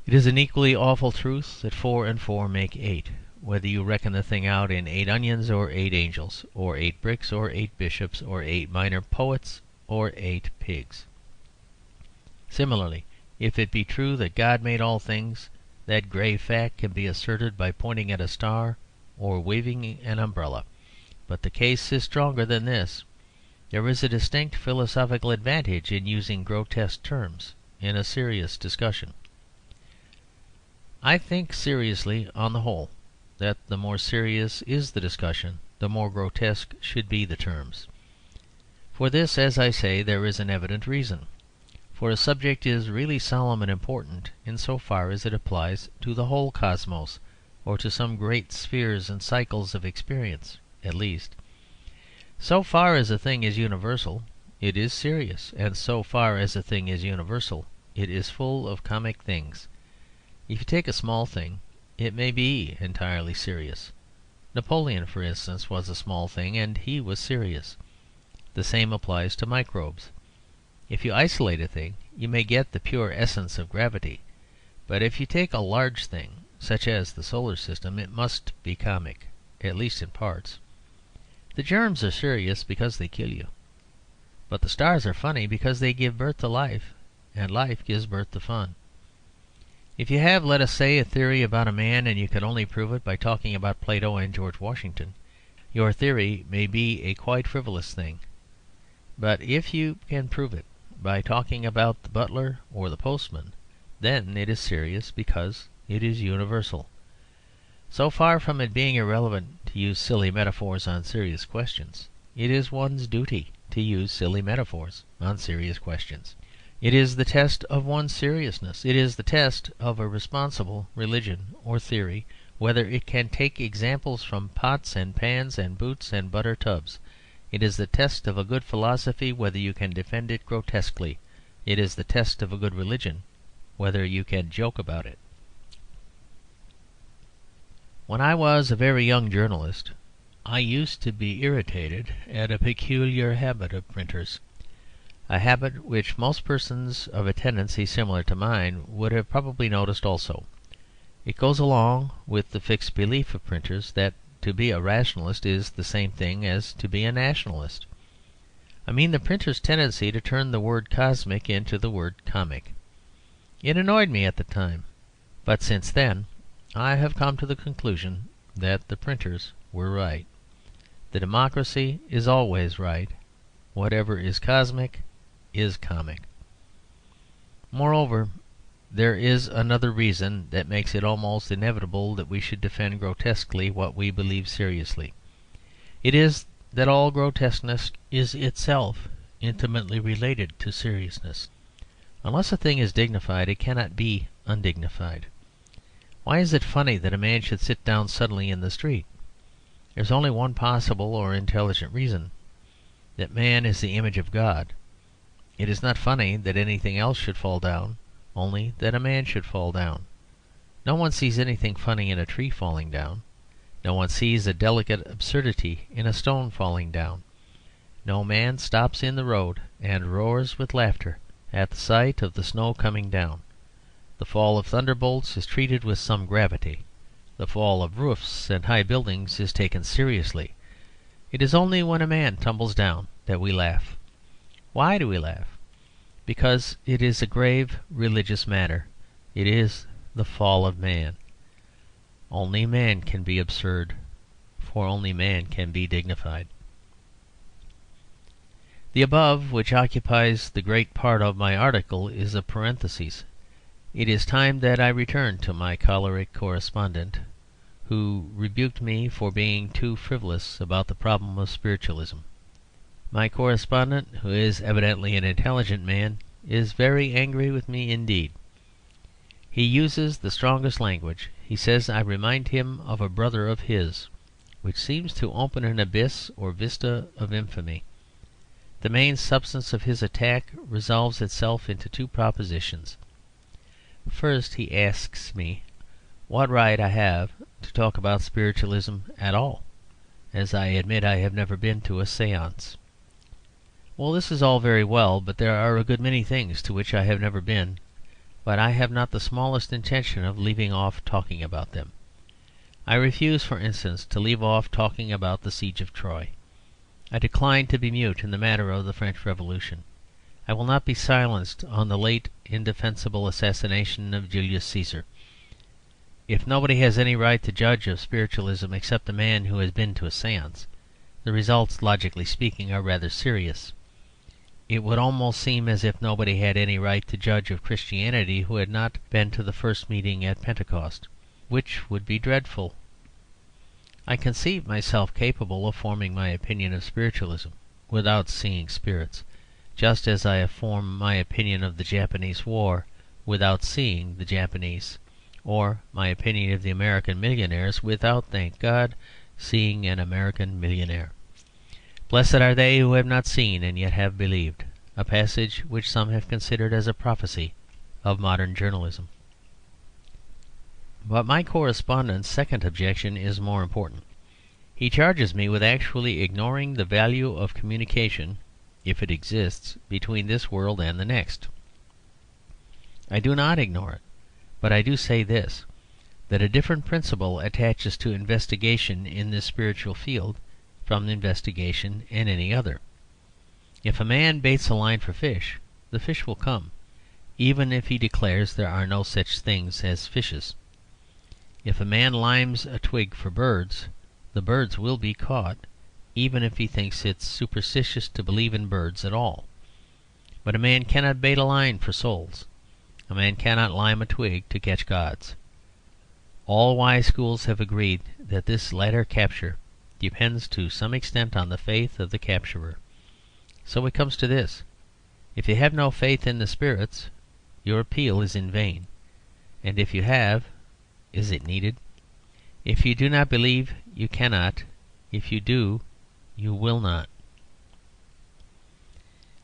It is an equally awful truth that 4 and 4 make 8, whether you reckon the thing out in 8 onions or 8 angels, or 8 bricks or 8 bishops, or 8 minor poets, or 8 pigs. Similarly, if it be true that God made all things, that grave fact can be asserted by pointing at a star or waving an umbrella. But the case is stronger than this. There is a distinct philosophical advantage in using grotesque terms in a serious discussion. I think seriously, on the whole, that the more serious is the discussion, the more grotesque should be the terms. For this, as I say, there is an evident reason. For a subject is really solemn and important in so far as it applies to the whole cosmos, or to some great spheres and cycles of experience at least. So far as a thing is universal, it is serious, and so far as a thing is universal, it is full of comic things. If you take a small thing, it may be entirely serious. Napoleon, for instance, was a small thing, and he was serious. The same applies to microbes. If you isolate a thing, you may get the pure essence of gravity. But if you take a large thing, such as the solar system, it must be comic, at least in parts. The germs are serious because they kill you. But the stars are funny because they give birth to life, and life gives birth to fun. If you have, let us say, a theory about a man, and you can only prove it by talking about Plato and George Washington, your theory may be a quite frivolous thing. But if you can prove it by talking about the butler or the postman, then it is serious because it is universal. So far from it being irrelevant to use silly metaphors on serious questions, it is one's duty to use silly metaphors on serious questions. It is the test of one's seriousness. It is the test of a responsible religion or theory whether it can take examples from pots and pans and boots and butter tubs. It is the test of a good philosophy whether you can defend it grotesquely. It is the test of a good religion whether you can joke about it. When I was a very young journalist, I used to be irritated at a peculiar habit of printers, a habit which most persons of a tendency similar to mine would have probably noticed also. It goes along with the fixed belief of printers that to be a rationalist is the same thing as to be a nationalist. I mean the printer's tendency to turn the word cosmic into the word comic. It annoyed me at the time, but since then I have come to the conclusion that the printers were right. The democracy is always right. Whatever is cosmic is comic. Moreover, there is another reason that makes it almost inevitable that we should defend grotesquely what we believe seriously. It is that all grotesqueness is itself intimately related to seriousness. Unless a thing is dignified, it cannot be undignified. Why is it funny that a man should sit down suddenly in the street? There is only one possible or intelligent reason, that man is the image of God. It is not funny that anything else should fall down, only that a man should fall down. No one sees anything funny in a tree falling down. No one sees a delicate absurdity in a stone falling down. No man stops in the road and roars with laughter at the sight of the snow coming down. The fall of thunderbolts is treated with some gravity. The fall of roofs and high buildings is taken seriously. It is only when a man tumbles down that we laugh. Why do we laugh? Because it is a grave religious matter. It is the fall of man. Only man can be absurd, for only man can be dignified. The above, which occupies the great part of my article, is a parenthesis. It is time that I returned to my choleric correspondent, who rebuked me for being too frivolous about the problem of spiritualism. My correspondent, who is evidently an intelligent man, is very angry with me indeed. He uses the strongest language. He says I remind him of a brother of his, which seems to open an abyss or vista of infamy. The main substance of his attack resolves itself into two propositions. First, he asks me what right I have to talk about spiritualism at all, as I admit I have never been to a séance. Well, this is all very well, but there are a good many things to which I have never been, but I have not the smallest intention of leaving off talking about them. I refuse, for instance, to leave off talking about the siege of Troy. I decline to be mute in the matter of the French Revolution. I will not be silenced on the late indefensible assassination of Julius Caesar. If nobody has any right to judge of spiritualism except a man who has been to a séance, the results, logically speaking, are rather serious. It would almost seem as if nobody had any right to judge of Christianity who had not been to the first meeting at Pentecost, which would be dreadful. I conceive myself capable of forming my opinion of spiritualism without seeing spirits, just as I have formed my opinion of the Japanese war without seeing the Japanese, or my opinion of the American millionaires without, thank God, seeing an American millionaire. Blessed are they who have not seen and yet have believed, a passage which some have considered as a prophecy of modern journalism. But my correspondent's second objection is more important. He charges me with actually ignoring the value of communication, if it exists, between this world and the next. I do not ignore it, but I do say this, that a different principle attaches to investigation in this spiritual field from investigation in any other. If a man baits a line for fish, the fish will come, even if he declares there are no such things as fishes. If a man limes a twig for birds, the birds will be caught, even if he thinks it superstitious to believe in birds at all. But a man cannot bait a line for souls. A man cannot lime a twig to catch gods. All wise schools have agreed that this latter capture depends to some extent on the faith of the capturer. So it comes to this: if you have no faith in the spirits, your appeal is in vain; and if you have, is it needed? If you do not believe, you cannot; if you do, you will not.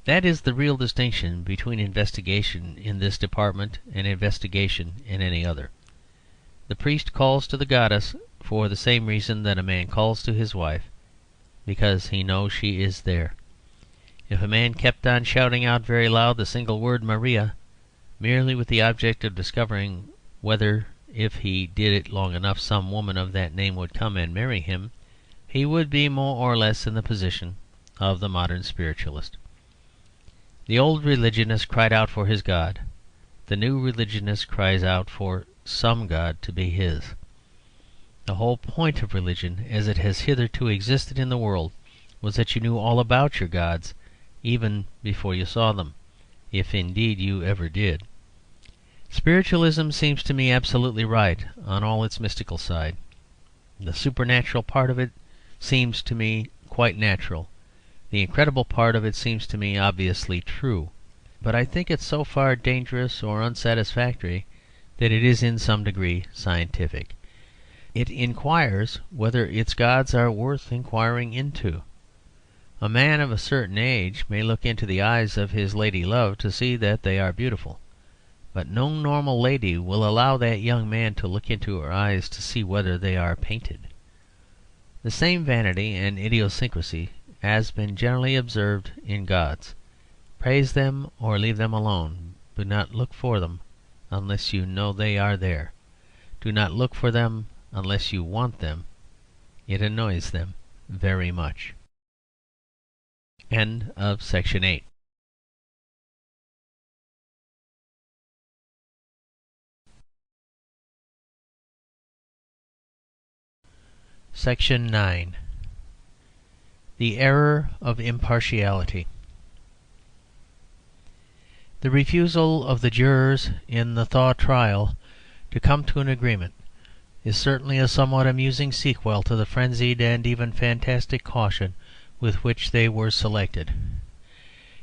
That is the real distinction between investigation in this department and investigation in any other. The priest calls to the goddess for the same reason that a man calls to his wife, because he knows she is there. If a man kept on shouting out very loud the single word Maria, merely with the object of discovering whether, if he did it long enough, some woman of that name would come and marry him, he would be more or less in the position of the modern spiritualist. The old religionist cried out for his God. The new religionist cries out for some God to be his. The whole point of religion, as it has hitherto existed in the world, was that you knew all about your gods, even before you saw them, if indeed you ever did. Spiritualism seems to me absolutely right on all its mystical side. The supernatural part of it seems to me quite natural. The incredible part of it seems to me obviously true. But I think it so far dangerous or unsatisfactory that it is in some degree scientific. It inquires whether its gods are worth inquiring into. A man of a certain age may look into the eyes of his lady love to see that they are beautiful, but no normal lady will allow that young man to look into her eyes to see whether they are painted. The same vanity and idiosyncrasy has been generally observed in gods. Praise them or leave them alone. Do not look for them unless you know they are there. Do not look for them unless you want them. It annoys them very much. End of section 8. Section 9. The error of impartiality. The refusal of the jurors in the Thaw trial to come to an agreement is certainly a somewhat amusing sequel to the frenzied and even fantastic caution with which they were selected.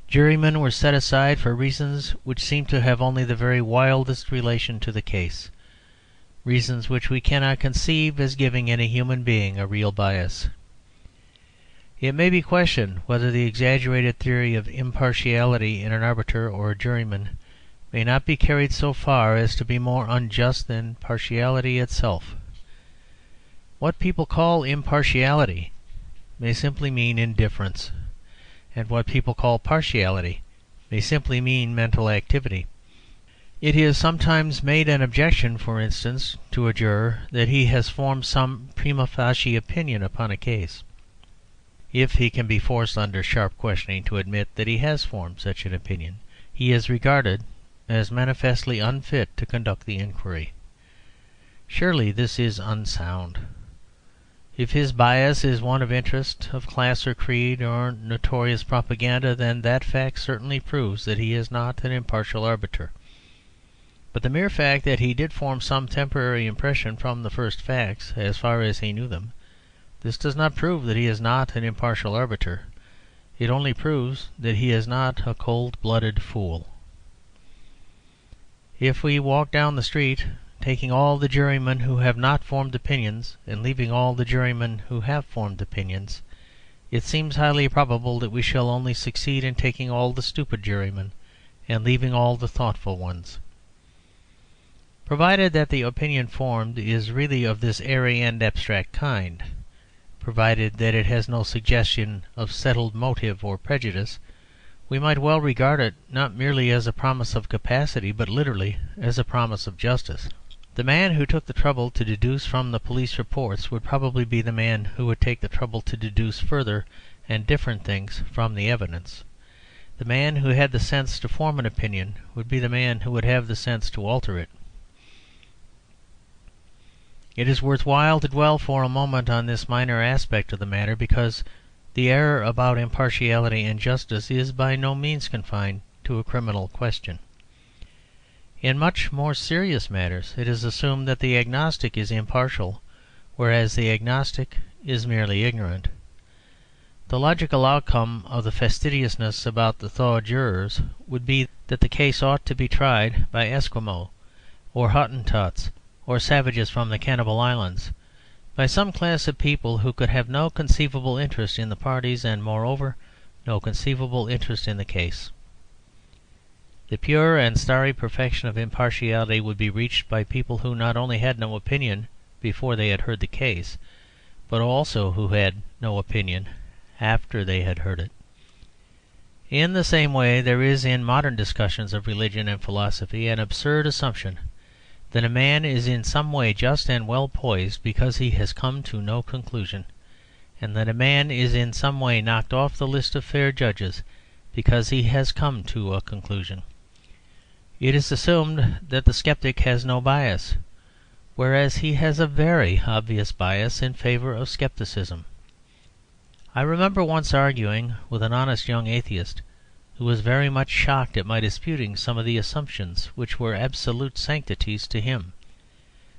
Jurymen were set aside for reasons which seem to have only the very wildest relation to the case, reasons which we cannot conceive as giving any human being a real bias. It may be questioned whether the exaggerated theory of impartiality in an arbiter or a juryman may not be carried so far as to be more unjust than partiality itself. What people call impartiality may simply mean indifference, and what people call partiality may simply mean mental activity. It is sometimes made an objection, for instance, to a juror that he has formed some prima facie opinion upon a case. If he can be forced under sharp questioning to admit that he has formed such an opinion, he is regarded as manifestly unfit to conduct the inquiry. Surely this is unsound. If his bias is one of interest, of class or creed, or notorious propaganda, then that fact certainly proves that he is not an impartial arbiter. But the mere fact that he did form some temporary impression from the first facts, as far as he knew them, this does not prove that he is not an impartial arbiter. It only proves that he is not a cold-blooded fool. If we walk down the street, taking all the jurymen who have not formed opinions and leaving all the jurymen who have formed opinions, it seems highly probable that we shall only succeed in taking all the stupid jurymen and leaving all the thoughtful ones. Provided that the opinion formed is really of this airy and abstract kind, provided that it has no suggestion of settled motive or prejudice, we might well regard it not merely as a promise of capacity, but literally as a promise of justice. The man who took the trouble to deduce from the police reports would probably be the man who would take the trouble to deduce further and different things from the evidence. The man who had the sense to form an opinion would be the man who would have the sense to alter it. It is worth while to dwell for a moment on this minor aspect of the matter, because the error about impartiality and justice is by no means confined to a criminal question. In much more serious matters it is assumed that the agnostic is impartial, whereas the agnostic is merely ignorant. The logical outcome of the fastidiousness about the Thaw jurors would be that the case ought to be tried by Eskimo or Hottentots or savages from the Cannibal Islands, by some class of people who could have no conceivable interest in the parties and, moreover, no conceivable interest in the case. The pure and starry perfection of impartiality would be reached by people who not only had no opinion before they had heard the case, but also who had no opinion after they had heard it. In the same way, there is in modern discussions of religion and philosophy an absurd assumption that a man is in some way just and well poised because he has come to no conclusion, and that a man is in some way knocked off the list of fair judges because he has come to a conclusion. It is assumed that the sceptic has no bias, whereas he has a very obvious bias in favour of scepticism. I remember once arguing with an honest young atheist who was very much shocked at my disputing some of the assumptions which were absolute sanctities to him,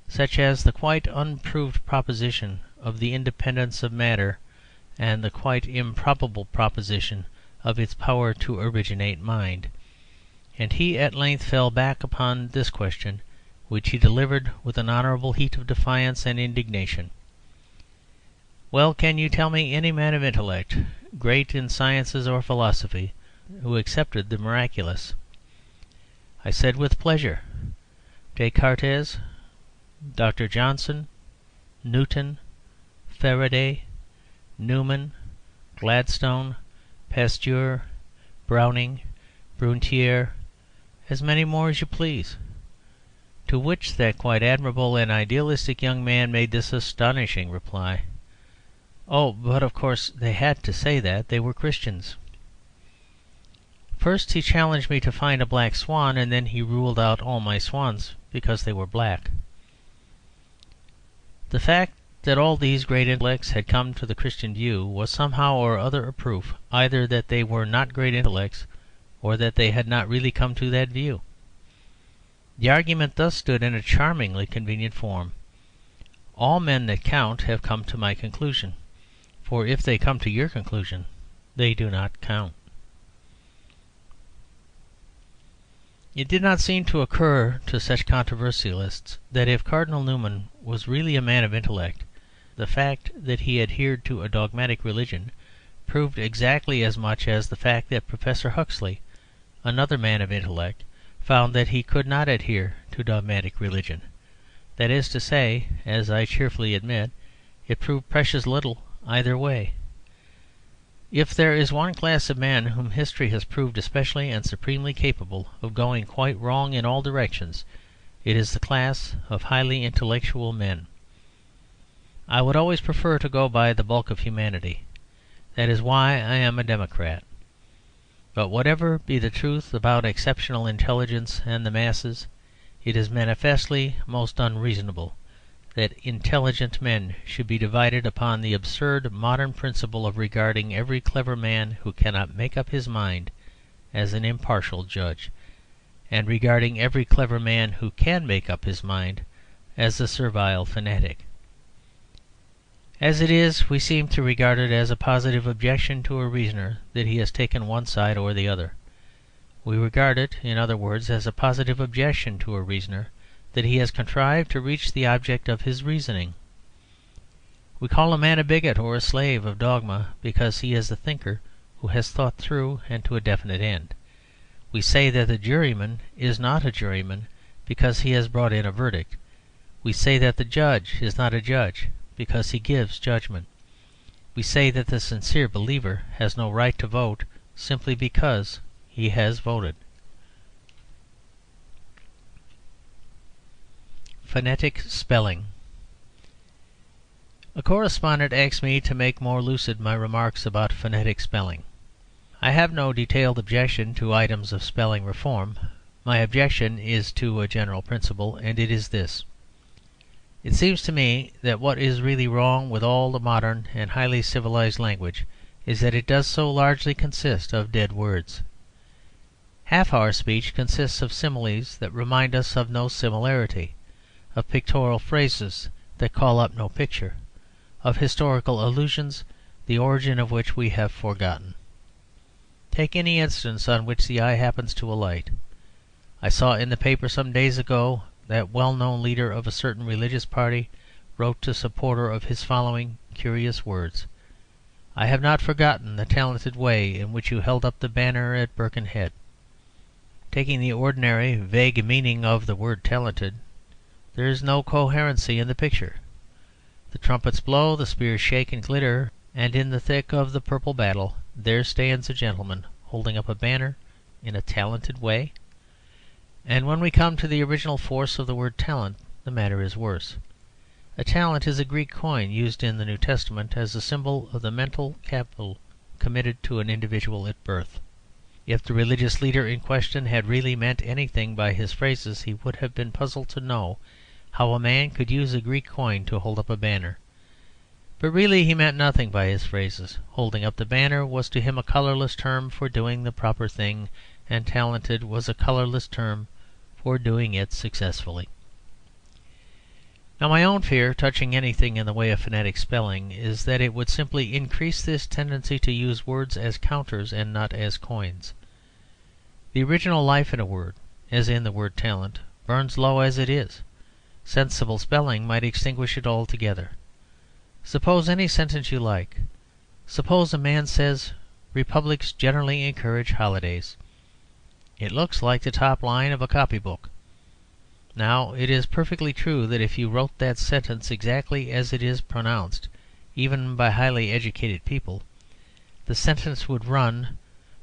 such as the quite unproved proposition of the independence of matter and the quite improbable proposition of its power to originate mind. And he at length fell back upon this question, which he delivered with an honourable heat of defiance and indignation. "Well, can you tell me any man of intellect, great in sciences or philosophy, who accepted the miraculous?" I said with pleasure, Descartes, Dr. Johnson, Newton, Faraday, Newman, Gladstone, Pasteur, Browning, Brunetière, as many more as you please. To which that quite admirable and idealistic young man made this astonishing reply: "Oh, but of course they had to say that. They were Christians." First he challenged me to find a black swan, and then he ruled out all my swans because they were black. The fact that all these great intellects had come to the Christian view was somehow or other a proof either that they were not great intellects or that they had not really come to that view. The argument thus stood in a charmingly convenient form: all men that count have come to my conclusion, for if they come to your conclusion, they do not count. It did not seem to occur to such controversialists that if Cardinal Newman was really a man of intellect, the fact that he adhered to a dogmatic religion proved exactly as much as the fact that Professor Huxley, another man of intellect, found that he could not adhere to dogmatic religion. That is to say, as I cheerfully admit, it proved precious little either way. If there is one class of men whom history has proved especially and supremely capable of going quite wrong in all directions, it is the class of highly intellectual men. I would always prefer to go by the bulk of humanity. That is why I am a democrat. But whatever be the truth about exceptional intelligence and the masses, it is manifestly most unreasonable that intelligent men should be divided upon the absurd modern principle of regarding every clever man who cannot make up his mind as an impartial judge, and regarding every clever man who can make up his mind as a servile fanatic. As it is, we seem to regard it as a positive objection to a reasoner that he has taken one side or the other. We regard it, in other words, as a positive objection to a reasoner that he has contrived to reach the object of his reasoning. We call a man a bigot or a slave of dogma because he is a thinker who has thought through and to a definite end. We say that the juryman is not a juryman because he has brought in a verdict. We say that the judge is not a judge because he gives judgment. We say that the sincere believer has no right to vote simply because he has voted. Phonetic spelling. A correspondent asked me to make more lucid my remarks about phonetic spelling. I have no detailed objection to items of spelling reform. My objection is to a general principle, and it is this. It seems to me that what is really wrong with all the modern and highly civilized language is that it does so largely consist of dead words. Half our speech consists of similes that remind us of no similarity, of pictorial phrases that call up no picture, of historical allusions the origin of which we have forgotten. Take any instance on which the eye happens to alight. I saw in the paper some days ago that well-known leader of a certain religious party wrote to a supporter of his following curious words: "I have not forgotten the talented way in which you held up the banner at Birkenhead." Taking the ordinary vague meaning of the word talented, there is no coherency in the picture. The trumpets blow, the spears shake and glitter, and in the thick of the purple battle there stands a gentleman holding up a banner in a talented way. And when we come to the original force of the word talent, the matter is worse. A talent is a Greek coin used in the New Testament as a symbol of the mental capital committed to an individual at birth. If the religious leader in question had really meant anything by his phrases, he would have been puzzled to know how a man could use a Greek coin to hold up a banner. But really he meant nothing by his phrases. Holding up the banner was to him a colourless term for doing the proper thing, and talented was a colourless term for doing it successfully. Now my own fear touching anything in the way of phonetic spelling is that it would simply increase this tendency to use words as counters and not as coins. The original life in a word, as in the word talent, burns low as it is. Sensible spelling might extinguish it altogether. Suppose any sentence you like. Suppose a man says, "Republics generally encourage holidays." It looks like the top line of a copybook. Now, it is perfectly true that if you wrote that sentence exactly as it is pronounced, even by highly educated people, the sentence would run,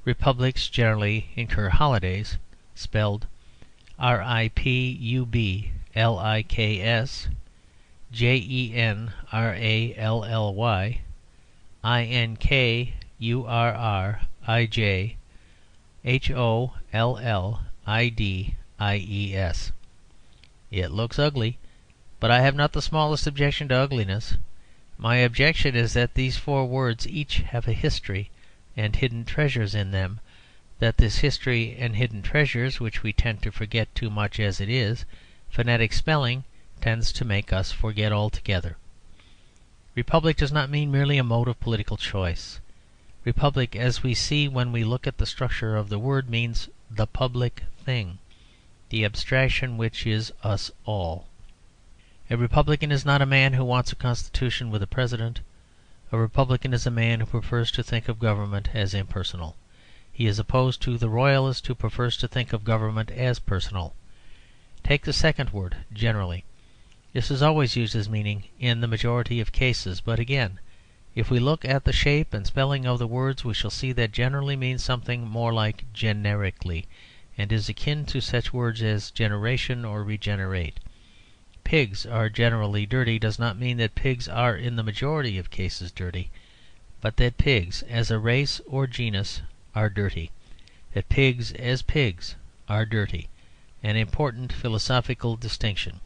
"Republics generally incur holidays," spelled RIPUBLIKS GENRALLY INKURRIJ HOLLIDIES. It looks ugly, but I have not the smallest objection to ugliness. My objection is that these four words each have a history and hidden treasures in them, that this history and hidden treasures, which we tend to forget too much as it is, phonetic spelling tends to make us forget altogether. Republic does not mean merely a mode of political choice. Republic, as we see when we look at the structure of the word, means the public thing, the abstraction which is us all. A republican is not a man who wants a constitution with a president. A republican is a man who prefers to think of government as impersonal. He is opposed to the royalist who prefers to think of government as personal. Take the second word, generally. This is always used as meaning in the majority of cases, but again, if we look at the shape and spelling of the words, we shall see that generally means something more like generically, and is akin to such words as generation or regenerate. Pigs are generally dirty does not mean that pigs are in the majority of cases dirty, but that pigs as a race or genus are dirty, that pigs as pigs are dirty, an important philosophical distinction.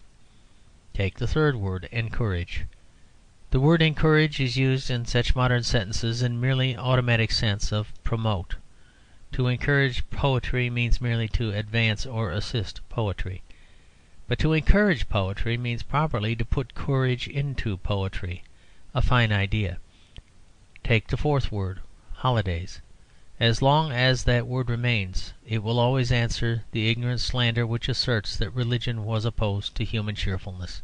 Take the third word, encourage. The word encourage is used in such modern sentences in merely automatic sense of promote. To encourage poetry means merely to advance or assist poetry. But to encourage poetry means properly to put courage into poetry. a fine idea. Take the fourth word, holidays. As long as that word remains, it will always answer the ignorant slander which asserts that religion was opposed to human cheerfulness.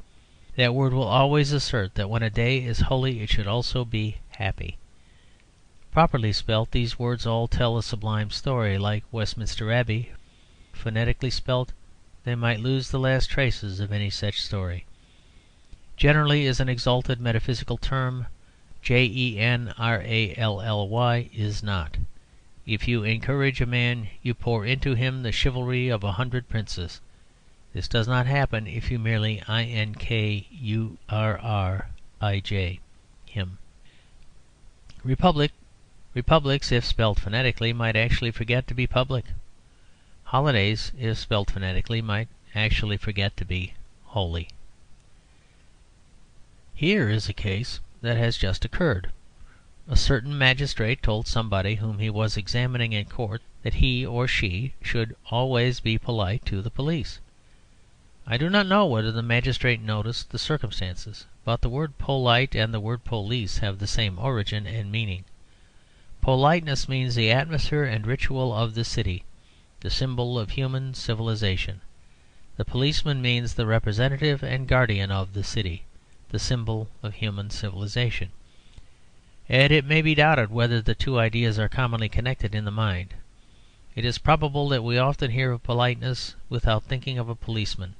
That word will always assert that when a day is holy it should also be happy. Properly spelt, these words all tell a sublime story, like Westminster Abbey. Phonetically spelt, they might lose the last traces of any such story. Generally is an exalted metaphysical term. Generally is not. If you encourage a man, you pour into him the chivalry of 100 princes. This does not happen if you merely inkurrij him. Republics, if spelt phonetically, might actually forget to be public. Holidays, if spelt phonetically, might actually forget to be holy. Here is a case that has just occurred. A certain magistrate told somebody whom he was examining in court that he or she should always be polite to the police. I do not know whether the magistrate noticed the circumstances, but the word polite and the word police have the same origin and meaning. Politeness means the atmosphere and ritual of the city, the symbol of human civilization. The policeman means the representative and guardian of the city, the symbol of human civilization. And it may be doubted whether the two ideas are commonly connected in the mind. It is probable that we often hear of politeness without thinking of a policeman.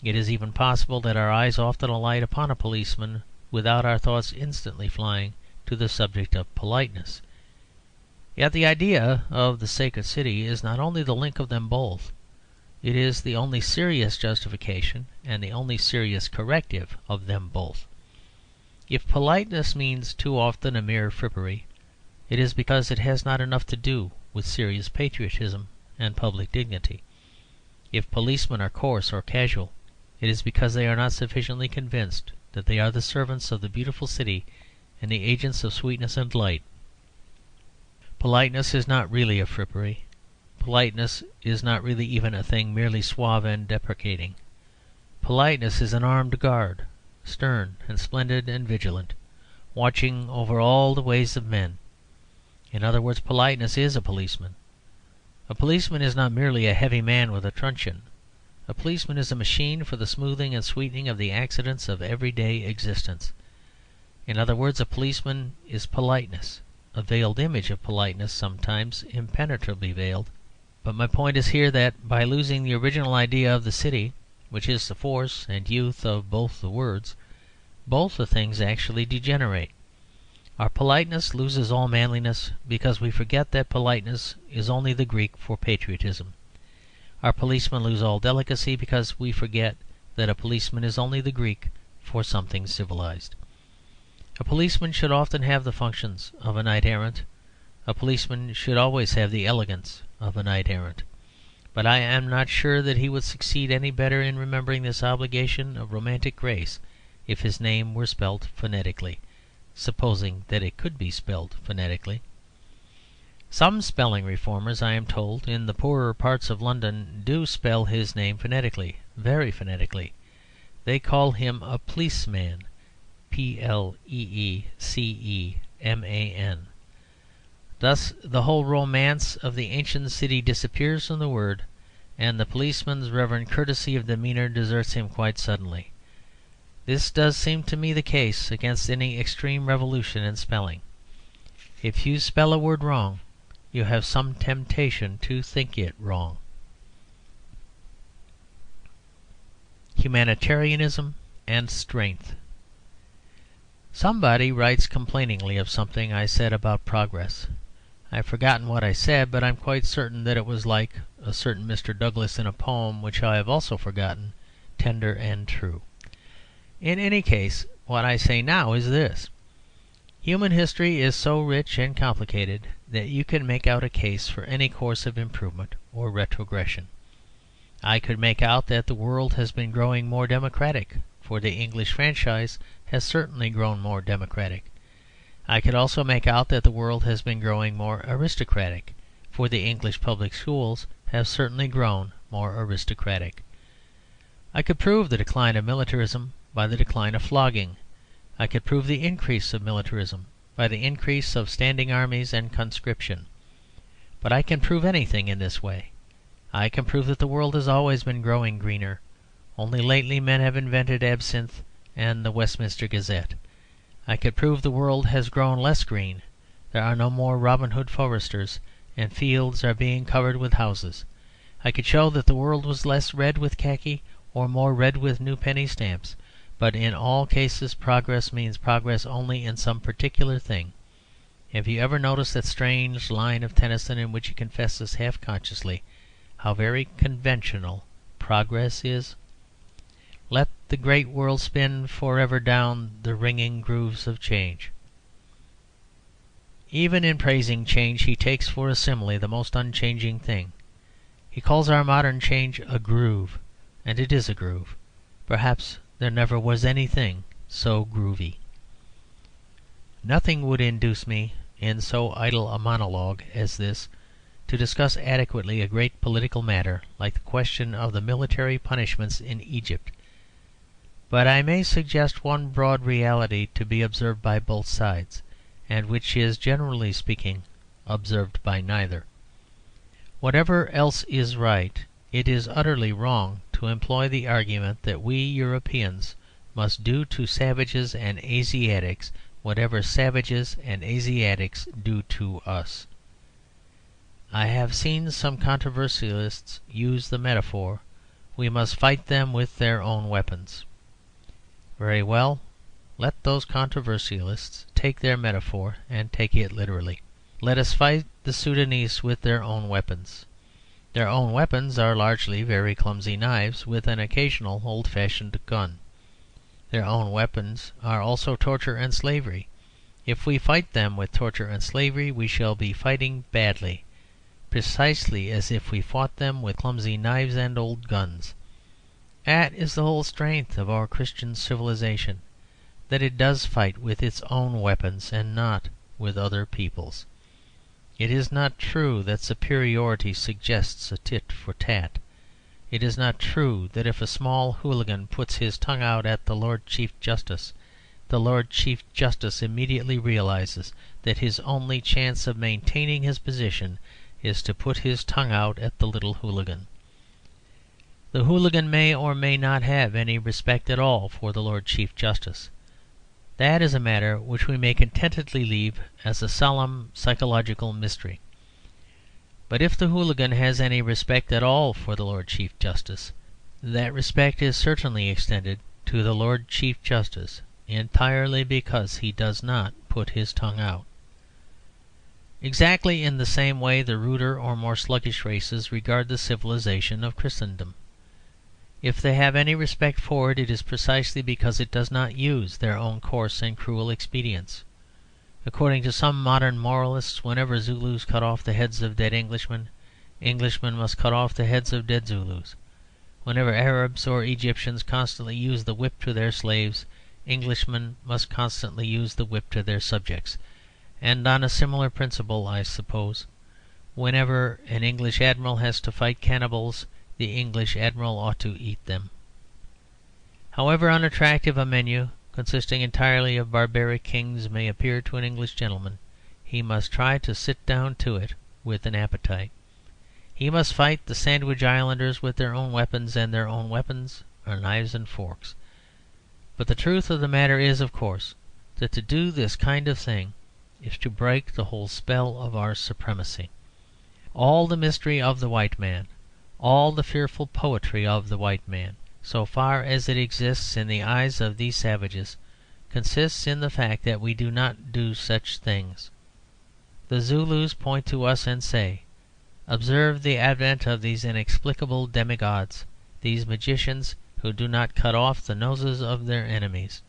It is even possible that our eyes often alight upon a policeman without our thoughts instantly flying to the subject of politeness. Yet the idea of the sacred city is not only the link of them both, it is the only serious justification and the only serious corrective of them both. If politeness means too often a mere frippery, it is because it has not enough to do with serious patriotism and public dignity. If policemen are coarse or casual, it is because they are not sufficiently convinced that they are the servants of the beautiful city and the agents of sweetness and light. Politeness is not really a frippery. Politeness is not really even a thing merely suave and deprecating. Politeness is an armed guard, stern and splendid and vigilant, watching over all the ways of men. In other words, politeness is a policeman. A policeman is not merely a heavy man with a truncheon. A policeman is a machine for the smoothing and sweetening of the accidents of everyday existence. In other words, a policeman is politeness, a veiled image of politeness, sometimes impenetrably veiled. But my point is here that by losing the original idea of the city, which is the force and youth of both the words, both the things actually degenerate. Our politeness loses all manliness because we forget that politeness is only the Greek for patriotism. Our policemen lose all delicacy because we forget that a policeman is only the Greek for something civilized. A policeman should often have the functions of a knight-errant. A policeman should always have the elegance of a knight-errant. But I am not sure that he would succeed any better in remembering this obligation of romantic grace if his name were spelt phonetically, supposing that it could be spelt phonetically. Some spelling reformers, I am told, in the poorer parts of London do spell his name phonetically, very phonetically. They call him a policeman, Pleeceman. Thus the whole romance of the ancient city disappears from the word, and the policeman's reverent courtesy of demeanour deserts him quite suddenly. This does seem to me the case against any extreme revolution in spelling. If you spell a word wrong, you have some temptation to think it wrong. Humanitarianism and strength. Somebody writes complainingly of something I said about progress. I have forgotten what I said, but I am quite certain that it was like a certain Mr. Douglas in a poem which I have also forgotten, tender and true. In any case, what I say now is this. Human history is so rich and complicated that you can make out a case for any course of improvement or retrogression. I could make out that the world has been growing more democratic, for the English franchise has certainly grown more democratic. I could also make out that the world has been growing more aristocratic, for the English public schools have certainly grown more aristocratic. I could prove the decline of militarism by the decline of flogging, I could prove the increase of militarism by the increase of standing armies and conscription. But I can prove anything in this way. I can prove that the world has always been growing greener. Only lately men have invented absinthe and the Westminster Gazette. I could prove the world has grown less green. There are no more Robin Hood foresters, and fields are being covered with houses. I could show that the world was less red with khaki or more red with new penny stamps. But in all cases progress means progress only in some particular thing. Have you ever noticed that strange line of Tennyson in which he confesses half consciously how very conventional progress is? Let the great world spin for ever down the ringing grooves of change. Even in praising change he takes for a simile the most unchanging thing. He calls our modern change a groove, and it is a groove. Perhaps there never was anything so groovy. Nothing would induce me, in so idle a monologue as this, to discuss adequately a great political matter like the question of the military punishments in Egypt. But I may suggest one broad reality to be observed by both sides, and which is, generally speaking, observed by neither. Whatever else is right, it is utterly wrong to employ the argument that we Europeans must do to savages and Asiatics whatever savages and Asiatics do to us. I have seen some controversialists use the metaphor, "We must fight them with their own weapons." Very well, let those controversialists take their metaphor and take it literally. Let us fight the Sudanese with their own weapons. Their own weapons are largely very clumsy knives with an occasional old-fashioned gun. Their own weapons are also torture and slavery. If we fight them with torture and slavery, we shall be fighting badly, precisely as if we fought them with clumsy knives and old guns. That is the whole strength of our Christian civilization, that it does fight with its own weapons and not with other people's. It is not true that superiority suggests a tit for tat. It is not true that if a small hooligan puts his tongue out at the Lord Chief Justice, the Lord Chief Justice immediately realises that his only chance of maintaining his position is to put his tongue out at the little hooligan. The hooligan may or may not have any respect at all for the Lord Chief Justice. That is a matter which we may contentedly leave as a solemn psychological mystery. But if the hooligan has any respect at all for the Lord Chief Justice, that respect is certainly extended to the Lord Chief Justice entirely because he does not put his tongue out. Exactly in the same way the ruder or more sluggish races regard the civilization of Christendom. If they have any respect for it, it is precisely because it does not use their own coarse and cruel expedients. According to some modern moralists, whenever Zulus cut off the heads of dead Englishmen, Englishmen must cut off the heads of dead Zulus. Whenever Arabs or Egyptians constantly use the whip to their slaves, Englishmen must constantly use the whip to their subjects. And on a similar principle, I suppose, whenever an English admiral has to fight cannibals, the English admiral ought to eat them. However unattractive a menu consisting entirely of barbaric kings may appear to an English gentleman, he must try to sit down to it with an appetite. He must fight the Sandwich Islanders with their own weapons, and their own weapons are knives and forks. But the truth of the matter is, of course, that to do this kind of thing is to break the whole spell of our supremacy. All the mystery of the white man, all the fearful poetry of the white man, so far as it exists in the eyes of these savages, consists in the fact that we do not do such things. The Zulus point to us and say, "Observe the advent of these inexplicable demigods, these magicians who do not cut off the noses of their enemies."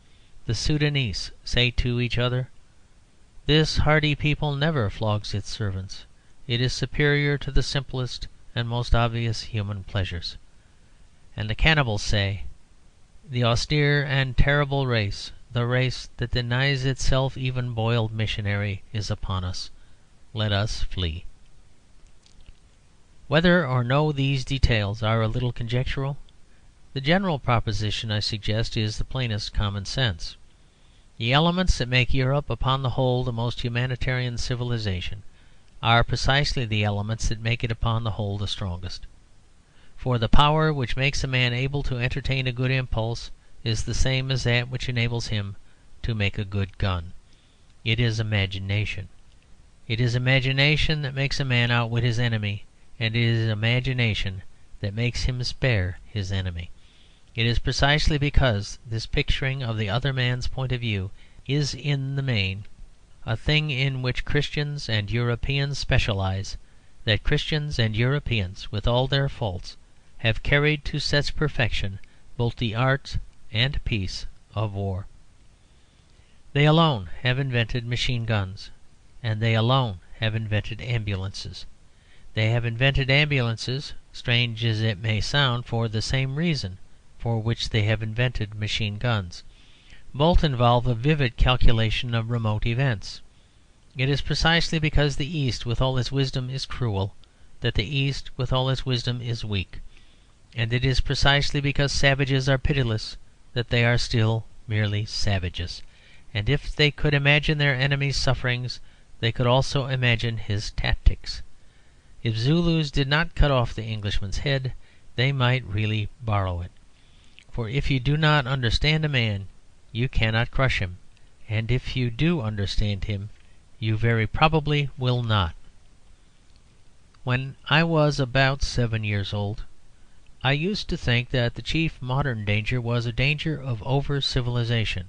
The Sudanese say to each other, "This hardy people never flogs its servants. It is superior to the simplest and most obvious human pleasures." And the cannibals say, "The austere and terrible race, the race that denies itself even boiled missionary, is upon us. Let us flee." Whether or no these details are a little conjectural, the general proposition I suggest is the plainest common sense. The elements that make Europe upon the whole the most humanitarian civilization are precisely the elements that make it upon the whole the strongest. For the power which makes a man able to entertain a good impulse is the same as that which enables him to make a good gun. It is imagination. It is imagination that makes a man outwit his enemy, and it is imagination that makes him spare his enemy. It is precisely because this picturing of the other man's point of view is in the main a thing in which Christians and Europeans specialise that Christians and Europeans, with all their faults, have carried to such perfection both the art and peace of war. They alone have invented machine guns, and they alone have invented ambulances. They have invented ambulances, strange as it may sound, for the same reason for which they have invented machine guns. Both involve a vivid calculation of remote events. It is precisely because the East, with all its wisdom, is cruel, that the East, with all its wisdom, is weak. And it is precisely because savages are pitiless that they are still merely savages. And if they could imagine their enemy's sufferings, they could also imagine his tactics. If Zulus did not cut off the Englishman's head, they might really borrow it. For if you do not understand a man, you cannot crush him, and if you do understand him, you very probably will not. When I was about 7 years old, I used to think that the chief modern danger was a danger of over-civilization.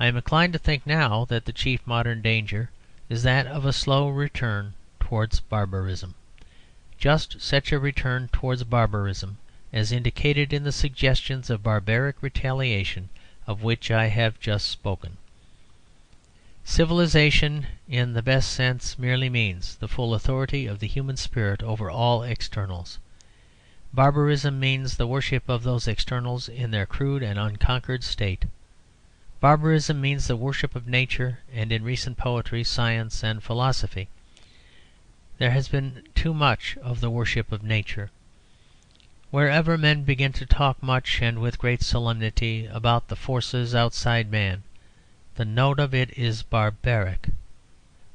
I am inclined to think now that the chief modern danger is that of a slow return towards barbarism. Just such a return towards barbarism as indicated in the suggestions of barbaric retaliation of which I have just spoken. Civilization, in the best sense, merely means the full authority of the human spirit over all externals. Barbarism means the worship of those externals in their crude and unconquered state. Barbarism means the worship of nature, and in recent poetry, science, and philosophy. There has been too much of the worship of nature. Wherever men begin to talk much and with great solemnity about the forces outside man, the note of it is barbaric.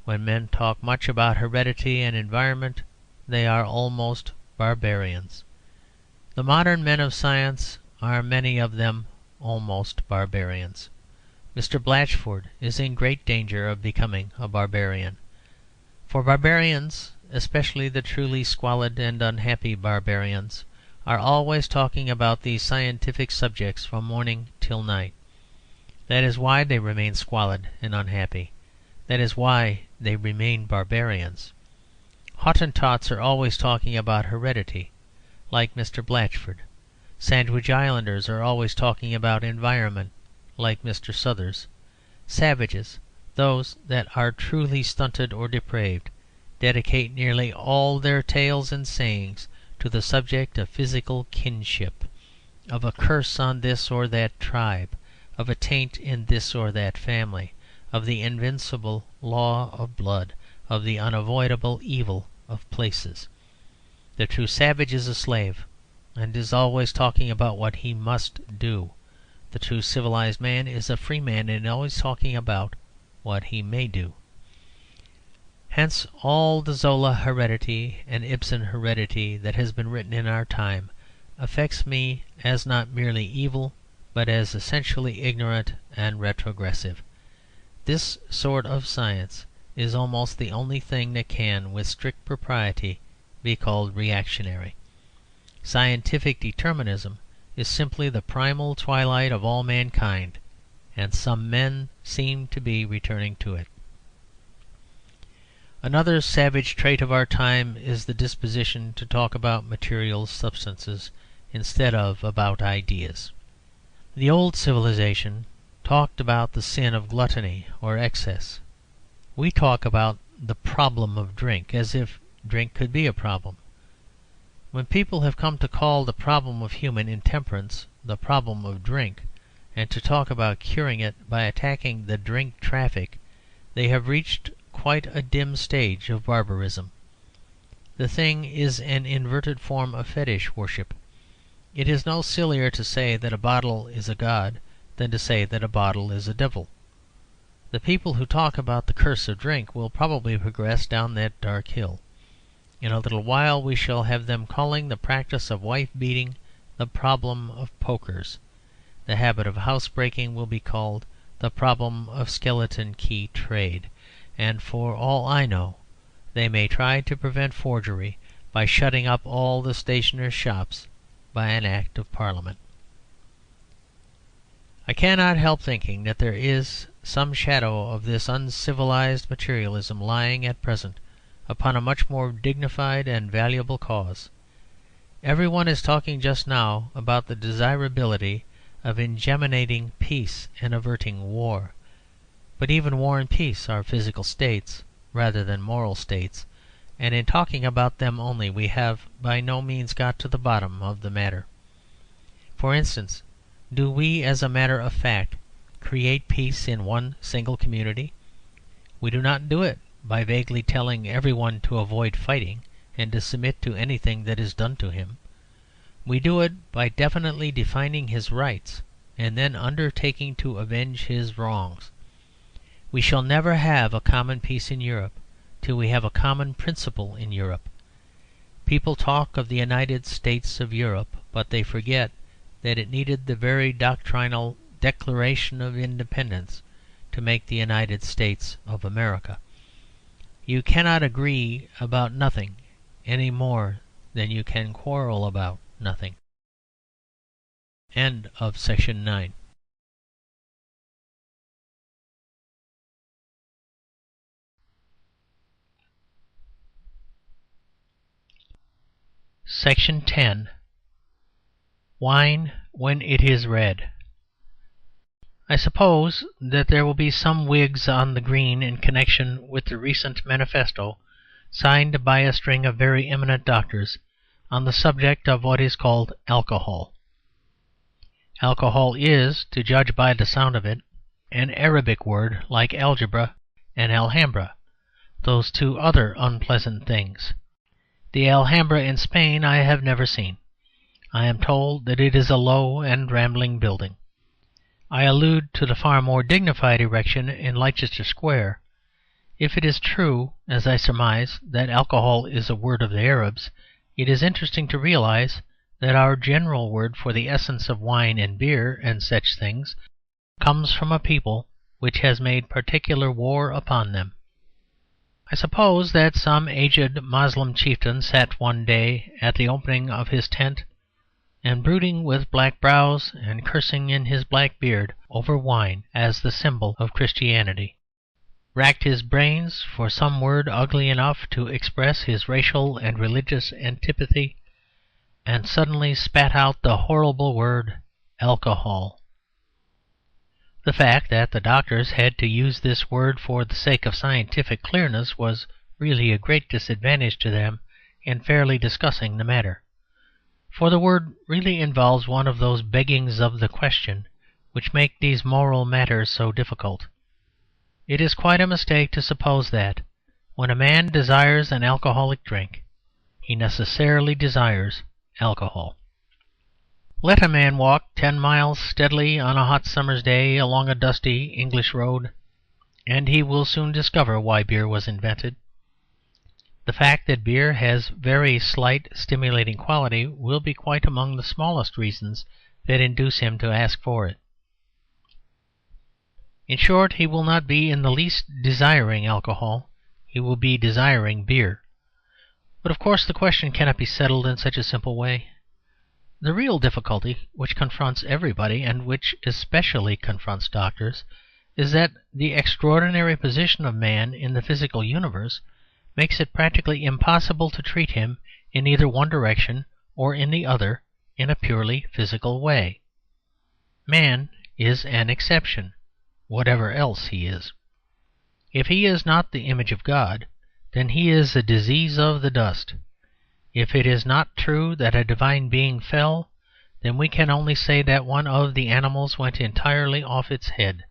When men talk much about heredity and environment, they are almost barbarians. The modern men of science are many of them almost barbarians. Mr. Blatchford is in great danger of becoming a barbarian. For barbarians, especially the truly squalid and unhappy barbarians, are always talking about these scientific subjects from morning till night. That is why they remain squalid and unhappy. That is why they remain barbarians. Hottentots are always talking about heredity, like Mr. Blatchford. Sandwich Islanders are always talking about environment, like Mr. Suthers. Savages, those that are truly stunted or depraved, dedicate nearly all their tales and sayings to the subject of physical kinship, of a curse on this or that tribe, of a taint in this or that family, of the invincible law of blood, of the unavoidable evil of places. The true savage is a slave, and is always talking about what he must do. The true civilized man is a free man, and always talking about what he may do. Hence all the Zola heredity and Ibsen heredity that has been written in our time affects me as not merely evil, but as essentially ignorant and retrogressive. This sort of science is almost the only thing that can, with strict propriety, be called reactionary. Scientific determinism is simply the primal twilight of all mankind, and some men seem to be returning to it. Another savage trait of our time is the disposition to talk about material substances instead of about ideas. The old civilization talked about the sin of gluttony or excess. We talk about the problem of drink as if drink could be a problem. When people have come to call the problem of human intemperance the problem of drink, and to talk about curing it by attacking the drink traffic, they have reached quite a dim stage of barbarism. The thing is an inverted form of fetish worship. It is no sillier to say that a bottle is a god than to say that a bottle is a devil. The people who talk about the curse of drink will probably progress down that dark hill. In a little while we shall have them calling the practice of wife-beating the problem of pokers. The habit of housebreaking will be called the problem of skeleton key trade. And for all I know, they may try to prevent forgery by shutting up all the stationers' shops by an Act of Parliament. I cannot help thinking that there is some shadow of this uncivilised materialism lying at present upon a much more dignified and valuable cause. Every one is talking just now about the desirability of ingeminating peace and averting war. But even war and peace are physical states rather than moral states, and in talking about them only we have by no means got to the bottom of the matter. For instance, do we, as a matter of fact, create peace in one single community? We do not do it by vaguely telling every one to avoid fighting and to submit to anything that is done to him. We do it by definitely defining his rights and then undertaking to avenge his wrongs. We shall never have a common peace in Europe till we have a common principle in Europe. People talk of the United States of Europe, but they forget that it needed the very doctrinal Declaration of Independence to make the United States of America. You cannot agree about nothing any more than you can quarrel about nothing. End of section 9. Section 10. Wine when it is red. I suppose that there will be some Whigs on the green in connection with the recent manifesto signed by a string of very eminent doctors on the subject of what is called alcohol. Alcohol is, to judge by the sound of it, an Arabic word like algebra and Alhambra, those two other unpleasant things. The Alhambra in Spain I have never seen. I am told that it is a low and rambling building. I allude to the far more dignified erection in Leicester Square. If it is true, as I surmise, that alcohol is a word of the Arabs, it is interesting to realize that our general word for the essence of wine and beer and such things comes from a people which has made particular war upon them. I suppose that some aged Moslem chieftain sat one day at the opening of his tent, and brooding with black brows and cursing in his black beard over wine as the symbol of Christianity, racked his brains for some word ugly enough to express his racial and religious antipathy, and suddenly spat out the horrible word alcohol. The fact that the doctors had to use this word for the sake of scientific clearness was really a great disadvantage to them in fairly discussing the matter. For the word really involves one of those beggings of the question which make these moral matters so difficult. It is quite a mistake to suppose that, when a man desires an alcoholic drink, he necessarily desires alcohol. Let a man walk 10 miles steadily on a hot summer's day along a dusty English road, and he will soon discover why beer was invented. The fact that beer has very slight stimulating quality will be quite among the smallest reasons that induce him to ask for it. In short, he will not be in the least desiring alcohol, he will be desiring beer. But of course the question cannot be settled in such a simple way. The real difficulty which confronts everybody, and which especially confronts doctors, is that the extraordinary position of man in the physical universe makes it practically impossible to treat him in either one direction or in the other in a purely physical way. Man is an exception, whatever else he is. If he is not the image of God, then he is a disease of the dust. If it is not true that a divine being fell, then we can only say that one of the animals went entirely off its head.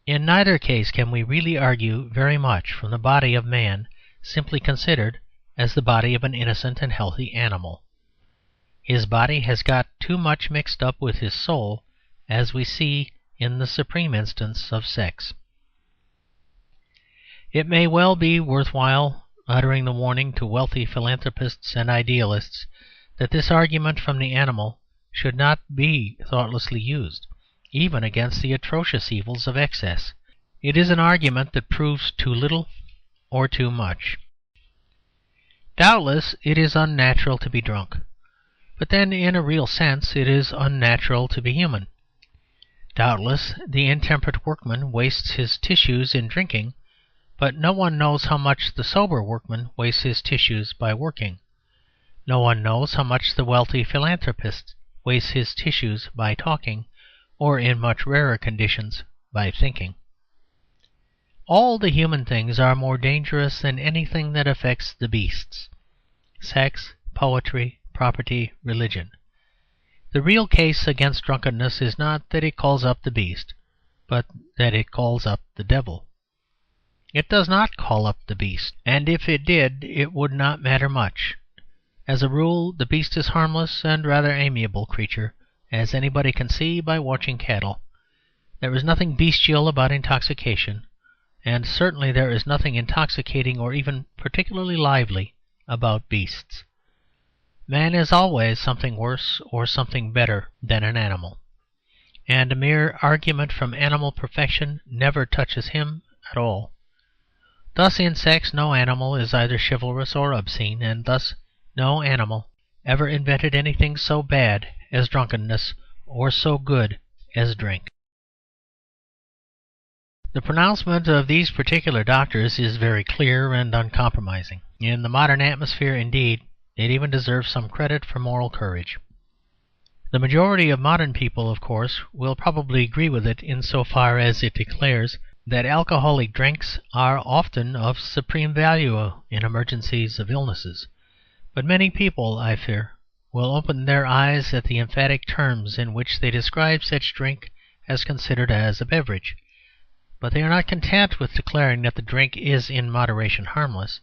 In neither case can we really argue very much from the body of man simply considered as the body of an innocent and healthy animal. His body has got too much mixed up with his soul, as we see in the supreme instance of sex. It may well be worth while uttering the warning to wealthy philanthropists and idealists that this argument from the animal should not be thoughtlessly used, even against the atrocious evils of excess. It is an argument that proves too little or too much. Doubtless it is unnatural to be drunk, but then in a real sense it is unnatural to be human. Doubtless the intemperate workman wastes his tissues in drinking, but no one knows how much the sober workman wastes his tissues by working. No one knows how much the wealthy philanthropist wastes his tissues by talking, or in much rarer conditions by thinking. All the human things are more dangerous than anything that affects the beasts: sex, poetry, property, religion. The real case against drunkenness is not that it calls up the beast, but that it calls up the devil. It does not call up the beast, and if it did it would not matter much. As a rule the beast is harmless and rather amiable creature, as anybody can see by watching cattle. There is nothing bestial about intoxication, and certainly there is nothing intoxicating or even particularly lively about beasts. Man is always something worse or something better than an animal, and a mere argument from animal perfection never touches him at all. Thus in sex no animal is either chivalrous or obscene, and thus no animal ever invented anything so bad as drunkenness or so good as drink. The pronouncement of these particular doctors is very clear and uncompromising. In the modern atmosphere, indeed, it even deserves some credit for moral courage. The majority of modern people, of course, will probably agree with it in so far as it declares that alcoholic drinks are often of supreme value in emergencies of illnesses. But many people, I fear, will open their eyes at the emphatic terms in which they describe such drink as considered as a beverage. But they are not content with declaring that the drink is in moderation harmless.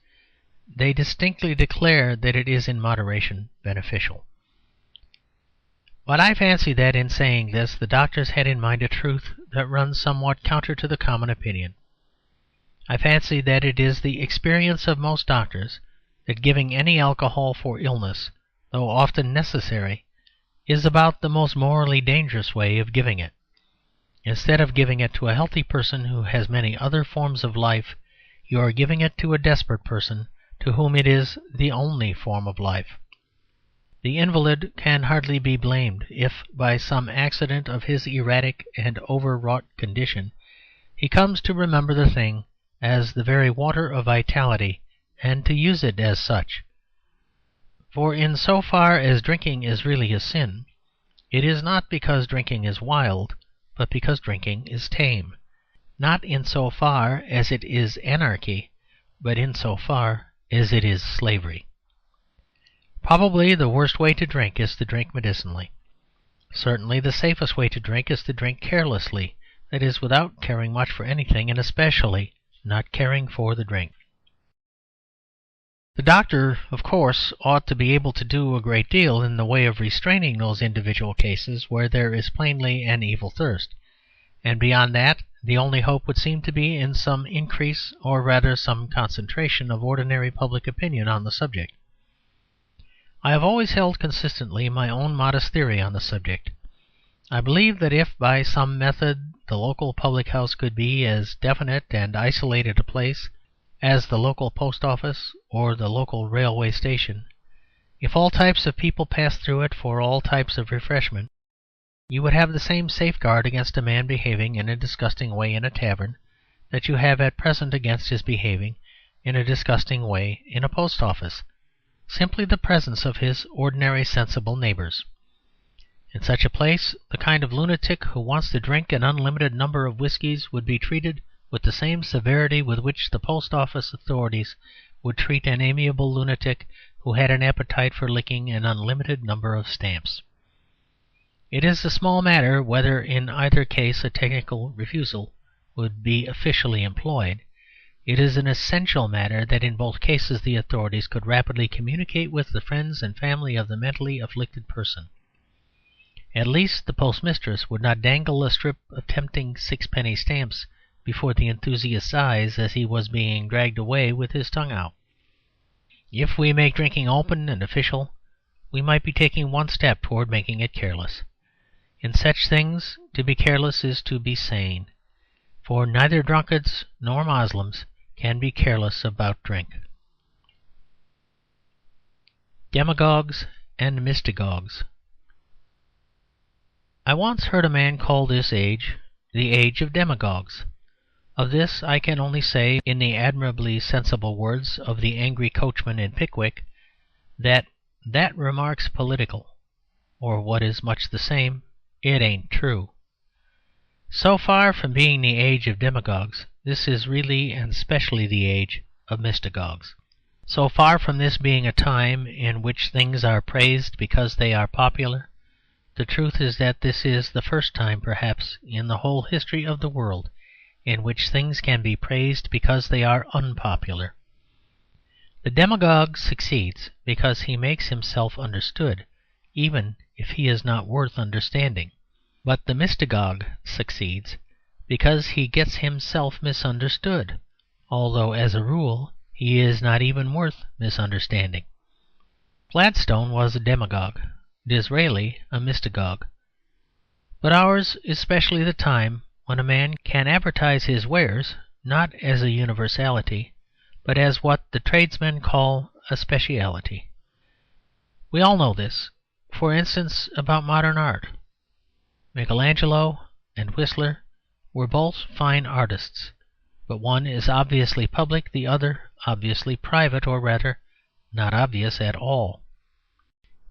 They distinctly declare that it is in moderation beneficial. But I fancy that in saying this the doctors had in mind a truth that runs somewhat counter to the common opinion. I fancy that it is the experience of most doctors that giving any alcohol for illness, though often necessary, is about the most morally dangerous way of giving it. Instead of giving it to a healthy person who has many other forms of life, you are giving it to a desperate person to whom it is the only form of life. The invalid can hardly be blamed if, by some accident of his erratic and overwrought condition, he comes to remember the thing as the very water of vitality, and to use it as such. For in so far as drinking is really a sin, it is not because drinking is wild, but because drinking is tame. Not in so far as it is anarchy, but in so far as it is slavery. Probably the worst way to drink is to drink medicinally. Certainly the safest way to drink is to drink carelessly, that is, without caring much for anything, and especially not caring for the drink. The doctor, of course, ought to be able to do a great deal in the way of restraining those individual cases where there is plainly an evil thirst, and beyond that the only hope would seem to be in some increase, or rather some concentration, of ordinary public opinion on the subject. I have always held consistently my own modest theory on the subject. I believe that if by some method the local public house could be as definite and isolated a place as the local post office or the local railway station, if all types of people passed through it for all types of refreshment, you would have the same safeguard against a man behaving in a disgusting way in a tavern that you have at present against his behaving in a disgusting way in a post office: simply the presence of his ordinary sensible neighbours. In such a place the kind of lunatic who wants to drink an unlimited number of whiskies would be treated with the same severity with which the post office authorities would treat an amiable lunatic who had an appetite for licking an unlimited number of stamps. It is a small matter whether in either case a technical refusal would be officially employed. It is an essential matter that in both cases the authorities could rapidly communicate with the friends and family of the mentally afflicted person. At least the postmistress would not dangle a strip of tempting sixpenny stamps before the enthusiast's eyes as he was being dragged away with his tongue out. If we make drinking open and official, we might be taking one step toward making it careless. In such things, to be careless is to be sane, for neither drunkards nor Moslems can be careless about drink. Demagogues and mystagogues. I once heard a man call this age the age of demagogues. Of this I can only say, in the admirably sensible words of the angry coachman in Pickwick, that remark's political, or what is much the same, it ain't true. So far from being the age of demagogues, this is really and specially the age of mystagogues. So far from this being a time in which things are praised because they are popular, the truth is that this is the first time, perhaps, in the whole history of the world in which things can be praised because they are unpopular. The demagogue succeeds because he makes himself understood, even if he is not worth understanding. But the mystagogue succeeds because he gets himself misunderstood, although, as a rule, he is not even worth misunderstanding. Gladstone was a demagogue, Disraeli a mystagogue. But ours is specially the time when a man can advertise his wares not as a universality, but as what the tradesmen call a speciality. We all know this, for instance, about modern art. Michelangelo and Whistler were both fine artists, but one is obviously public, the other obviously private, or rather, not obvious at all.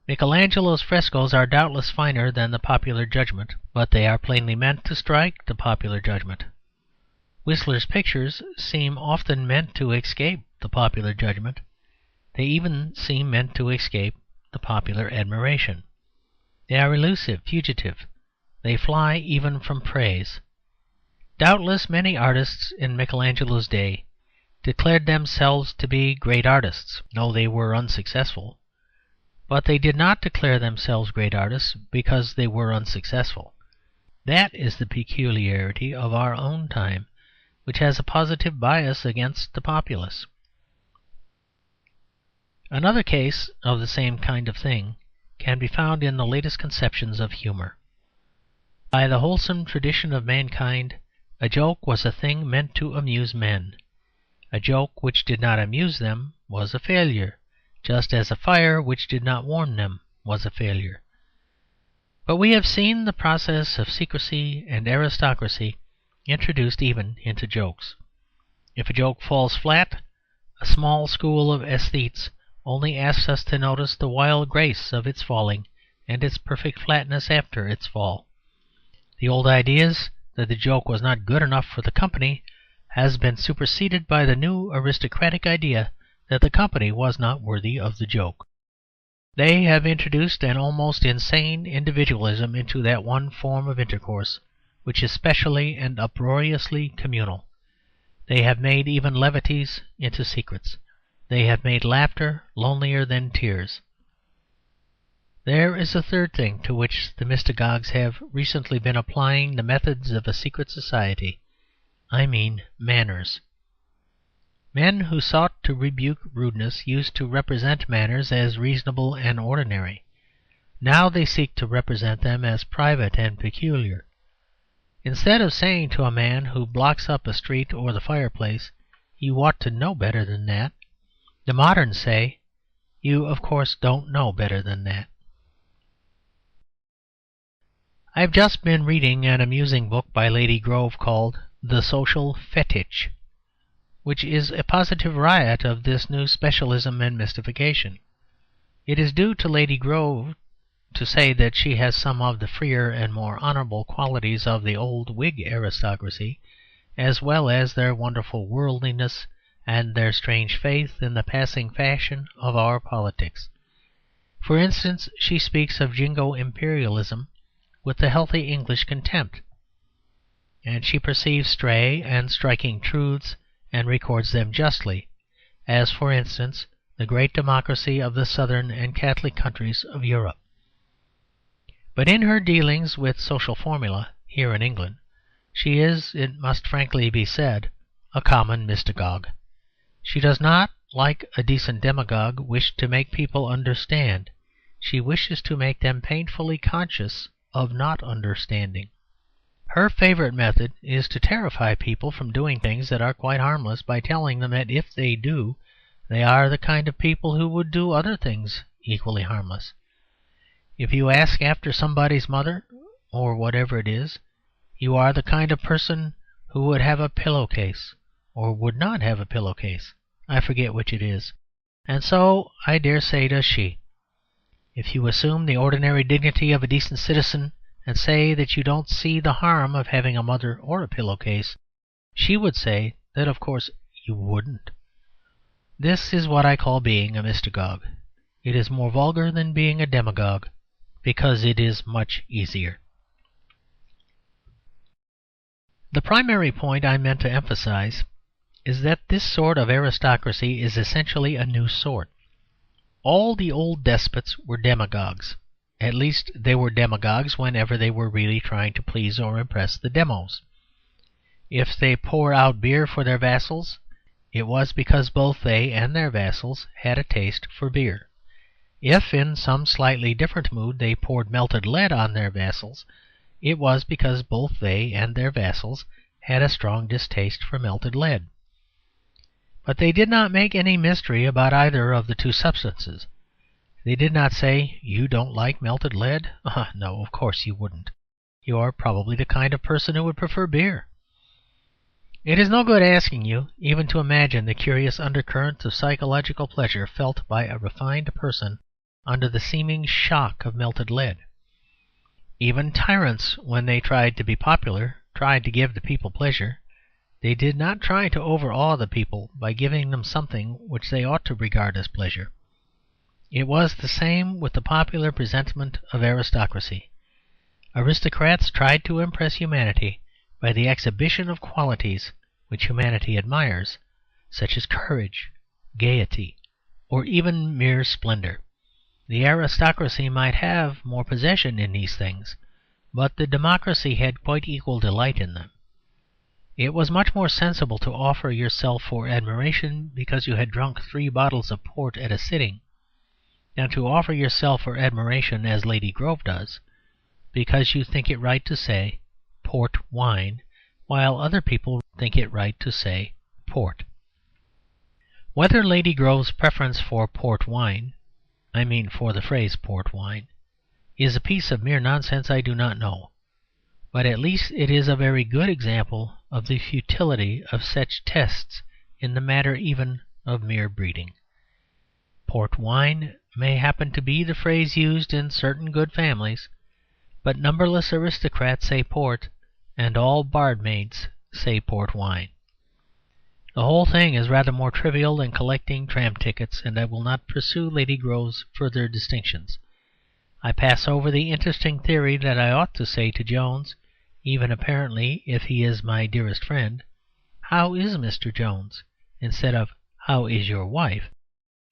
Michelangelo's frescoes are doubtless finer than the popular judgment, but they are plainly meant to strike the popular judgment. Whistler's pictures seem often meant to escape the popular judgment. They even seem meant to escape the popular admiration. They are elusive, fugitive. They fly even from praise. Doubtless many artists in Michelangelo's day declared themselves to be great artists, though they were unsuccessful. But they did not declare themselves great artists because they were unsuccessful. That is the peculiarity of our own time, which has a positive bias against the populace. Another case of the same kind of thing can be found in the latest conceptions of humour. By the wholesome tradition of mankind, a joke was a thing meant to amuse men. A joke which did not amuse them was a failure, just as a fire which did not warm them was a failure. But we have seen the process of secrecy and aristocracy introduced even into jokes. If a joke falls flat, a small school of aesthetes only asks us to notice the wild grace of its falling and its perfect flatness after its fall. The old ideas that the joke was not good enough for the company has been superseded by the new aristocratic idea that the company was not worthy of the joke. They have introduced an almost insane individualism into that one form of intercourse which is specially and uproariously communal. They have made even levities into secrets. They have made laughter lonelier than tears. There is a third thing to which the mystagogues have recently been applying the methods of a secret society. I mean manners. Men who sought to rebuke rudeness used to represent manners as reasonable and ordinary. Now they seek to represent them as private and peculiar. Instead of saying to a man who blocks up a street or the fireplace, "You ought to know better than that," the moderns say, "You, of course, don't know better than that." I have just been reading an amusing book by Lady Grove called The Social Fetich, which is a positive riot of this new specialism and mystification. It is due to Lady Grove to say that she has some of the freer and more honourable qualities of the old Whig aristocracy, as well as their wonderful worldliness and their strange faith in the passing fashion of our politics. For instance, she speaks of Jingo imperialism with the healthy English contempt, and she perceives stray and striking truths and records them justly, as, for instance, the great democracy of the southern and Catholic countries of Europe. But in her dealings with social formula here in England, She is, it must frankly be said, a common mystagogue. She does not, like a decent demagogue, wish to make people understand. She wishes to make them painfully conscious of not understanding. Her favourite method is to terrify people from doing things that are quite harmless by telling them that if they do, they are the kind of people who would do other things equally harmless. If you ask after somebody's mother, or whatever it is, you are the kind of person who would have a pillow-case, or would not have a pillow-case. I forget which it is. And so, I dare say, does she. If you assume the ordinary dignity of a decent citizen and say that you don't see the harm of having a mother or a pillow-case, she would say that of course you wouldn't. This is what I call being a mystagogue. It is more vulgar than being a demagogue, because it is much easier. The primary point I meant to emphasize is that this sort of aristocracy is essentially a new sort. All the old despots were demagogues. At least they were demagogues whenever they were really trying to please or impress the demos. If they poured out beer for their vassals, it was because both they and their vassals had a taste for beer. If, in some slightly different mood, they poured melted lead on their vassals, it was because both they and their vassals had a strong distaste for melted lead. But they did not make any mystery about either of the two substances. They did not say, "You don't like melted lead? No, of course you wouldn't. You are probably the kind of person who would prefer beer." It is no good asking you even to imagine the curious undercurrent of psychological pleasure felt by a refined person under the seeming shock of melted lead. Even tyrants, when they tried to be popular, tried to give the people pleasure. They did not try to overawe the people by giving them something which they ought to regard as pleasure. It was the same with the popular presentment of aristocracy. Aristocrats tried to impress humanity by the exhibition of qualities which humanity admires, such as courage, gaiety, or even mere splendour. The aristocracy might have more possession in these things, but the democracy had quite equal delight in them. It was much more sensible to offer yourself for admiration because you had drunk 3 bottles of port at a sitting, than to offer yourself for admiration, as Lady Grove does, because you think it right to say port wine, while other people think it right to say port. Whether Lady Grove's preference for port wine, I mean for the phrase port wine, is a piece of mere nonsense I do not know, but at least it is a very good example of the futility of such tests in the matter even of mere breeding. Port wine may happen to be the phrase used in certain good families, but numberless aristocrats say port, and all barmaids say port wine. The whole thing is rather more trivial than collecting tram tickets, and I will not pursue Lady Grove's further distinctions. I pass over the interesting theory that I ought to say to Jones, even apparently if he is my dearest friend, "How is Mr. Jones?" instead of "How is your wife?"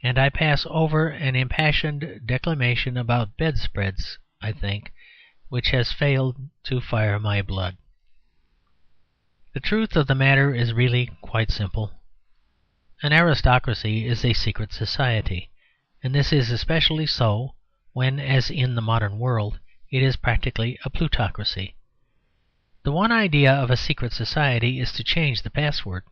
And I pass over an impassioned declamation about bedspreads, I think, which has failed to fire my blood. The truth of the matter is really quite simple. An aristocracy is a secret society, and this is especially so when, as in the modern world, it is practically a plutocracy. The one idea of a secret society is to change the password.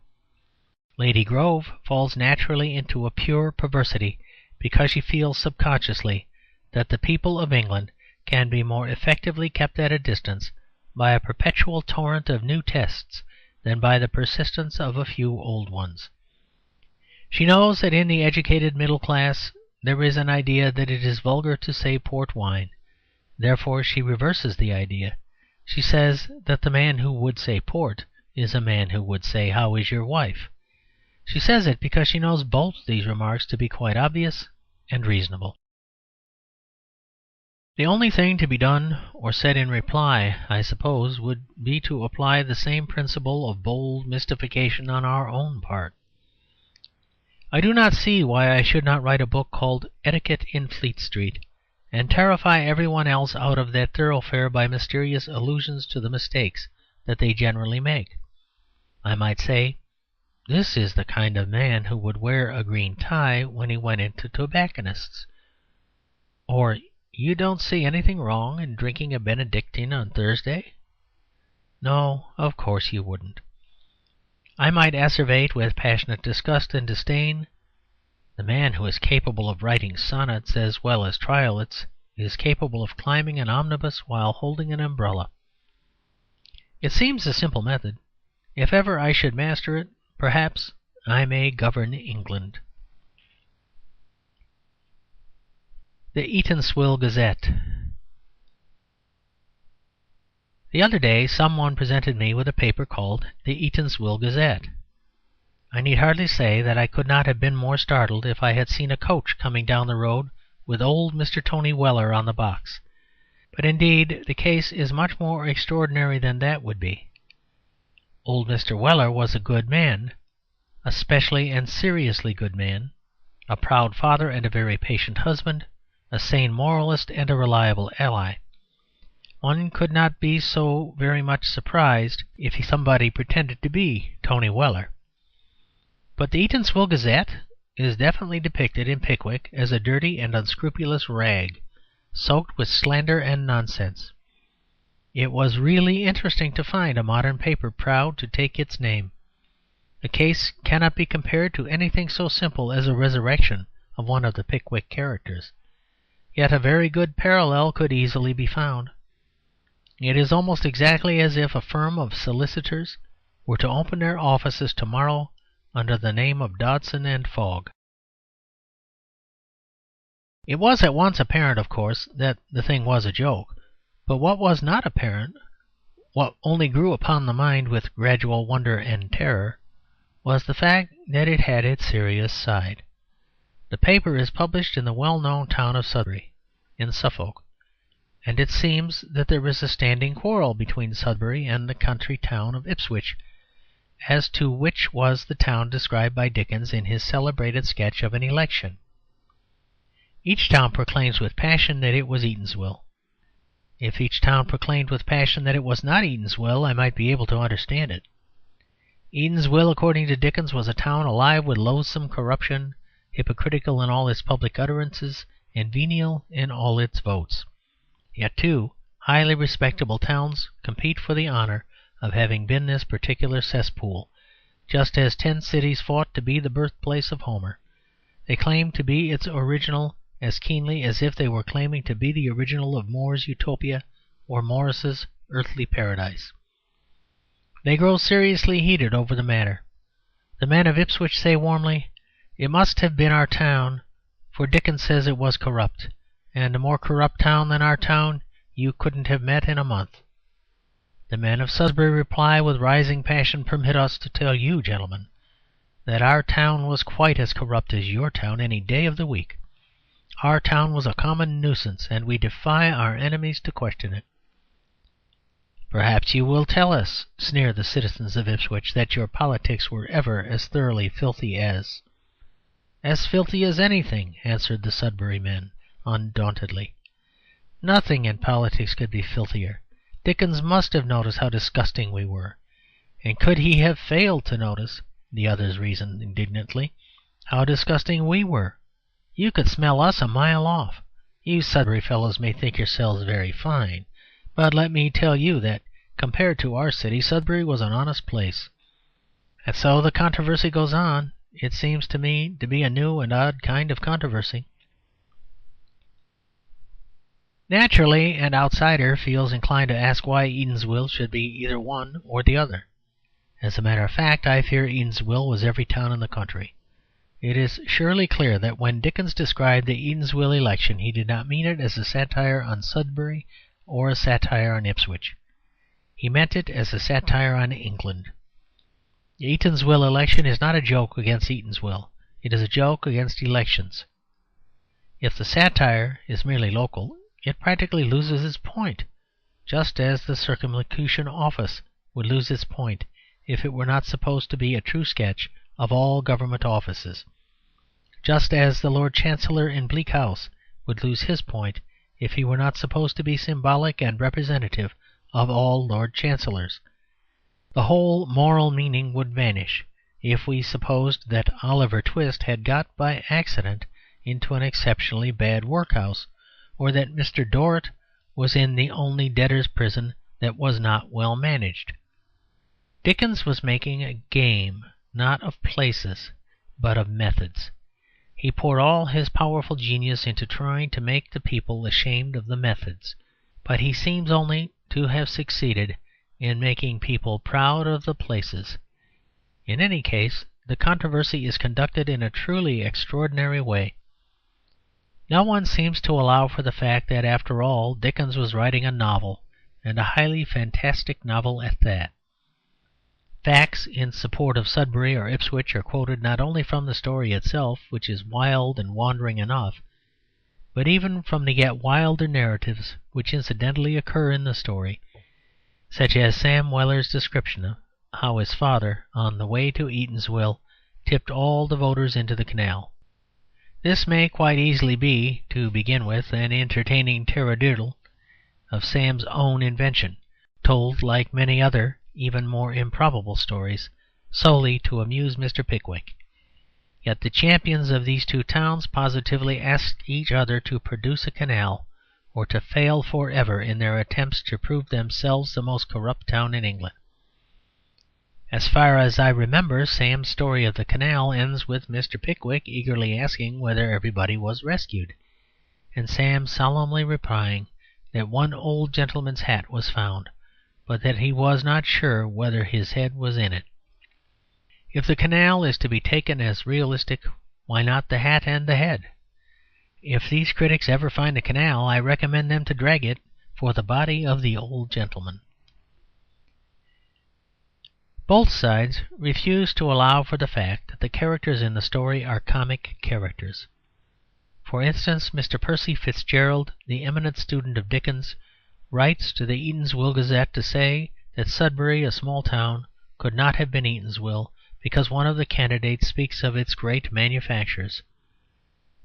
Lady Grove falls naturally into a pure perversity because she feels subconsciously that the people of England can be more effectively kept at a distance by a perpetual torrent of new tests than by the persistence of a few old ones. She knows that in the educated middle class there is an idea that it is vulgar to say port wine. Therefore she reverses the idea. She says that the man who would say port is a man who would say, "How is your wife?" She says it because she knows both these remarks to be quite obvious and reasonable. The only thing to be done or said in reply, I suppose, would be to apply the same principle of bold mystification on our own part. I do not see why I should not write a book called Etiquette in Fleet Street, and terrify everyone else out of that thoroughfare by mysterious allusions to the mistakes that they generally make. I might say, "This is the kind of man who would wear a green tie when he went into tobacconist's," or "You don't see anything wrong in drinking a Benedictine on Thursday?" No, of course you wouldn't. I might asseverate with passionate disgust and disdain, "The man who is capable of writing sonnets as well as triolets is capable of climbing an omnibus while holding an umbrella." It seems a simple method. If ever I should master it, perhaps I may govern England. The Eatanswill Gazette. The other day some one presented me with a paper called the Eatanswill Gazette. I need hardly say that I could not have been more startled if I had seen a coach coming down the road with old Mr. Tony Weller on the box. But indeed the case is much more extraordinary than that would be. Old Mr. Weller was a good man, a specially and seriously good man, a proud father and a very patient husband, a sane moralist and a reliable ally. One could not be so very much surprised if somebody pretended to be Tony Weller. But the Eatanswill Gazette is definitely depicted in Pickwick as a dirty and unscrupulous rag, soaked with slander and nonsense. It was really interesting to find a modern paper proud to take its name. The case cannot be compared to anything so simple as a resurrection of one of the Pickwick characters. Yet a very good parallel could easily be found. It is almost exactly as if a firm of solicitors were to open their offices tomorrow under the name of Dodson and Fogg. It was at once apparent, of course, that the thing was a joke, but what was not apparent, what only grew upon the mind with gradual wonder and terror, was the fact that it had its serious side. The paper is published in the well-known town of Sudbury, in Suffolk, and it seems that there is a standing quarrel between Sudbury and the country town of Ipswich as to which was the town described by Dickens in his celebrated sketch of an election. Each town proclaims with passion that it was Eatanswill. If each town proclaimed with passion that it was not Eatanswill, I might be able to understand it. Eatanswill, according to Dickens, was a town alive with loathsome corruption, hypocritical in all its public utterances, and venal in all its votes. Yet two highly respectable towns compete for the honour of having been this particular cesspool, just as 10 cities fought to be the birthplace of Homer. They claim to be its original as keenly as if they were claiming to be the original of More's Utopia or Morris's Earthly Paradise. They grow seriously heated over the matter. The men of Ipswich say warmly, "It must have been our town, for Dickens says it was corrupt, and a more corrupt town than our town you couldn't have met in a month." The men of Sudbury reply with rising passion, "Permit us to tell you, gentlemen, that our town was quite as corrupt as your town any day of the week. Our town was a common nuisance, and we defy our enemies to question it." "Perhaps you will tell us," sneer the citizens of Ipswich, "that your politics were ever as thoroughly filthy as—" "As filthy as anything," answered the Sudbury men undauntedly. "Nothing in politics could be filthier. Dickens must have noticed how disgusting we were. And could he have failed to notice," the others reasoned indignantly, "how disgusting we were? You could smell us a mile off. You Sudbury fellows may think yourselves very fine, but let me tell you that, compared to our city, Sudbury was an honest place." And so the controversy goes on. It seems to me to be a new and odd kind of controversy. Naturally, an outsider feels inclined to ask why Eatanswill should be either one or the other. As a matter of fact, I fear Eatanswill was every town in the country. It is surely clear that when Dickens described the Eatanswill election he did not mean it as a satire on Sudbury or a satire on Ipswich. He meant it as a satire on England. The Eatanswill election is not a joke against Eatanswill. It is a joke against elections. If the satire is merely local, it practically loses its point, just as the Circumlocution Office would lose its point if it were not supposed to be a true sketch of all government offices, just as the Lord Chancellor in Bleak House would lose his point if he were not supposed to be symbolic and representative of all Lord Chancellors, The whole moral meaning would vanish if we supposed that Oliver Twist had got by accident into an exceptionally bad workhouse, or that Mr. Dorrit was in the only debtors' prison that was not well managed. Dickens was making a game, not of places, but of methods. He poured all his powerful genius into trying to make the people ashamed of the methods, but he seems only to have succeeded in making people proud of the places. In any case, the controversy is conducted in a truly extraordinary way. No one seems to allow for the fact that, after all, Dickens was writing a novel, and a highly fantastic novel at that. Facts in support of Sudbury or Ipswich are quoted not only from the story itself, which is wild and wandering enough, but even from the yet wilder narratives which incidentally occur in the story, such as Sam Weller's description of how his father, on the way to Eatanswill, tipped all the voters into the canal. This may quite easily be, to begin with, an entertaining taradiddle of Sam's own invention, told, like many other even more improbable stories, solely to amuse Mr. Pickwick. Yet the champions of these two towns positively asked each other to produce a canal, or to fail for ever in their attempts to prove themselves the most corrupt town in England. As far as I remember, Sam's story of the canal ends with Mr. Pickwick eagerly asking whether everybody was rescued, and Sam solemnly replying that one old gentleman's hat was found, but that he was not sure whether his head was in it. If the canal is to be taken as realistic, why not the hat and the head? If these critics ever find a canal, I recommend them to drag it for the body of the old gentleman. Both sides refuse to allow for the fact that the characters in the story are comic characters. For instance, Mr. Percy Fitzgerald, the eminent student of Dickens, writes to the Eatanswill Gazette to say that Sudbury, a small town, could not have been Eatanswill because one of the candidates speaks of its great manufactures.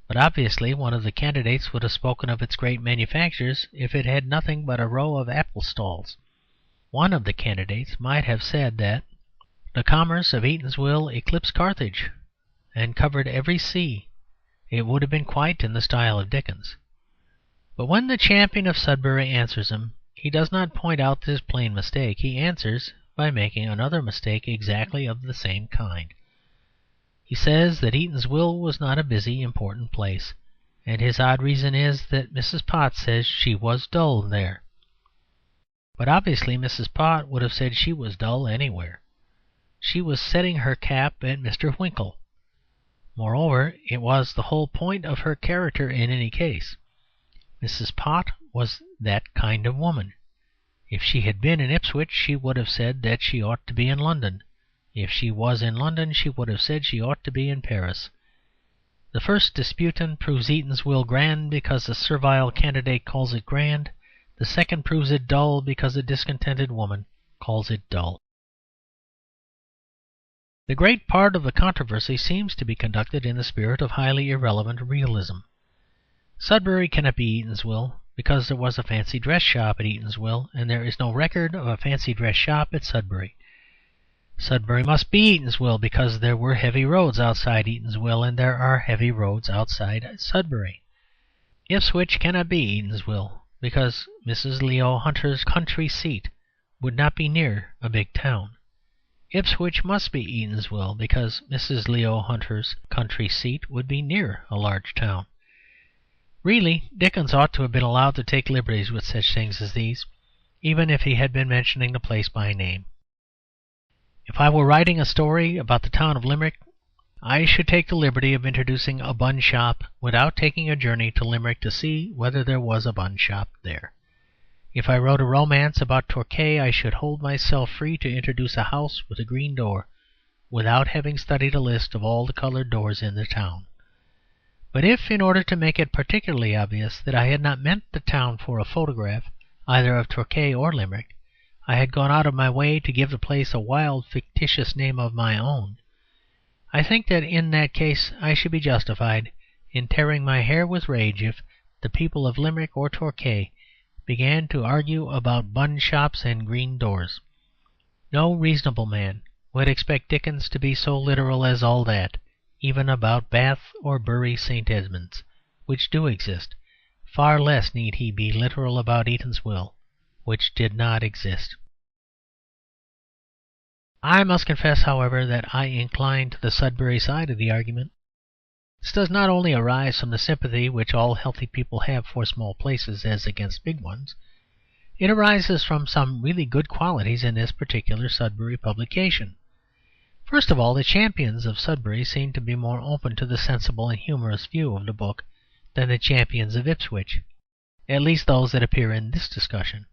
But obviously one of the candidates would have spoken of its great manufactures if it had nothing but a row of apple stalls. One of the candidates might have said that the commerce of Eatanswill eclipsed Carthage and covered every sea. It would have been quite in the style of Dickens. But when the champion of Sudbury answers him, he does not point out this plain mistake. He answers by making another mistake exactly of the same kind. He says that Eatanswill was not a busy, important place, and his odd reason is that Mrs. Pott says she was dull there. But obviously Mrs. Pott would have said she was dull anywhere. She was setting her cap at Mr. Winkle. Moreover, it was the whole point of her character in any case. Mrs. Pott was that kind of woman. If she had been in Ipswich, she would have said that she ought to be in London. If she was in London, she would have said she ought to be in Paris. The first disputant proves Eatanswill grand because a servile candidate calls it grand. The second proves it dull because a discontented woman calls it dull. The great part of the controversy seems to be conducted in the spirit of highly irrelevant realism. Sudbury cannot be Eatanswill because there was a fancy dress shop at Eatanswill, and there is no record of a fancy dress shop at Sudbury. Sudbury must be Eatanswill because there were heavy roads outside Eatanswill, and there are heavy roads outside Sudbury. Ipswich cannot be Eatanswill because Mrs. Leo Hunter's country seat would not be near a big town. Ipswich must be Eatanswill because Mrs. Leo Hunter's country seat would be near a large town. Really, Dickens ought to have been allowed to take liberties with such things as these, even if he had been mentioning the place by name. If I were writing a story about the town of Limerick, I should take the liberty of introducing a bun shop without taking a journey to Limerick to see whether there was a bun shop there. If I wrote a romance about Torquay, I should hold myself free to introduce a house with a green door without having studied a list of all the coloured doors in the town. But if, in order to make it particularly obvious that I had not meant the town for a photograph, either of Torquay or Limerick, I had gone out of my way to give the place a wild, fictitious name of my own, I think that in that case I should be justified in tearing my hair with rage if the people of Limerick or Torquay began to argue about bun shops and green doors. No reasonable man would expect Dickens to be so literal as all that, even about Bath or Bury St. Edmunds, which do exist. Far less need he be literal about Eatanswill, which did not exist. I must confess, however, that I incline to the Sudbury side of the argument. This does not only arise from the sympathy which all healthy people have for small places as against big ones. It arises from some really good qualities in this particular Sudbury publication. First of all, the champions of Sudbury seem to be more open to the sensible and humorous view of the book than the champions of Ipswich, at least those that appear in this discussion.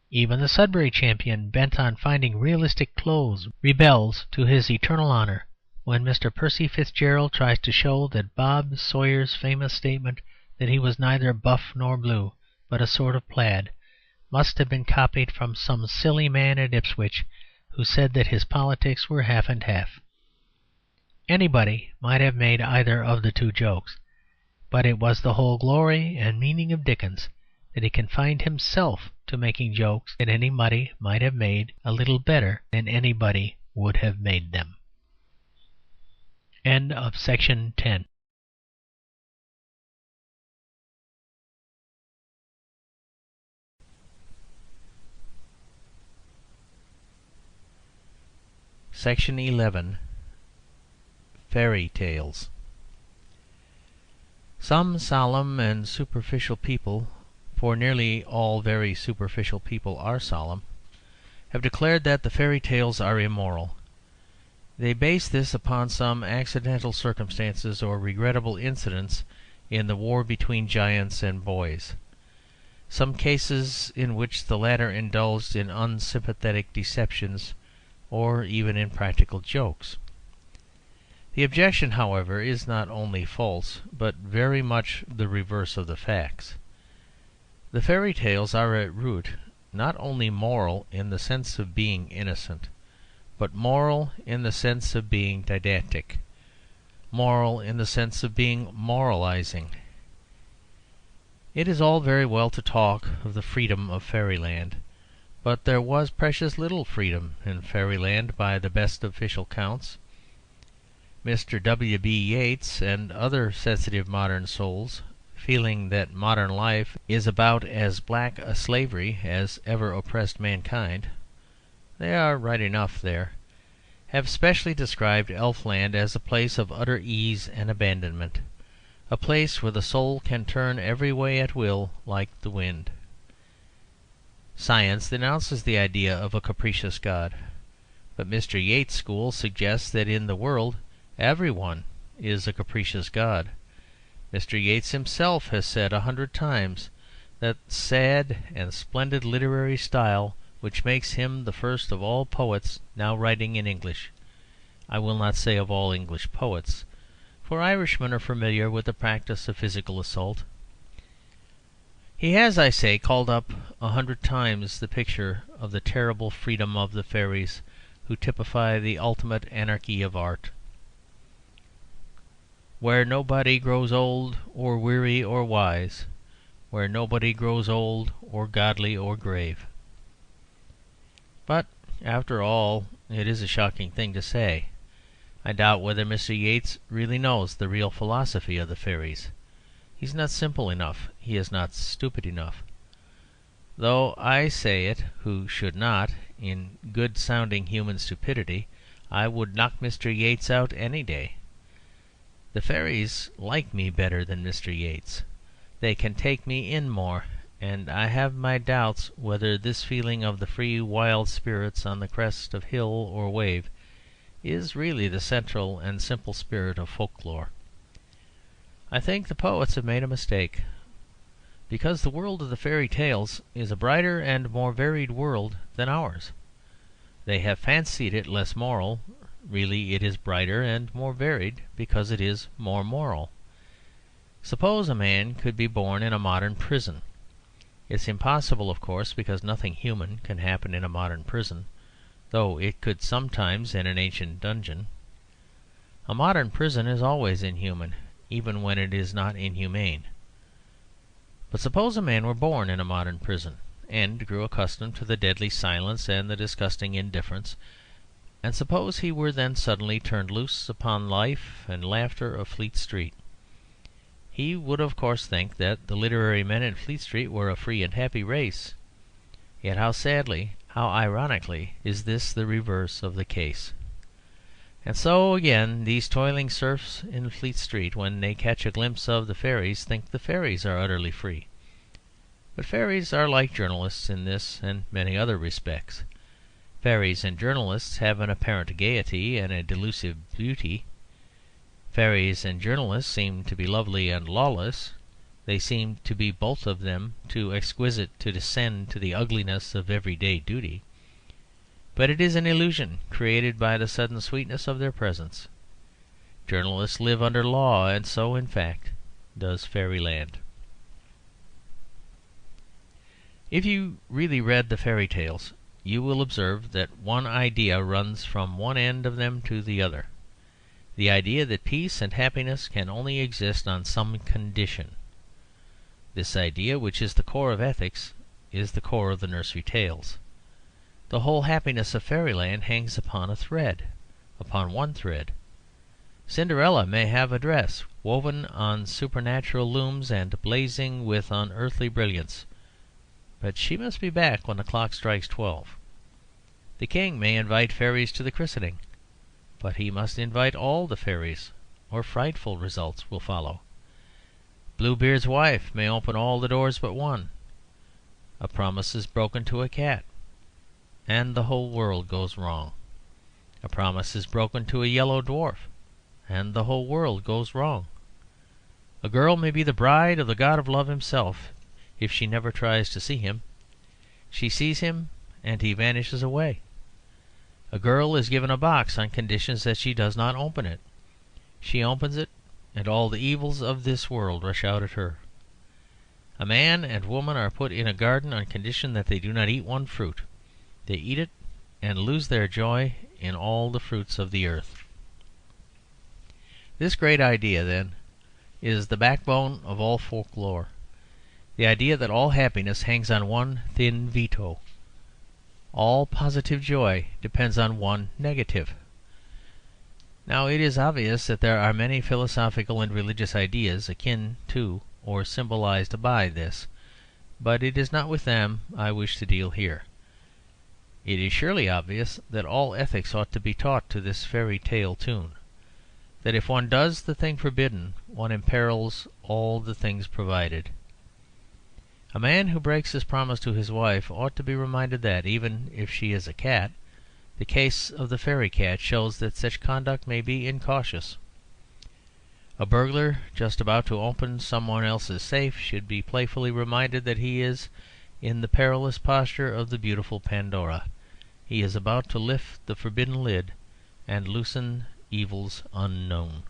Even the Sudbury champion, bent on finding realistic clothes, rebels, to his eternal honour, when Mr. Percy Fitzgerald tries to show that Bob Sawyer's famous statement that he was neither buff nor blue, but a sort of plaid, must have been copied from some silly man at Ipswich who said that his politics were half and half. Anybody might have made either of the two jokes, but it was the whole glory and meaning of Dickens that he confined himself to making jokes that anybody might have made a little better than anybody would have made them. End of section 10. Section 11. Fairy Tales. Some solemn and superficial people, for nearly all very superficial people are solemn, have declared that the fairy tales are immoral. They base this upon some accidental circumstances or regrettable incidents in the war between giants and boys, some cases in which the latter indulged in unsympathetic deceptions or even in practical jokes. The objection, however, is not only false, but very much the reverse of the facts. The fairy tales are at root not only moral in the sense of being innocent, but moral in the sense of being didactic, moral in the sense of being moralizing. It is all very well to talk of the freedom of fairyland, but there was precious little freedom in fairyland by the best official counts. Mr. W. B. Yeats and other sensitive modern souls, feeling that modern life is about as black a slavery as ever oppressed mankind, they are right enough there, have specially described Elfland as a place of utter ease and abandonment, a place where the soul can turn every way at will like the wind. Science denounces the idea of a capricious God, but Mr. Yeats' school suggests that in the world everyone is a capricious God. Mr. Yeats himself has said 100 times that sad and splendid literary style which makes him the first of all poets now writing in English. I will not say of all English poets, for Irishmen are familiar with the practice of physical assault. He has, I say, called up 100 times the picture of the terrible freedom of the fairies, who typify the ultimate anarchy of art. Where nobody grows old, or weary, or wise, where nobody grows old, or godly, or grave. But, after all, it is a shocking thing to say. I doubt whether Mr. Yeats really knows the real philosophy of the fairies. He is not simple enough, he is not stupid enough. Though I say it, who should not, in good-sounding human stupidity, I would knock Mr. Yeats out any day. The fairies like me better than Mr. Yeats. They can take me in more, and I have my doubts whether this feeling of the free wild spirits on the crest of hill or wave is really the central and simple spirit of folklore. I think the poets have made a mistake, because the world of the fairy tales is a brighter and more varied world than ours. They have fancied it less moral. Really it is brighter and more varied because it is more moral. Suppose a man could be born in a modern prison. It's impossible, of course, because nothing human can happen in a modern prison, though it could sometimes in an ancient dungeon. A modern prison is always inhuman, even when it is not inhumane. But suppose a man were born in a modern prison, end grew accustomed to the deadly silence and the disgusting indifference, and suppose he were then suddenly turned loose upon life and laughter of Fleet Street. He would of course think that the literary men in Fleet Street were a free and happy race. Yet how sadly, how ironically, is this the reverse of the case. And so, again, these toiling serfs in Fleet Street, when they catch a glimpse of the fairies, think the fairies are utterly free. But fairies are like journalists in this and many other respects. Fairies and journalists have an apparent gaiety and a delusive beauty. Fairies and journalists seem to be lovely and lawless. They seem to be both of them too exquisite to descend to the ugliness of everyday duty. But it is an illusion created by the sudden sweetness of their presence. Journalists live under law, and so, in fact, does fairyland. If you really read the fairy tales, you will observe that one idea runs from one end of them to the other, the idea that peace and happiness can only exist on some condition. This idea, which is the core of ethics, is the core of the nursery tales. The whole happiness of fairyland hangs upon a thread, upon one thread. Cinderella may have a dress woven on supernatural looms and blazing with unearthly brilliance, but she must be back when the clock strikes 12. The king may invite fairies to the christening, but he must invite all the fairies, or frightful results will follow. Bluebeard's wife may open all the doors but one. A promise is broken to a cat, and the whole world goes wrong. A promise is broken to a yellow dwarf, and the whole world goes wrong. A girl may be the bride of the god of love himself if she never tries to see him. She sees him, and he vanishes away. A girl is given a box on conditions that she does not open it. She opens it, and all the evils of this world rush out at her. A man and woman are put in a garden on condition that they do not eat one fruit. They eat it, and lose their joy in all the fruits of the earth. This great idea, then, is the backbone of all folklore, the idea that all happiness hangs on one thin veto. All positive joy depends on one negative. Now it is obvious that there are many philosophical and religious ideas akin to or symbolized by this, but it is not with them I wish to deal here. It is surely obvious that all ethics ought to be taught to this fairy tale tune, that if one does the thing forbidden, one imperils all the things provided. A man who breaks his promise to his wife ought to be reminded that, even if she is a cat, the case of the fairy cat shows that such conduct may be incautious. A burglar just about to open someone else's safe should be playfully reminded that he is in the perilous posture of the beautiful Pandora. He is about to lift the forbidden lid and loosen evils unknown.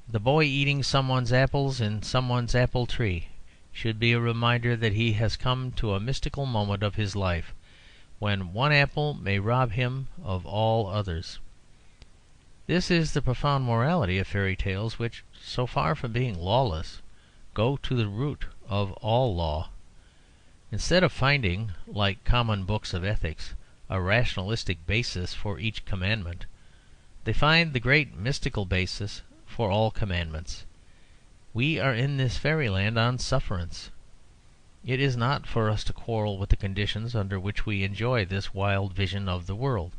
The boy eating someone's apples in someone's apple tree should be a reminder that he has come to a mystical moment of his life, when one apple may rob him of all others. This is the profound morality of fairy tales, which, so far from being lawless, go to the root of all law. Instead of finding, like common books of ethics, a rationalistic basis for each commandment, they find the great mystical basis for all commandments. We are in this fairyland on sufferance. It is not for us to quarrel with the conditions under which we enjoy this wild vision of the world.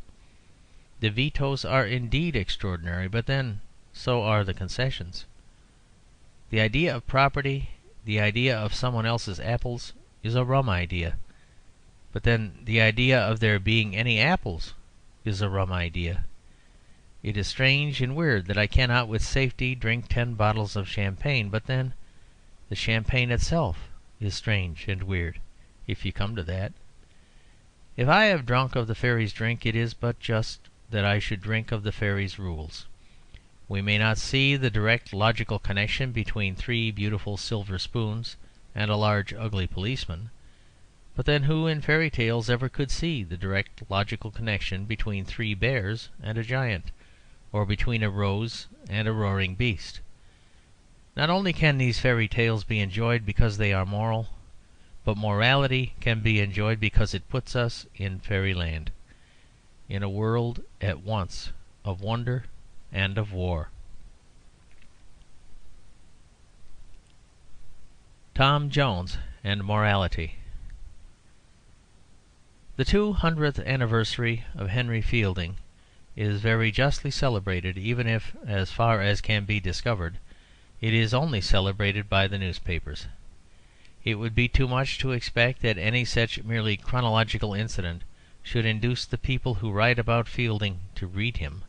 The vetoes are indeed extraordinary, but then so are the concessions. The idea of property, the idea of someone else's apples, is a rum idea. But then the idea of there being any apples is a rum idea. It is strange and weird that I cannot with safety drink 10 bottles of champagne, but then the champagne itself is strange and weird, if you come to that. If I have drunk of the fairies' drink, it is but just that I should drink of the fairies' rules. We may not see the direct logical connection between 3 beautiful silver spoons and a large ugly policeman, but then who in fairy tales ever could see the direct logical connection between 3 bears and a giant, or between a rose and a roaring beast? Not only can these fairy tales be enjoyed because they are moral, But morality can be enjoyed because it puts us in fairyland, in a world at once of wonder and of war. Tom Jones and morality. The 200th anniversary of Henry Fielding is very justly celebrated, even if, as far as can be discovered, it is only celebrated by the newspapers. It would be too much to expect that any such merely chronological incident should induce the people who write about Fielding to read him.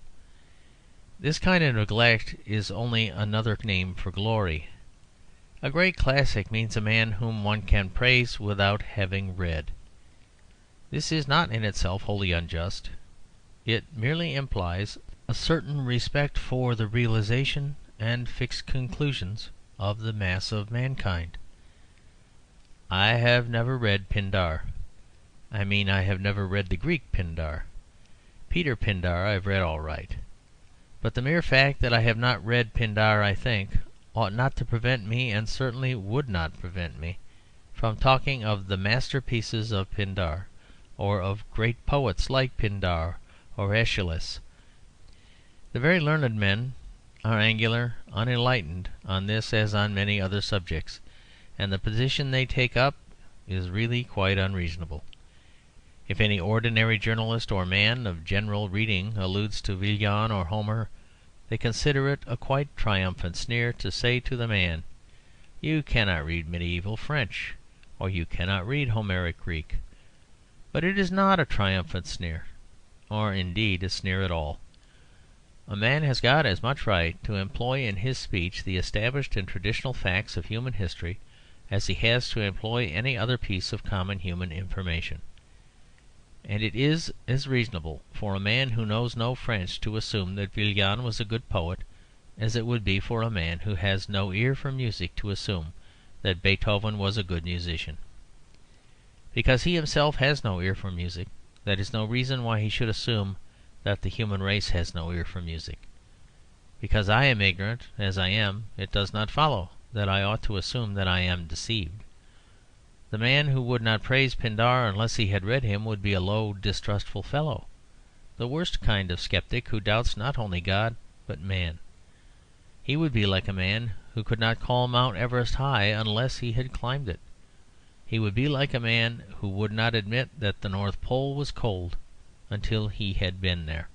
This kind of neglect is only another name for glory. A great classic means a man whom one can praise without having read. This is not in itself wholly unjust. It merely implies a certain respect for the realization and fixed conclusions of the mass of mankind. I have never read Pindar. I mean, I have never read the Greek Pindar. Peter Pindar I've read all right. But the mere fact that I have not read Pindar, I think, ought not to prevent me, and certainly would not prevent me, from talking of the masterpieces of Pindar, or of great poets like Pindar or Aeschylus. The very learned men are angular, unenlightened on this as on many other subjects, and the position they take up is really quite unreasonable. If any ordinary journalist or man of general reading alludes to Villon or Homer, they consider it a quite triumphant sneer to say to the man, "You cannot read medieval French, or you cannot read Homeric Greek." But it is not a triumphant sneer, or indeed a sneer at all. A man has got as much right to employ in his speech the established and traditional facts of human history as he has to employ any other piece of common human information. And it is as reasonable for a man who knows no French to assume that Villon was a good poet as it would be for a man who has no ear for music to assume that Beethoven was a good musician. Because he himself has no ear for music, that is no reason why he should assume that the human race has no ear for music. Because I am ignorant, as I am, it does not follow that I ought to assume that I am deceived. The man who would not praise Pindar unless he had read him would be a low, distrustful fellow, the worst kind of sceptic who doubts not only God but man. He would be like a man who could not call Mount Everest high unless he had climbed it. He would be like a man who would not admit that the North Pole was cold until he had been there.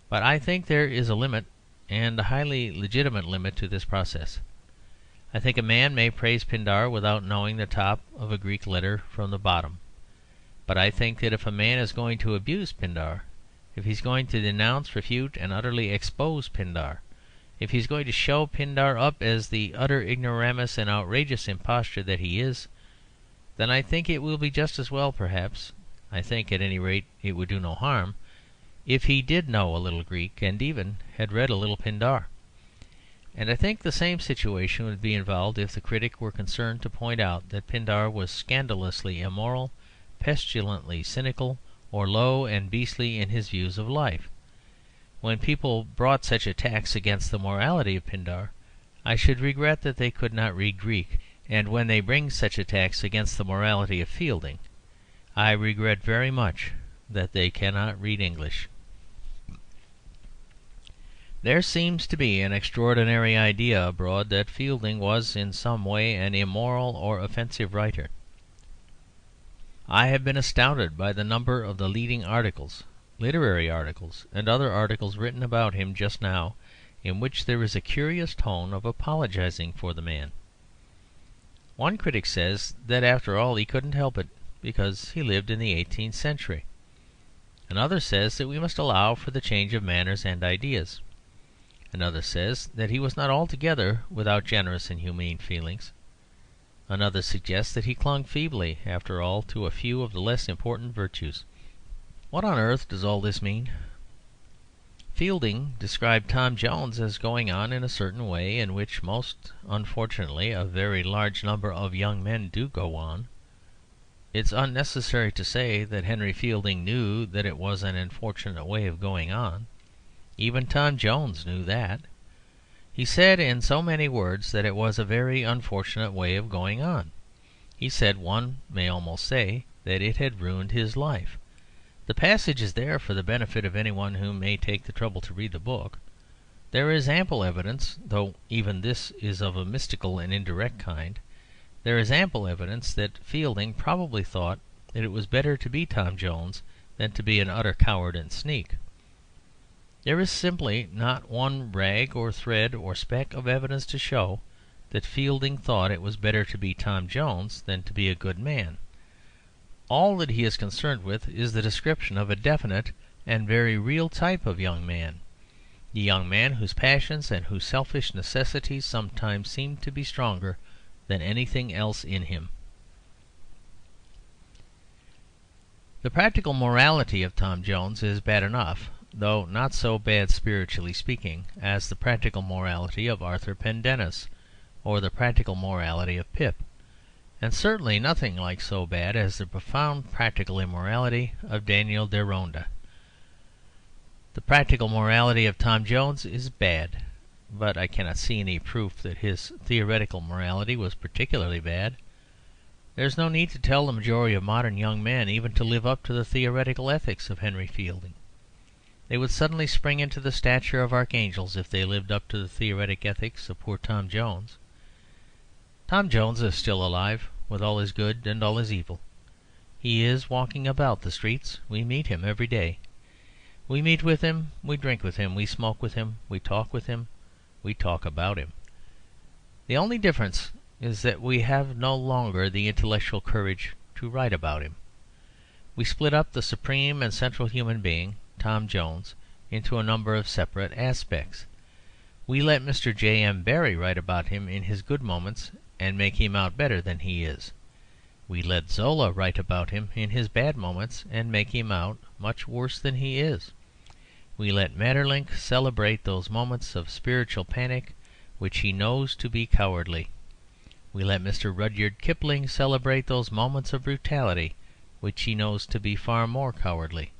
But I think there is a limit, and a highly legitimate limit, to this process. I think a man may praise Pindar without knowing the top of a Greek letter from the bottom. But I think that if a man is going to abuse Pindar, if he is going to denounce, refute, and utterly expose Pindar, if he is going to show Pindar up as the utter ignoramus and outrageous impostor that he is, then I think it will be just as well, perhaps, I think at any rate it would do no harm, if he did know a little Greek and even had read a little Pindar. And I think the same situation would be involved if the critic were concerned to point out that Pindar was scandalously immoral, pestilently cynical, or low and beastly in his views of life. When people brought such attacks against the morality of Pindar, I should regret that they could not read Greek, and when they bring such attacks against the morality of Fielding, I regret very much that they cannot read English. There seems to be an extraordinary idea abroad that Fielding was in some way an immoral or offensive writer. I have been astounded by the number of the leading articles, literary articles, and other articles written about him just now, in which there is a curious tone of apologizing for the man. One critic says that after all he couldn't help it, because he lived in the 18th century. Another says that we must allow for the change of manners and ideas. Another says that he was not altogether without generous and humane feelings. Another suggests that he clung feebly, after all, to a few of the less important virtues. What on earth does all this mean? Fielding described Tom Jones as going on in a certain way in which most unfortunately a very large number of young men do go on. It's unnecessary to say that Henry Fielding knew that it was an unfortunate way of going on. Even Tom Jones knew that. He said in so many words that it was a very unfortunate way of going on. He said, one may almost say, that it had ruined his life. The passage is there for the benefit of anyone who may take the trouble to read the book. There is ample evidence, though even this is of a mystical and indirect kind, there is ample evidence that Fielding probably thought that it was better to be Tom Jones than to be an utter coward and sneak. There is simply not one rag or thread or speck of evidence to show that Fielding thought it was better to be Tom Jones than to be a good man. All that he is concerned with is the description of a definite and very real type of young man, the young man whose passions and whose selfish necessities sometimes seem to be stronger than anything else in him. The practical morality of Tom Jones is bad enough, though not so bad, spiritually speaking, as the practical morality of Arthur Pendennis or the practical morality of Pip, and certainly nothing like so bad as the profound practical immorality of Daniel Deronda. The practical morality of Tom Jones is bad, but I cannot see any proof that his theoretical morality was particularly bad. There is no need to tell the majority of modern young men even to live up to the theoretical ethics of Henry Fielding. They would suddenly spring into the stature of archangels if they lived up to the theoretic ethics of poor Tom Jones. Tom Jones is still alive, with all his good and all his evil. He is walking about the streets. We meet him every day. We meet with him, we drink with him, we smoke with him, we talk with him, we talk about him. The only difference is that we have no longer the intellectual courage to write about him. We split up the supreme and central human being, Tom Jones, into a number of separate aspects. We let Mr. J. M. Barrie write about him in his good moments and make him out better than he is. We let Zola write about him in his bad moments and make him out much worse than he is. We let Maeterlinck celebrate those moments of spiritual panic which he knows to be cowardly. We let Mr. Rudyard Kipling celebrate those moments of brutality which he knows to be far more cowardly.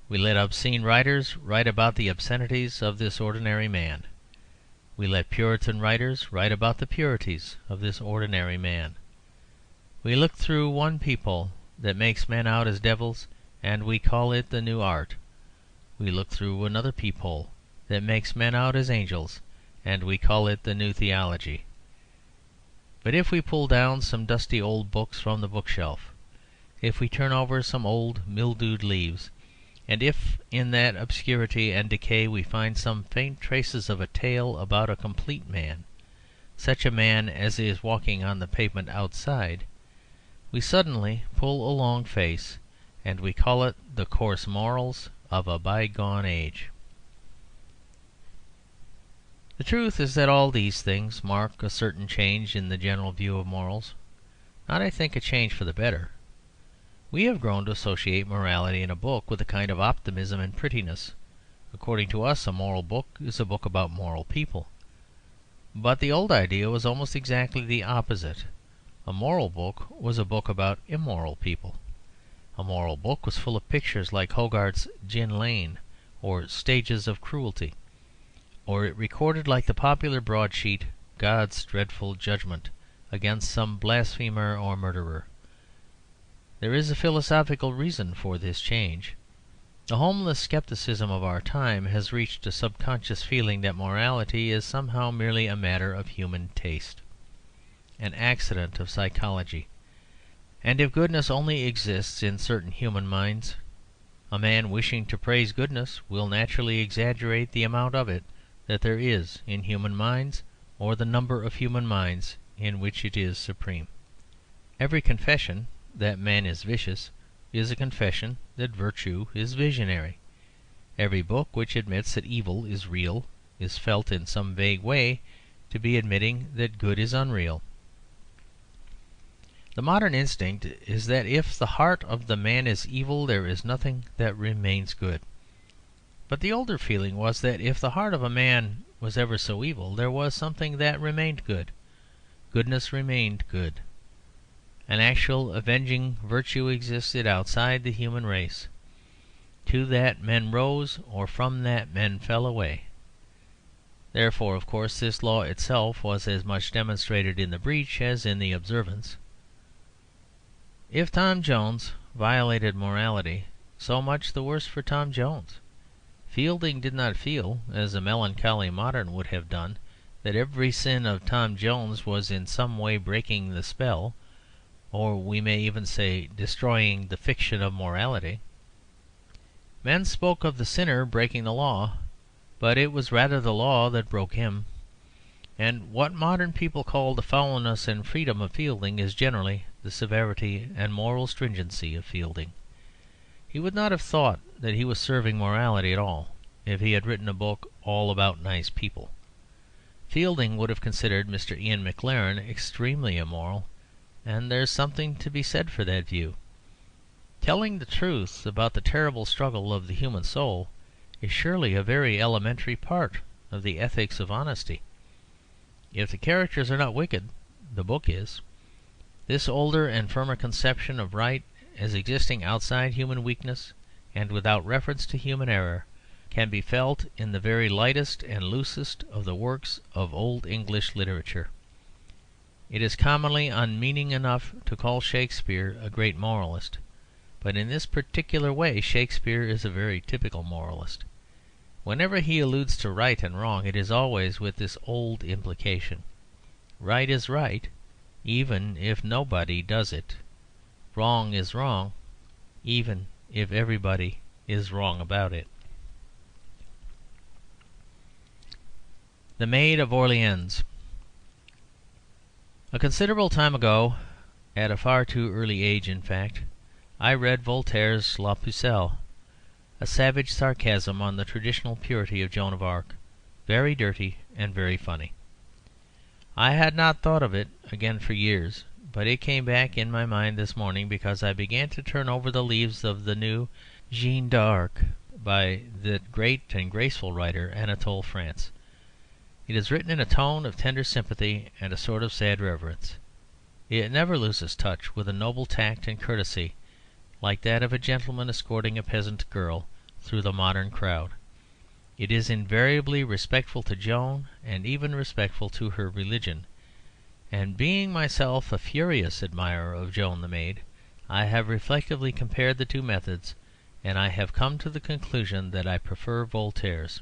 We let obscene writers write about the obscenities of this ordinary man. We let Puritan writers write about the purities of this ordinary man. We look through one peephole that makes men out as devils, and we call it the new art. We look through another peephole that makes men out as angels, and we call it the new theology. But if we pull down some dusty old books from the bookshelf, if we turn over some old mildewed leaves, and if in that obscurity and decay we find some faint traces of a tale about a complete man, such a man as is walking on the pavement outside, we suddenly pull a long face, and we call it the coarse morals of a bygone age. The truth is that all these things mark a certain change in the general view of morals, not, I think, a change for the better. We have grown to associate morality in a book with a kind of optimism and prettiness. According to us, a moral book is a book about moral people. But the old idea was almost exactly the opposite. A moral book was a book about immoral people. A moral book was full of pictures like Hogarth's Gin Lane or Stages of Cruelty, or it recorded, like the popular broadsheet, God's dreadful judgment against some blasphemer or murderer. There is a philosophical reason for this change. The homeless scepticism of our time has reached a subconscious feeling that morality is somehow merely a matter of human taste, an accident of psychology. And if goodness only exists in certain human minds, a man wishing to praise goodness will naturally exaggerate the amount of it that there is in human minds, or the number of human minds in which it is supreme. Every confession that man is vicious is a confession that virtue is visionary. Every book which admits that evil is real is felt in some vague way to be admitting that good is unreal. The modern instinct is that if the heart of the man is evil, there is nothing that remains good. But the older feeling was that if the heart of a man was ever so evil, there was something that remained good. Goodness remained good. An actual avenging virtue existed outside the human race. To that men rose, or from that men fell away. Therefore, of course, this law itself was as much demonstrated in the breach as in the observance. If Tom Jones violated morality, so much the worse for Tom Jones. Fielding did not feel, as a melancholy modern would have done, that every sin of Tom Jones was in some way breaking the spell, or we may even say destroying the fiction of morality. Men spoke of the sinner breaking the law, but it was rather the law that broke him. And what modern people call the foulness and freedom of Fielding is generally the severity and moral stringency of Fielding. He would not have thought that he was serving morality at all if he had written a book all about nice people. Fielding would have considered Mr. Ian Maclaren extremely immoral, and there's something to be said for that view. Telling the truth about the terrible struggle of the human soul is surely a very elementary part of the ethics of honesty. If the characters are not wicked, the book is. This older and firmer conception of right as existing outside human weakness and without reference to human error can be felt in the very lightest and loosest of the works of Old English literature. It is commonly unmeaning enough to call Shakespeare a great moralist, but in this particular way Shakespeare is a very typical moralist. Whenever he alludes to right and wrong, it is always with this old implication: right is right, even if nobody does it. Wrong is wrong, even if everybody is wrong about it. The Maid of Orleans. A considerable time ago, at a far too early age in fact, I read Voltaire's La Pucelle, a savage sarcasm on the traditional purity of Joan of Arc, very dirty and very funny. I had not thought of it again for years, but it came back in my mind this morning because I began to turn over the leaves of the new Jeanne d'Arc by the great and graceful writer Anatole France. It is written in a tone of tender sympathy and a sort of sad reverence. It never loses touch with a noble tact and courtesy, like that of a gentleman escorting a peasant girl through the modern crowd. It is invariably respectful to Joan, and even respectful to her religion. And being myself a furious admirer of Joan the Maid, I have reflectively compared the two methods, and I have come to the conclusion that I prefer Voltaire's.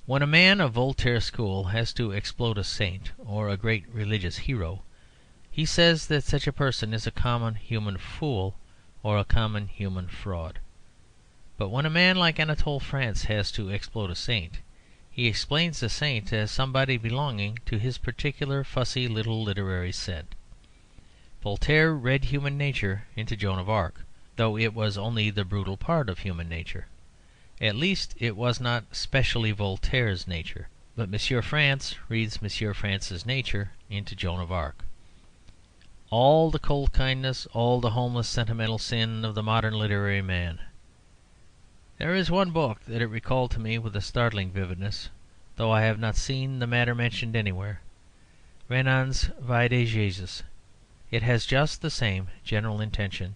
When a man of Voltaire's school has to explode a saint or a great religious hero, he says that such a person is a common human fool or a common human fraud. But when a man like Anatole France has to explode a saint, he explains the saint as somebody belonging to his particular fussy little literary set. Voltaire read human nature into Joan of Arc, though it was only the brutal part of human nature. At least it was not specially Voltaire's nature, but Monsieur France reads Monsieur France's nature into Joan of Arc. All the cold kindness, all the homeless sentimental sin of the modern literary man. There is one book that it recalled to me with a startling vividness, though I have not seen the matter mentioned anywhere: Renan's Vie de Jesus. It has just the same general intention,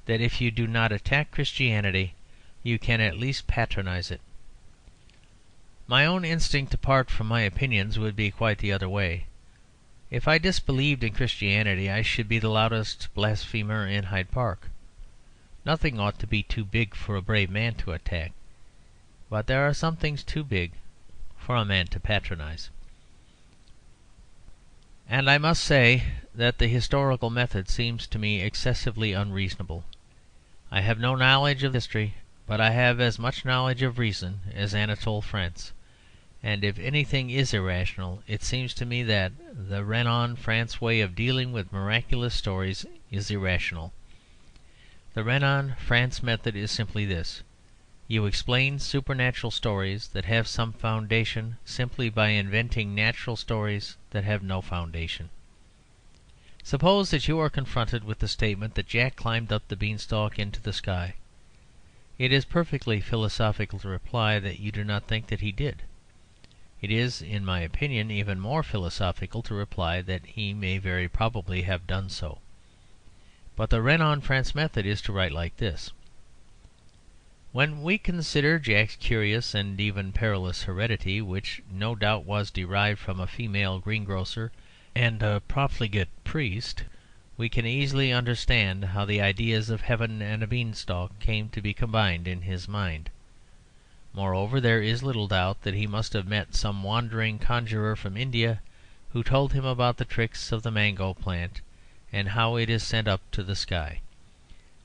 that if you do not attack Christianity, you can at least patronize it. My own instinct, apart from my opinions, would be quite the other way. If I disbelieved in Christianity, I should be the loudest blasphemer in Hyde Park. Nothing ought to be too big for a brave man to attack, but there are some things too big for a man to patronize. And I must say that the historical method seems to me excessively unreasonable. I have no knowledge of history, but I have as much knowledge of reason as Anatole France, and if anything is irrational, it seems to me that the Renan France way of dealing with miraculous stories is irrational. The Renan France method is simply this: you explain supernatural stories that have some foundation simply by inventing natural stories that have no foundation. Suppose that you are confronted with the statement that Jack climbed up the beanstalk into the sky. It is perfectly philosophical to reply that you do not think that he did. It is, in my opinion, even more philosophical to reply that he may very probably have done so. But the Renan France method is to write like this: When we consider Jack's curious and even perilous heredity, which no doubt was derived from a female greengrocer and a profligate priest, we can easily understand how the ideas of heaven and a beanstalk came to be combined in his mind. Moreover, there is little doubt that he must have met some wandering conjurer from India who told him about the tricks of the mango plant and how it is sent up to the sky.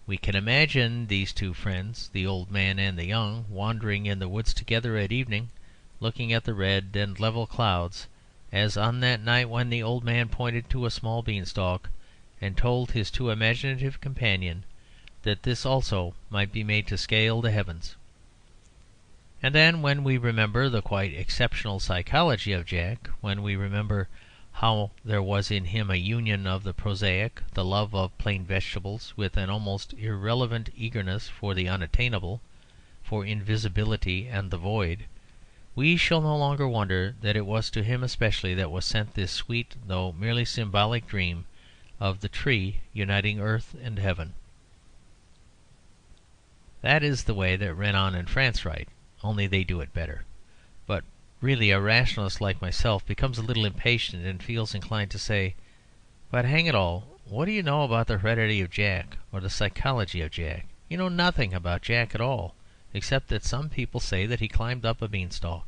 We can imagine these two friends, the old man and the young, wandering in the woods together at evening, looking at the red and level clouds, as on that night when the old man pointed to a small beanstalk and told his too imaginative companion that this also might be made to scale the heavens. And then, when we remember the quite exceptional psychology of Jack, when we remember how there was in him a union of the prosaic, the love of plain vegetables, with an almost irrelevant eagerness for the unattainable, for invisibility and the void, we shall no longer wonder that it was to him especially that was sent this sweet, though merely symbolic dream of the tree uniting earth and heaven. That is the way that Renan and France write, only they do it better. But really a rationalist like myself becomes a little impatient and feels inclined to say, "But hang it all, what do you know about the heredity of Jack, or the psychology of Jack? You know nothing about Jack at all, except that some people say that he climbed up a beanstalk.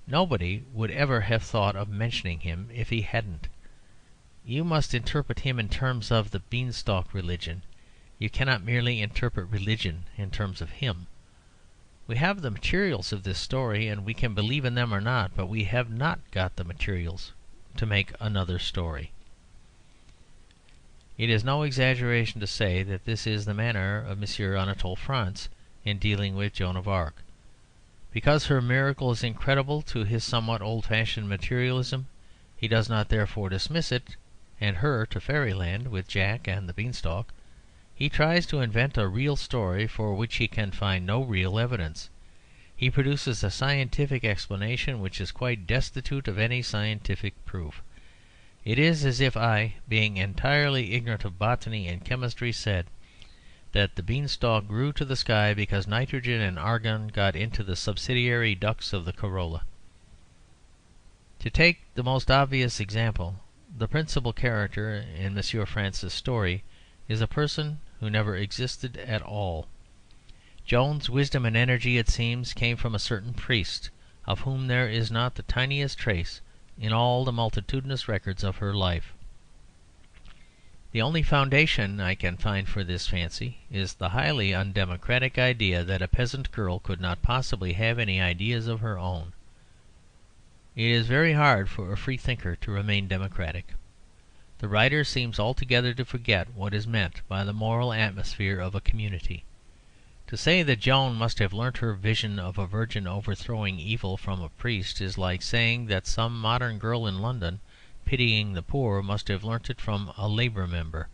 Nobody would ever have thought of mentioning him if he hadn't. You must interpret him in terms of the beanstalk religion. You cannot merely interpret religion in terms of him. We have the materials of this story, and we can believe in them or not, but we have not got the materials to make another story." It is no exaggeration to say that this is the manner of M. Anatole France in dealing with Joan of Arc. Because her miracle is incredible to his somewhat old-fashioned materialism, he does not therefore dismiss it and her to fairyland with Jack and the beanstalk. He tries to invent a real story for which he can find no real evidence. He produces a scientific explanation which is quite destitute of any scientific proof. It is as if I, being entirely ignorant of botany and chemistry, said that the beanstalk grew to the sky because nitrogen and argon got into the subsidiary ducts of the corolla. To take the most obvious example, the principal character in M. France's story is a person who never existed at all. Joan's wisdom and energy, it seems, came from a certain priest, of whom there is not the tiniest trace in all the multitudinous records of her life. The only foundation I can find for this fancy is the highly undemocratic idea that a peasant girl could not possibly have any ideas of her own. It is very hard for a free thinker to remain democratic. The writer seems altogether to forget what is meant by the moral atmosphere of a community. To say that Joan must have learnt her vision of a virgin overthrowing evil from a priest is like saying that some modern girl in London, pitying the poor, must have learnt it from a Labour member.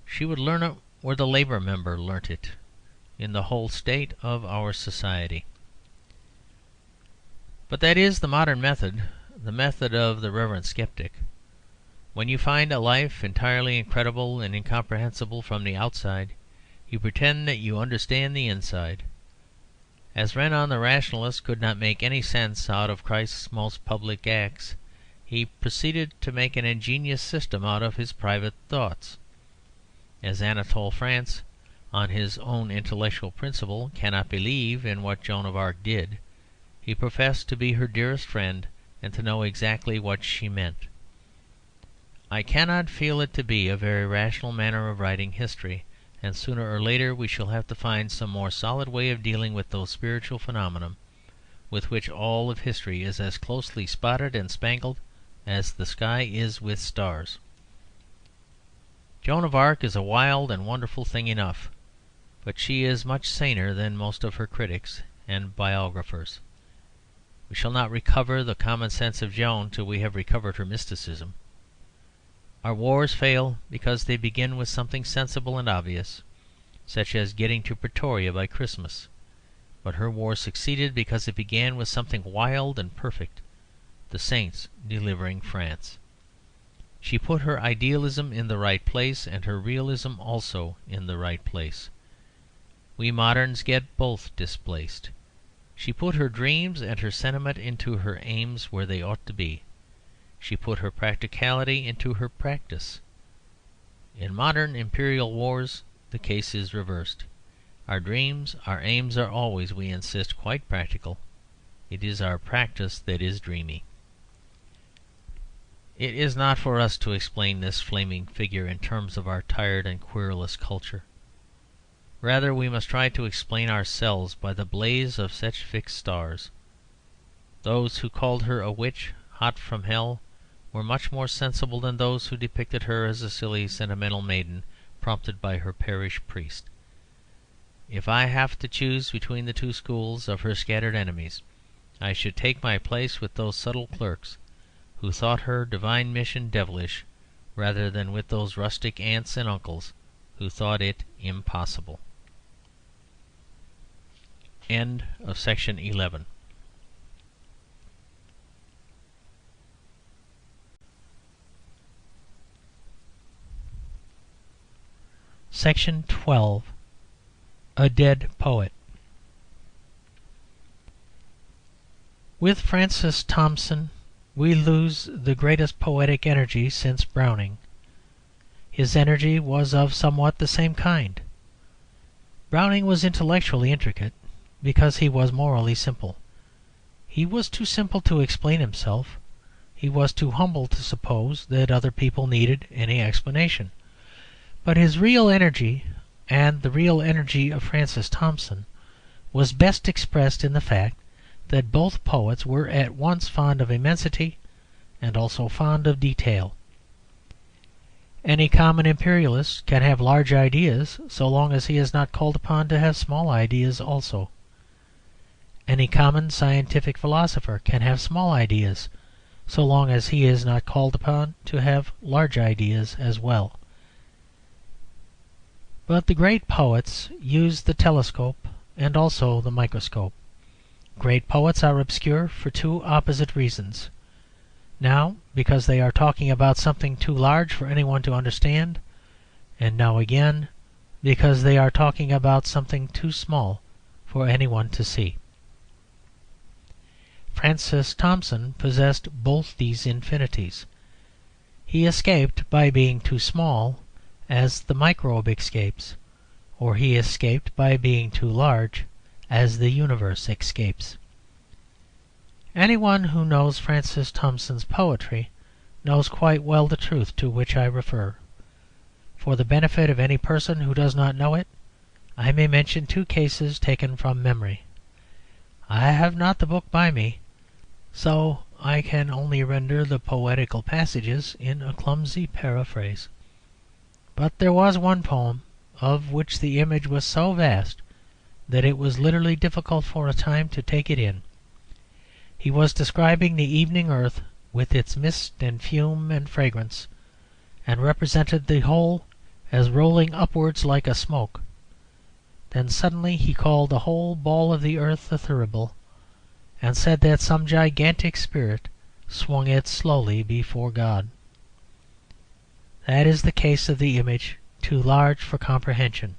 She would learn it where the Labour member learnt it, in the whole state of our society. But that is the modern method, the method of the reverent sceptic. When you find a life entirely incredible and incomprehensible from the outside, you pretend that you understand the inside. As Renan the rationalist could not make any sense out of Christ's most public acts, he proceeded to make an ingenious system out of his private thoughts. As Anatole France, on his own intellectual principle, cannot believe in what Joan of Arc did, he professed to be her dearest friend and to know exactly what she meant. I cannot feel it to be a very rational manner of writing history, and sooner or later we shall have to find some more solid way of dealing with those spiritual phenomena with which all of history is as closely spotted and spangled as the sky is with stars. Joan of Arc is a wild and wonderful thing enough, but she is much saner than most of her critics and biographers. We shall not recover the common sense of Joan till we have recovered her mysticism. Our wars fail because they begin with something sensible and obvious, such as getting to Pretoria by Christmas. But her war succeeded because it began with something wild and perfect, the saints delivering France. She put her idealism in the right place, and her realism also in the right place. We moderns get both displaced. She put her dreams and her sentiment into her aims where they ought to be. She put her practicality into her practice. In modern imperial wars the case is reversed. Our dreams, our aims are always, we insist, quite practical. It is our practice that is dreamy. It is not for us to explain this flaming figure in terms of our tired and querulous culture. Rather we must try to explain ourselves by the blaze of such fixed stars. Those who called her a witch hot from hell were much more sensible than those who depicted her as a silly sentimental maiden prompted by her parish priest. If I have to choose between the two schools of her scattered enemies, I should take my place with those subtle clerks who thought her divine mission devilish, rather than with those rustic aunts and uncles who thought it impossible. End of section 11. Section 12. A Dead Poet. With Francis Thompson we lose the greatest poetic energy since Browning. His energy was of somewhat the same kind. Browning was intellectually intricate because he was morally simple. He was too simple to explain himself. He was too humble to suppose that other people needed any explanation. But his real energy, and the real energy of Francis Thompson, was best expressed in the fact that both poets were at once fond of immensity and also fond of detail. Any common imperialist can have large ideas so long as he is not called upon to have small ideas also. Any common scientific philosopher can have small ideas so long as he is not called upon to have large ideas as well. But the great poets use the telescope and also the microscope. Great poets are obscure for two opposite reasons. Now, because they are talking about something too large for anyone to understand, and now again, because they are talking about something too small for anyone to see. Francis Thompson possessed both these infinities. He escaped by being too small, as the microbe escapes, or he escaped by being too large, as the universe escapes. Anyone who knows Francis Thompson's poetry knows quite well the truth to which I refer. For the benefit of any person who does not know it, I may mention two cases taken from memory. I have not the book by me, so I can only render the poetical passages in a clumsy paraphrase. But there was one poem of which the image was so vast that it was literally difficult for a time to take it in. He was describing the evening earth with its mist and fume and fragrance, and represented the whole as rolling upwards like a smoke. Then suddenly he called the whole ball of the earth a thurible, and said that some gigantic spirit swung it slowly before God. That is the case of the image too large for comprehension.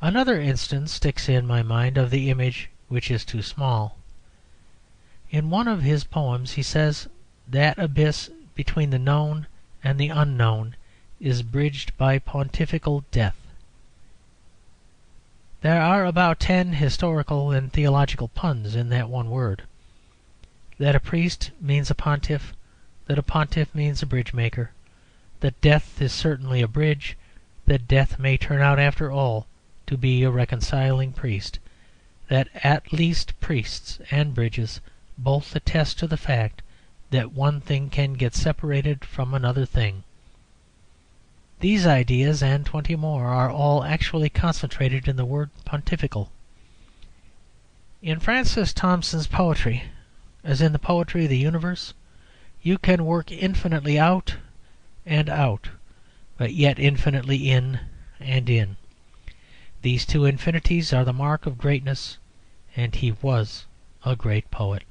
Another instance sticks in my mind of the image which is too small. In one of his poems he says that abyss between the known and the unknown is bridged by pontifical death. There are about 10 historical and theological puns in that one word. That a priest means a pontiff, that a pontiff means a bridge maker, that death is certainly a bridge, that death may turn out after all to be a reconciling priest, that at least priests and bridges both attest to the fact that one thing can get separated from another thing. These ideas, and 20 more, are all actually concentrated in the word pontifical. In Francis Thompson's poetry, as in the poetry of the universe, you can work infinitely out and out, but yet infinitely in and in. These two infinities are the mark of greatness, and he was a great poet.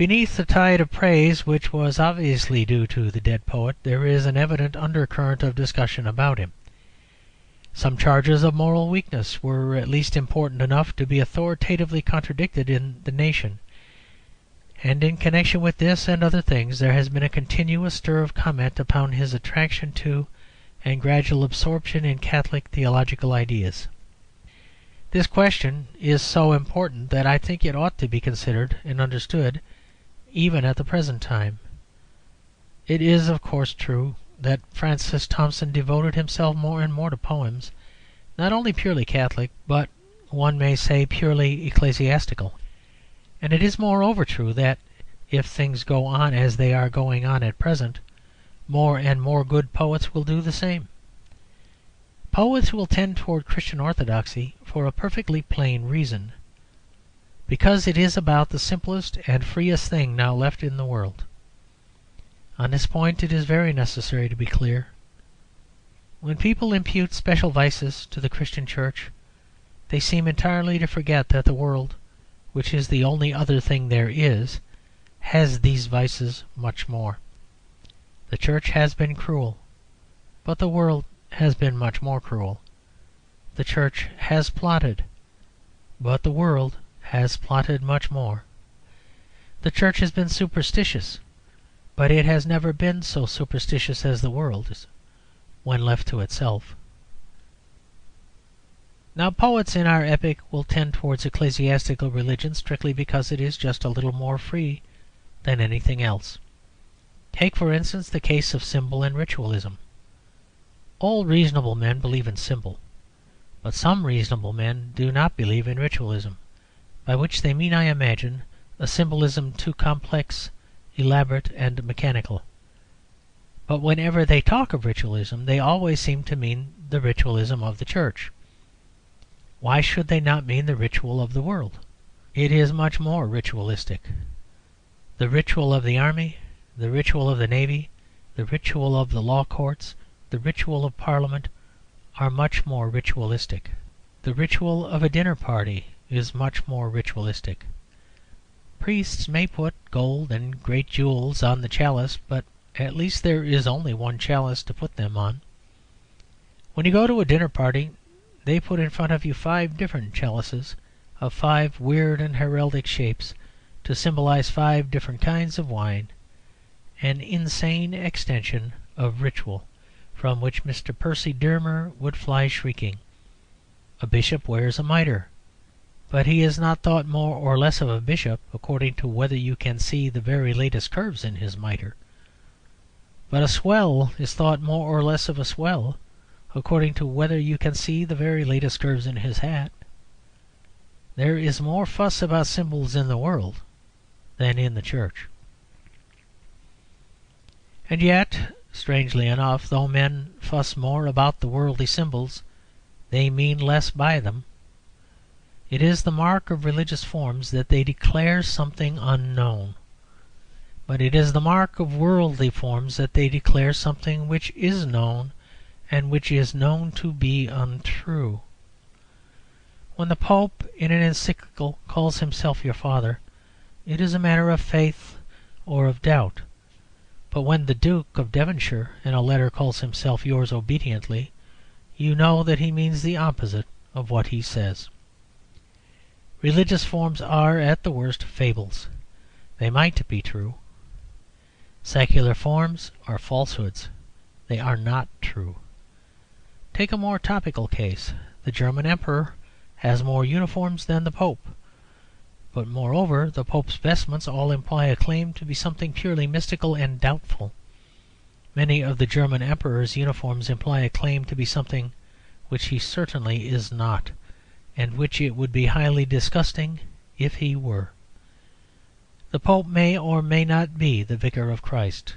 Beneath the tide of praise which was obviously due to the dead poet there is an evident undercurrent of discussion about him. Some charges of moral weakness were at least important enough to be authoritatively contradicted in The Nation, and in connection with this and other things there has been a continuous stir of comment upon his attraction to and gradual absorption in Catholic theological ideas. This question is so important that I think it ought to be considered and understood even at the present time. It is, of course, true that Francis Thompson devoted himself more and more to poems, not only purely Catholic, but, one may say, purely ecclesiastical. And it is moreover true that, if things go on as they are going on at present, more and more good poets will do the same. Poets will tend toward Christian orthodoxy for a perfectly plain reason, because it is about the simplest and freest thing now left in the world. On this point it is very necessary to be clear. When people impute special vices to the Christian Church, they seem entirely to forget that the world, which is the only other thing there is, has these vices much more. The Church has been cruel, but the world has been much more cruel. The Church has plotted, but the world has plotted much more. The Church has been superstitious, but it has never been so superstitious as the world is when left to itself. Now, poets in our epoch will tend towards ecclesiastical religion strictly because it is just a little more free than anything else. Take, for instance, the case of symbol and ritualism. All reasonable men believe in symbol, but some reasonable men do not believe in ritualism, by which they mean, I imagine, a symbolism too complex, elaborate, and mechanical. But whenever they talk of ritualism, they always seem to mean the ritualism of the Church. Why should they not mean the ritual of the world? It is much more ritualistic. The ritual of the army, the ritual of the navy, the ritual of the law courts, the ritual of Parliament are much more ritualistic. The ritual of a dinner party is much more ritualistic. Priests may put gold and great jewels on the chalice, but at least there is only one chalice to put them on. When you go to a dinner party, they put in front of you 5 different chalices of 5 weird and heraldic shapes to symbolize 5 different kinds of wine, an insane extension of ritual from which Mr. Percy Dearmer would fly shrieking. A bishop wears a mitre, but he is not thought more or less of a bishop according to whether you can see the very latest curves in his mitre. But a swell is thought more or less of a swell according to whether you can see the very latest curves in his hat. There is more fuss about symbols in the world than in the Church. And yet, strangely enough, though men fuss more about the worldly symbols, they mean less by them. It is the mark of religious forms that they declare something unknown. But it is the mark of worldly forms that they declare something which is known and which is known to be untrue. When the Pope in an encyclical calls himself your father, it is a matter of faith or of doubt. But when the Duke of Devonshire in a letter calls himself yours obediently, you know that he means the opposite of what he says. Religious forms are, at the worst, fables. They might be true. Secular forms are falsehoods. They are not true. Take a more topical case. The German Emperor has more uniforms than the Pope. But, moreover, the Pope's vestments all imply a claim to be something purely mystical and doubtful. Many of the German Emperor's uniforms imply a claim to be something which he certainly is not, and which it would be highly disgusting if he were. The Pope may or may not be the Vicar of Christ,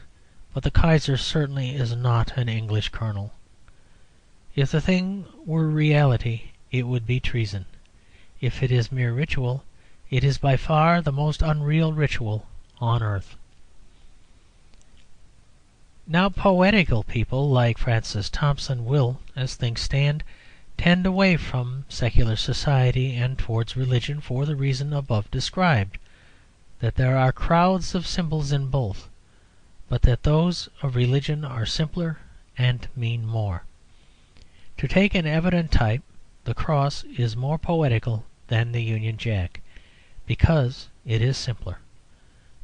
but the Kaiser certainly is not an English colonel. If the thing were reality, it would be treason. If it is mere ritual, it is by far the most unreal ritual on earth. Now, poetical people like Francis Thompson will, as things stand, tend away from secular society and towards religion for the reason above described. that there are crowds of symbols in both, but that those of religion are simpler and mean more. To take an evident type, the cross is more poetical than the Union Jack, because it is simpler.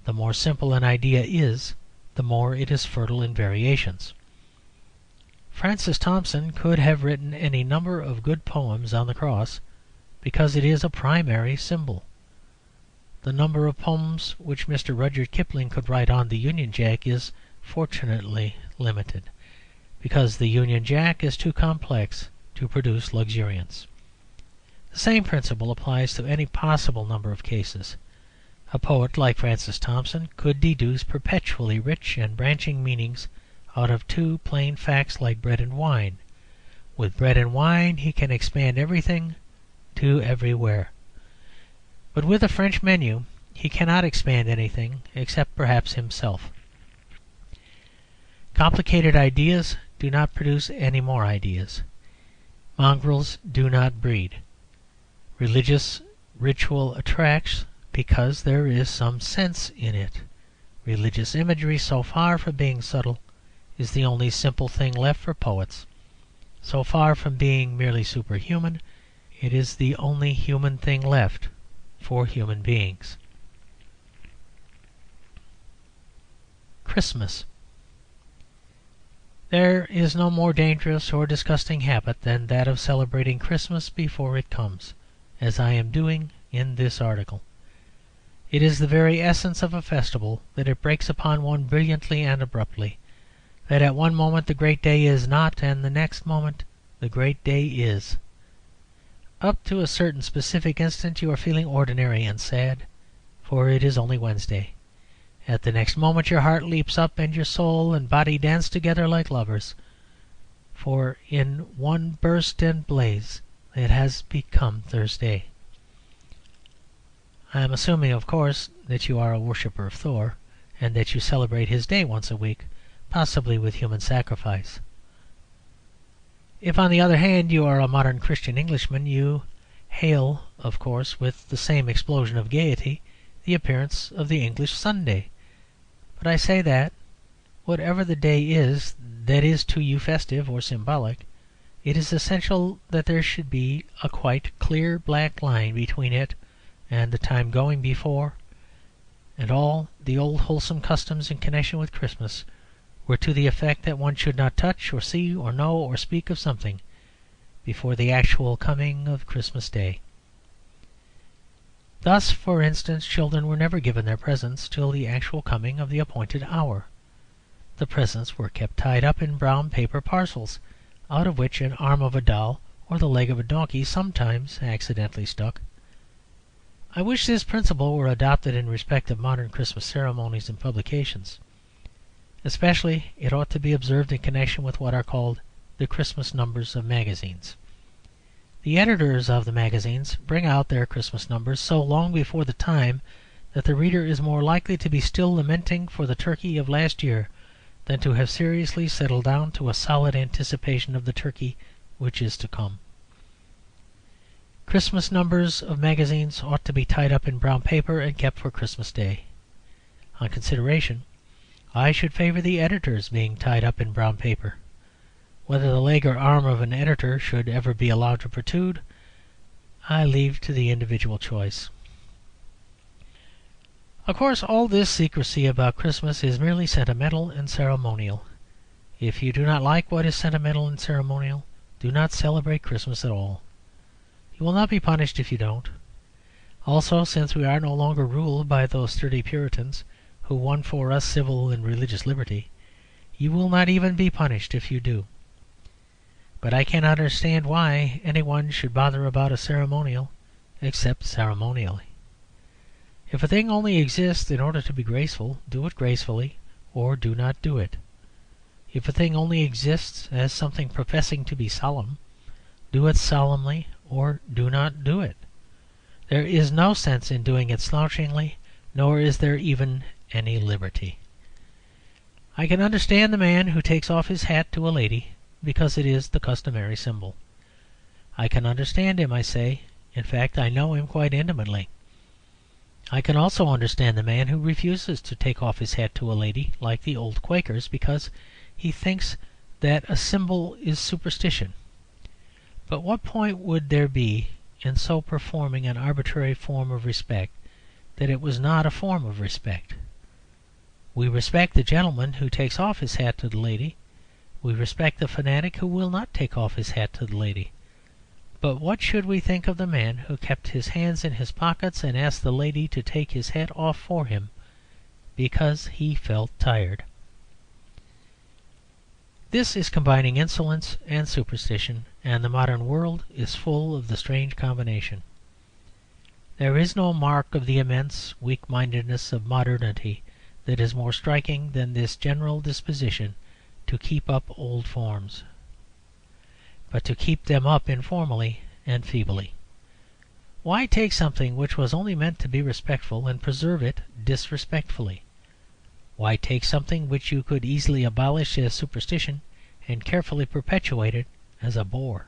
The more simple an idea is, the more it is fertile in variations. Francis Thompson could have written any number of good poems on the cross, because it is a primary symbol. The number of poems which Mr. Rudyard Kipling could write on the Union Jack is fortunately limited, because the Union Jack is too complex to produce luxuriance. The same principle applies to any possible number of cases. A poet like Francis Thompson could deduce perpetually rich and branching meanings out of two plain facts like bread and wine. With bread and wine he can expand everything to everywhere. But with a French menu he cannot expand anything except perhaps himself. Complicated ideas do not produce any more ideas. Mongrels do not breed. Religious ritual attracts because there is some sense in it. Religious imagery, so far from being subtle, is the only simple thing left for poets. So far from being merely superhuman, it is the only human thing left for human beings. Christmas. There is no more dangerous or disgusting habit than that of celebrating Christmas before it comes, as I am doing in this article. It is the very essence of a festival that it breaks upon one brilliantly and abruptly, that at one moment the great day is not, and the next moment the great day is. Up to a certain specific instant you are feeling ordinary and sad, for it is only Wednesday. At the next moment your heart leaps up, and your soul and body dance together like lovers, for in one burst and blaze it has become Thursday. I am assuming, of course, that you are a worshipper of Thor, and that you celebrate his day once a week, possibly with human sacrifice. If, on the other hand, you are a modern Christian Englishman, you hail, of course, with the same explosion of gaiety, the appearance of the English Sunday. But I say that, whatever the day is that is to you festive or symbolic, it is essential that there should be a quite clear black line between it and the time going before, and all the old wholesome customs in connection with Christmas were to the effect that one should not touch or see or know or speak of something before the actual coming of Christmas Day. Thus, for instance, children were never given their presents till the actual coming of the appointed hour. The presents were kept tied up in brown paper parcels, out of which an arm of a doll or the leg of a donkey sometimes accidentally stuck. I wish this principle were adopted in respect of modern Christmas ceremonies and publications. Especially it ought to be observed in connection with what are called the Christmas numbers of magazines. The editors of the magazines bring out their Christmas numbers so long before the time that the reader is more likely to be still lamenting for the turkey of last year than to have seriously settled down to a solid anticipation of the turkey which is to come. Christmas numbers of magazines ought to be tied up in brown paper and kept for Christmas Day. On consideration, I should favour the editors being tied up in brown paper. Whether the leg or arm of an editor should ever be allowed to protrude, I leave to the individual choice. Of course, all this secrecy about Christmas is merely sentimental and ceremonial. If you do not like what is sentimental and ceremonial, do not celebrate Christmas at all. You will not be punished if you don't. Also, since we are no longer ruled by those sturdy Puritans who won for us civil and religious liberty, you will not even be punished if you do. But I cannot understand why anyone should bother about a ceremonial except ceremonially. If a thing only exists in order to be graceful, do it gracefully, or do not do it. If a thing only exists as something professing to be solemn, do it solemnly, or do not do it. There is no sense in doing it slouchingly, nor is there even any liberty. I can understand the man who takes off his hat to a lady because it is the customary symbol. I can understand him, I say. In fact, I know him quite intimately. I can also understand the man who refuses to take off his hat to a lady, like the old Quakers, because he thinks that a symbol is superstition. But what point would there be in so performing an arbitrary form of respect that it was not a form of respect? We respect the gentleman who takes off his hat to the lady. We respect the fanatic who will not take off his hat to the lady. But what should we think of the man who kept his hands in his pockets and asked the lady to take his hat off for him because he felt tired? This is combining insolence and superstition, and the modern world is full of the strange combination. There is no mark of the immense weak-mindedness of modernity that is more striking than this general disposition to keep up old forms, but to keep them up informally and feebly. Why take something which was only meant to be respectful and preserve it disrespectfully? Why take something which you could easily abolish as superstition and carefully perpetuate it as a bore?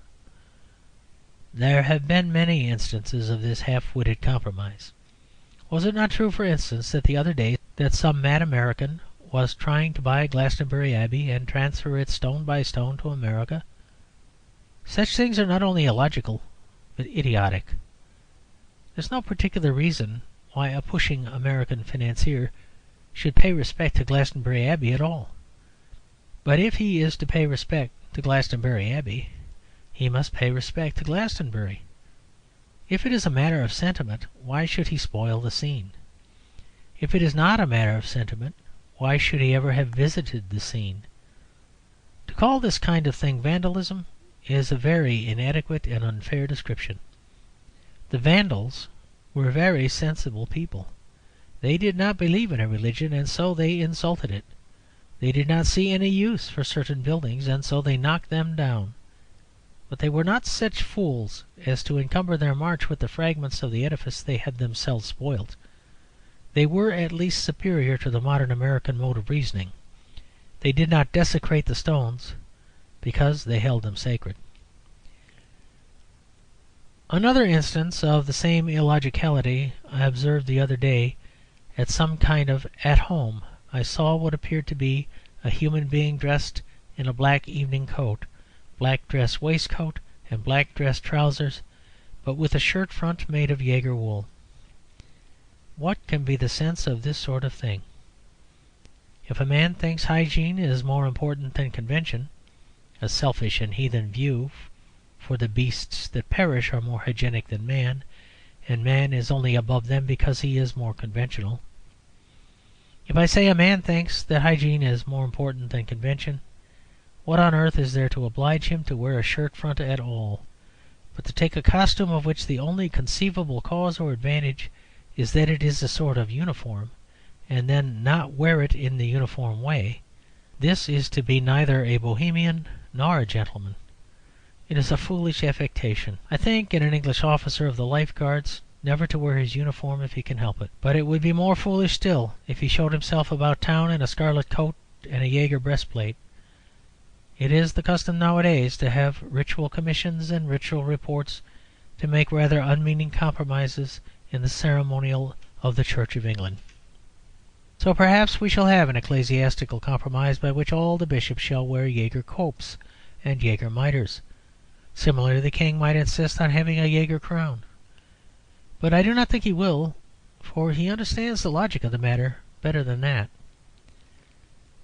There have been many instances of this half-witted compromise. Was it not true, for instance, that the other day that some mad American was trying to buy Glastonbury Abbey and transfer it stone by stone to America? Such things are not only illogical, but idiotic. There's no particular reason why a pushing American financier should pay respect to Glastonbury Abbey at all. But if he is to pay respect to Glastonbury Abbey, he must pay respect to Glastonbury. If it is a matter of sentiment, why should he spoil the scene? If it is not a matter of sentiment, why should he ever have visited the scene? To call this kind of thing vandalism is a very inadequate and unfair description. The Vandals were very sensible people. They did not believe in a religion, and so they insulted it. They did not see any use for certain buildings, and so they knocked them down. But they were not such fools as to encumber their march with the fragments of the edifice they had themselves spoilt. They were at least superior to the modern American mode of reasoning. They did not desecrate the stones because they held them sacred. Another instance of the same illogicality I observed the other day at some kind of "at home." I saw what appeared to be a human being dressed in a black evening coat, black dress waistcoat, and black dress trousers, but with a shirt front made of Jaeger wool. What can be the sense of this sort of thing? If a man thinks hygiene is more important than convention, a selfish and heathen view, for the beasts that perish are more hygienic than man, and man is only above them because he is more conventional. If I say a man thinks that hygiene is more important than convention, what on earth is there to oblige him to wear a shirt front at all, but to take a costume of which the only conceivable cause or advantage is that it is a sort of uniform, and then not wear it in the uniform way? This is to be neither a Bohemian nor a gentleman. It is a foolish affectation, I think, in an English officer of the Life Guards never to wear his uniform if he can help it. But it would be more foolish still if he showed himself about town in a scarlet coat and a Jaeger breastplate. It is the custom nowadays to have ritual commissions and ritual reports, to make rather unmeaning compromises in the ceremonial of the Church of England. So perhaps we shall have an ecclesiastical compromise by which all the bishops shall wear Jaeger copes and Jaeger mitres. Similarly, the king might insist on having a Jaeger crown. But I do not think he will, for he understands the logic of the matter better than that.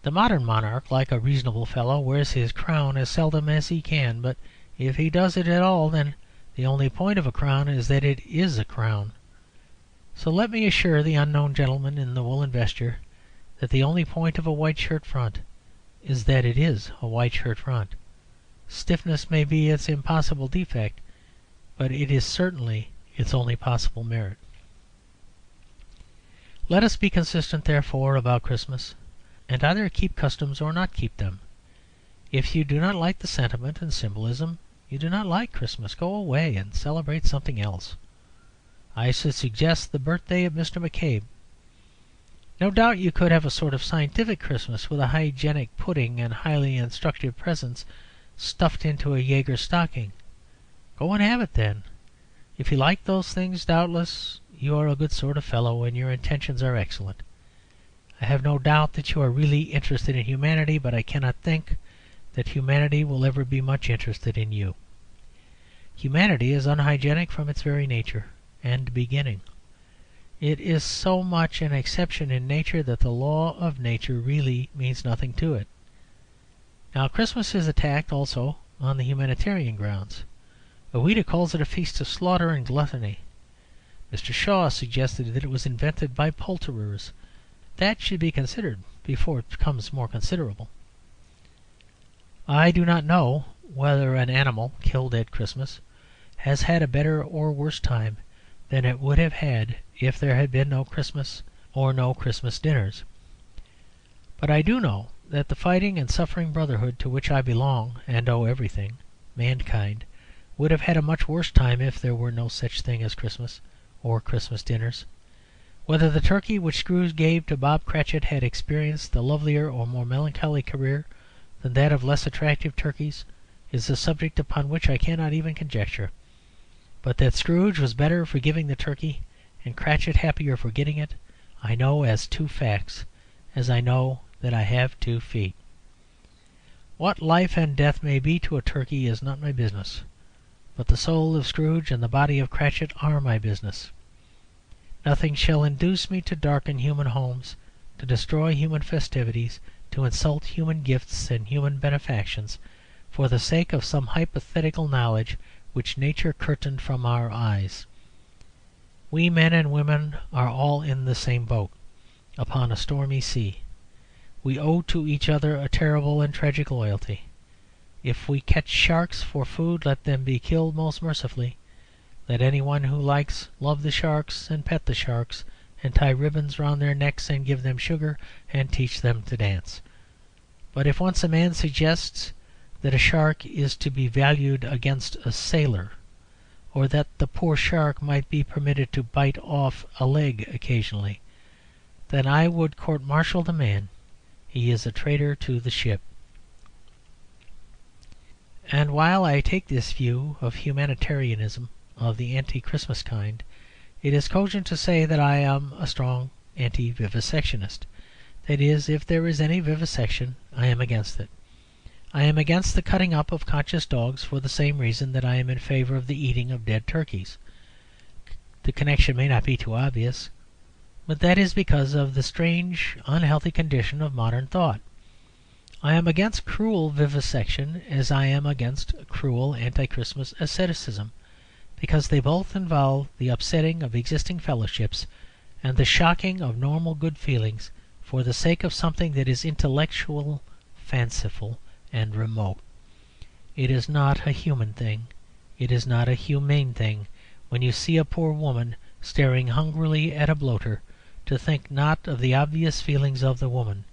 The modern monarch, like a reasonable fellow, wears his crown as seldom as he can, but if he does it at all, then the only point of a crown is that it is a crown. So let me assure the unknown gentleman in the woolen vesture that the only point of a white shirt front is that it is a white shirt front. Stiffness may be its impossible defect, but it is certainly its only possible merit. Let us be consistent, therefore, about Christmas, and either keep customs or not keep them. If you do not like the sentiment and symbolism, you do not like Christmas. Go away and celebrate something else. I should suggest the birthday of Mr. McCabe. No doubt you could have a sort of scientific Christmas with a hygienic pudding and highly instructive presents stuffed into a Jaeger stocking. Go and have it then. If you like those things, doubtless you are a good sort of fellow, and your intentions are excellent. I have no doubt that you are really interested in humanity, but I cannot think that humanity will ever be much interested in you. Humanity is unhygienic from its very nature and beginning. It is so much an exception in nature that the law of nature really means nothing to it. Now, Christmas is attacked also on the humanitarian grounds. Ouida calls it a feast of slaughter and gluttony. Mr. Shaw suggested that it was invented by poulterers. That should be considered before it becomes more considerable. I do not know whether an animal killed at Christmas has had a better or worse time than it would have had if there had been no Christmas or no Christmas dinners. But I do know that the fighting and suffering brotherhood to which I belong and owe everything, mankind, would have had a much worse time if there were no such thing as Christmas or Christmas dinners. Whether the turkey which Scrooge gave to Bob Cratchit had experienced a lovelier or more melancholy career than that of less attractive turkeys is a subject upon which I cannot even conjecture. But that Scrooge was better for giving the turkey and Cratchit happier for getting it, I know as two facts, as I know that I have 2 feet. What life and death may be to a turkey is not my business, but the soul of Scrooge and the body of Cratchit are my business. Nothing shall induce me to darken human homes, to destroy human festivities, to insult human gifts and human benefactions, for the sake of some hypothetical knowledge which nature curtained from our eyes. We men and women are all in the same boat, upon a stormy sea. We owe to each other a terrible and tragic loyalty. If we catch sharks for food, let them be killed most mercifully. Let anyone who likes love the sharks and pet the sharks and tie ribbons round their necks and give them sugar and teach them to dance. But if once a man suggests that a shark is to be valued against a sailor, or that the poor shark might be permitted to bite off a leg occasionally, then I would court-martial the man. He is a traitor to the ship. And while I take this view of humanitarianism of the anti-Christmas kind, it is cogent to say that I am a strong anti-vivisectionist. That is, if there is any vivisection, I am against it. I am against the cutting up of conscious dogs for the same reason that I am in favour of the eating of dead turkeys. The connection may not be too obvious, but that is because of the strange, unhealthy condition of modern thought. I am against cruel vivisection as I am against cruel anti-Christmas asceticism, because they both involve the upsetting of existing fellowships and the shocking of normal good feelings for the sake of something that is intellectual, fanciful, and remote. It is not a human thing, it is not a humane thing, when you see a poor woman staring hungrily at a bloater, to think not of the obvious feelings of the woman,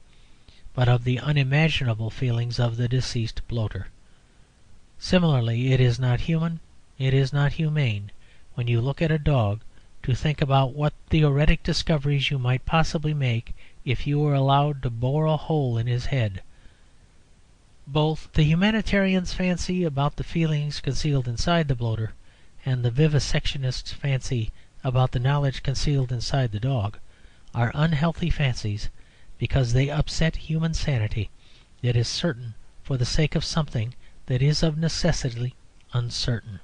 but of the unimaginable feelings of the deceased bloater. Similarly, it is not human, it is not humane, when you look at a dog, to think about what theoretic discoveries you might possibly make if you were allowed to bore a hole in his head. Both the humanitarian's fancy about the feelings concealed inside the bloater and the vivisectionist's fancy about the knowledge concealed inside the dog are unhealthy fancies, because they upset human sanity that is certain for the sake of something that is of necessity uncertain.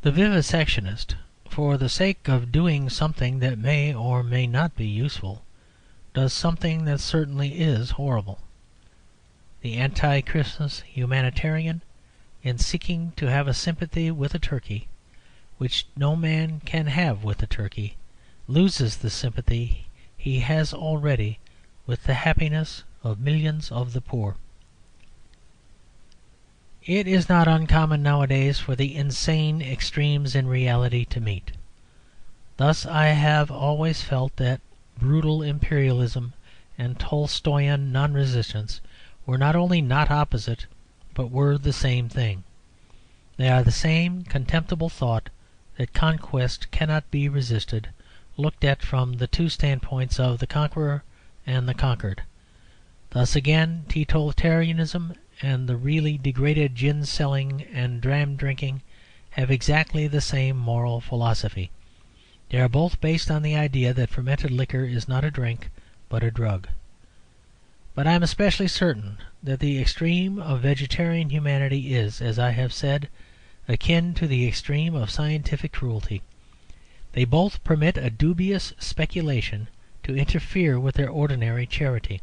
The vivisectionist, for the sake of doing something that may or may not be useful, does something that certainly is horrible. The anti-Christmas humanitarian, in seeking to have a sympathy with a turkey, which no man can have with a turkey, loses the sympathy he has already with the happiness of millions of the poor. It is not uncommon nowadays for the insane extremes in reality to meet. Thus I have always felt that brutal imperialism and Tolstoyan non-resistance were not only not opposite, but were the same thing. They are the same contemptible thought that conquest cannot be resisted, looked at from the two standpoints of the conqueror and the conquered. Thus again, teetotalism and the really degraded gin-selling and dram-drinking have exactly the same moral philosophy. They are both based on the idea that fermented liquor is not a drink but a drug. But I am especially certain that the extreme of vegetarian humanity is, as I have said, akin to the extreme of scientific cruelty. They both permit a dubious speculation to interfere with their ordinary charity.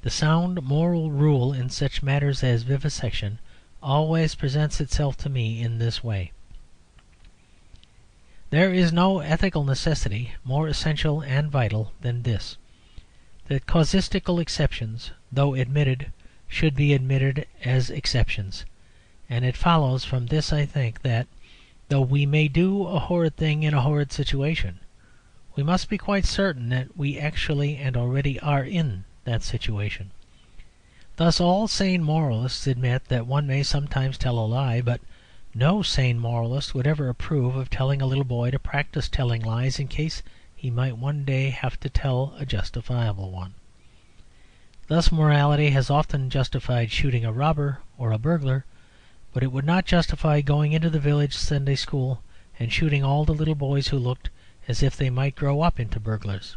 The sound moral rule in such matters as vivisection always presents itself to me in this way. There is no ethical necessity more essential and vital than this: that casuistical exceptions, though admitted, should be admitted as exceptions. And it follows from this, I think, that, though we may do a horrid thing in a horrid situation, we must be quite certain that we actually and already are in that situation. Thus all sane moralists admit that one may sometimes tell a lie, but no sane moralist would ever approve of telling a little boy to practice telling lies in case he might one day have to tell a justifiable one. Thus morality has often justified shooting a robber or a burglar, but it would not justify going into the village Sunday school and shooting all the little boys who looked as if they might grow up into burglars.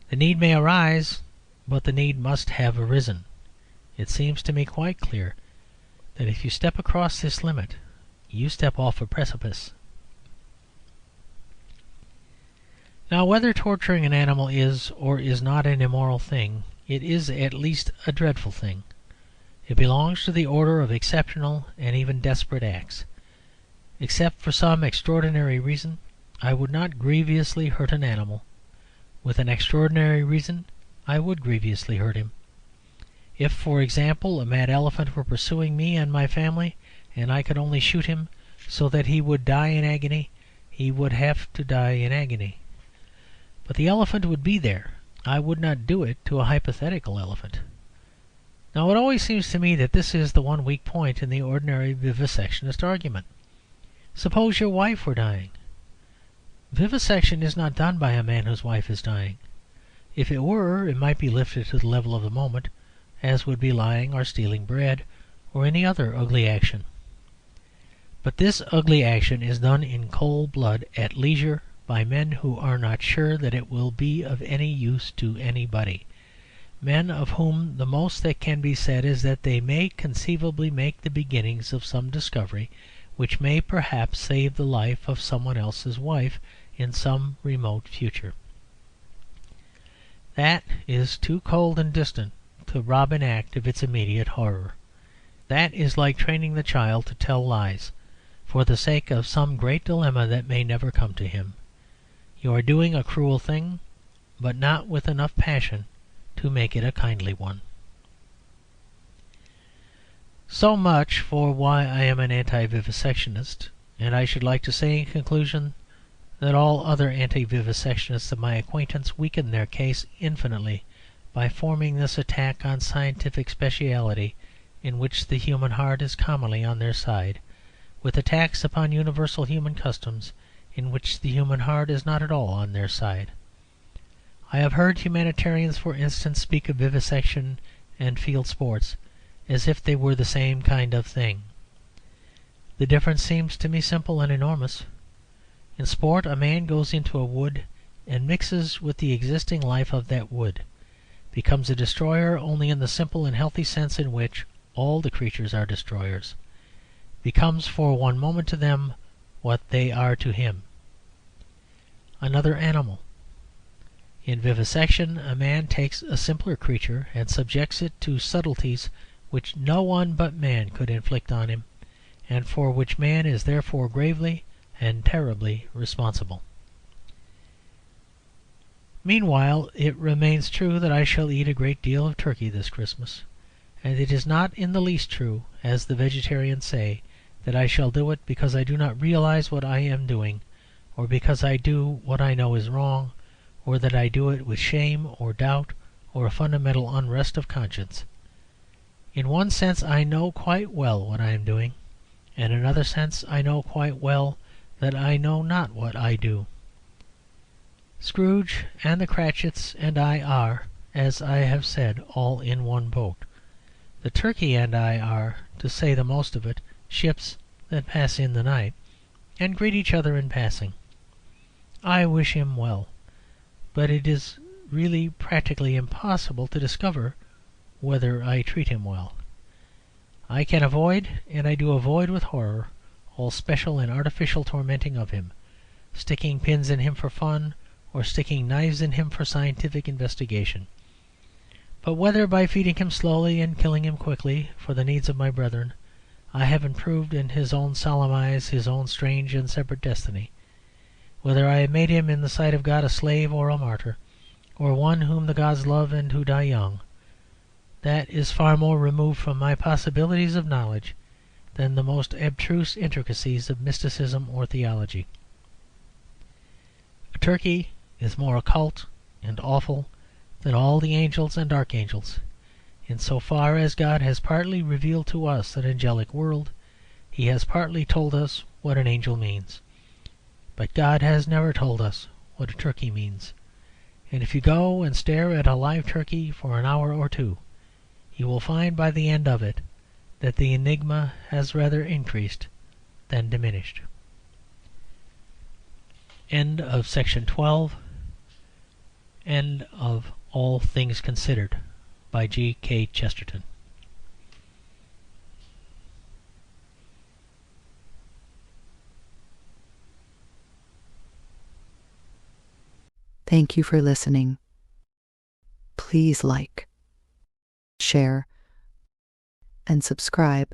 The need may arise, but the need must have arisen. It seems to me quite clear that if you step across this limit, you step off a precipice. Now, whether torturing an animal is or is not an immoral thing, it is at least a dreadful thing. It belongs to the order of exceptional and even desperate acts. Except for some extraordinary reason, I would not grievously hurt an animal. With an extraordinary reason, I would grievously hurt him. If, for example, a mad elephant were pursuing me and my family, and I could only shoot him so that he would die in agony, he would have to die in agony. But the elephant would be there. I would not do it to a hypothetical elephant. Now, it always seems to me that this is the one weak point in the ordinary vivisectionist argument. Suppose your wife were dying. Vivisection is not done by a man whose wife is dying. If it were, it might be lifted to the level of the moment, as would be lying or stealing bread, or any other ugly action. But this ugly action is done in cold blood, at leisure, by men who are not sure that it will be of any use to anybody, men of whom the most that can be said is that they may conceivably make the beginnings of some discovery which may perhaps save the life of someone else's wife in some remote future. That is too cold and distant to rob an act of its immediate horror. That is like training the child to tell lies, for the sake of some great dilemma that may never come to him. You are doing a cruel thing, but not with enough passion to make it a kindly one. So much for why I am an anti-vivisectionist, and I should like to say in conclusion that all other anti-vivisectionists of my acquaintance weaken their case infinitely by forming this attack on scientific speciality, in which the human heart is commonly on their side, with attacks upon universal human customs, in which the human heart is not at all on their side. I have heard humanitarians, for instance, speak of vivisection and field sports as if they were the same kind of thing. The difference seems to me simple and enormous. In sport, a man goes into a wood and mixes with the existing life of that wood, becomes a destroyer only in the simple and healthy sense in which all the creatures are destroyers, becomes for one moment to them what they are to him, another animal. In vivisection, a man takes a simpler creature and subjects it to subtleties which no one but man could inflict on him, and for which man is therefore gravely and terribly responsible. Meanwhile, it remains true that I shall eat a great deal of turkey this Christmas, and it is not in the least true, as the vegetarians say, that I shall do it because I do not realize what I am doing, or because I do what I know is wrong, or that I do it with shame or doubt or a fundamental unrest of conscience. In one sense I know quite well what I am doing, and in another sense I know quite well that I know not what I do. Scrooge and the Cratchits and I are, as I have said, all in one boat. The turkey and I are, to say the most of it, ships that pass in the night, and greet each other in passing. I wish him well, but it is really practically impossible to discover whether I treat him well. I can avoid, and I do avoid with horror, all special and artificial tormenting of him, sticking pins in him for fun, or sticking knives in him for scientific investigation. But whether by feeding him slowly and killing him quickly for the needs of my brethren, I have improved in his own solemn eyes his own strange and separate destiny, whether I have made him in the sight of God a slave or a martyr, or one whom the gods love and who die young, that is far more removed from my possibilities of knowledge than the most abstruse intricacies of mysticism or theology. A turkey is more occult and awful than all the angels and archangels. In so far as God has partly revealed to us an angelic world, he has partly told us what an angel means. But God has never told us what a turkey means. And if you go and stare at a live turkey for an hour or two, you will find by the end of it that the enigma has rather increased than diminished. End of section 12. End of All Things Considered by G.K. Chesterton. Thank you for listening. Please like, share, and subscribe